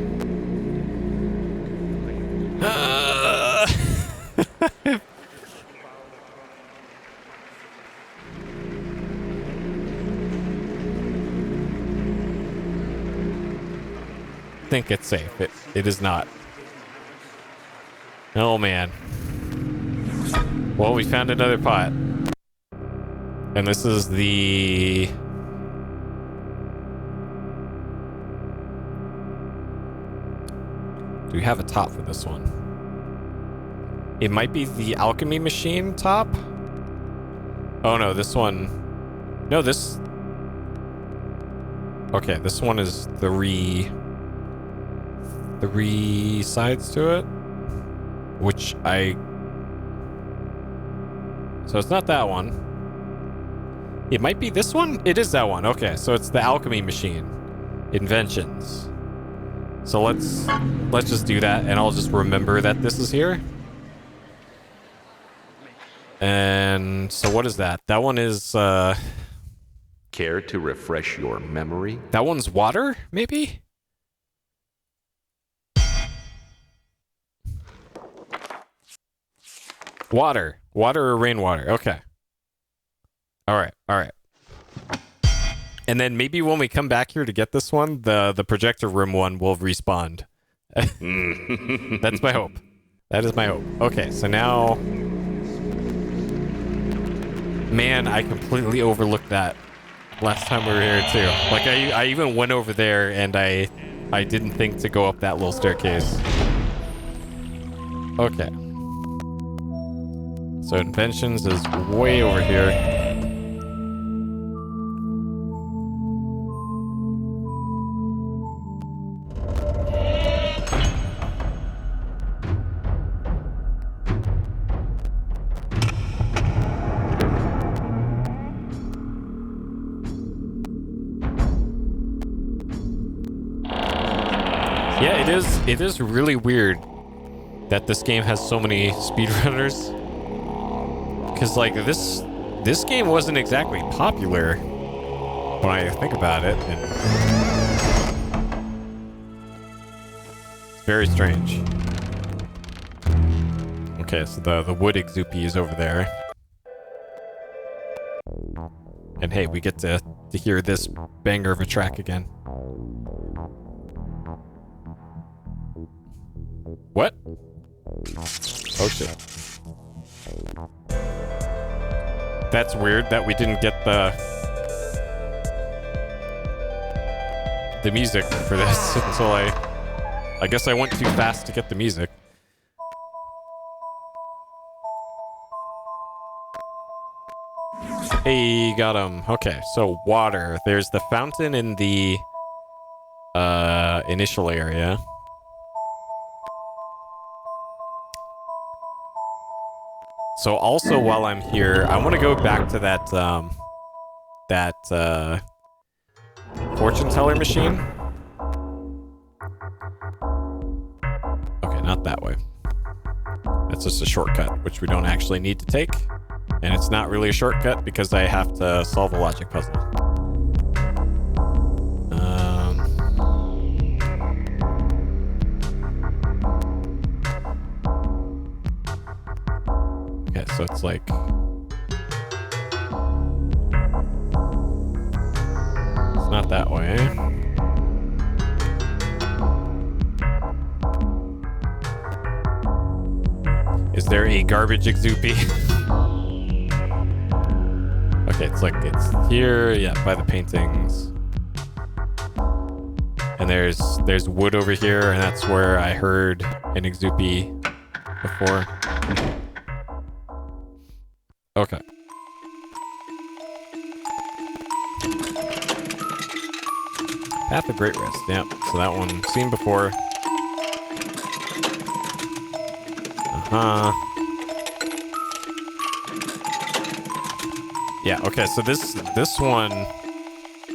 Think it's safe. It is not. Oh man. Well, we found another pot. And this is the... Do we have a top for this one? It might be the alchemy machine top? Oh no, this one... No, this... Okay, this one is three sides to it. Which I... So it's not that one. It might be this one? It is that one. Okay, so it's the alchemy machine. Inventions. So let's just do that, and I'll just remember that this is here. And so what is that? That one is Care to refresh your memory? that one's water, maybe? Water or rainwater. Okay. All right. And then maybe when we come back here to get this one, the projector room one will respawn. That's my hope. That is my hope. Okay, so now... Man, I completely overlooked that last time we were here too. Like I even went over there and I didn't think to go up that little staircase. Okay. So Inventions is way over here. Yeah, it is really weird that this game has so many speedrunners. Because, like, this game wasn't exactly popular when I think about it. And it's very strange. Okay, so the wood Exupi is over there. And hey, we get to hear this banger of a track again. What? Oh shit. That's weird that we didn't get the music for this until I guess I went too fast to get the music. Hey, got him. Okay, so water. There's the fountain in the initial area. So also while I'm here, I want to go back to that fortune teller machine. Okay, not that way. That's just a shortcut, which we don't actually need to take. And it's not really a shortcut because I have to solve a logic puzzle. Okay, so it's like... It's not that way. Is there a garbage exoopy? Okay, it's like it's here, yeah, by the paintings. And there's wood over here, and that's where I heard an exoopy before. Okay. Path of Great Rest, yeah. So that one seen before. Yeah, okay, so this one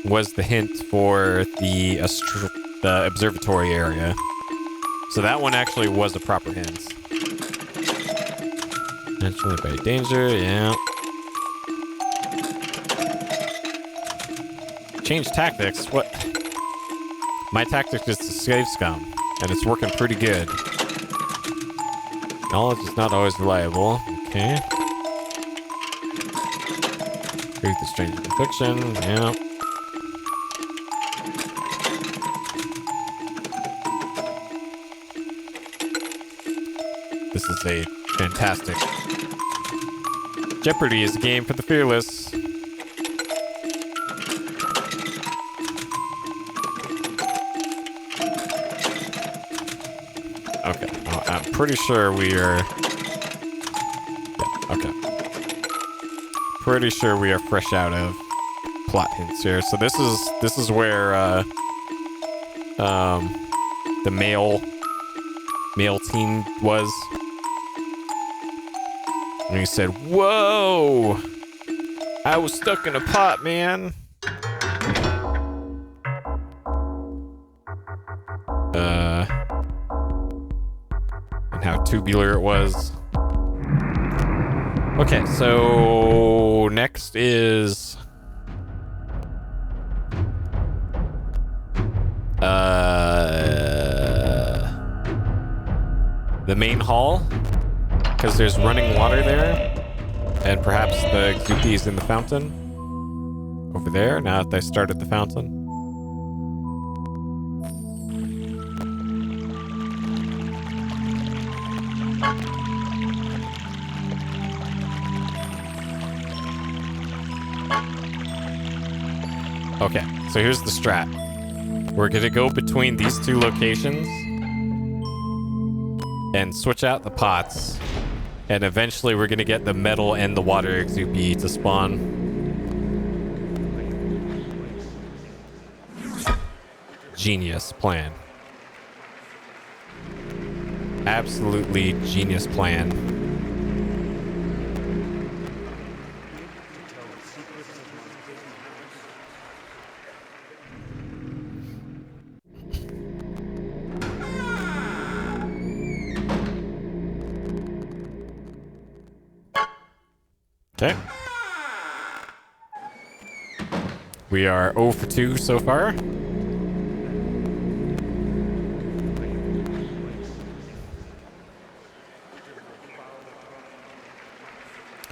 was the hint for the observatory area. So that one actually was a proper hint. Naturally by danger, yeah. Change tactics? What? My tactic is to save scum, and it's working pretty good. Knowledge is not always reliable. Okay. Create the stranger fiction. Yeah. This is a fantastic. Jeopardy is a game for the fearless. Okay. Well, I'm pretty sure we are... Yeah, okay. Pretty sure we are fresh out of plot hints here. So this is where the male team was. And he said, "Whoa! I was stuck in a pot, man." And how tubular it was. Okay, so next is the main hall, because there's running water there, and perhaps the exoopy is in the fountain over there. Now that I started the fountain. Okay, so here's the strat. We're gonna go between these two locations and switch out the pots, and eventually we're gonna get the metal and the water exoopy to spawn. Genius plan. Absolutely genius plan. Okay. We are 0 for 2 so far.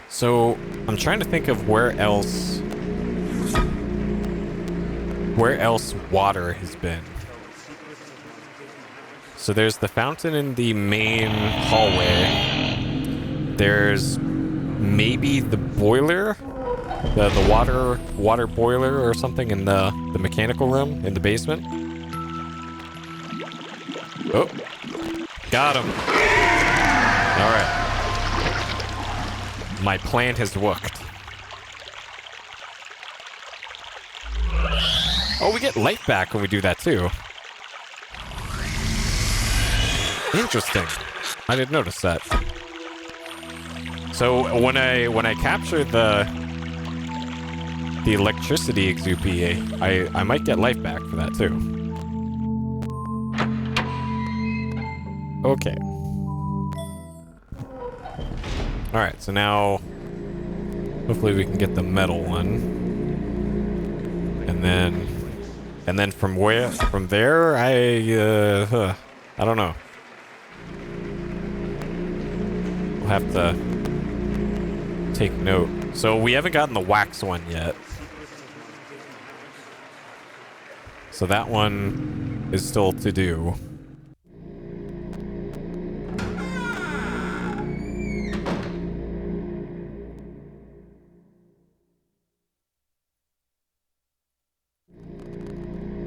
So, I'm trying to think of where else water has been. So there's the fountain in the main hallway. There's maybe the boiler, the water boiler or something in the mechanical room in the basement. Oh, got him. All right. My plan has worked. Oh, we get life back when we do that too. Interesting. I didn't notice that. So when I capture the electricity Exupy, I might get life back for that too. Okay. Alright, so now hopefully we can get the metal one. And then from there I don't know. We'll have to take note. So we haven't gotten the wax one yet. So that one is still to do.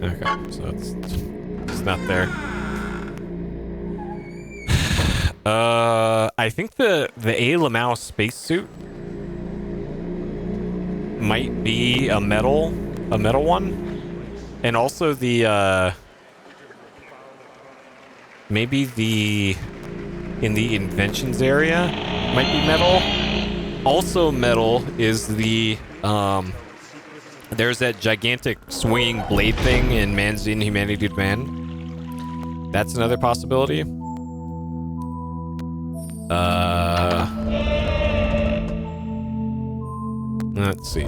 Okay, so it's not there. I think the A. Lamau spacesuit might be a metal one, and also the maybe in the inventions area might be metal. Also metal is the there's that gigantic swinging blade thing in Man's Inhumanity to Man. That's another possibility. Let's see.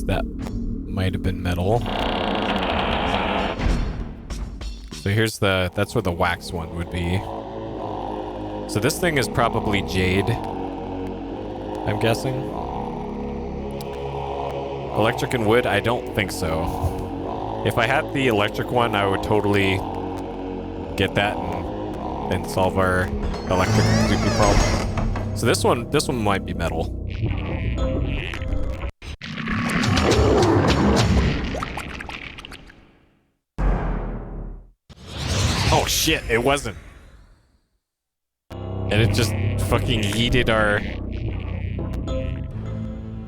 That might have been metal. So here's that's where the wax one would be. So this thing is probably jade, I'm guessing. Electric and wood, I don't think so. If I had the electric one, I would totally get that and solve our electric Zuki problem. So this one might be metal. Oh shit, it wasn't. And it just fucking yeeted our...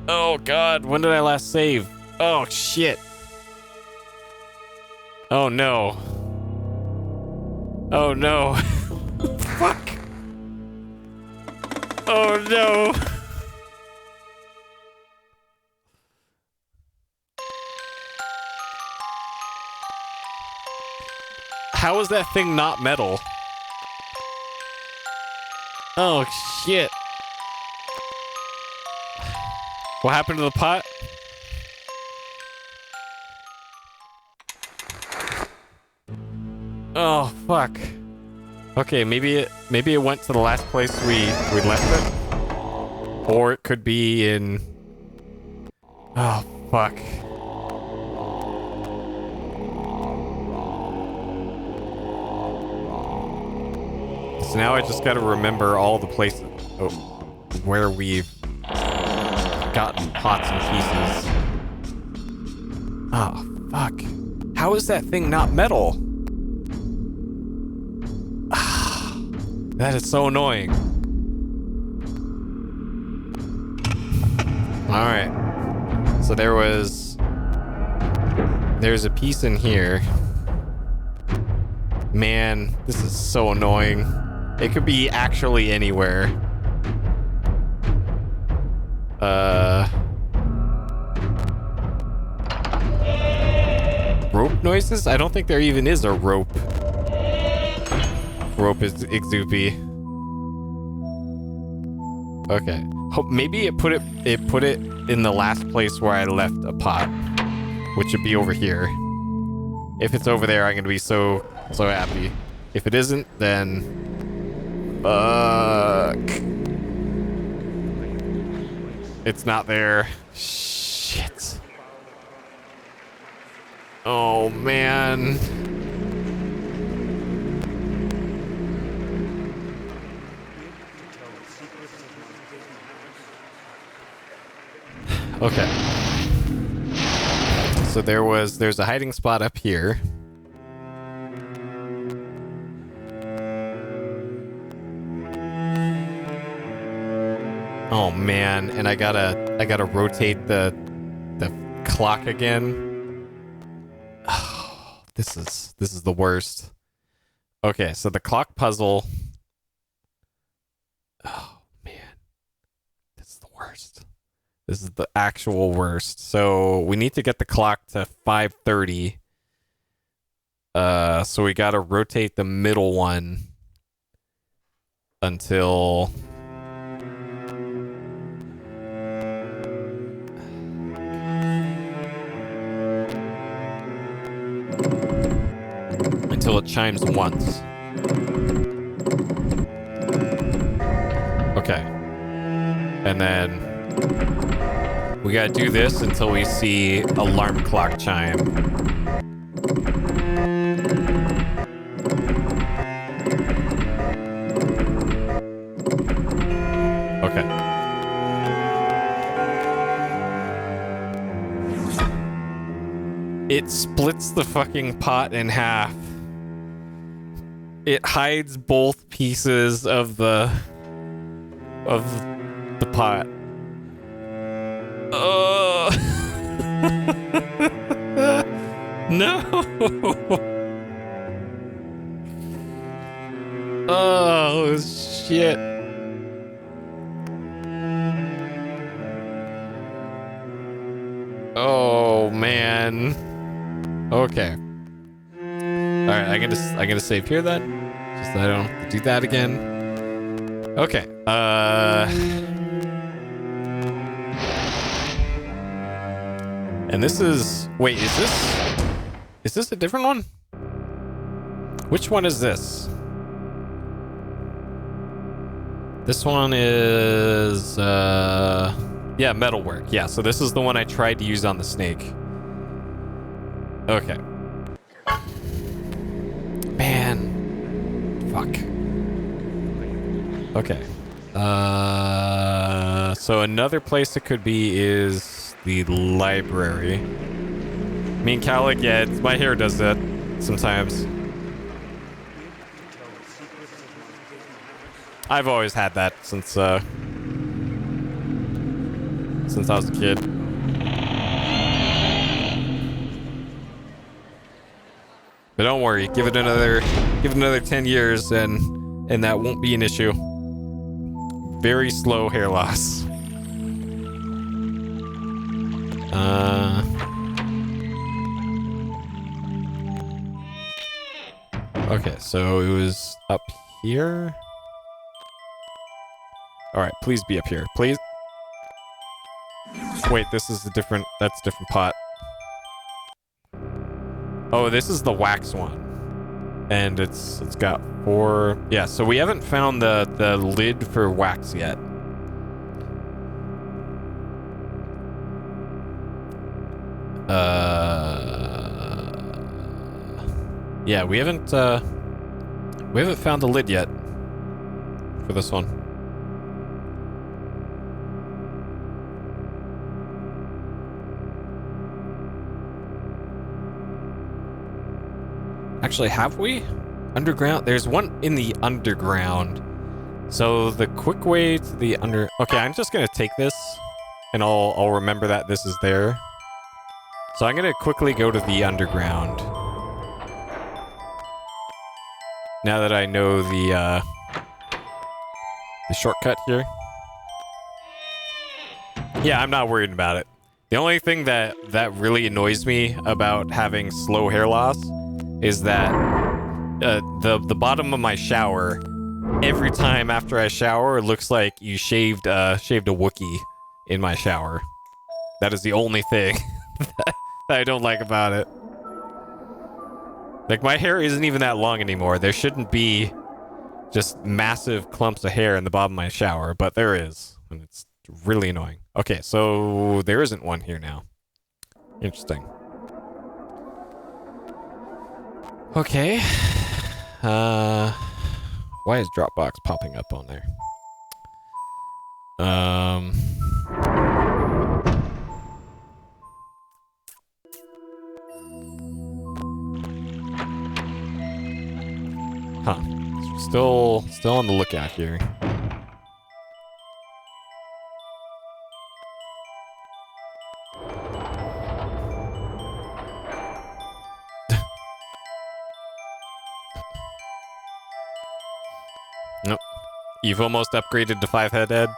Oh god, when did I last save? Oh shit. Oh no. Oh no. Fuck. Oh no. How is that thing not metal? Oh shit. What happened to the pot? Oh fuck. Okay, maybe it went to the last place we left it. Or it could be in... Oh fuck. So now I just gotta remember all the places where we've gotten pots and pieces. Oh, fuck. How is that thing not metal? That is so annoying. Alright. So there's a piece in here. Man, this is so annoying. It could be actually anywhere. Rope noises? I don't think there even is a rope. Rope is Exupy. Okay. Maybe it put it in the last place where I left a pot, which would be over here. If it's over there, I'm gonna be so happy. If it isn't, then fuck. It's not there. Shit. Oh man. Okay. So there's a hiding spot up here. Oh man, and I gotta rotate the clock again. Oh, this is the worst. Okay, so the clock puzzle. Oh man, this is the worst. This is the actual worst. So we need to get the clock to 5:30. So we gotta rotate the middle one until it chimes once. Okay. And then we gotta do this until we see alarm clock chime. Okay. It splits the fucking pot in half. It hides both pieces of the pot. Oh. No. Oh shit. Oh man. Okay. All right, I'm gonna save here then, just so I don't have to do that again. Okay. And this is wait, is this a different one? Which one is this? This one is yeah, metalwork. Yeah, so this is the one I tried to use on the snake. Okay. Man. Fuck. Okay. So another place it could be is the library. Me and Calic, yeah, my hair does that sometimes. I've always had that since I was a kid. But don't worry, give it another 10 years and that won't be an issue. Very slow hair loss. Okay, so it was up here. All right, please be up here, please. Wait, this is that's a different pot. Oh, this is the wax one. And it's got 4. Yeah, so we haven't found the lid for wax yet. Yeah, we haven't found the lid yet for this one. Actually, have we? Underground? There's one in the underground. So the quick way to the Okay, I'm just gonna take this, and I'll remember that this is there. So I'm gonna quickly go to the underground. Now that I know the shortcut here. Yeah, I'm not worried about it. The only thing that really annoys me about having slow hair loss is that the bottom of my shower, every time after I shower, it looks like you shaved a Wookiee in my shower. That is the only thing that I don't like about it. Like, my hair isn't even that long anymore. There shouldn't be just massive clumps of hair in the bottom of my shower, but there is, and it's really annoying. Okay, so there isn't one here now. Interesting. Okay. Why is Dropbox popping up on there? Huh. Still on the lookout here. Nope. You've almost upgraded to 5-head, Ed.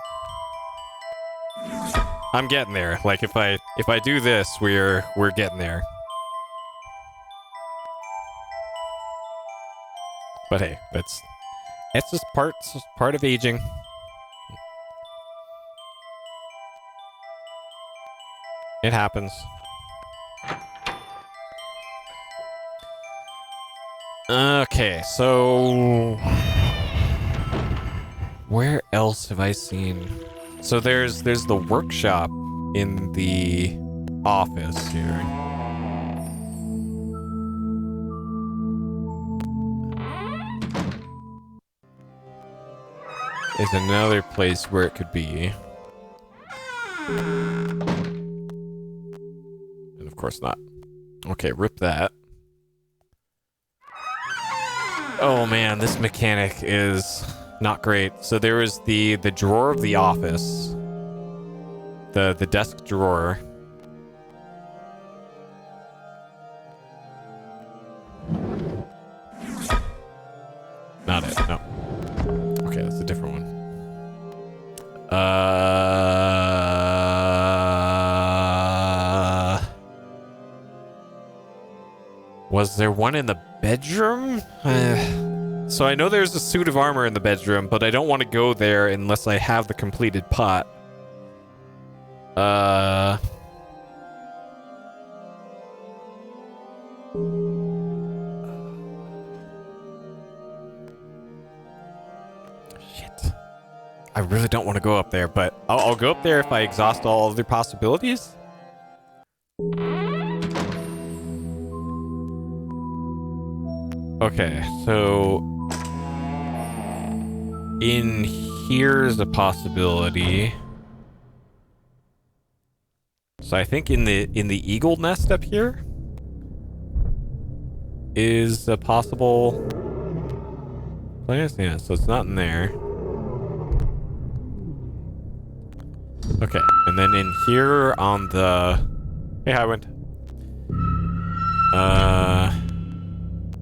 I'm getting there. Like if I do this, we're getting there. But hey, it's just part of aging. It happens. Okay, so where else have I seen? So there's the workshop in the office here. Is another place where it could be. And of course not. Okay, rip that. Oh man, this mechanic is not great. So there was the drawer of the office. The desk drawer. Not it, no. Okay, that's a different one. Was there one in the bedroom? So I know there's a suit of armor in the bedroom, but I don't want to go there unless I have the completed pot. Shit. I really don't want to go up there, but I'll go up there if I exhaust all other possibilities. Okay, so in here's a possibility. So I think in the eagle nest up here is a possible place. Yeah, so it's not in there. Okay, and then in here on the hey, Highwind.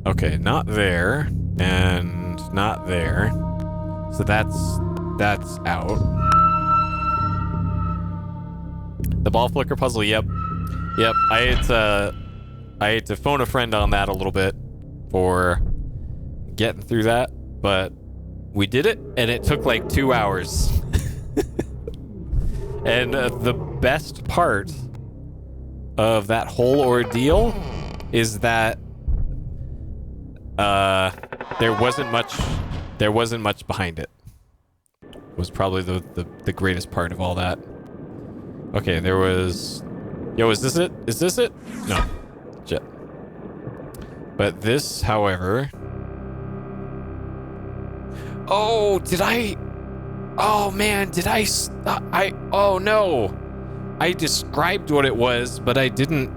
Okay, not there and not there. So that's out. The ball flicker puzzle, yep. I had to phone a friend on that a little bit for getting through that, but we did it and it took like 2 hours. And the best part of that whole ordeal is that there wasn't much behind it. Was probably the greatest part of all that. Okay, there was... Yo, is this it? Is this it? No. Shit. But this, however... Oh, did I... Oh, man, did I... Oh, no. I described what it was, but I didn't...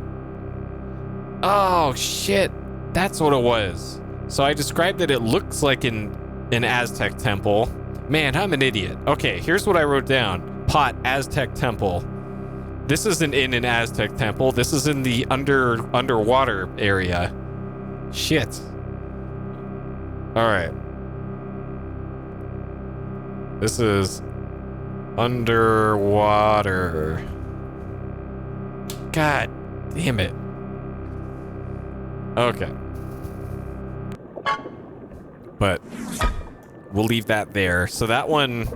Oh, shit. That's what it was. So I described that it looks like an Aztec temple. Man, I'm an idiot. Okay, here's what I wrote down. Pot, Aztec temple. This isn't in an Aztec temple. This is in the underwater area. Shit. All right. This is underwater. God damn it. Okay. But we'll leave that there. So that one...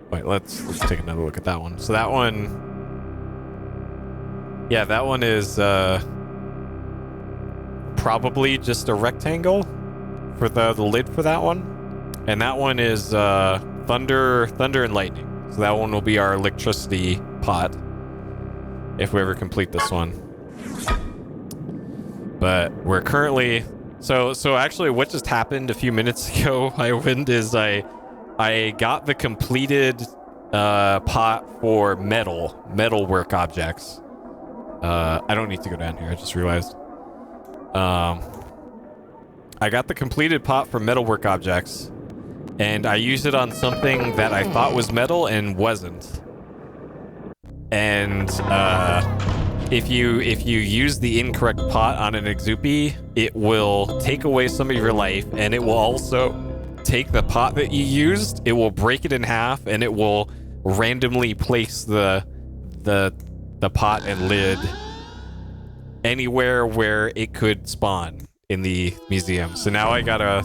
Wait, let's take another look at that one. So that one... Yeah, that one is probably just a rectangle for the lid for that one. And that one is thunder and lightning. So that one will be our electricity pot if we ever complete this one. But we're currently... So actually what just happened a few minutes ago, Highwind, is I got the completed pot for metal work objects. I don't need to go down here, I just realized. I got the completed pot for metalwork objects, and I used it on something that I thought was metal and wasn't. And if you use the incorrect pot on an Exupi, it will take away some of your life, and it will also take the pot that you used. It will break it in half, and it will randomly place the pot and lid anywhere where it could spawn in the museum. So now I gotta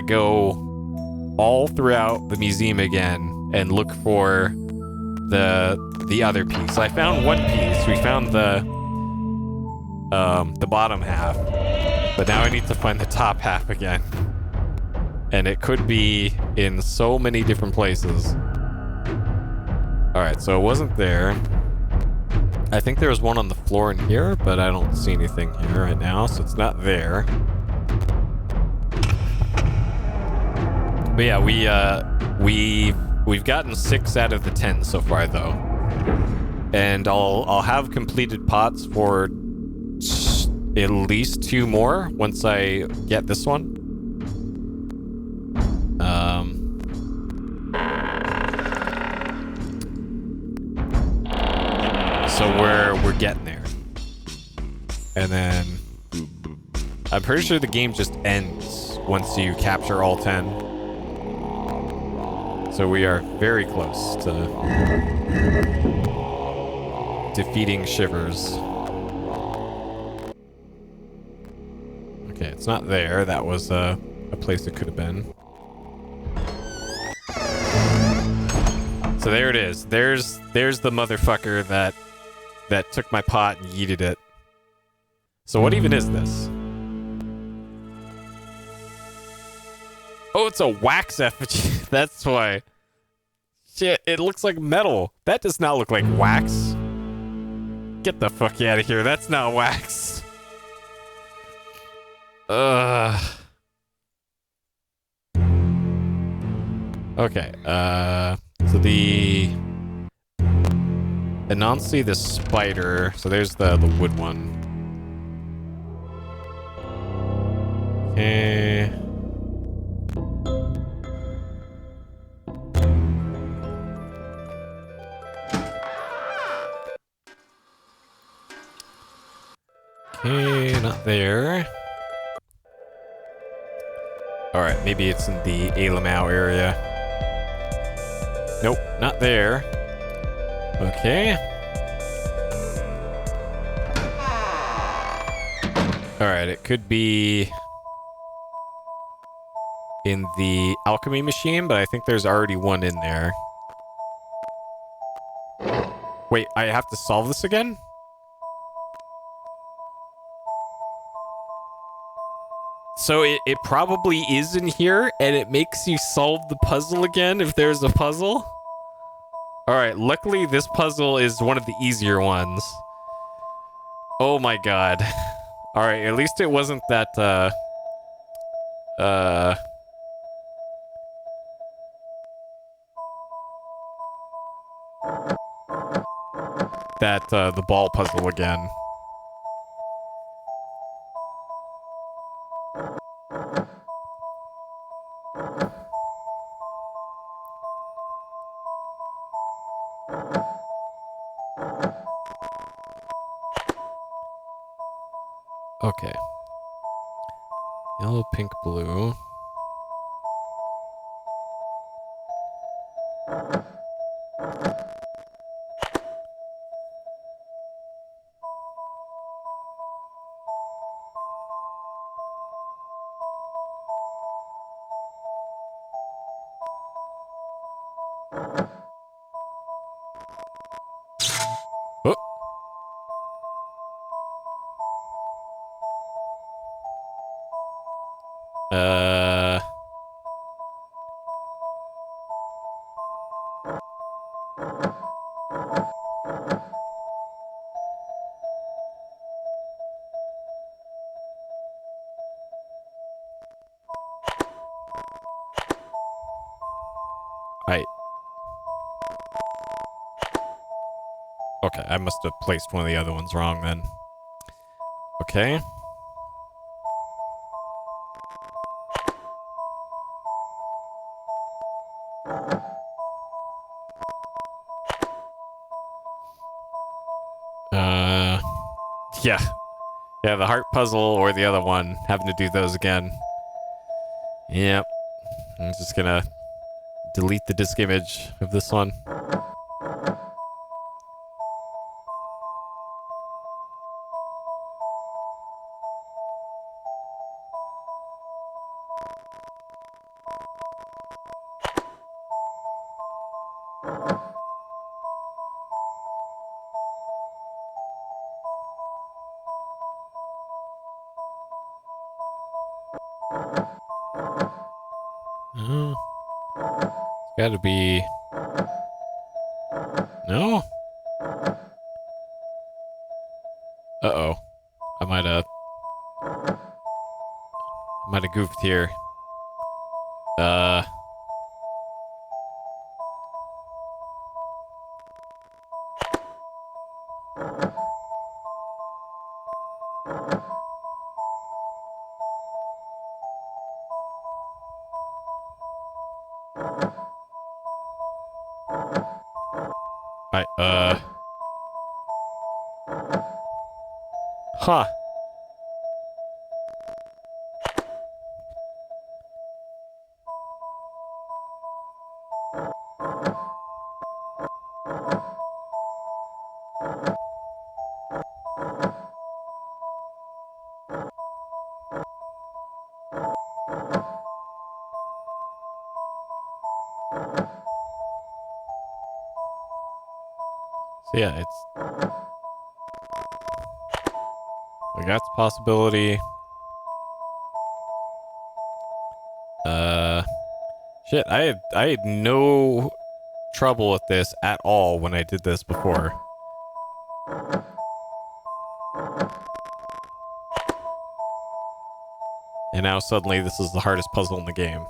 go all throughout the museum again and look for the other piece. I found one piece. We found the bottom half, but now I need to find the top half again. And it could be in so many different places. All right, so it wasn't there. I think there was one on the floor in here, but I don't see anything here right now, so it's not there. But yeah, we've gotten 6 out of the 10 so far, though, and I'll have completed pots for at least 2 more once I get this one. So we're getting there, and then I'm pretty sure the game just ends once you capture all 10. So we are very close to defeating Shivers. Okay, it's not there. That was a place it could have been. So there it is. There's the motherfucker that took my pot and yeeted it. So what even is this? Oh, it's a wax effigy. That's why. Shit, it looks like metal. That does not look like wax. Get the fuck out of here. That's not wax. Okay, so the Anansi the spider. So there's the wood one. Okay. Okay, not there. Alright, maybe it's in the Alamau area. Nope, not there. Okay. Alright, it could be in the alchemy machine, but I think there's already one in there. Wait, I have to solve this again? So it probably is in here, and it makes you solve the puzzle again if there's a puzzle? Alright, luckily this puzzle is one of the easier ones. Oh my god. Alright, at least it wasn't that, the ball puzzle again. Okay. Yellow, pink, blue. Oh. Okay, I must have placed one of the other ones wrong then. Okay. Yeah. Yeah, the heart puzzle or the other one, having to do those again. Yep. I'm just gonna delete the disk image of this one. It's gotta be... No? Uh-oh. I might have goofed here. Huh. So yeah, it's... Like, that's a possibility. Shit, I had no trouble with this at all when I did this before. And now suddenly this is the hardest puzzle in the game.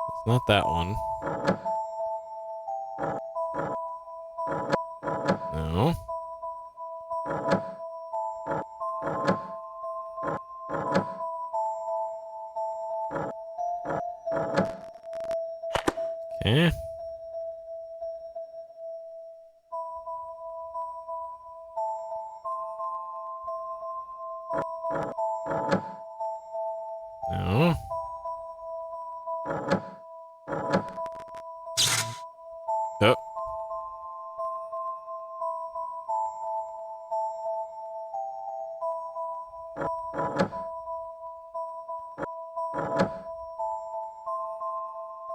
It's not that one. No. Okay. No. Oh.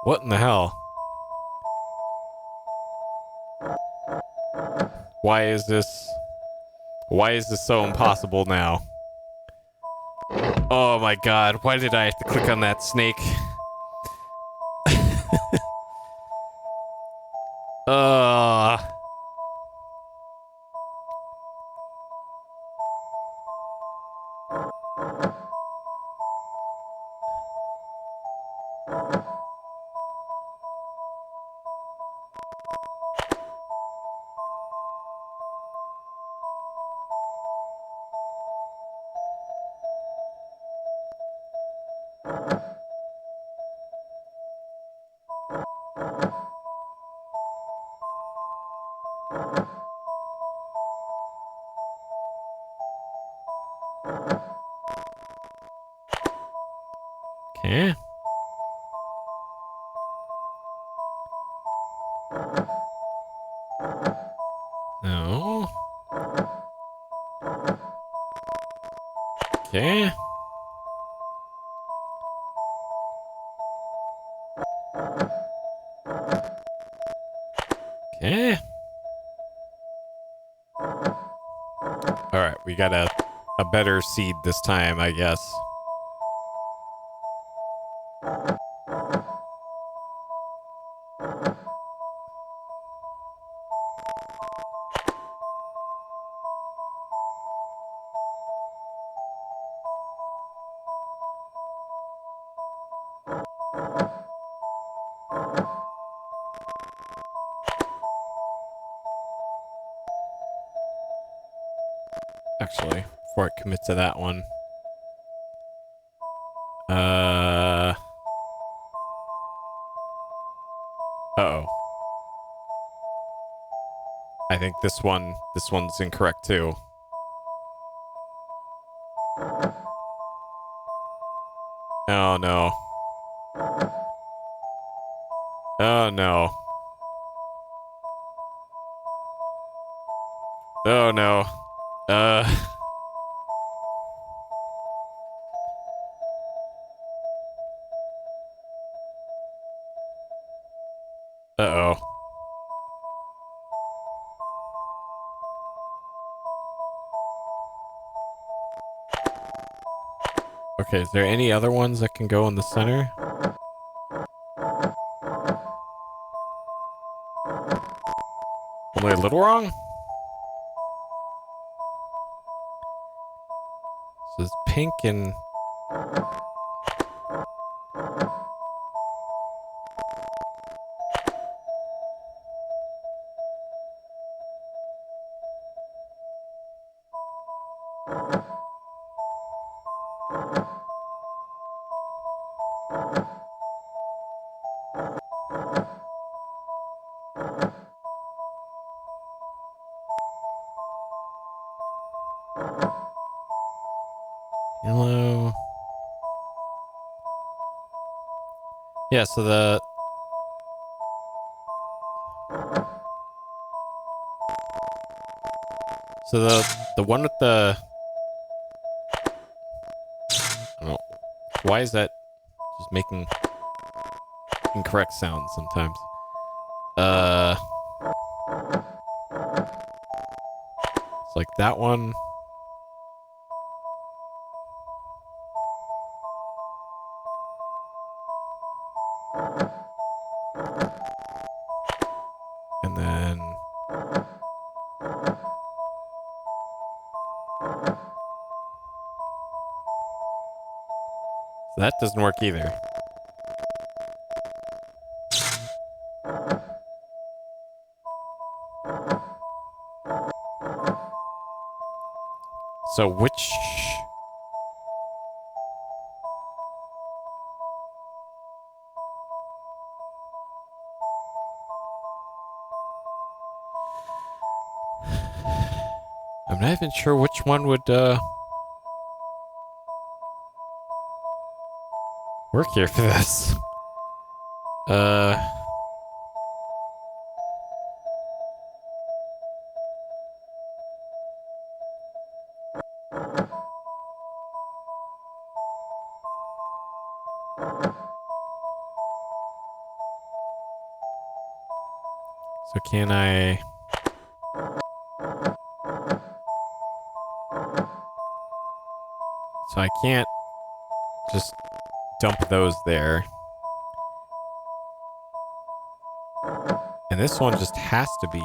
What in the hell? Why is this so impossible now? Oh my god, why did I have to click on that snake? Uh Okay. No. Okay. Okay. Alright, we got a better seed this time, I guess. Actually, before I commit to that one. Uh-oh. I think this one's incorrect too. Oh no. Oh no. Oh no. Uh-oh. Okay, is there any other ones that can go in the center? Only a little wrong? So it's pink and... Yellow. Yeah, so the one with the... I don't know. Why is that just making incorrect sounds sometimes? It's like that one. And then... So that doesn't work either. So which... I'm not even sure which one would, work here for this. So can I... So I can't just dump those there. And this one just has to be...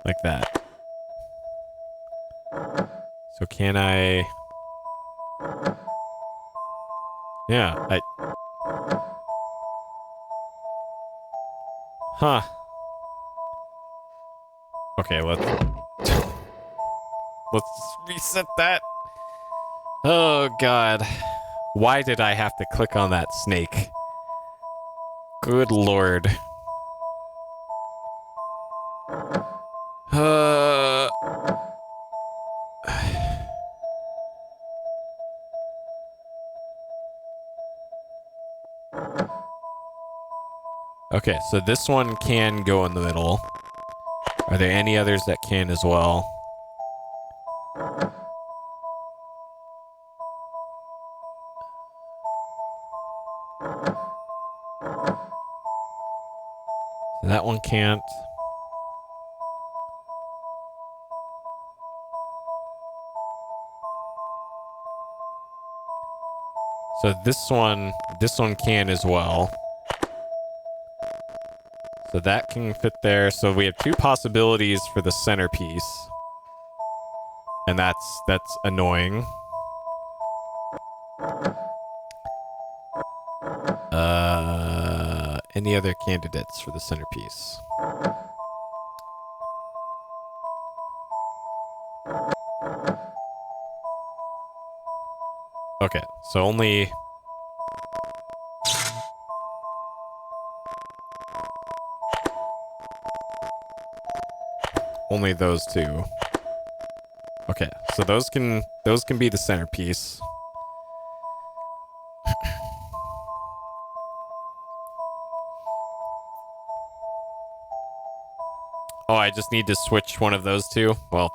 like that. So can I... Yeah, Huh. Okay, let's reset that. Oh god. Why did I have to click on that snake? Good lord. Okay, so this one can go in the middle. Are there any others that can as well? So that one can't. So this one can as well. So that can fit there. So we have two possibilities for the centerpiece. And that's annoying. Any other candidates for the centerpiece? Okay, so only... Only those two. Okay, so those can be the centerpiece. Oh, I just need to switch one of those two? Well,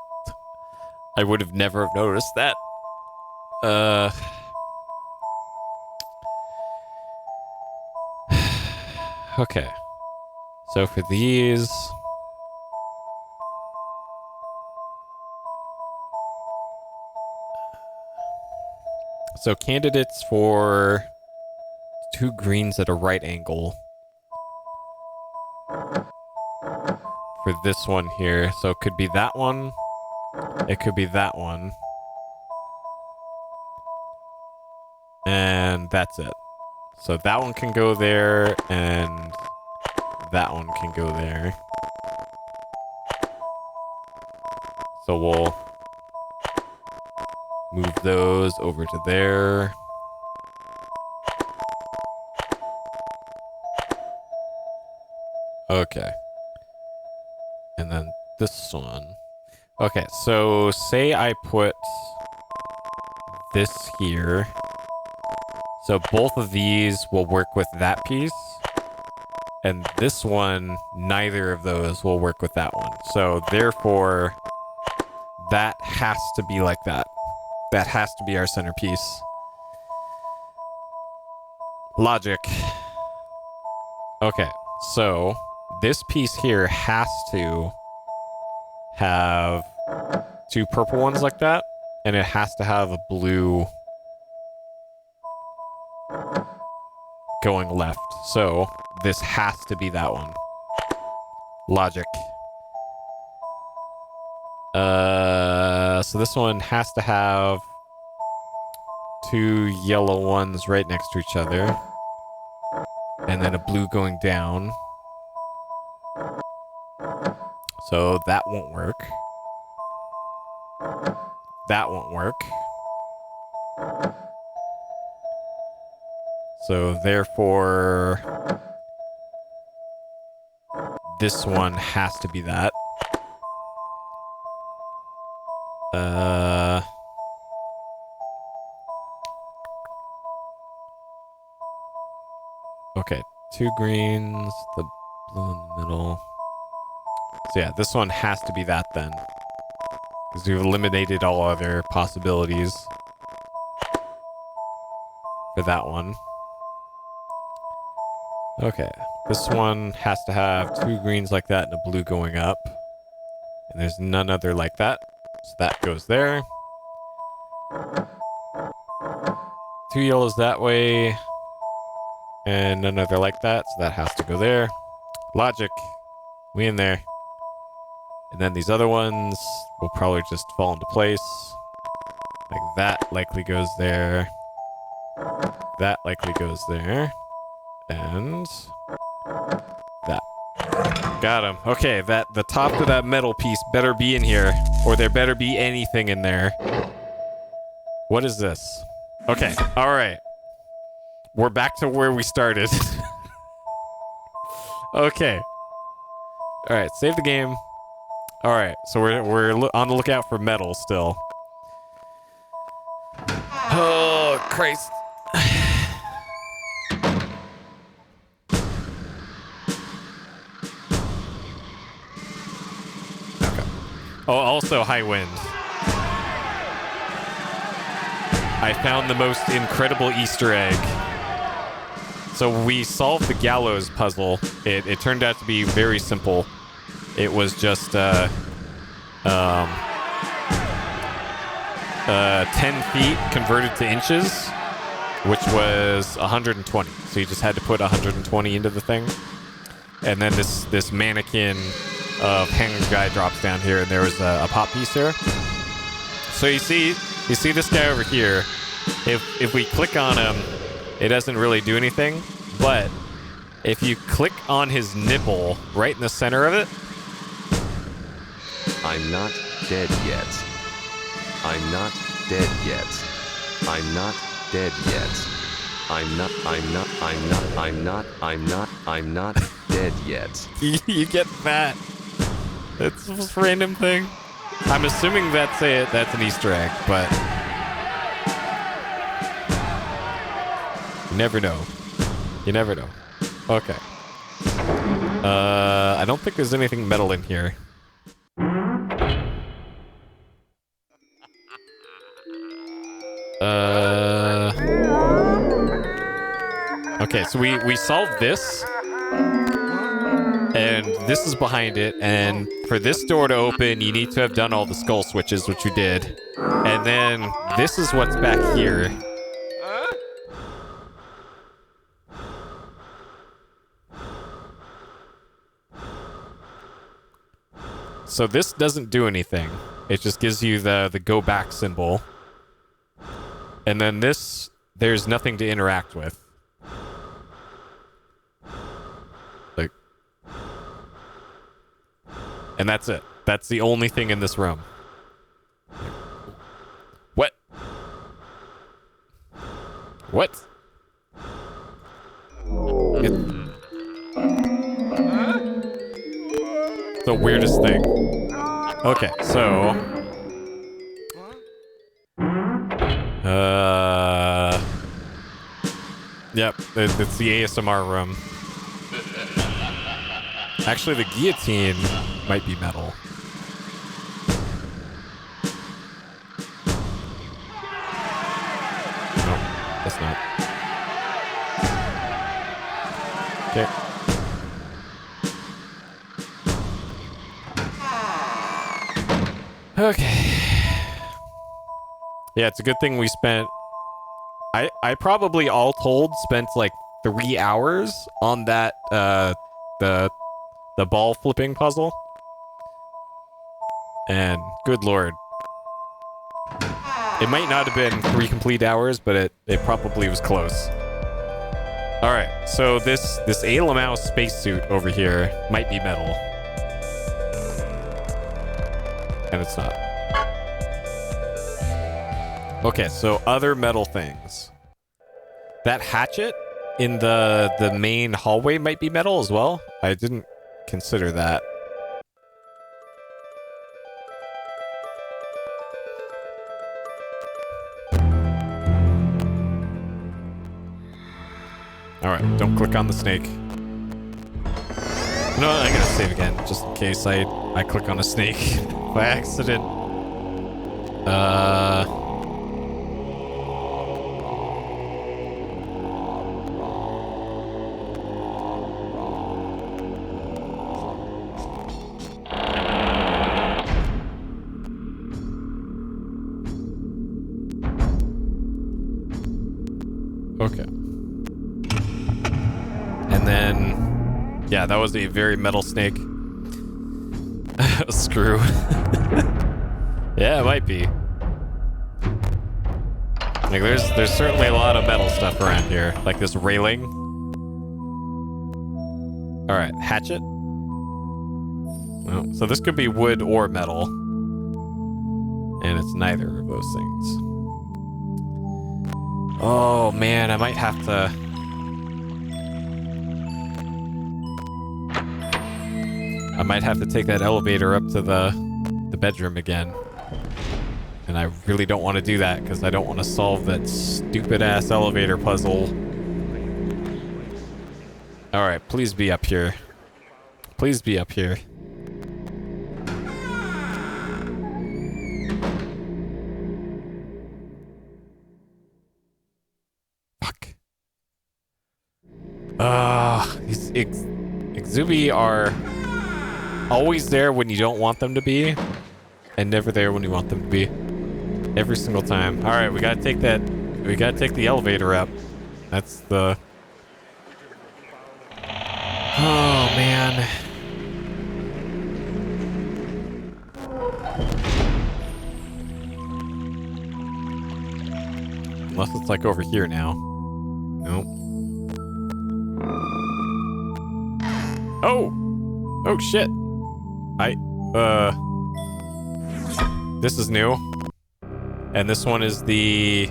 I would have never have noticed that. Okay. So for these... So candidates for 2 greens at a right angle. For this one here. So it could be that one. It could be that one. And that's it. So that one can go there, and that one can go there. So we'll move those over to there. Okay. And then this one. Okay, so say I put this here. So both of these will work with that piece. And this one, neither of those will work with that one. So therefore, that has to be like that. That has to be our centerpiece. Logic. Okay, so this piece here has to have 2 purple ones like that, and it has to have a blue going left. So this has to be that one. Logic. So this one has to have 2 yellow ones right next to each other. And then a blue going down. So that won't work. That won't work. So therefore, this one has to be that. Okay, 2 greens, the blue in the middle. So yeah, this one has to be that then. Because we've eliminated all other possibilities for that one. Okay, this one has to have 2 greens like that and a blue going up. And there's none other like that. So that goes there. 2 yellows that way. And none other like that, so that has to go there. Logic. We in there. And then these other ones will probably just fall into place. Like that likely goes there. That likely goes there. And that. Got him. Okay, the top of that metal piece better be in here, or there better be anything in there. What is this? Okay, all right. We're back to where we started. Okay. All right, save the game. All right, so we're on the lookout for metal still. Oh, Christ. Okay. Oh, also high wind. I found the most incredible Easter egg. So we solved the gallows puzzle. It turned out to be very simple. It was just 10 feet converted to inches, which was 120. So you just had to put 120 into the thing. And then this mannequin of hanger guy drops down here, and there was a pop piece there. So you see this guy over here. If we click on him, it doesn't really do anything. But if you click on his nipple right in the center of it, I'm not dead yet. I'm not dead yet. I'm not dead yet. I'm not dead dead yet. You get that. It's this random thing. I'm assuming that's an Easter egg, but you never know. You never know. Okay. I don't think there's anything metal in here. Okay, so we solved this. And this is behind it, and for this door to open, you need to have done all the skull switches, which you did. And then this is what's back here. So this doesn't do anything. It just gives you the go back symbol. And then this, there's nothing to interact with. Like, and that's it. That's the only thing in this room. What? What? The weirdest thing. Okay, so yep, it's the ASMR room. Actually, the guillotine might be metal. No, that's not. Okay. Okay. Yeah, it's a good thing we spent... I probably all told spent like 3 hours on that, the ball flipping puzzle. And good lord. It might not have been 3 complete hours, but it probably was close. Alright, so this Alamau spacesuit over here might be metal. And it's not. Okay, so other metal things. That hatchet in the main hallway might be metal as well. I didn't consider that. Alright, don't click on the snake. No, I gotta save again, just in case I click on a snake by accident. Okay. And then, yeah, that was a very metal snake. Screw. Yeah, it might be. Like, there's certainly a lot of metal stuff around here, like this railing. All right, hatchet. Well, so this could be wood or metal, and it's neither of those things. Oh man, I might have to. I might have to take that elevator up to the bedroom again. And I really don't want to do that because I don't want to solve that stupid ass elevator puzzle. Alright, please be up here. Please be up here. Fuck. These Exubi are always there when you don't want them to be, and never there when you want them to be. Every single time. All right, we gotta take that. We gotta take the elevator up. That's the. Oh man. Unless it's like over here now. Nope. Oh. Oh shit. This is new. And this one is the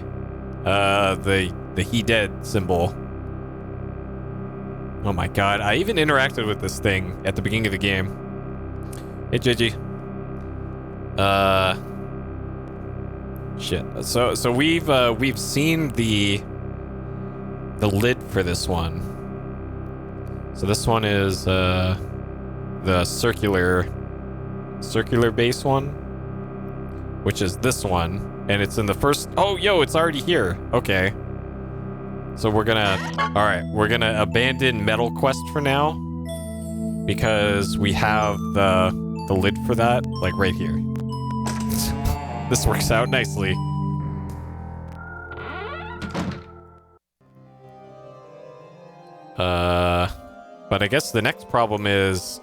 he dead symbol. Oh my god, I even interacted with this thing at the beginning of the game. Hey, Gigi. Shit. So we've seen the lid for this one. So this one is the circular base one, which is this one, and it's in the first. Oh, yo, it's already here. Okay. So we're gonna abandon Metal Quest for now because we have the lid for that, like right here. This works out nicely. But I guess the next problem is...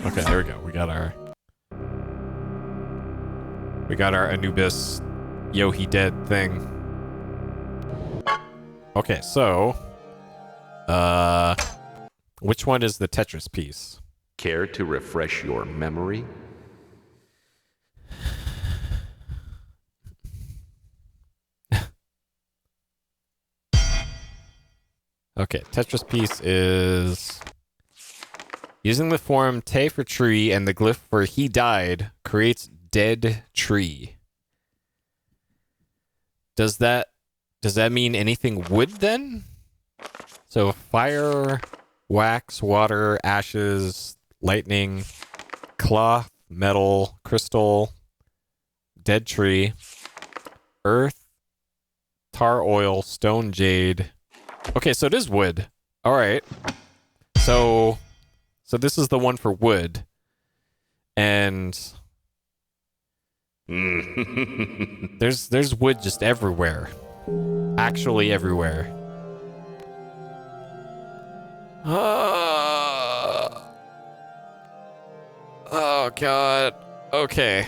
Okay, there we go. We got our Anubis Yo He Dead thing. Okay, so... which one is the Tetris piece? Care to refresh your memory? Okay, Tetris piece is... Using the form Te for tree and the glyph for he died creates dead tree. Does that mean anything wood then? So fire, wax, water, ashes, lightning, cloth, metal, crystal, dead tree, earth, tar oil, stone jade. Okay, so it is wood. All right. So this is the one for wood. And there's wood just everywhere. Actually everywhere. Oh god. Okay.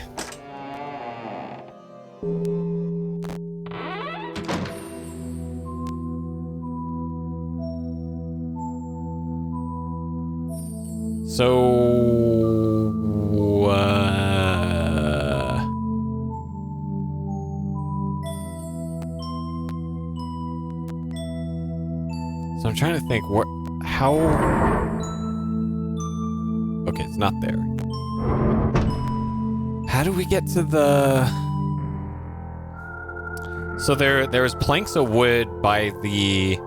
So I'm trying to think how. Okay, it's not there. How do we get to the? So there's planks of wood by the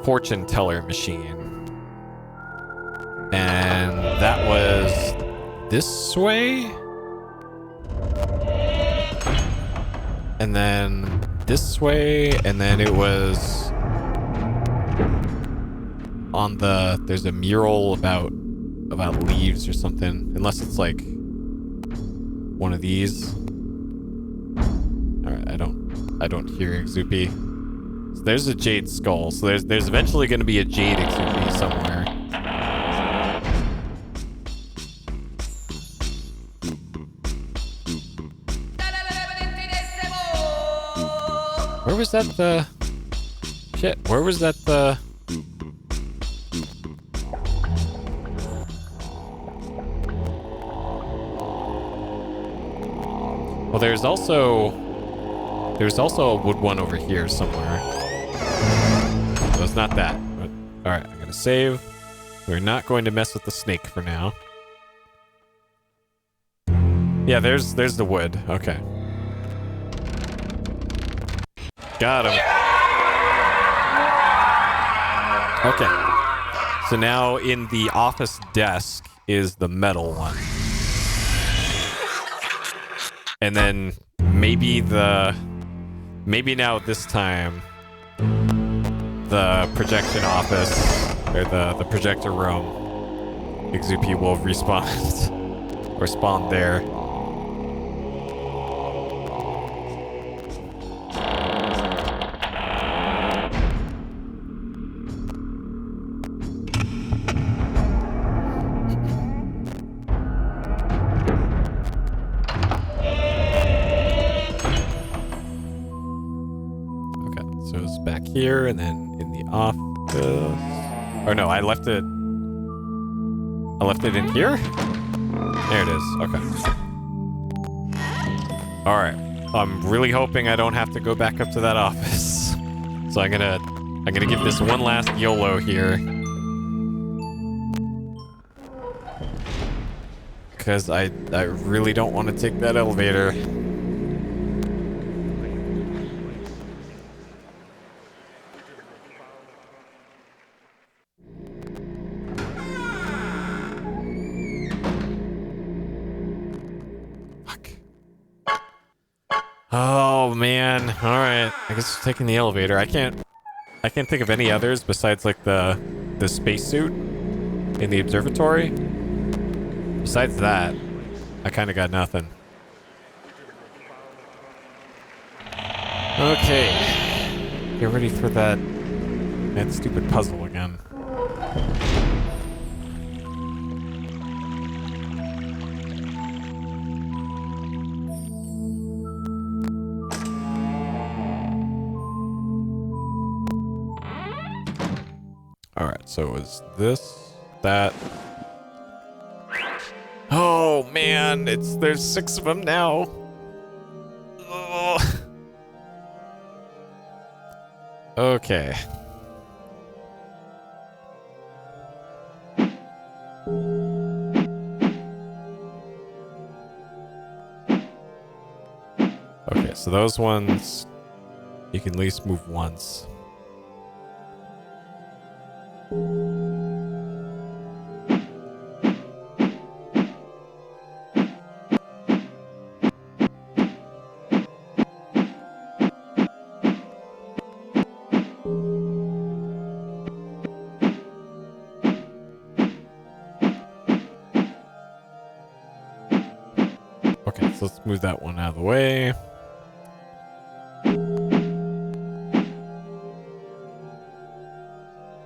fortune teller machine. And that was this way. And then this way, and then it was on there's a mural about leaves or something, unless it's like one of these. All right, I don't hear Exupi. So there's a jade skull. So there's eventually going to be a jade Exupi somewhere. Where was that the... Shit, where was that the... Well, there's also a wood one over here somewhere. So it's not that. But, all right, I'm gonna save. We're not going to mess with the snake for now. Yeah, there's the wood. Okay. Got him. Okay. So now in the office desk is the metal one. And then maybe now this time the projection office or the projector room Exupi will respawn or spawn there. Here and then in the office. Or no, I left it in here? There it is. Okay. Alright. I'm really hoping I don't have to go back up to that office. So I'm gonna I'm gonna give this one last YOLO here. Because I really don't want to take that elevator. Fuck. Oh man. Alright. I guess we're taking the elevator. I can't think of any others besides like the spacesuit in the observatory. Besides that, I kind of got nothing. Okay. Get ready for that stupid puzzle again. Alright, so it was this, that. Oh man, there's 6 of them now. Ugh. Okay. Okay, so those ones you can at least move once. Okay, so let's move that one out of the way.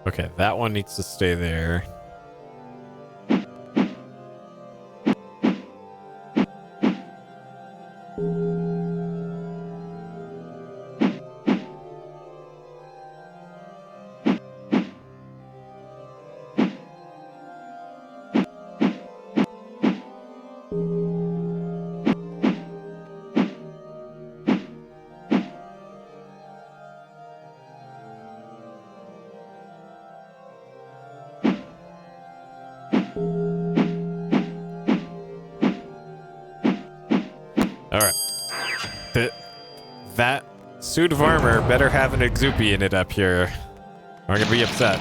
Okay, that one needs to stay there. That suit of armor better have an Exupi in it up here. Or I'm gonna be upset.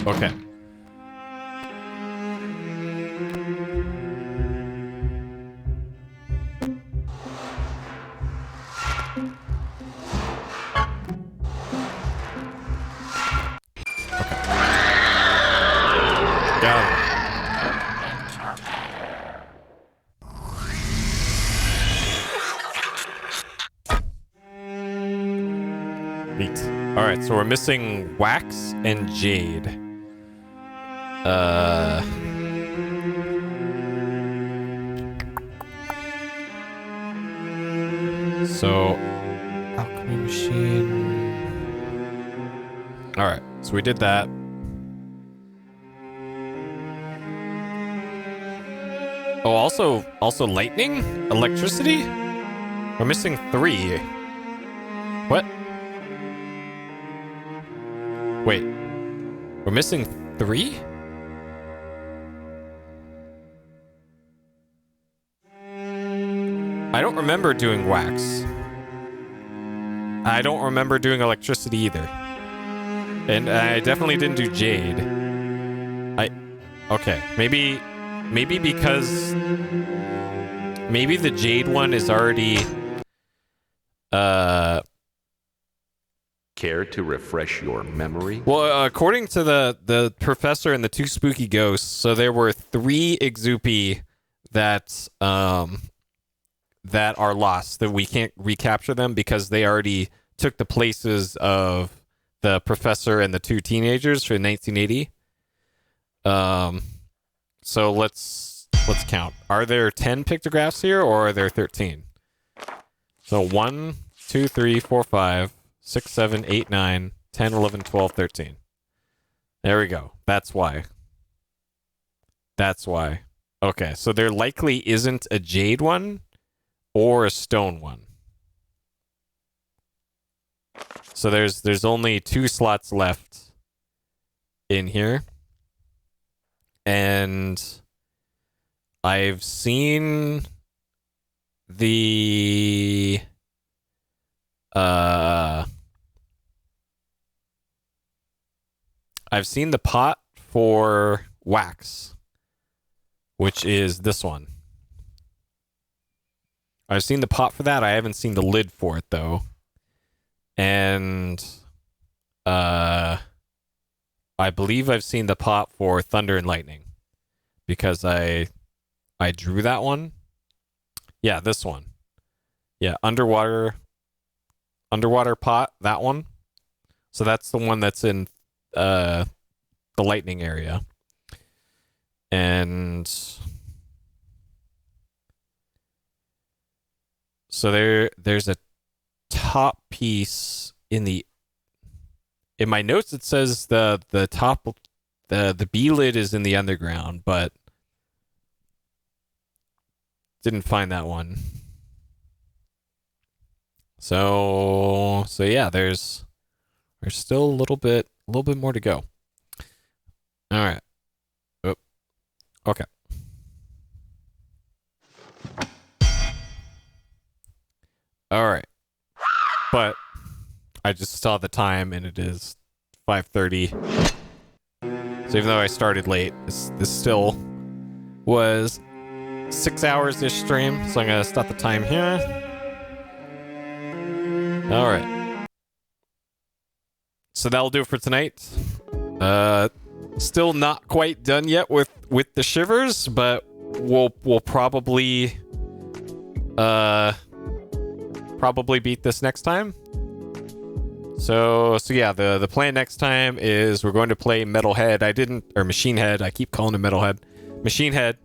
Okay. Alright, so we're missing Wax and Jade. So, alchemy machine. Alright, so we did that. Oh, also lightning? Electricity? We're missing 3. What? Wait. We're missing 3? I don't remember doing wax. I don't remember doing electricity either. And I definitely didn't do jade. Okay, maybe because maybe the jade one is already Care to refresh your memory? well, according to the professor and the 2 spooky ghosts, so there were 3 Exupi that that are lost, that we can't recapture them because they already took the places of the professor and the 2 teenagers for 1980. So let's let's count. Are there 10 pictographs here, or are there 13? So 1, 2, 3, 4, 5, 6, 7, 8, 9, 10, 11, 12, 13. There we go. That's why. That's why. Okay, so there likely isn't a jade one or a stone one. So there's only 2 slots left in here. And I've seen the pot for wax, which is this one. I've seen the pot for that. I haven't seen the lid for it though. And I believe I've seen the pot for Thunder and Lightning because I drew that one. Yeah, this one. Yeah, underwater pot, that one. So that's the one that's in the lightning area. And so there's a top piece in my notes. It says the top, the B lid is in the underground, but didn't find that one. So yeah, there's still a little bit more to go. All right. Oh, okay. All right. But I just saw the time and it is 5:30. So even though I started late, this still was 6 hours-ish stream. So I'm gonna stop the time here. All right. So that'll do it for tonight. Still not quite done yet with the shivers, but we'll probably beat this next time. So yeah, the plan next time is we're going to play Metalhead. Machine Head. I keep calling it Metalhead. Machine Head.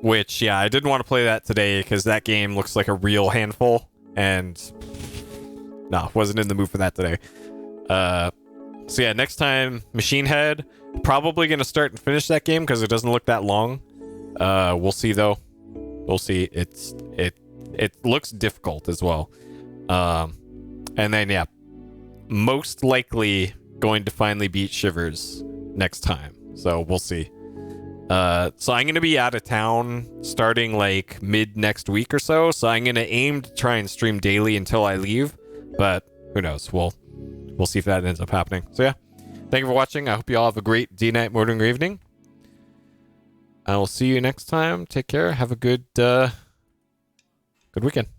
Which, yeah, I didn't want to play that today because that game looks like a real handful, and no, wasn't in the mood for that today. So yeah, next time, Machine Head. Probably gonna start and finish that game because it doesn't look that long. We'll see though. We'll see. It looks difficult as well. And then yeah, most likely going to finally beat Shivers next time. So we'll see. So I'm going to be out of town starting like mid next week or so. So I'm going to aim to try and stream daily until I leave. But who knows? We'll see if that ends up happening. So yeah, thank you for watching. I hope you all have a great D-night, morning, or evening. I will see you next time. Take care. Have a good weekend.